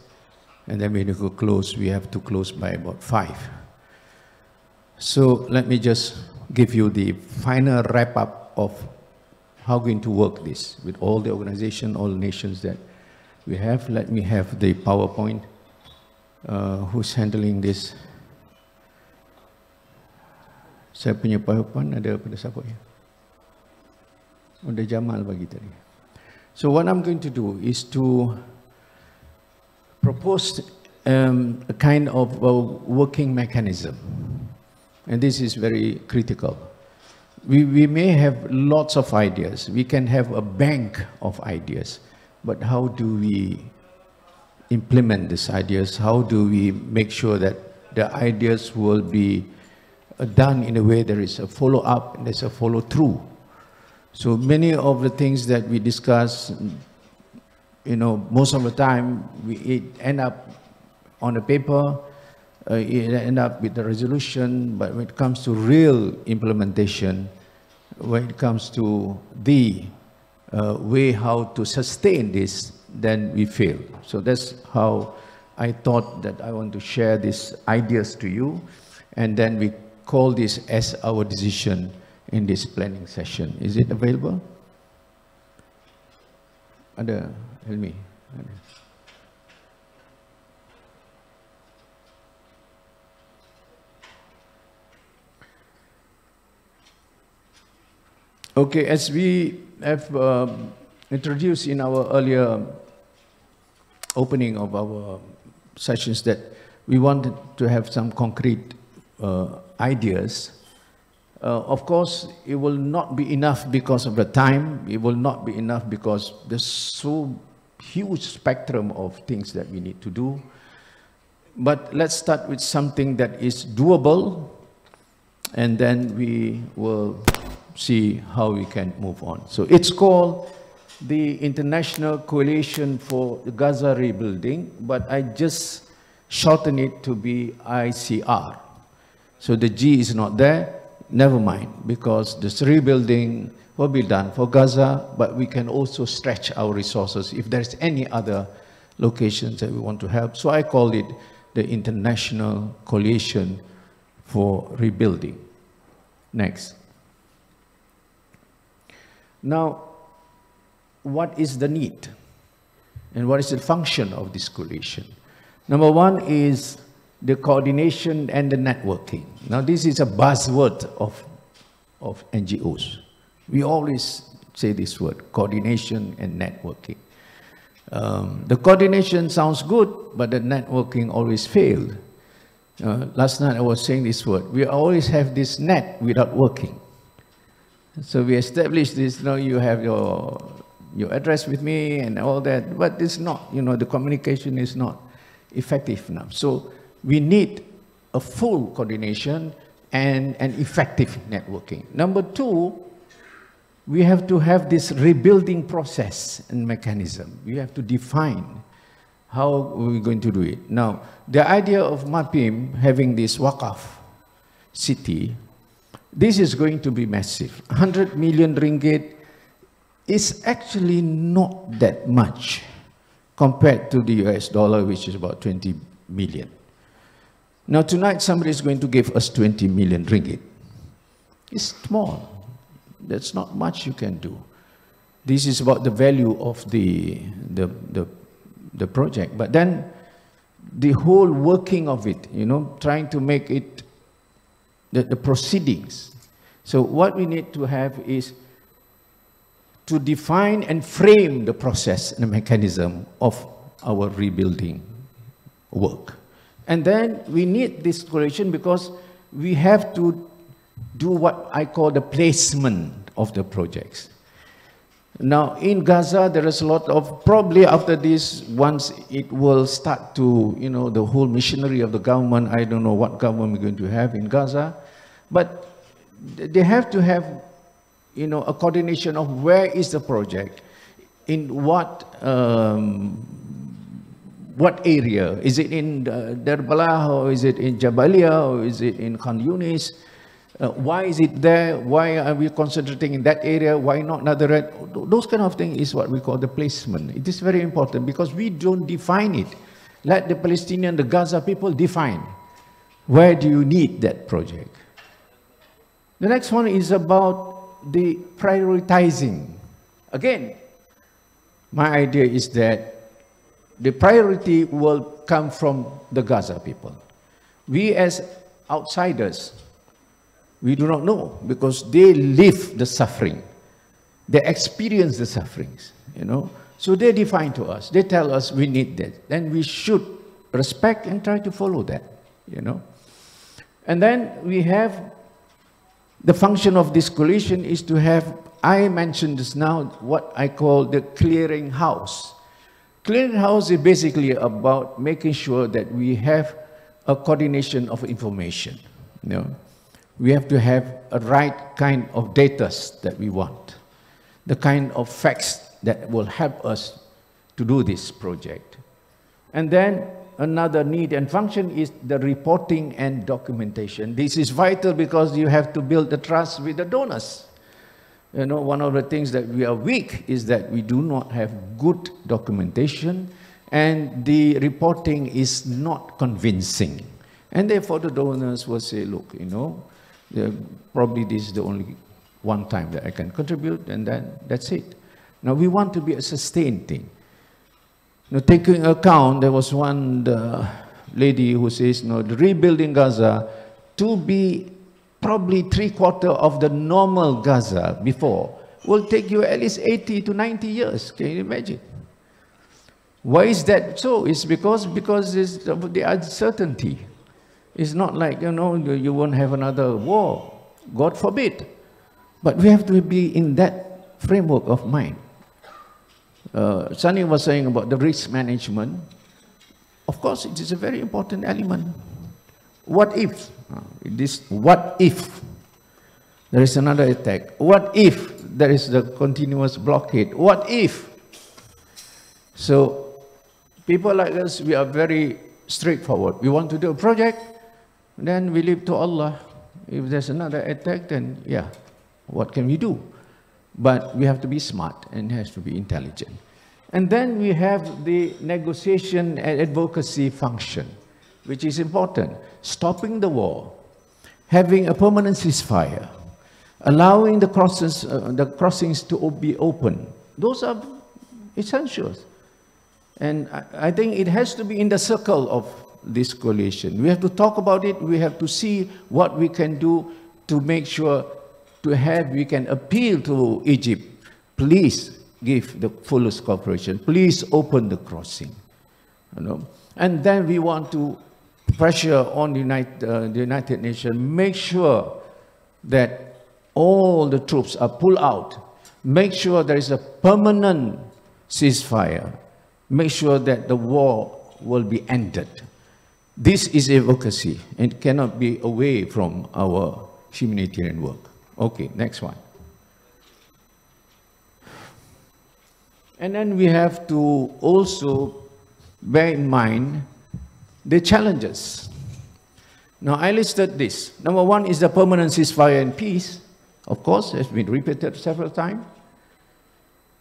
and then when we close, we have to close by about 5. So let me just give you the final wrap-up of how we're going to work this with all the organization, all nations that we have. Let me have the PowerPoint. Who's handling this? Saya punya PowerPoint ada pada siapa ya? Ada Jamal bagi tadi. So what I'm going to do is to propose a kind of a working mechanism. And this is very critical. We may have lots of ideas. We can have a bank of ideas. But how do we implement these ideas? How do we make sure that the ideas will be done in a way there is a follow-up and there's a follow-through? So many of the things that we discuss, most of the time, it end up on the paper, it end up with the resolution, but when it comes to real implementation, when it comes to the way how to sustain this, then we fail. So that's how I thought that I want to share these ideas to you, and then we call this as our decision in this planning session. Is it available? Ada, Helmi. Okay, as we have introduced in our earlier opening of our sessions, that we wanted to have some concrete ideas. Of course, it will not be enough because of the time. It will not be enough because there's so huge spectrum of things that we need to do. But let's start with something that is doable, and then we will see how we can move on. So it's called the International Coalition for Gaza Rebuilding, but I just shorten it to be ICR. So the G is not there, never mind, because this rebuilding will be done for Gaza, but we can also stretch our resources if there's any other locations that we want to help. So I call it the International Coalition for Rebuilding. Next. Now, what is the need? And what is the function of this coalition? Number one is the coordination and the networking. Now, this is a buzzword of NGOs. We always say this word, coordination and networking. The coordination sounds good, but the networking always failed. Last night I was saying this word. We always have this net without working. So we established this, you have your address with me and all that, but it's not, the communication is not effective enough. So we need a full coordination and an effective networking. Number two, we have to have this rebuilding process and mechanism. We have to define how we're going to do it. Now, the idea of MAPIM having this Waqaf city, this is going to be massive. 100 million ringgit is actually not that much compared to the US dollar, which is about 20 million. Now, tonight somebody is going to give us 20 million ringgit. It's small. That's not much you can do. This is about the value of the project. But then the whole working of it, trying to make it the proceedings. So what we need to have is to define and frame the process and the mechanism of our rebuilding work. And then we need this coalition because we have to do what I call the placement of the projects. Now, in Gaza, there is a lot of, probably after this, once it will start to, the whole machinery of the government, I don't know what government we're going to have in Gaza, but they have to have, a coordination of where is the project, in what area? Is it in Darbalah, or is it in Jabalia, or is it in Khan Yunis? Why is it there? Why are we concentrating in that area? Why not another? Those kind of things is what we call the placement. It is very important because we don't define it. Let the Palestinian, the Gaza people define. Where do you need that project? The next one is about the prioritizing. Again, my idea is that the priority will come from the Gaza people. We as outsiders, we do not know because they live the suffering. They experience the sufferings, So they define to us. They tell us we need that. Then we should respect and try to follow that, And then we have the function of this coalition is to have, I mentioned this now, what I call the clearing house. Clearing house is basically about making sure that we have a coordination of information, We have to have a right kind of data that we want, the kind of facts that will help us to do this project. And then another need and function is the reporting and documentation. This is vital because you have to build the trust with the donors. One of the things that we are weak is that we do not have good documentation and the reporting is not convincing. And therefore the donors will say, look, probably this is the only one time that I can contribute, and then that's it. Now we want to be a sustained thing. Taking account, there was one lady who says, the rebuilding Gaza to be probably 3/4 of the normal Gaza before will take you at least 80 to 90 years. Can you imagine? Why is that so? It's because it's the uncertainty. It's not like, you won't have another war. God forbid. But we have to be in that framework of mind. Sunny was saying about the risk management. Of course, it is a very important element. What if? What if there is another attack? What if there is the continuous blockade? What if? So, people like us, we are very straightforward. We want to do a project, then we leave to Allah. If there's another attack, then yeah, what can we do? But we have to be smart and it has to be intelligent. And then we have the negotiation and advocacy function, which is important. Stopping the war, having a permanent ceasefire, allowing the crossings to be open. Those are essentials. And I think it has to be in the circle of this coalition. We have to talk about it. We have to see what we can do to make sure we can appeal to Egypt. Please give the fullest cooperation. Please open the crossing. You know? And then we want to pressure on the United Nations, make sure that all the troops are pulled out, make sure there is a permanent ceasefire, make sure that the war will be ended. This is advocacy and cannot be away from our humanitarian work. Okay, next one. And then we have to also bear in mind the challenges. Now, I listed this. Number one is the permanent ceasefire and peace. Of course, it's been repeated several times.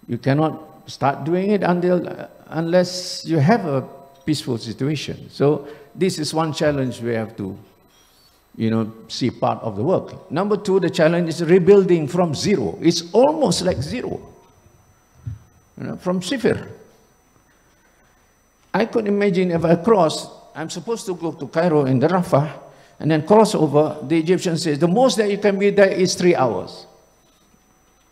You cannot start doing it unless you have a peaceful situation. So this is one challenge we have to, see part of the work. Number two, the challenge is rebuilding from zero. It's almost like zero. From Sifir. I could imagine if I cross, I'm supposed to go to Cairo and the Rafah, and then cross over, the Egyptian says, the most that you can be there is 3 hours.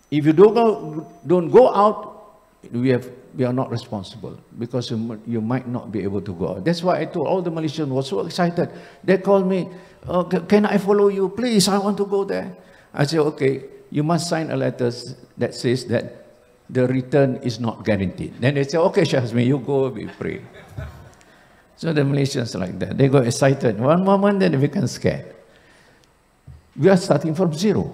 If you don't go out, we are not responsible, because you might not be able to go out. That's why I told all the Malaysians were so excited. They called me, can I follow you? Please, I want to go there. I said, okay, you must sign a letter that says that the return is not guaranteed. Then they say, okay, Shahzmi, you go, we pray. So the Malaysians like that. They got excited. One moment, then they become scared. We are starting from zero.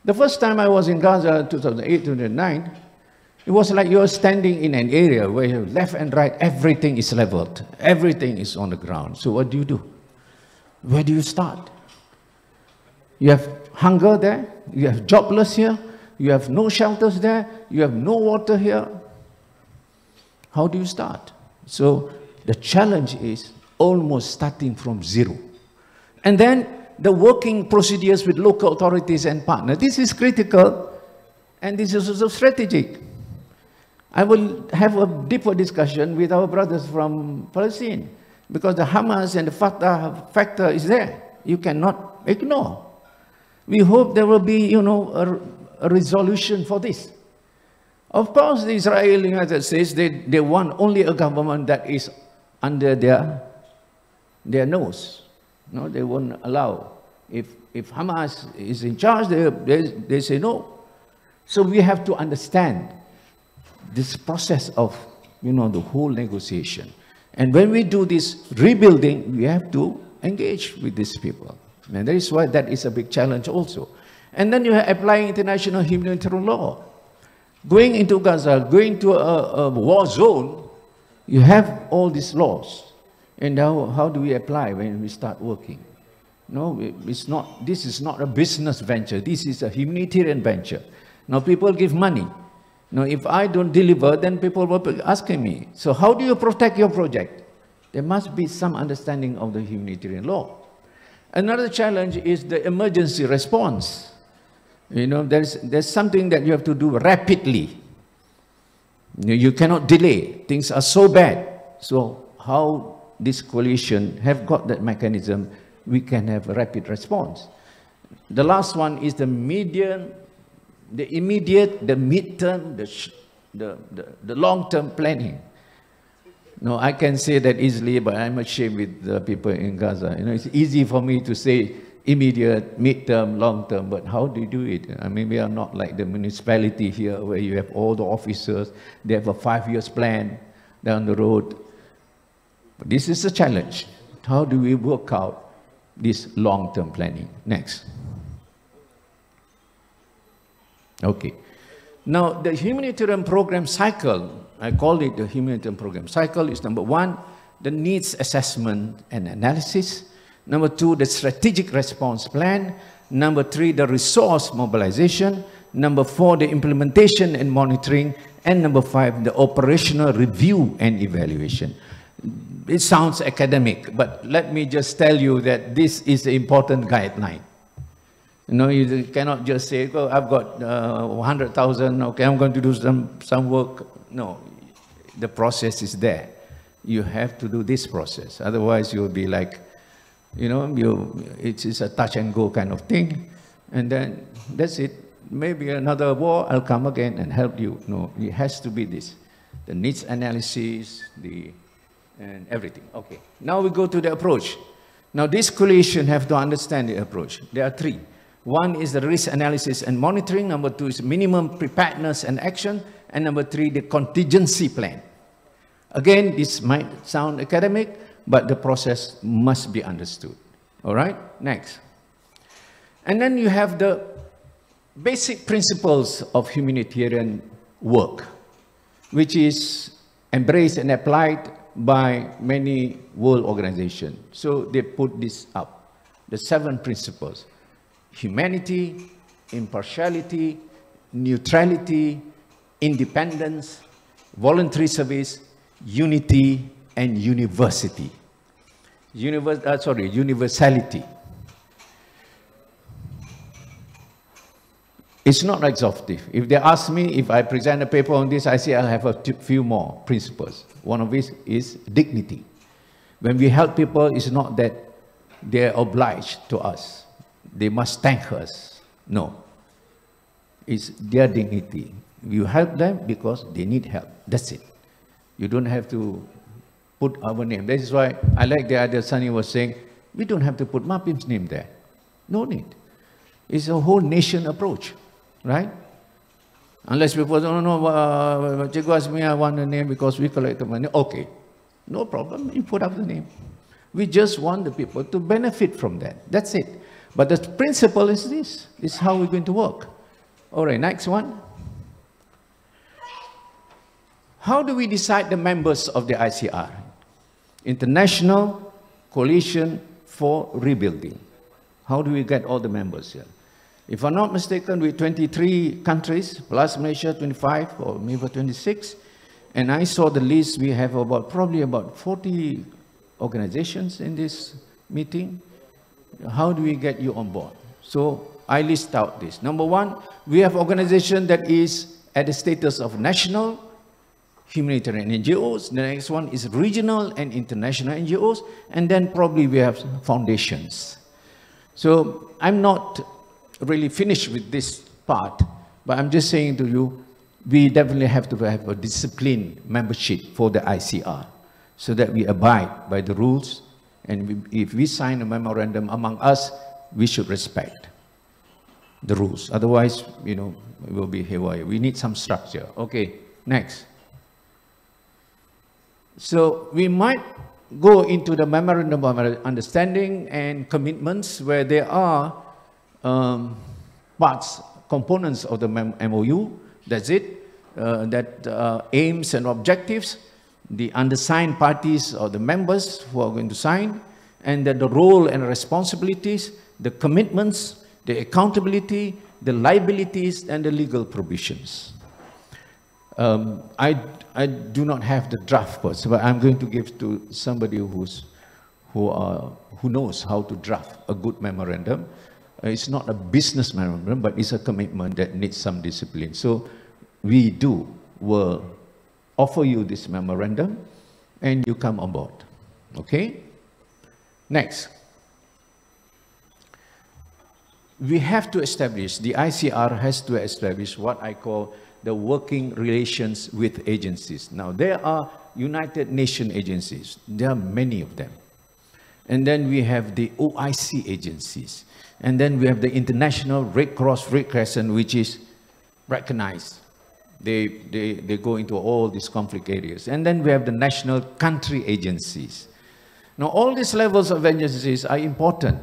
The first time I was in Gaza, 2008, 2009, it was like you're standing in an area where you left and right, everything is leveled. Everything is on the ground. So what do you do? Where do you start? You have hunger there. You have jobless here. You have no shelters there. You have no water here. How do you start? So the challenge is almost starting from zero. And then the working procedures with local authorities and partners. This is critical, and this is also strategic. I will have a deeper discussion with our brothers from Palestine, because the Hamas and the Fatah factor is there. You cannot ignore. We hope there will be, a resolution for this. Of course, the Israeli United States, they want only a government that is under their nose. No, they won't allow. If Hamas is in charge, they say no. So we have to understand this process of, the whole negotiation. And when we do this rebuilding, we have to engage with these people. And that is why that is a big challenge also. And then you are applying international humanitarian law. Going into Gaza, going to a war zone, you have all these laws. And how do we apply when we start working? No, this is not a business venture. This is a humanitarian venture. Now people give money. Now if I don't deliver, then people will be asking me, so how do you protect your project? There must be some understanding of the humanitarian law. Another challenge is the emergency response. There's something that you have to do rapidly. You cannot delay. Things are so bad. So how this coalition have got that mechanism, we can have a rapid response. The last one is the medium, the immediate, the midterm, the long-term planning. No, I can say that easily, but I'm ashamed with the people in Gaza. It's easy for me to say immediate, mid-term, long-term, but how do you do it? I mean, we are not like the municipality here where you have all the officers, they have a 5-year plan down the road. But this is a challenge. How do we work out this long-term planning? Next. Okay. Now, the humanitarian program cycle, I call it the humanitarian program cycle, is number one, the needs assessment and analysis. Number two, the strategic response plan. Number three, the resource mobilization. Number four, the implementation and monitoring. And number five, the operational review and evaluation. It sounds academic, but let me just tell you that this is an important guideline. You know, you cannot just say, oh, I've got 100,000, okay, I'm going to do some work. No, the process is there. You have to do this process. Otherwise, you'll be like, you know, it's a touch and go kind of thing. And then that's it. Maybe another war, I'll come again and help you. No, it has to be this. The needs analysis, and everything. Okay, now we go to the approach. Now this coalition have to understand the approach. There are three. One is the risk analysis and monitoring. Number two is minimum preparedness and action. And number three, the contingency plan. Again, this might sound academic, but the process must be understood. All right, next. And then you have the basic principles of humanitarian work, which is embraced and applied by many world organizations. So they put this up, the 7 principles: humanity, impartiality, neutrality, independence, voluntary service, unity, and universality. Universality. It's not exhaustive. If they ask me if I present a paper on this, I say I'll have a few more principles. One of which is dignity. When we help people, it's not that they're obliged to us. They must thank us. No. It's their dignity. You help them because they need help. That's it. You don't have to put our name. That is why I like the other Sunny was saying, we don't have to put MAPIM's name there. No need. It's a whole nation approach, right? Unless people don't know, Cikgu Azmi, I want a name because we collect the money. Okay, no problem, you put up the name. We just want the people to benefit from that. That's it. But the principle is this. This is how we're going to work. All right, next one. How do we decide the members of the ICR? International Coalition for Rebuilding. How do we get all the members here? If I'm not mistaken, with 23 countries, plus Malaysia 25 or maybe 26, and I saw the list, we have probably about 40 organizations in this meeting. How do we get you on board? So I list out this. Number one, we have organization that is at the status of national humanitarian NGOs. The next one is regional and international NGOs. And then probably we have foundations. So I'm not really finished with this part, but I'm just saying to you, we definitely have to have a disciplined membership for the ICR so that we abide by the rules. And if we sign a memorandum among us, we should respect the rules. Otherwise, you know, it will be haywire. We need some structure. Okay, next. So we might go into the memorandum of understanding and commitments where there are components of the MOU. That's it. Aims and objectives, the undersigned parties or the members who are going to sign, and then the role and responsibilities, the commitments, the accountability, the liabilities, and the legal provisions. I do not have the draft first, but I'm going to give to somebody who knows how to draft a good memorandum. It's not a business memorandum, but it's a commitment that needs some discipline. So we will offer you this memorandum and you come on board. Okay? Next. We have to establish, the ICR has to establish what I call the working relations with agencies. Now, there are United Nations agencies. There are many of them. And then we have the OIC agencies. And then we have the International Red Cross, Red Crescent, which is recognized. They go into all these conflict areas. And then we have the national country agencies. Now, all these levels of agencies are important.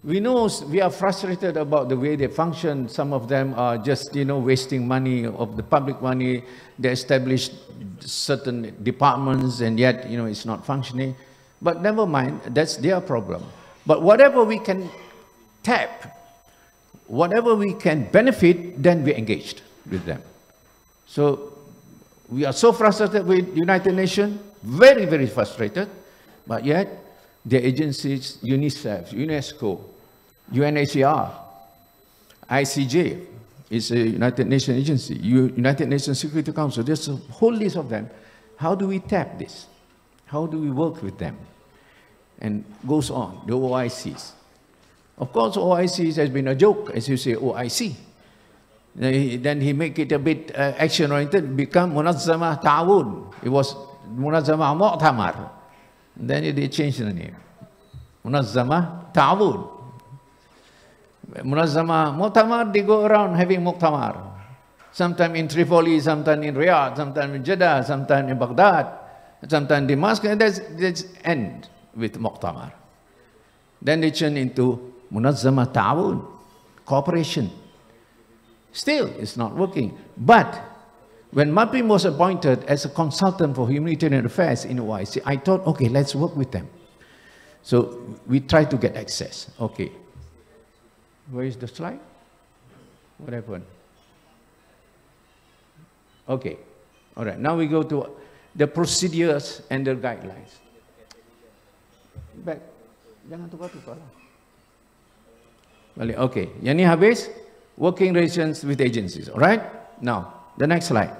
We know we are frustrated about the way they function. Some of them are just, wasting money of the public money. They established certain departments and yet, it's not functioning. But never mind, that's their problem. But whatever we can tap, whatever we can benefit, then we're engaged with them. So we are so frustrated with United Nations, very, very frustrated, but yet the agencies, UNICEF, UNESCO, UNHCR, ICJ is a United Nations agency, United Nations Security Council, there's a whole list of them. How do we tap this? How do we work with them? And goes on, the OICs. Of course, OICs has been a joke, as you say, OIC. Then he make it a bit action-oriented, become Munazzamah Ta'awun. It was Munazzamah Mu'tamar. Then they changed the name. Munazzamah Ta'awun. Munazzamah Mu'tamar, they go around having Mu'tamar. Sometime in Tripoli, sometime in Riyadh, sometime in Jeddah, sometime in Baghdad, sometime in Damascus, and that's end with Mu'tamar. Then they turn into Munazzamah Ta'awun, cooperation. Still, it's not working. But when MAPIM was appointed as a consultant for humanitarian affairs in OIC, I thought, okay, let's work with them. So we tried to get access. Okay. Where is the slide? What happened? Okay. All right. Now we go to the procedures and the guidelines. Back. Jangan tukar-tukar lah. Balik. Okay. Yang ni habis. Working relations with agencies. All right? Now, the next slide.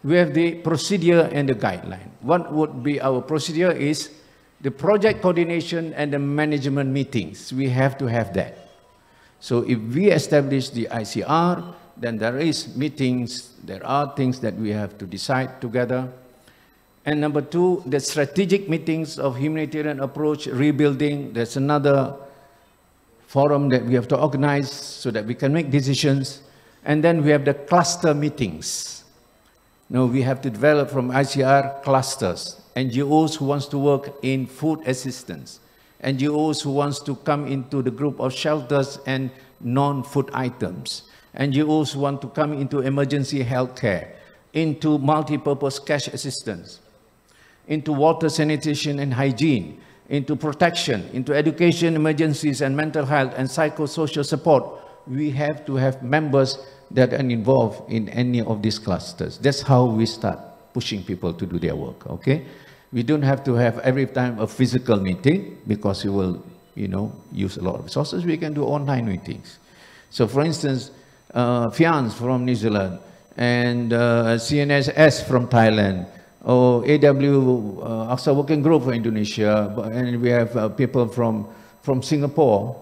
We have the procedure and the guideline. What would be our procedure is the project coordination and the management meetings. We have to have that. So if we establish the ICR, then there is meetings, there are things that we have to decide together. And number two, the strategic meetings of humanitarian approach, rebuilding, there's another forum that we have to organize so that we can make decisions. And then we have the cluster meetings. Now we have to develop from ICR clusters, NGOs who wants to work in food assistance, NGOs who wants to come into the group of shelters and non-food items, NGOs who want to come into emergency healthcare, into multi-purpose cash assistance, into water sanitation and hygiene, into protection, into education, emergencies and mental health and psychosocial support. We have to have members that are involved in any of these clusters. That's how we start pushing people to do their work, okay? We don't have to have every time a physical meeting because it will, use a lot of resources. We can do online meetings. So for instance, FIANS from New Zealand and CNSS from Thailand, or AW, AXA Working Group for Indonesia, and we have people from Singapore.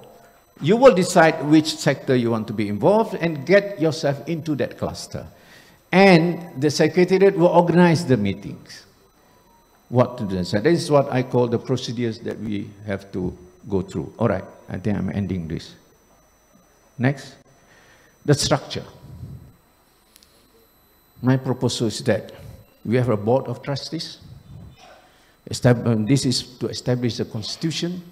You will decide which sector you want to be involved and get yourself into that cluster. And the Secretariat will organize the meetings. What to do. So this is what I call the procedures that we have to go through. All right, I think I'm ending this. Next, the structure. My proposal is that we have a board of trustees. This is to establish the constitution.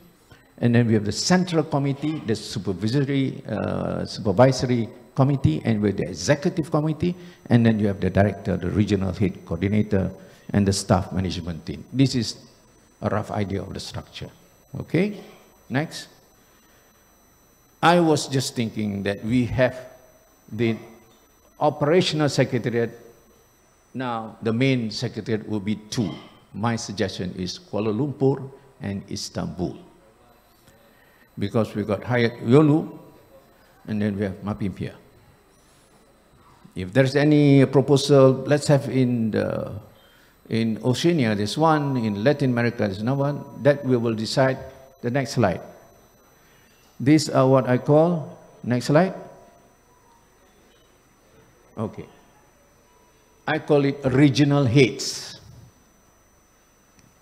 And then we have the central committee, the supervisory committee, and with the executive committee. And then you have the director, the regional head coordinator, and the staff management team. This is a rough idea of the structure. Okay, next. I was just thinking that we have the operational secretariat. Now, the main secretariat will be two. My suggestion is Kuala Lumpur and Istanbul. Because we got Hayat Yolu, and then we have MAPIM here. If there's any proposal, let's have in Oceania, there's one, in Latin America, there's another one, that we will decide. The next slide. These are what I call, next slide. Okay. I call it regional heads.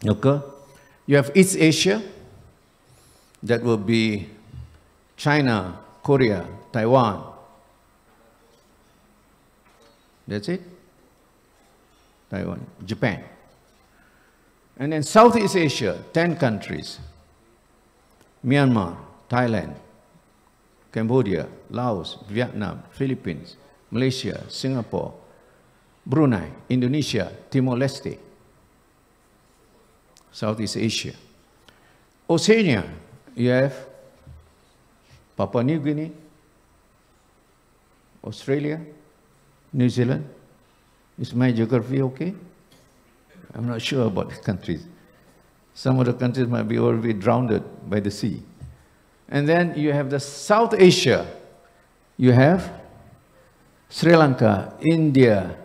Okay? You have East Asia, that will be China, Korea, Taiwan. That's it. Taiwan, Japan. And then Southeast Asia, 10 countries. Myanmar, Thailand, Cambodia, Laos, Vietnam, Philippines, Malaysia, Singapore, Brunei, Indonesia, Timor-Leste. Southeast Asia. Oceania, you have Papua New Guinea, Australia, New Zealand. Is my geography okay? I'm not sure about the countries. Some of the countries might be already drowned by the sea. And then you have the South Asia. You have Sri Lanka, India,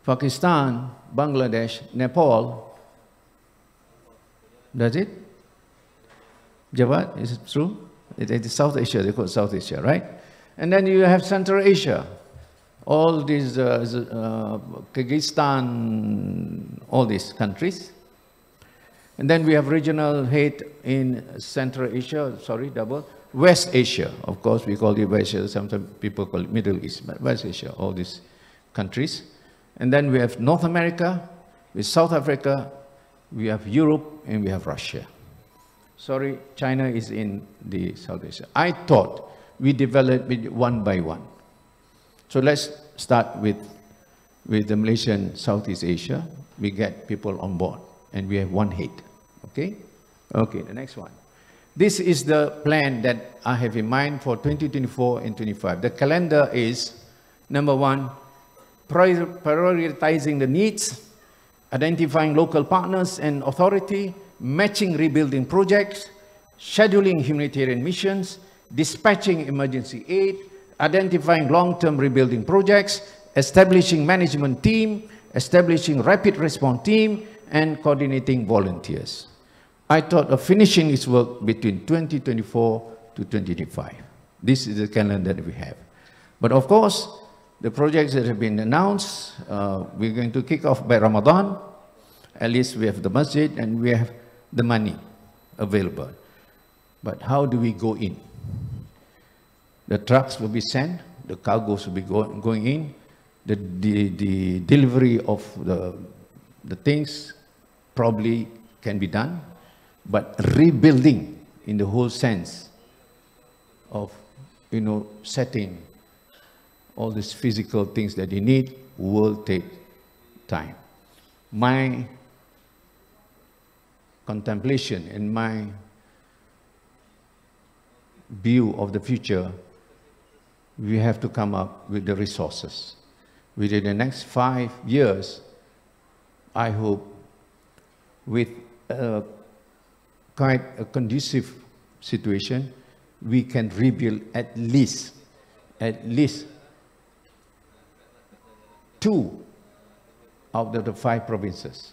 Pakistan, Bangladesh, Nepal. That's it? Javad, is it true? It is South Asia, they call it South Asia, right? And then you have Central Asia. All these, Kyrgyzstan, all these countries. And then we have regional head in Central Asia, West Asia. Of course, we call it West Asia, sometimes people call it Middle East, but West Asia, all these countries. And then we have North America, with South Africa, we have Europe, and we have Russia. Sorry, China is in the South Asia. I thought we developed it one by one. So let's start with the Malaysian Southeast Asia. We get people on board and we have one head, okay? Okay, the next one. This is the plan that I have in mind for 2024 and 25. The calendar is, number one, prioritizing the needs, identifying local partners and authority, matching rebuilding projects, scheduling humanitarian missions, dispatching emergency aid, identifying long-term rebuilding projects, establishing management team, establishing rapid response team, and coordinating volunteers. I thought of finishing this work between 2024 to 2025. This is the calendar that we have. But of course, the projects that have been announced, we're going to kick off by Ramadan. At least we have the masjid and we have the money available. But how do we go in? The trucks will be sent, the cargoes will be going in, the delivery of the things probably can be done, but rebuilding in the whole sense of, setting all these physical things that you need will take time. My contemplation and my view of the future, we have to come up with the resources. Within the next 5 years, I hope, with quite a conducive situation, we can rebuild at least 2 out of the 5 provinces.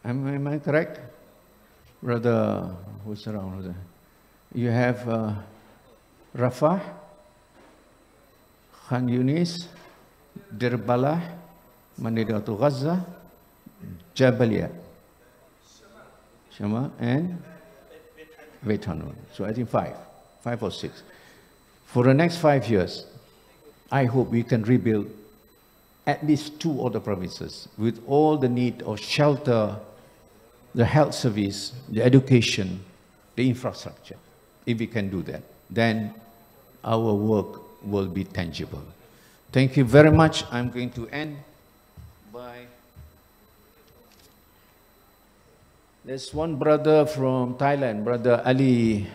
Am I correct? Brother, who's around there? You have Rafah, Khan Yunis, Dir Balah, Mandiratu Gaza, Jabaliyah, Shama, and Beit Hanun. So I think 5 or 6. For the next 5 years, I hope we can rebuild at least 2 other provinces with all the need of shelter, the health service, the education, the infrastructure. If we can do that, then our work will be tangible. Thank you very much. I'm going to end by... There's one brother from Thailand, Brother Ali,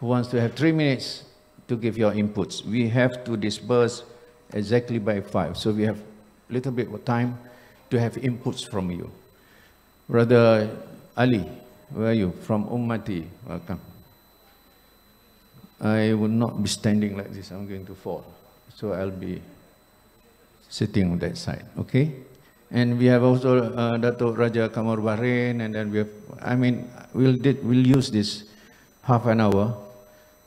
who wants to have 3 minutes to give your inputs. We have to disperse exactly by 5, so we have a little bit of time to have inputs from you. Brother Ali, where are you? From Ummati, welcome. I will not be standing like this, I'm going to fall. So I'll be sitting on that side, okay? And we have also Dato' Raja Kamar Bahrain, and then we have, we'll use this half an hour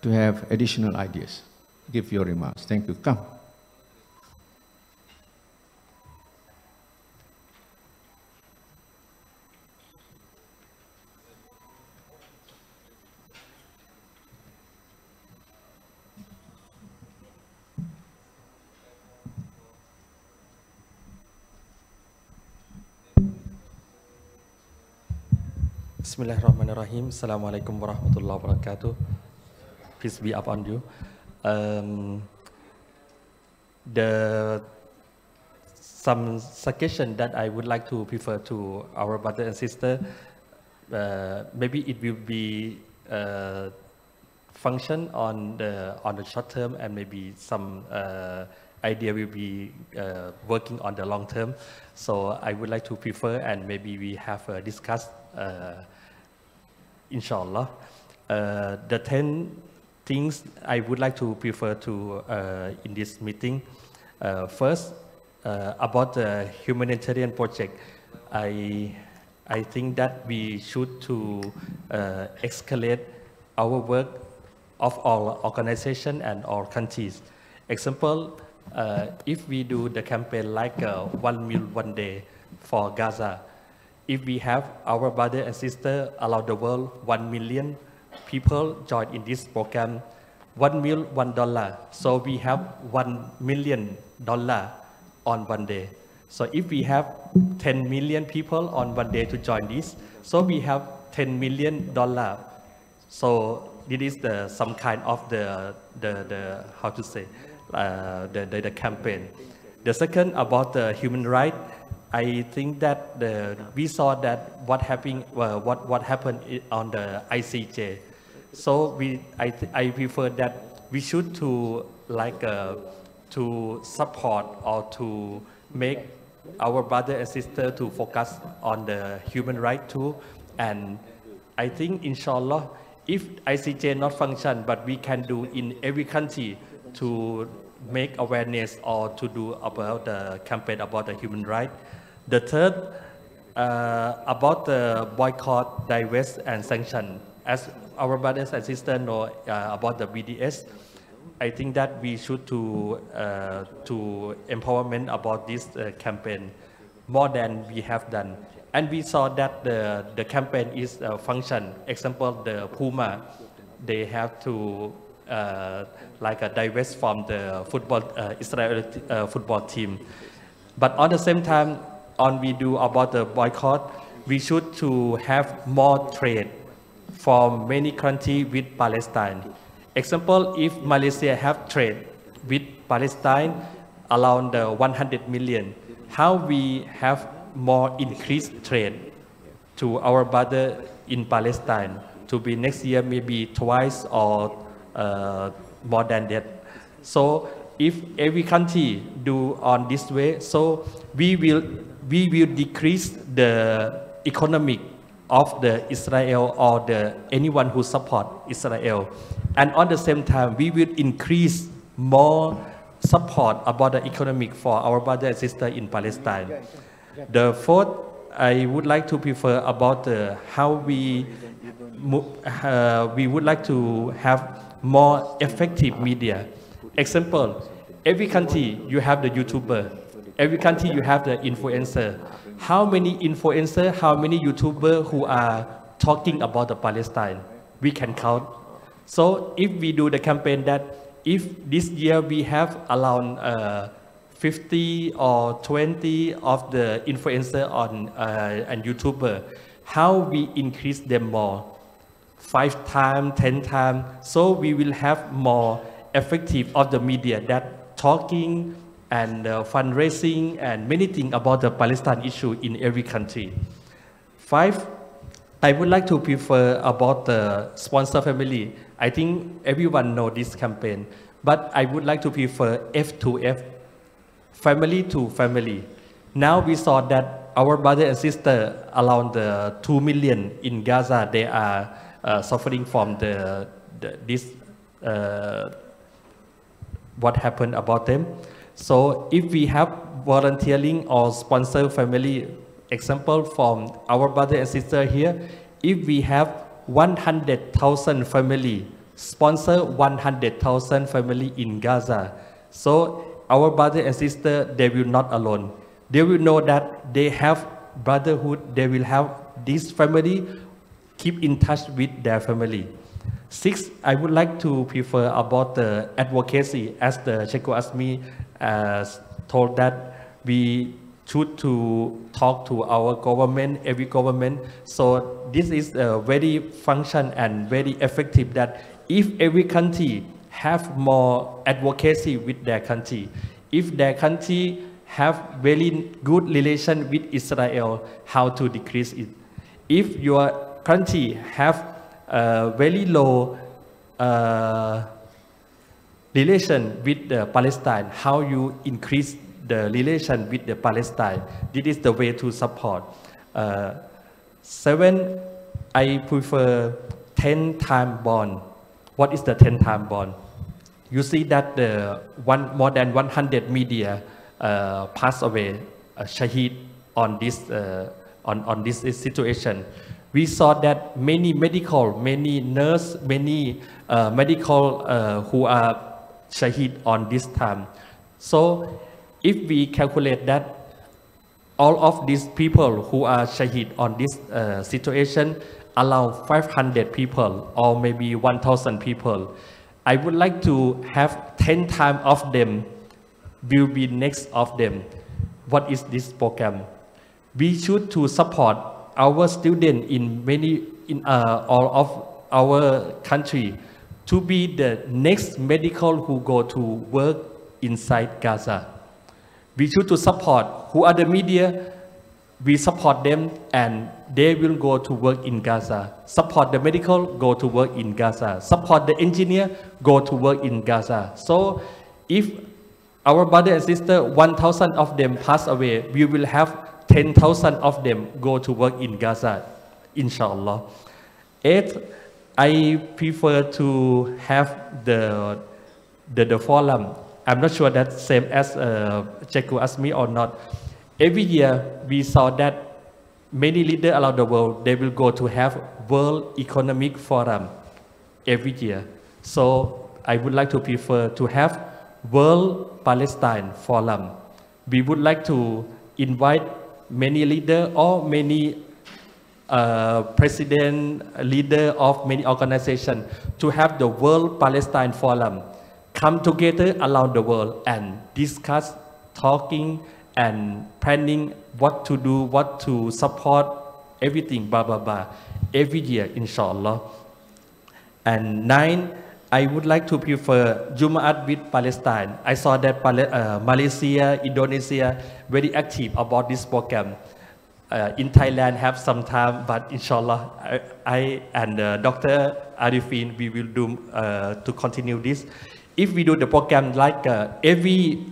to have additional ideas. Give your remarks. Thank you. Come. Bismillahirrahmanirrahim. Assalamualaikum warahmatullahi wabarakatuh. Peace be upon you. Some suggestion that I would like to prefer to our brother and sister. Maybe it will be function on the short term, and maybe some idea will be working on the long term. So I would like to prefer, and maybe we have discussed, inshallah, the 10 things I would like to prefer to in this meeting. First, about the humanitarian project, I think that we should to escalate our work of all organizations and all countries. Example, if we do the campaign like 1 meal 1 day for Gaza, if we have our brother and sister around the world, 1 million people join in this program, 1 meal $1. So we have $1 million on 1 day. So if we have 10 million people on 1 day to join this, so we have $10 million. So this is some kind of the how to say the campaign. The second, about the human right, I think that we saw that what happened on the ICJ. So I prefer that we should to to support or to make our brother and sister to focus on the human right too. And I think, inshallah, if ICJ not function, but we can do in every country to make awareness or to do about the campaign about the human right. The third, about the boycott, divest, and sanction. As our brothers and sisters know about the BDS, I think that we should to empowerment about this campaign more than we have done. And we saw that the campaign is a function. Example, the Puma, they have to like a divest from the football Israeli football team. But on the same time, we do about the boycott, we should to have more trade from many countries with Palestine. Example, if Malaysia have trade with Palestine around the 100 million, how we have more increased trade to our brother in Palestine to be next year maybe twice or more than that. So if every country do on this way, so we will decrease the economic of the Israel or anyone who support Israel. And on the same time, we will increase more support about the economic for our brother and sister in Palestine. The fourth, I would like to prefer about how we would like to have more effective media. Example, every country you have the YouTuber, every country you have the influencer. How many influencers, how many YouTubers who are talking about the Palestine? We can count. So if we do the campaign that if this year we have around 50 or 20 of the influencer and YouTuber, how we increase them more? 5 times, 10 times. So we will have more effective of the media that talking and fundraising and many things about the Palestine issue in every country. 5, I would like to prefer about the sponsor family. I think everyone know this campaign, but I would like to prefer F2F, family to family. Now we saw that our brother and sister around the 2 million in Gaza, they are suffering from what happened about them. So if we have volunteering or sponsor family, example from our brother and sister here, if we have 100,000 family, sponsor 100,000 family in Gaza. So our brother and sister, they will not alone. They will know that they have brotherhood, they will have this family, keep in touch with their family. 6, I would like to prefer about the advocacy, as the Sheikh Azmi told that we should to talk to our government, every government, so this is very function and very effective that if every country have more advocacy with their country, if their country have very good relation with Israel, how to decrease it. If your country have very low relation with the Palestine, how you increase the relation with the Palestine. This is the way to support. 7, I prefer 10-time bond. What is the 10-time bond? You see that more than 100 media passed away, shaheed on this on this situation. We saw that many nurse, many medical who are shaheed on this time. So if we calculate that all of these people who are shaheed on this situation, allow 500 people or maybe 1,000 people, I would like to have 10 times of them will be next of them. What is this program? We should to support our students in all of our country to be the next medical who go to work inside Gaza. We should to support who are the media. We support them and they will go to work in Gaza. Support the medical, go to work in Gaza. Support the engineer, go to work in Gaza. So if our brother and sister, 1,000 of them pass away, we will have 10,000 of them go to work in Gaza, inshallah. 8, I prefer to have the forum. I'm not sure that's same as Cheku asked me or not. Every year we saw that many leaders around the world, they will go to have World Economic Forum every year. So I would like to prefer to have World Palestine Forum. We would like to invite many leaders or many president, leader of many organizations to have the World Palestine Forum come together around the world and discuss, talking and planning what to do, what to support, everything, blah, blah, blah, every year, inshallah. And 9, I would like to prefer Jum'at with Palestine. I saw that Malaysia, Indonesia, very active about this program. In Thailand have some time, but inshallah, I and Dr. Arifin, we will do to continue this. If we do the program like every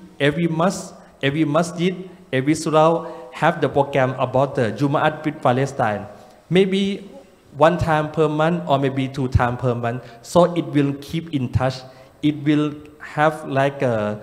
masjid, every surah have the program about the Jum'at with Palestine, maybe 1 time per month or maybe 2 times per month, so it will keep in touch. It will have like it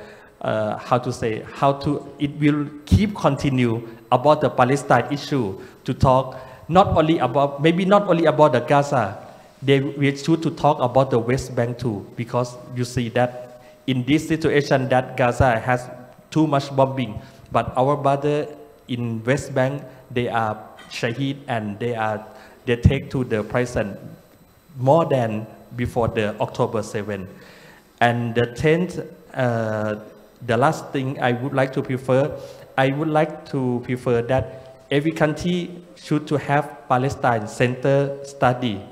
will keep continue about the Palestine issue to talk not only about the Gaza. They will choose to talk about the West Bank too, because you see that in this situation that Gaza has too much bombing, but our brother in West Bank, they are shaheed and they take to the prison more than before the October 7. And the 10th, the last thing I would like to prefer, I would like to prefer that every country should to have Palestine Center study.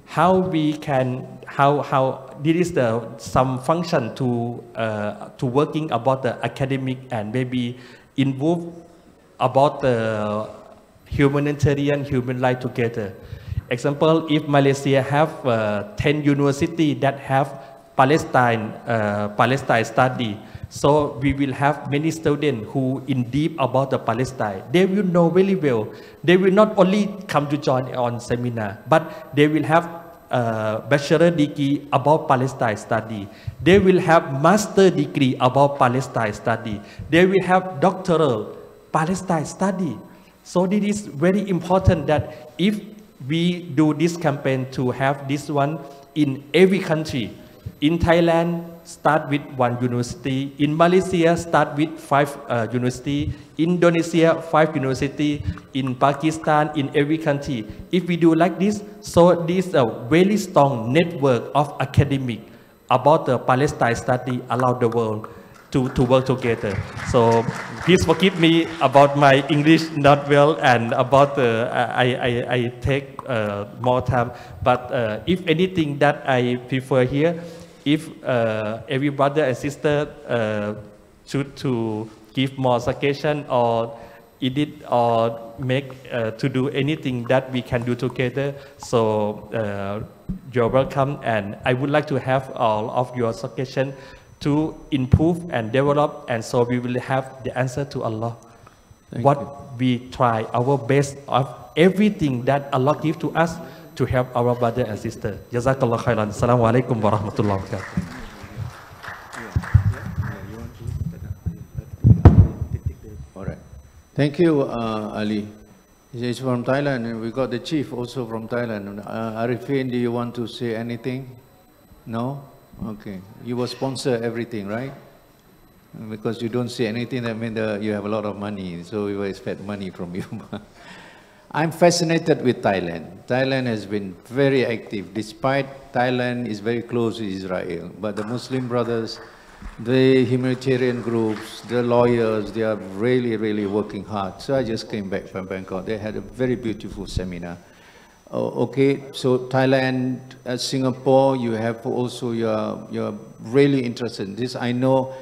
How we can, how this is some function to working about the academic and maybe involve about the humanitarian, human life together. Example, if Malaysia have 10 universities that have Palestine study, so we will have many students who in deep about the Palestine. They will know very well. They will not only come to join on seminar, but they will have bachelor degree about Palestine study. They will have master degree about Palestine study. They will have doctoral Palestine study. So it is very important that if we do this campaign to have this one in every country. In Thailand, start with 1 university. In Malaysia, start with 5 university. Indonesia, 5 university. In Pakistan, in every country. If we do like this, so this is a very strong network of academic about the Palestine study around the world. to work together. So please forgive me about my English not well and about I take more time. But if anything that I prefer here, if every brother and sister should to give more suggestion or edit or make to do anything that we can do together. So you're welcome, and I would like to have all of your suggestions to improve and develop, and so we will have the answer to Allah. We try our best of everything that Allah gives to us to help our brother and sister. Jazakallah khairan. Assalamu alaikum warahmatullahi wabarakatuh. All right. Thank you, Ali. He's from Thailand, and we got the chief also from Thailand. Arifin, do you want to say anything? No? Okay. You will sponsor everything, right? Because you don't say anything, that means you have a lot of money, so we will expect money from you. I'm fascinated with Thailand. Thailand has been very active, despite Thailand is very close to Israel. But the Muslim brothers, the humanitarian groups, the lawyers, they are really, really working hard. So I just came back from Bangkok. They had a very beautiful seminar. Okay, so Thailand, Singapore, you have also, you're really interested in this. I know,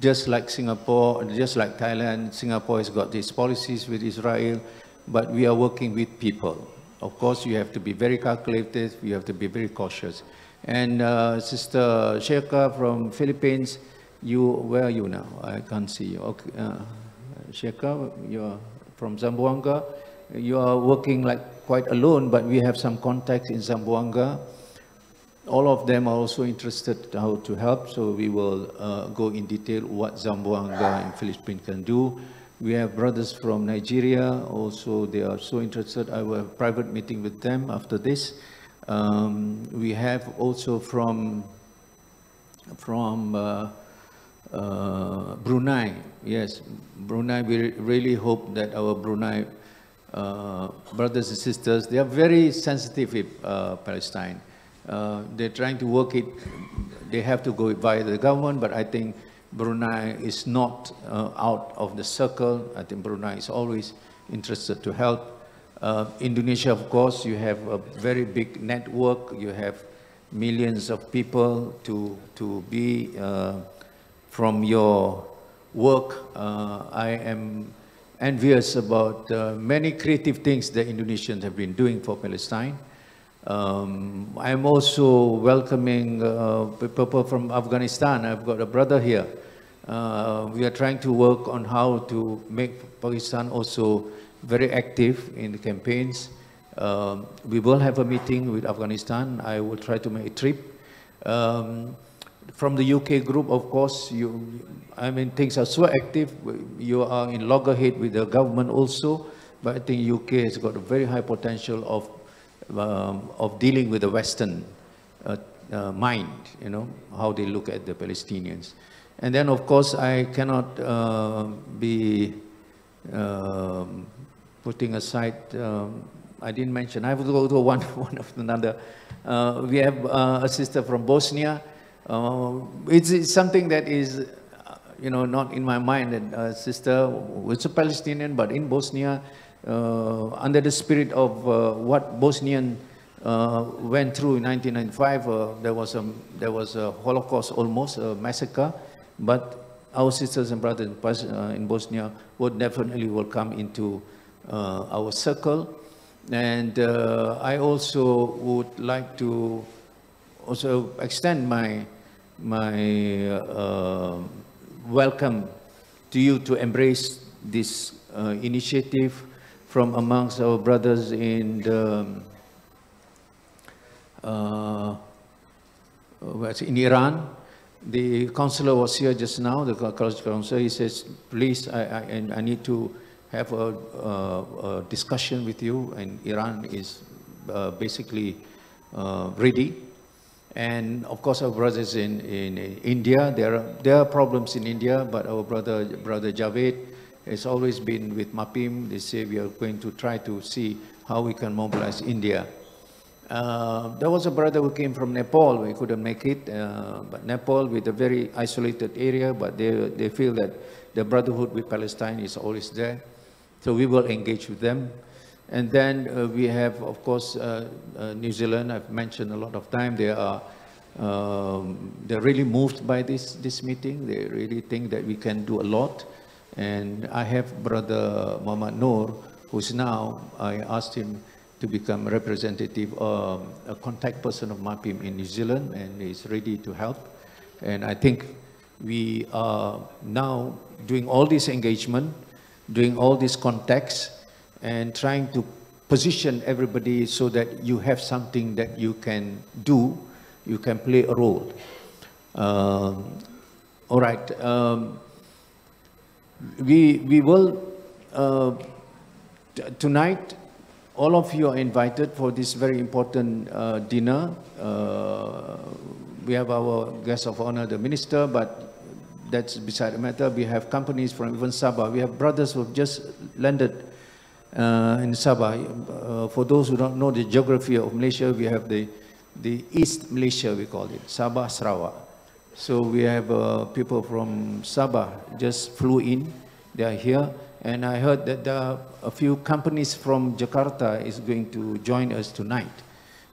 just like Singapore, just like Thailand, Singapore has got these policies with Israel, but we are working with people. Of course, you have to be very calculated, you have to be very cautious. And Sister Sheikha from Philippines, where are you now? I can't see you. Okay, Sheikha, you're from Zamboanga. You are working like quite alone, but we have some contacts in Zamboanga. All of them are also interested how to help, so we will go in detail what Zamboanga and Philippines can do. We have brothers from Nigeria, also they are so interested. I will have a private meeting with them after this. We have also from Brunei. Yes, Brunei, we really hope that our Brunei brothers and sisters, they are very sensitive with Palestine. They're trying to work it, they have to go via the government, but I think Brunei is not out of the circle. I think Brunei is always interested to help. Indonesia, of course, you have a very big network, you have millions of people to be from your work. I am envious about many creative things that Indonesians have been doing for Palestine. I'm also welcoming people from Afghanistan. I've got a brother here. We are trying to work on how to make Pakistan also very active in the campaigns. We will have a meeting with Afghanistan. I will try to make a trip. From the UK group, of course, I mean, things are so active. You are in loggerhead with the government also, but I think UK has got a very high potential of dealing with the Western mind, you know, how they look at the Palestinians. And then, of course, I cannot be putting aside, I didn't mention, I will go to one after another. We have a sister from Bosnia. It's something that is, you know, not in my mind, that sister, it's a Palestinian, but in Bosnia, under the spirit of what Bosnian went through in 1995, there was a Holocaust, almost a massacre, but our sisters and brothers in Bosnia would definitely will come into our circle. And I also would like to also extend my welcome to you to embrace this initiative from amongst our brothers in Iran. The counselor was here just now, the counselor, he says, please, I need to have a discussion with you, and Iran is basically ready. And of course, our brothers in India, there are problems in India, but our brother Javed has always been with MAPIM. They say we are going to try to see how we can mobilize India. There was a brother who came from Nepal. We couldn't make it, but Nepal with a very isolated area, but they feel that the brotherhood with Palestine is always there. So we will engage with them. And then we have, of course, New Zealand. I've mentioned a lot of time. They're really moved by this meeting. They really think that we can do a lot. And I have Brother Muhammad Noor, who's now, I asked him to become representative, a contact person of MAPIM in New Zealand, and he's ready to help. And I think we are now doing all this engagement, doing all these contacts, and trying to position everybody so that you have something that you can do, you can play a role. All right. We will, tonight, all of you are invited for this very important dinner. We have our guest of honor, the minister, but that's beside the matter. We have companies from even Sabah. We have brothers who have just landed in Sabah. For those who don't know the geography of Malaysia, we have the East Malaysia, we call it, Sabah, Sarawak. So we have people from Sabah just flew in. They are here. And I heard that there are a few companies from Jakarta is going to join us tonight.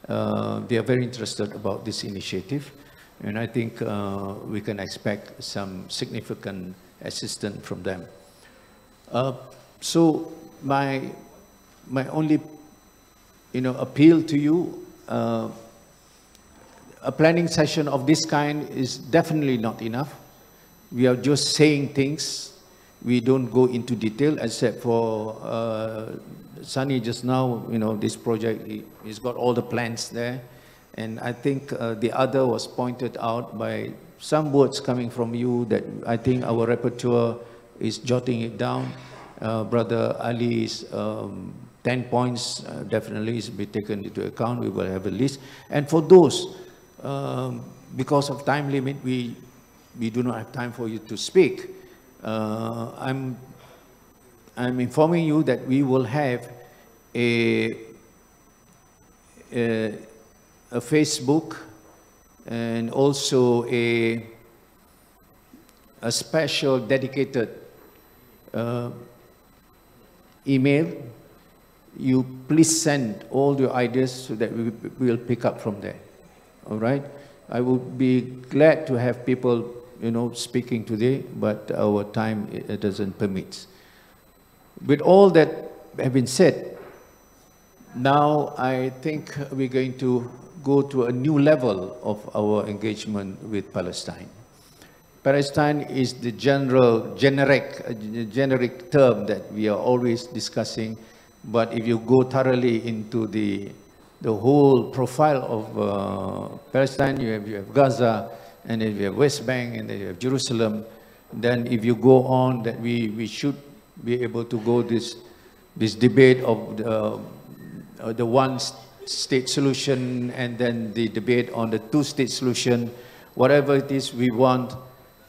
They are very interested about this initiative. And I think we can expect some significant assistance from them. So my only appeal to you, a planning session of this kind is definitely not enough. We are just saying things. We don't go into detail, except for Sunny just now, this project, he's got all the plans there. And I think the other was pointed out by some words coming from you that I think our rapporteur is jotting it down. Brother Ali's 10 points definitely is be taken into account. We will have a list. And for those, because of time limit, we do not have time for you to speak. I'm informing you that we will have a Facebook and also a special dedicated email. You please send all your ideas so that we will pick up from there. All right? I would be glad to have people speaking today, but our time it doesn't permit. With all that have been said, now I think we're going to go to a new level of our engagement with Palestine. Palestine is the generic term that we are always discussing, but if you go thoroughly into the whole profile of Palestine, you have Gaza, and then we have West Bank, and then you have Jerusalem. Then if you go on, that we should be able to go this debate of the one-state solution, and then the debate on the two-state solution. Whatever it is, we want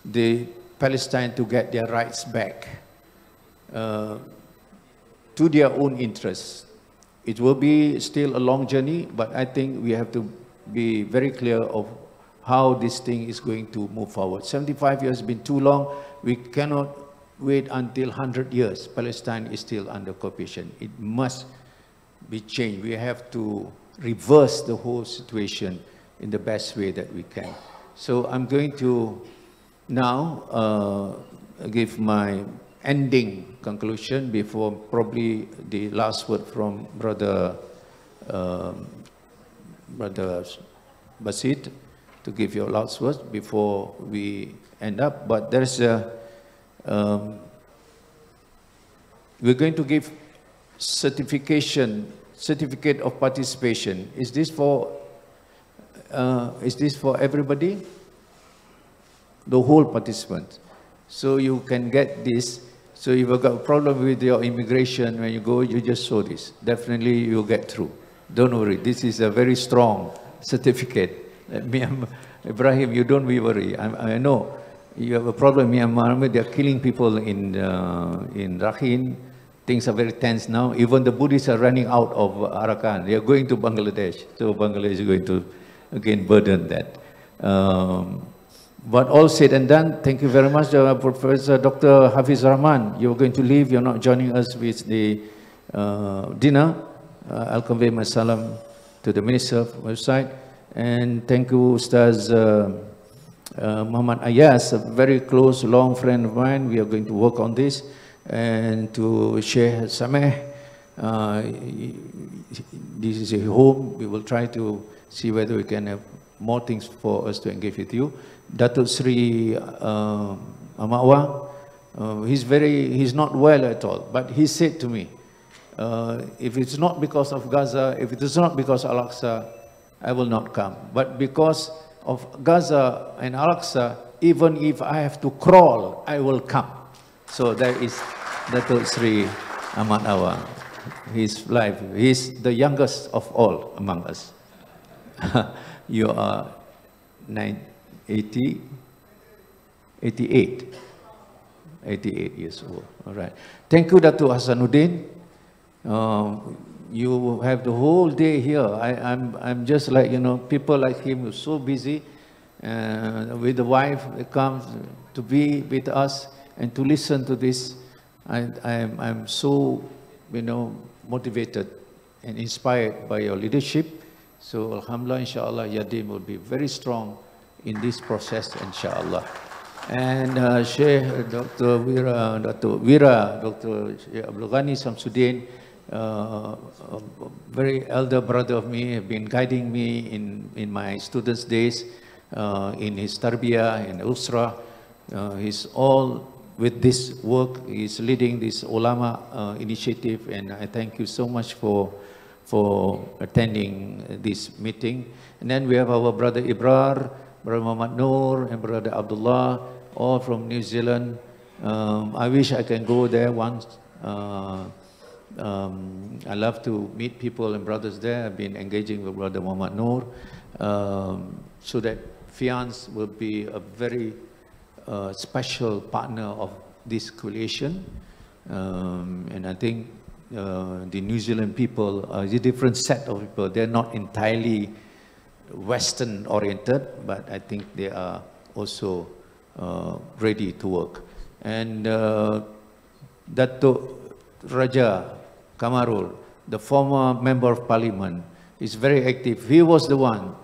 the Palestine to get their rights back to their own interests. It will be still a long journey, but I think we have to be very clear of how this thing is going to move forward. 75 years has been too long. We cannot wait until 100 years. Palestine is still under occupation. It must be changed. We have to reverse the whole situation in the best way that we can. So I'm going to now give my ending conclusion before probably the last word from Brother Basit, to give your last words before we end up. But there's a, we're going to give certificate of participation. Is this for everybody? The whole participants. So you can get this. So if you've got a problem with your immigration, when you go, you just show this. Definitely you'll get through. Don't worry. This is a very strong certificate. Ibrahim, you don't be worried. I know you have a problem in Myanmar. They are killing people in Rakhine. things are very tense now. Even the Buddhists are running out of Arakan. They are going to Bangladesh. So Bangladesh is going to, again, burden that. But all said and done, thank you very much, Professor Dr. Hafiz Rahman. You're going to leave. You're not joining us with the dinner. I'll convey my salam to the Minister of website. And thank you, Ustaz Muhammad Ayas, a very close, long friend of mine. We are going to work on this. And to Sheikh Sameh, this is a home. We will try to see whether we can have more things for us to engage with you. Datuk Sri Amawa, he's not well at all, but he said to me, if it's not because of Gaza, if it is not because of Al-Aqsa, I will not come. But because of Gaza and Al-Aqsa, even if I have to crawl, I will come. So that is Datuk Sri Ahmad Awa. His life, he's the youngest of all among us. You are 88 years old. All right. Thank you, Datuk Hasanuddin. You have the whole day here. I'm just like, you know, people like him are so busy with the wife that comes to be with us and to listen to this. I'm so, you know, motivated and inspired by your leadership. So alhamdulillah, inshallah, Yadim will be very strong in this process, inshallah. And Sheikh Dr. Wira, Dr. Abdul Ghani Samsudin, a very elder brother of me, have been guiding me in my students' days, in his tarbiyah, in Usra. He's all with this work. He's leading this ulama initiative, and I thank you so much for attending this meeting. And then we have our brother Ibrar, brother Muhammad Noor, and brother Abdullah, all from New Zealand. I wish I can go there once. I love to meet people and brothers there. I've been engaging with brother Muhammad Noor, so that Fiance will be a very special partner of this coalition. And I think the New Zealand people are a different set of people. They're not entirely Western oriented, but I think they are also ready to work. And Datuk Raja Kamarul, the former member of parliament, is very active. He was the one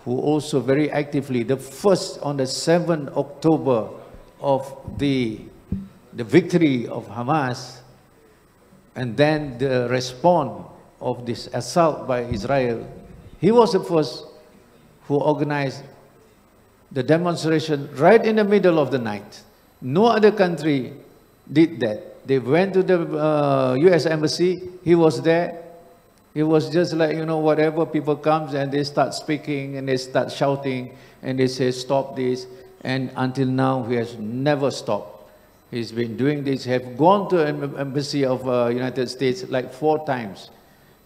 who also very actively, the first on the 7th October of the victory of Hamas, and then the response of this assault by Israel. He was the first who organized the demonstration right in the middle of the night. No other country did that. They went to the US Embassy. He was there. It was just like, you know, whatever, people comes and they start speaking and they start shouting and they say, stop this. And until now, he has never stopped. He's been doing this. He has gone to an embassy of United States like 4 times.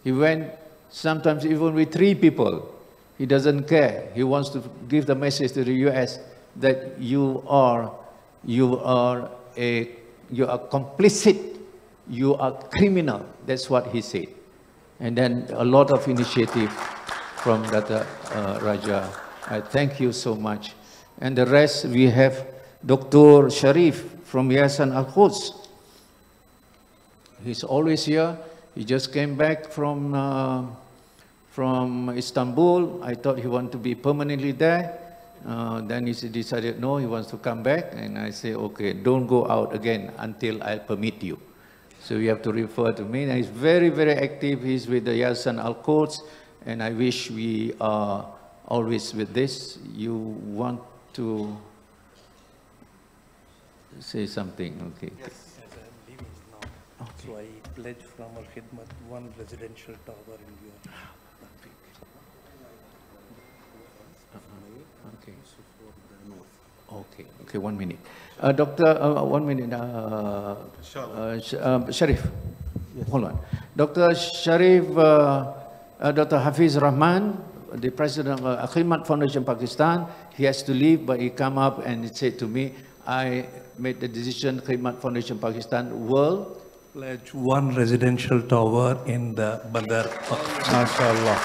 He went sometimes even with 3 people. He doesn't care. He wants to give the message to the US that you are complicit, you are criminal. That's what he said. And then a lot of initiative from Dr. Raja. I thank you so much. And the rest, we have Dr. Sharif from Yayasan Al-Quds. He's always here. He just came back from Istanbul. I thought he wanted to be permanently there. Then he decided, no, he wants to come back. And I say, okay, don't go out again until I permit you. So you have to refer to me. And he's very, very active. He's with the Yayasan Al-Quds. And I wish we are always with this. You want to say something? Okay. Yes, as I'm leaving now. Okay. So I pledge from our khidmat 1 residential tower in your Okay. Okay. Okay. 1 minute. Doctor, 1 minute. Sharif. Yes. Hold on. Dr. Sharif, Dr. Hafiz Rahman, the president of Khidmat Foundation Pakistan, he has to leave, but he come up and he said to me, I made the decision, Khidmat Foundation Pakistan will pledge one residential tower in the Badr. MashaAllah.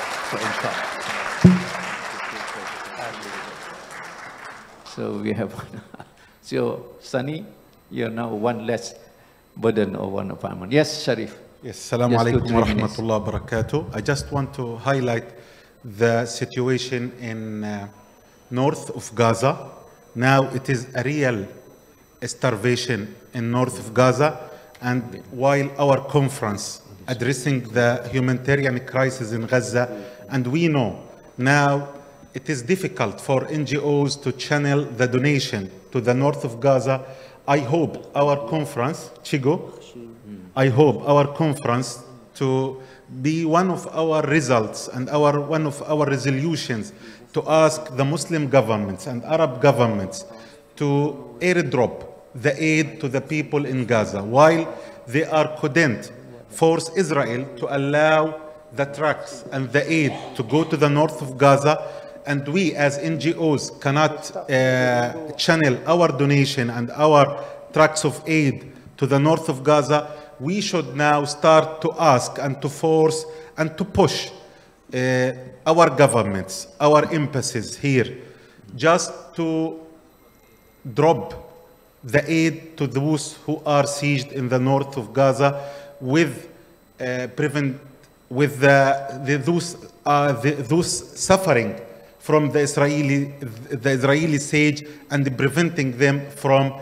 So we have so Sunny, you're now one less burden of one apartment. Yes, Sharif. Yes, Assalamu alaikum wa rahmatullah wa barakatuh. I just want to highlight the situation in north of Gaza. Now it is a real starvation in north of Gaza, and while our conference addressing the humanitarian crisis in Gaza, and we know now it is difficult for NGOs to channel the donation to the north of Gaza. I hope our conference, Chigo, I hope our conference to be one of our results and one of our resolutions to ask the Muslim governments and Arab governments to airdrop the aid to the people in Gaza, while they couldn't force Israel to allow the trucks and the aid to go to the north of Gaza, and we as NGOs cannot channel our donation and our trucks of aid to the north of Gaza. We should now start to ask and to force and to push our governments, our embassies here, just to drop the aid to those who are sieged in the north of Gaza, with those suffering from the Israeli siege, and preventing them from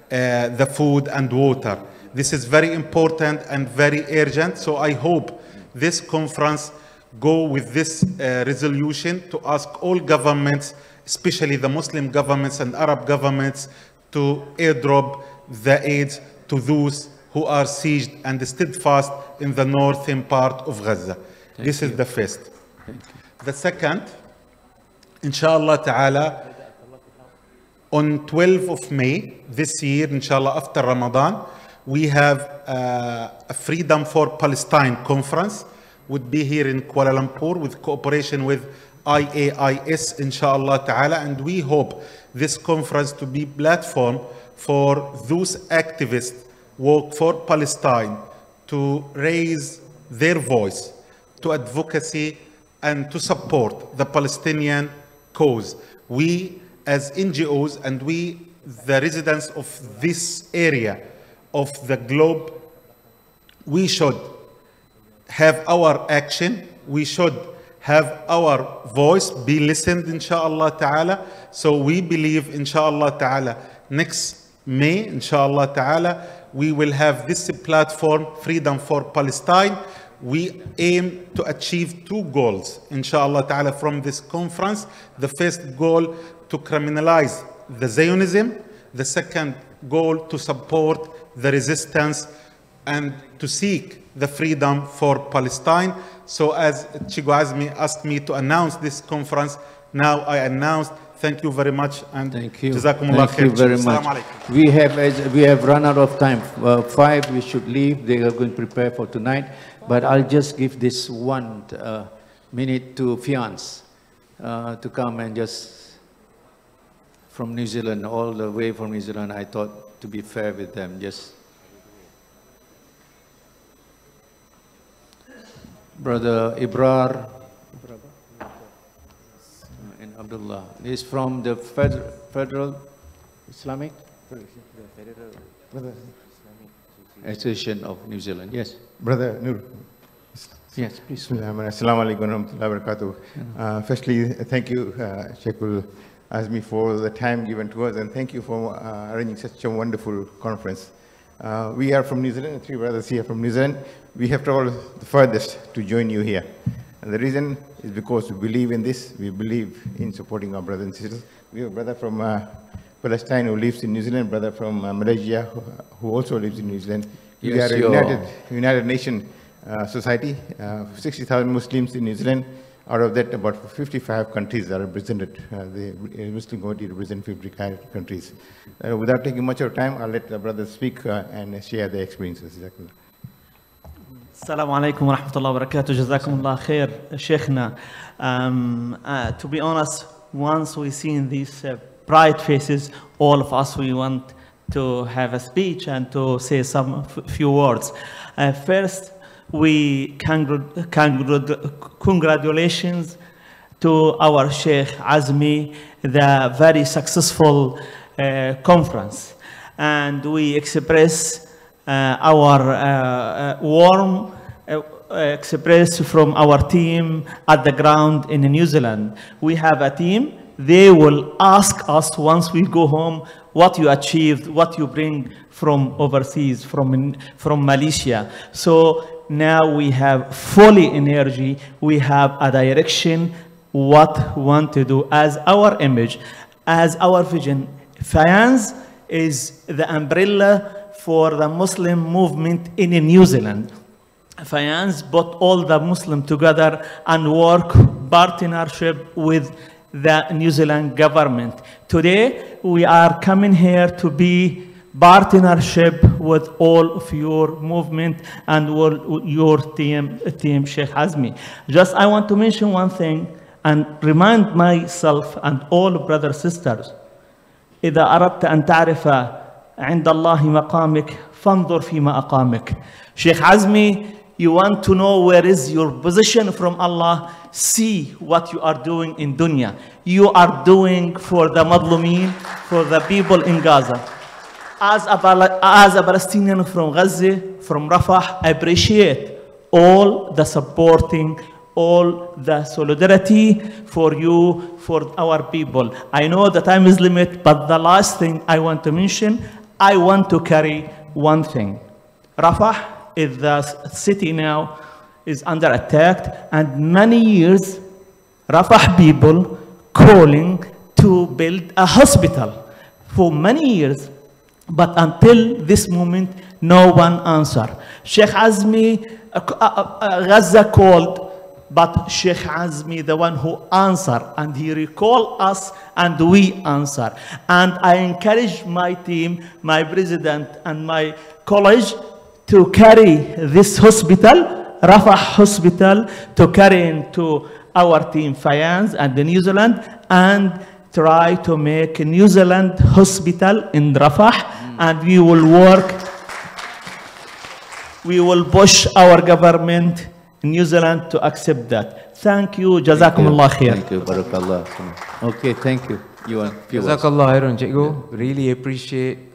the food and water. This is very important and very urgent. So I hope this conference go with this resolution to ask all governments, especially the Muslim governments and Arab governments, to airdrop the aid to those who are sieged and steadfast in the northern part of Gaza. This is the first. The second, inshallah ta'ala, on 12th of May this year, inshallah, after Ramadan, we have a Freedom for Palestine conference, would be here in Kuala Lumpur with cooperation with IAIS, inshallah ta'ala, and we hope this conference to be platform for those activists work for Palestine to raise their voice to advocacy and to support the Palestinian cause. We as NGOs and we, the residents of this area of the globe, we should have our action, we should have our voice be listened, inshallah ta'ala. So we believe, inshallah ta'ala, next May, inshallah ta'ala, we will have this platform, Freedom for Palestine. We aim to achieve two goals, inshallah ta'ala, from this conference. The first goal, to criminalize the Zionism. The second goal, to support the resistance and to seek the freedom for Palestine. So as Chigo Azmi asked me to announce this conference, now I announced. Thank you very much, and thank you. Jazakumullah Thank you very much. We have run out of time. 5 we should leave. They are going to prepare for tonight. But I'll just give this 1 minute to Fiance to come and just from New Zealand, all the way from New Zealand. I thought to be fair with them, just Brother Ibrar and Abdullah. He's from the Federal Islamic Association of New Zealand. Yes. Brother Nur. Yes, please. Assalamu alaikum wa rahmatullahi wa barakatuh. Firstly, thank you, Sheikhul Azmi, for the time given to us, and thank you for arranging such a wonderful conference. We are from New Zealand, 3 brothers here from New Zealand. We have traveled the furthest to join you here. And the reason is because we believe in this. We believe in supporting our brothers and sisters. We have a brother from Palestine who lives in New Zealand, brother from Malaysia who also lives in New Zealand. Yes, we are a United Nation society, 60,000 Muslims in New Zealand. Out of that, about 55 countries are represented. The Muslim community represents 55 countries. Without taking much of time, I'll let the brothers speak and share their experiences. Assalamu alaikum wa rahmatullahi wa barakatuh. Jazakumullah khair, Sheikhna. To be honest, once we see these bright faces, all of us, we want to have a speech and to say some few words. First, we congratulations to our Sheikh Azmi, the very successful conference. And we express our warm express from our team at the ground in New Zealand. We have a team. They will ask us once we go home what you achieved, what you bring from overseas, from Malaysia. So now we have fully energy. We have a direction, what we want to do as our image, as our vision. Fayaz is the umbrella for the Muslim movement in New Zealand. Fayaz brought all the Muslims together and work partnership with the New Zealand government. Today, we are coming here to be partnership with all of your movement and all your team Sheikh Azmi. Just I want to mention one thing and remind myself and all brothers sisters. إذا أردت أن تعرف عند الله مقامك فانظر فيما أقامك. Sheikh Azmi, you want to know where is your position from Allah, see what you are doing in dunya. You are doing for the Madlumin, for the people in Gaza. As a Palestinian from Gaza, from Rafah, I appreciate all the supporting, all the solidarity for you, for our people. I know the time is limited, but the last thing I want to mention, I want to carry one thing. Rafah is the city now is under attack, and many years Rafah people calling to build a hospital for many years, but until this moment no one answered. Sheikh Azmi, Gaza called, but Sheikh Azmi the one who answered, and he recalled us and we answer. And I encourage my team, my president and my college to carry this hospital, Rafah Hospital, to carry into our team Fayaz and the New Zealand, and try to make a New Zealand hospital in Rafah, and we will work, we will push our government in New Zealand to accept that. Thank you, Jazakumullah khair. Thank you, Barakallah. Okay, thank you. You want few words? Jazakallah khairan, Cikgu. Really appreciate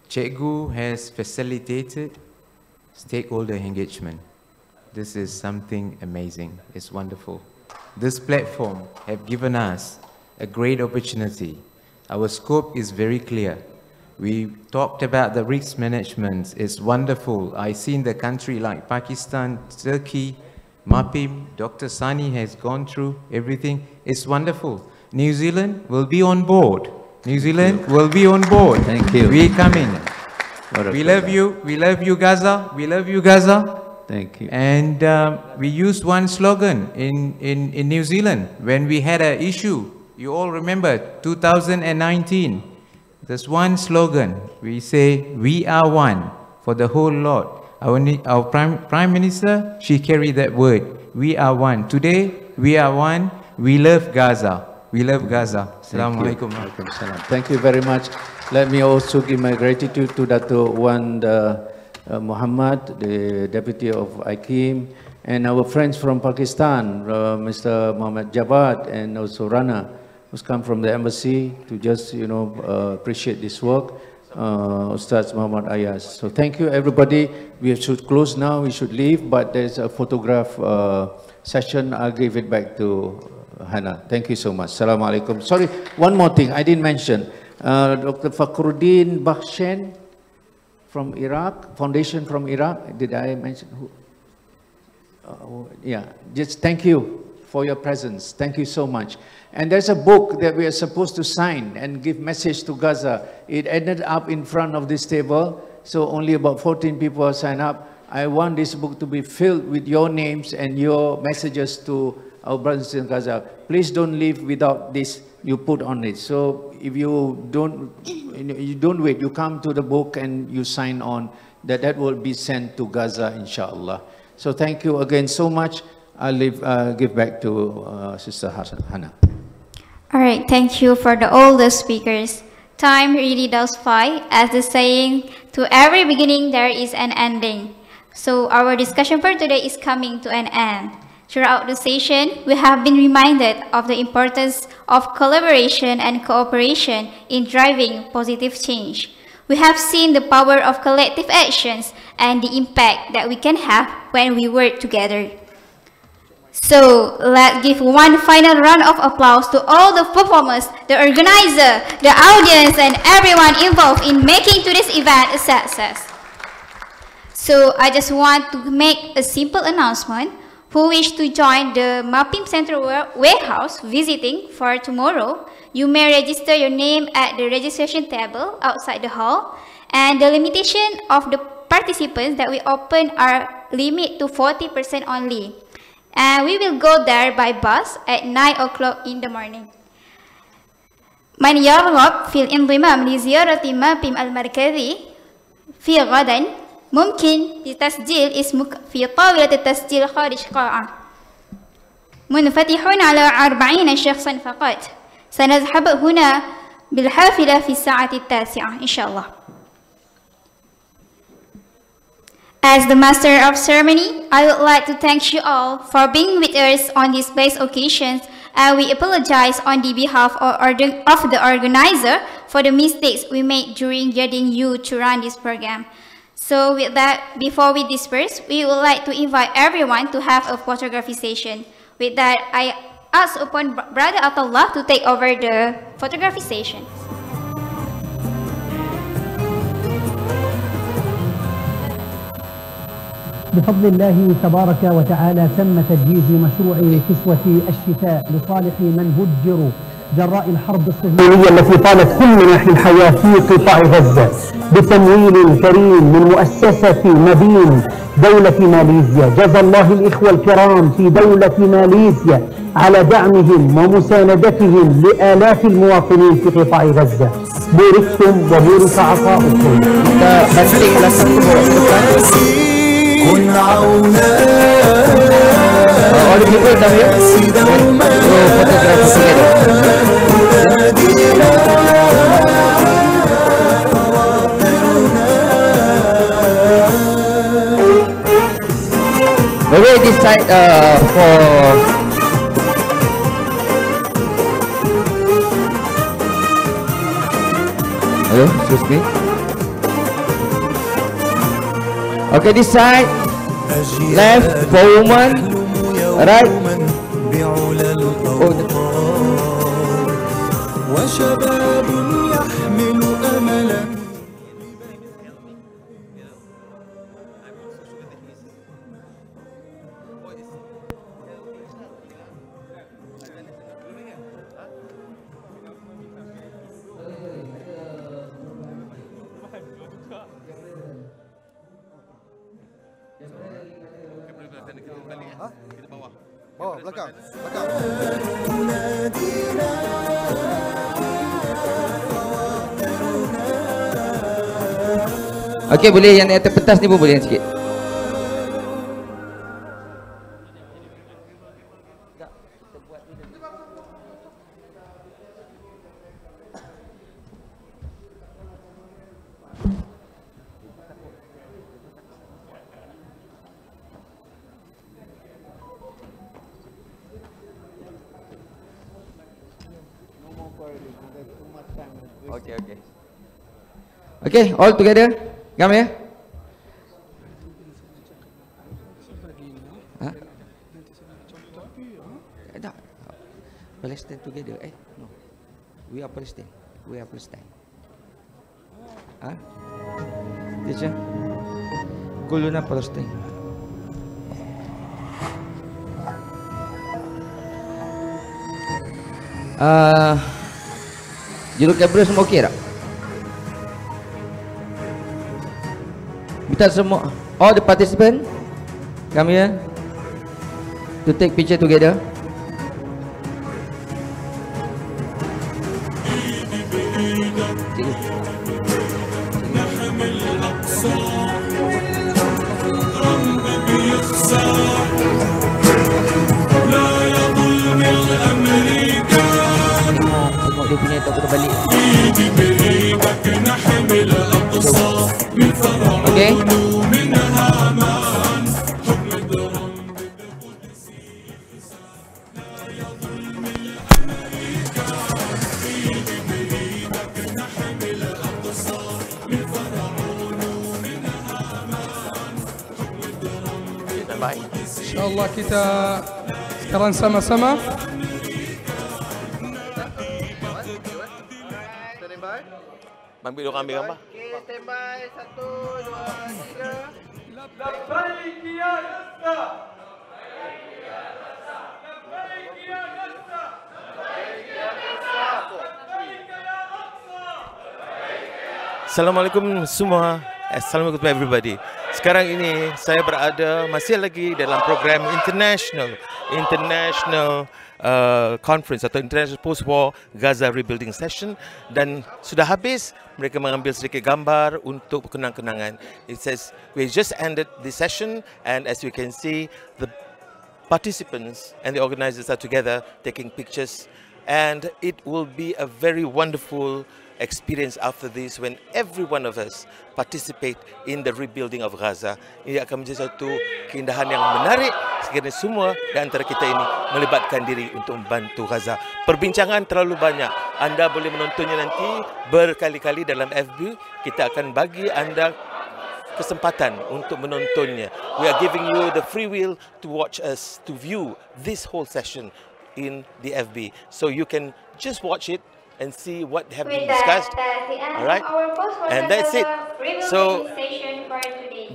Cikgu has facilitated stakeholder engagement. This is something amazing. It's wonderful. This platform have given us a great opportunity. Our scope is very clear. We talked about the risk management. It's wonderful. I seen the country like Pakistan, Turkey, MAPIM, Dr. Sani has gone through everything. It's wonderful. New Zealand will be on board. New Zealand will be on board. Thank you. We're coming. We love you. We love you, Gaza. We love you, Gaza. Thank you. And we used one slogan in New Zealand when we had an issue. You all remember 2019. There's one slogan. We say, we are one for the whole lot. Our Prime Minister, she carried that word. We are one. Today, we are one. We love Gaza. We love Gaza. Assalamu alaikum. Thank you very much. Let me also give my gratitude to Dato' Wan Muhammad, the Deputy of IKIM, and our friends from Pakistan, Mr. Muhammad Javad, and also Rana, who's come from the embassy to just, appreciate this work. Ustaz Muhammad Ayaz. So thank you, everybody. We should close now. We should leave, but there's a photograph session. I'll give it back to Hannah. Thank you so much. Assalamu alaikum. Sorry, one more thing I didn't mention. Dr. Fakhruddin Bakhshen from Iraq, Foundation from Iraq. Did I mention who? Yeah, just thank you for your presence. Thank you so much. And there's a book that we are supposed to sign and give message to Gaza. It ended up in front of this table, so only about 14 people signed up. I want this book to be filled with your names and your messages to our brothers in Gaza. Please don't leave without this you put on it. So if you don't wait, you come to the book and you sign on, that will be sent to Gaza, inshallah. So thank you again so much. I'll give back to Sister Hannah. All right, thank you for all the speakers. Time really does fly, as the saying, to every beginning there is an ending. So our discussion for today is coming to an end. Throughout the session, we have been reminded of the importance of collaboration and cooperation in driving positive change. We have seen the power of collective actions and the impact that we can have when we work together. So, let's give one final round of applause to all the performers, the organizer, the audience, and everyone involved in making today's event a success. So, I just want to make a simple announcement. Who wish to join the MAPIM Central Warehouse visiting for tomorrow, you may register your name at the registration table outside the hall, and the limitation of the participants that we open are limit to 40% only. And we will go there by bus at 9 o'clock in the morning. من يرغب في الانضمام لزيارة مابيم المركزي في غدا ممكن لتسجيل اسمك في طاولة التسجيل خارج قاعة. منفتحون على 40 شخصا فقط. سنذهب هنا بالحافلة في الساعة 9 إن شاء الله. As the master of ceremony, I would like to thank you all for being with us on these blessed occasions, and we apologize on the behalf of the organizer for the mistakes we made during getting you to run this program. So with that, before we disperse, we would like to invite everyone to have a photography session. With that, I ask upon Brother Atullah to take over the photography session. بفضل الله تبارك وتعالى تم تجهيز مشروع كسوة الشتاء لصالح من هجروا جراء الحرب الصهيونية التي طالت كل مناحي الحياة في قطاع غزة بتمويل كريم من مؤسسة مبين دولة ماليزيا. جزا الله الإخوة الكرام في دولة ماليزيا على دعمهم ومساندتهم لآلاف المواطنين في قطاع غزة. بوركتم وبورك عطاؤكم. كن عونا Maybe this side for hello, excuse me. Okay, this side, left for woman, right. Bawah, belakang. Okey, boleh yang di atas pentas ni pun boleh sikit. Okay, all together. Come here. Huh? Tak. Palestine together. No. We are Palestine. We are Palestine. Huh? Teacher. Kuluna Palestine. Juru kamera semua okey tak? Minta semua, all the participants come here to take picture together. Tengok dia punya tak berbalik. InsyaAllah kita sekarang sama-sama. Ambil orang ambil gambar. Okay, standby. 1, 2, 3. Labbaik ya Gaza. Assalamualaikum semua. Assalamualaikum to everybody. Sekarang ini saya berada masih lagi dalam program international conference atau international post-war Gaza rebuilding session, dan sudah habis mereka mengambil sedikit gambar untuk kenang-kenangan. It says we just ended this session, and as you can see the participants and the organizers are together taking pictures, and it will be a very wonderful experience after this when every one of us participate in the rebuilding of Gaza. Ini akan menjadi satu keindahan yang menarik sekiranya semua di antara kita ini melibatkan diri untuk membantu Gaza. Perbincangan terlalu banyak. Anda boleh menontonnya nanti berkali-kali dalam FB. Kita akan bagi anda kesempatan untuk menontonnya. We are giving you the free will to watch us, to view this whole session in the FB. So you can just watch it and see what have been discussed. All right, and that's it. So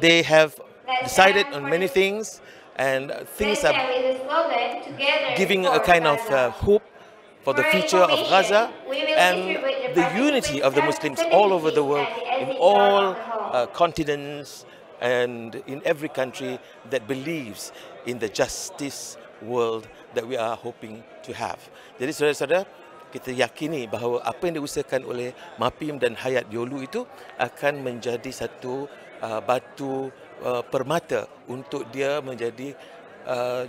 they have decided on many things, and things are giving a kind of hope for the future of Gaza and the unity of the Muslims all over the world, in all continents and in every country that believes in the justice world that we are hoping to have. Jadi saudara-saudara, kita yakini bahawa apa yang diusahakan oleh MAPIM dan Hayat Yolu itu akan menjadi satu batu permata untuk dia menjadi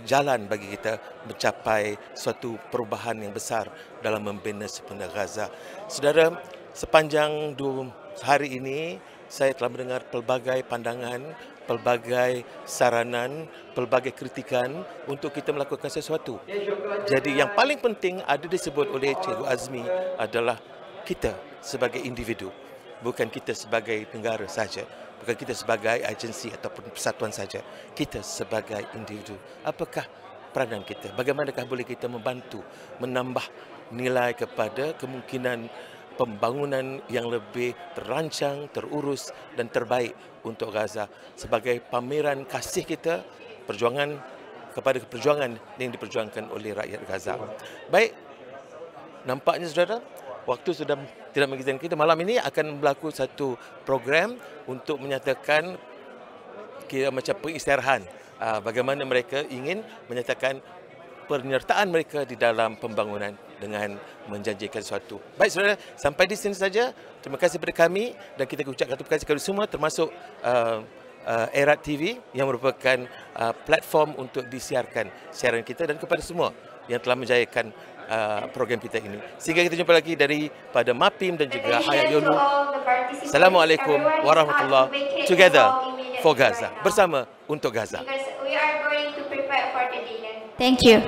jalan bagi kita mencapai suatu perubahan yang besar dalam membina sepenuhnya Gaza. Saudara, sepanjang 2 hari ini saya telah mendengar pelbagai pandangan, pelbagai saranan, pelbagai kritikan untuk kita melakukan sesuatu. Jadi yang paling penting ada disebut oleh Cikgu Azmi adalah kita sebagai individu, bukan kita sebagai negara saja, bukan kita sebagai agensi ataupun persatuan saja. Kita sebagai individu. Apakah peranan kita? Bagaimanakah boleh kita membantu menambah nilai kepada kemungkinan pembangunan yang lebih terancang, terurus dan terbaik untuk Gaza sebagai pameran kasih kita, perjuangan kepada perjuangan yang diperjuangkan oleh rakyat Gaza. Baik, nampaknya saudara, waktu sudah tidak mengizinkan kita. Malam ini akan berlaku satu program untuk menyatakan kira macam pengistirahan bagaimana mereka ingin menyatakan penyertaan mereka di dalam pembangunan dengan menjanjikan sesuatu. Baik saudara, sampai di sini saja. Terima kasih kepada kami dan kita ucapkan terima kasih kepada semua termasuk Erat TV yang merupakan platform untuk disiarkan siaran kita, dan kepada semua yang telah menjayakan program kita ini. Sehingga kita jumpa lagi daripada MAPIM dan juga Hayat Yolu. Assalamualaikum warahmatullahi wabarakatuh. Together for Gaza. Bersama untuk Gaza. Thank you.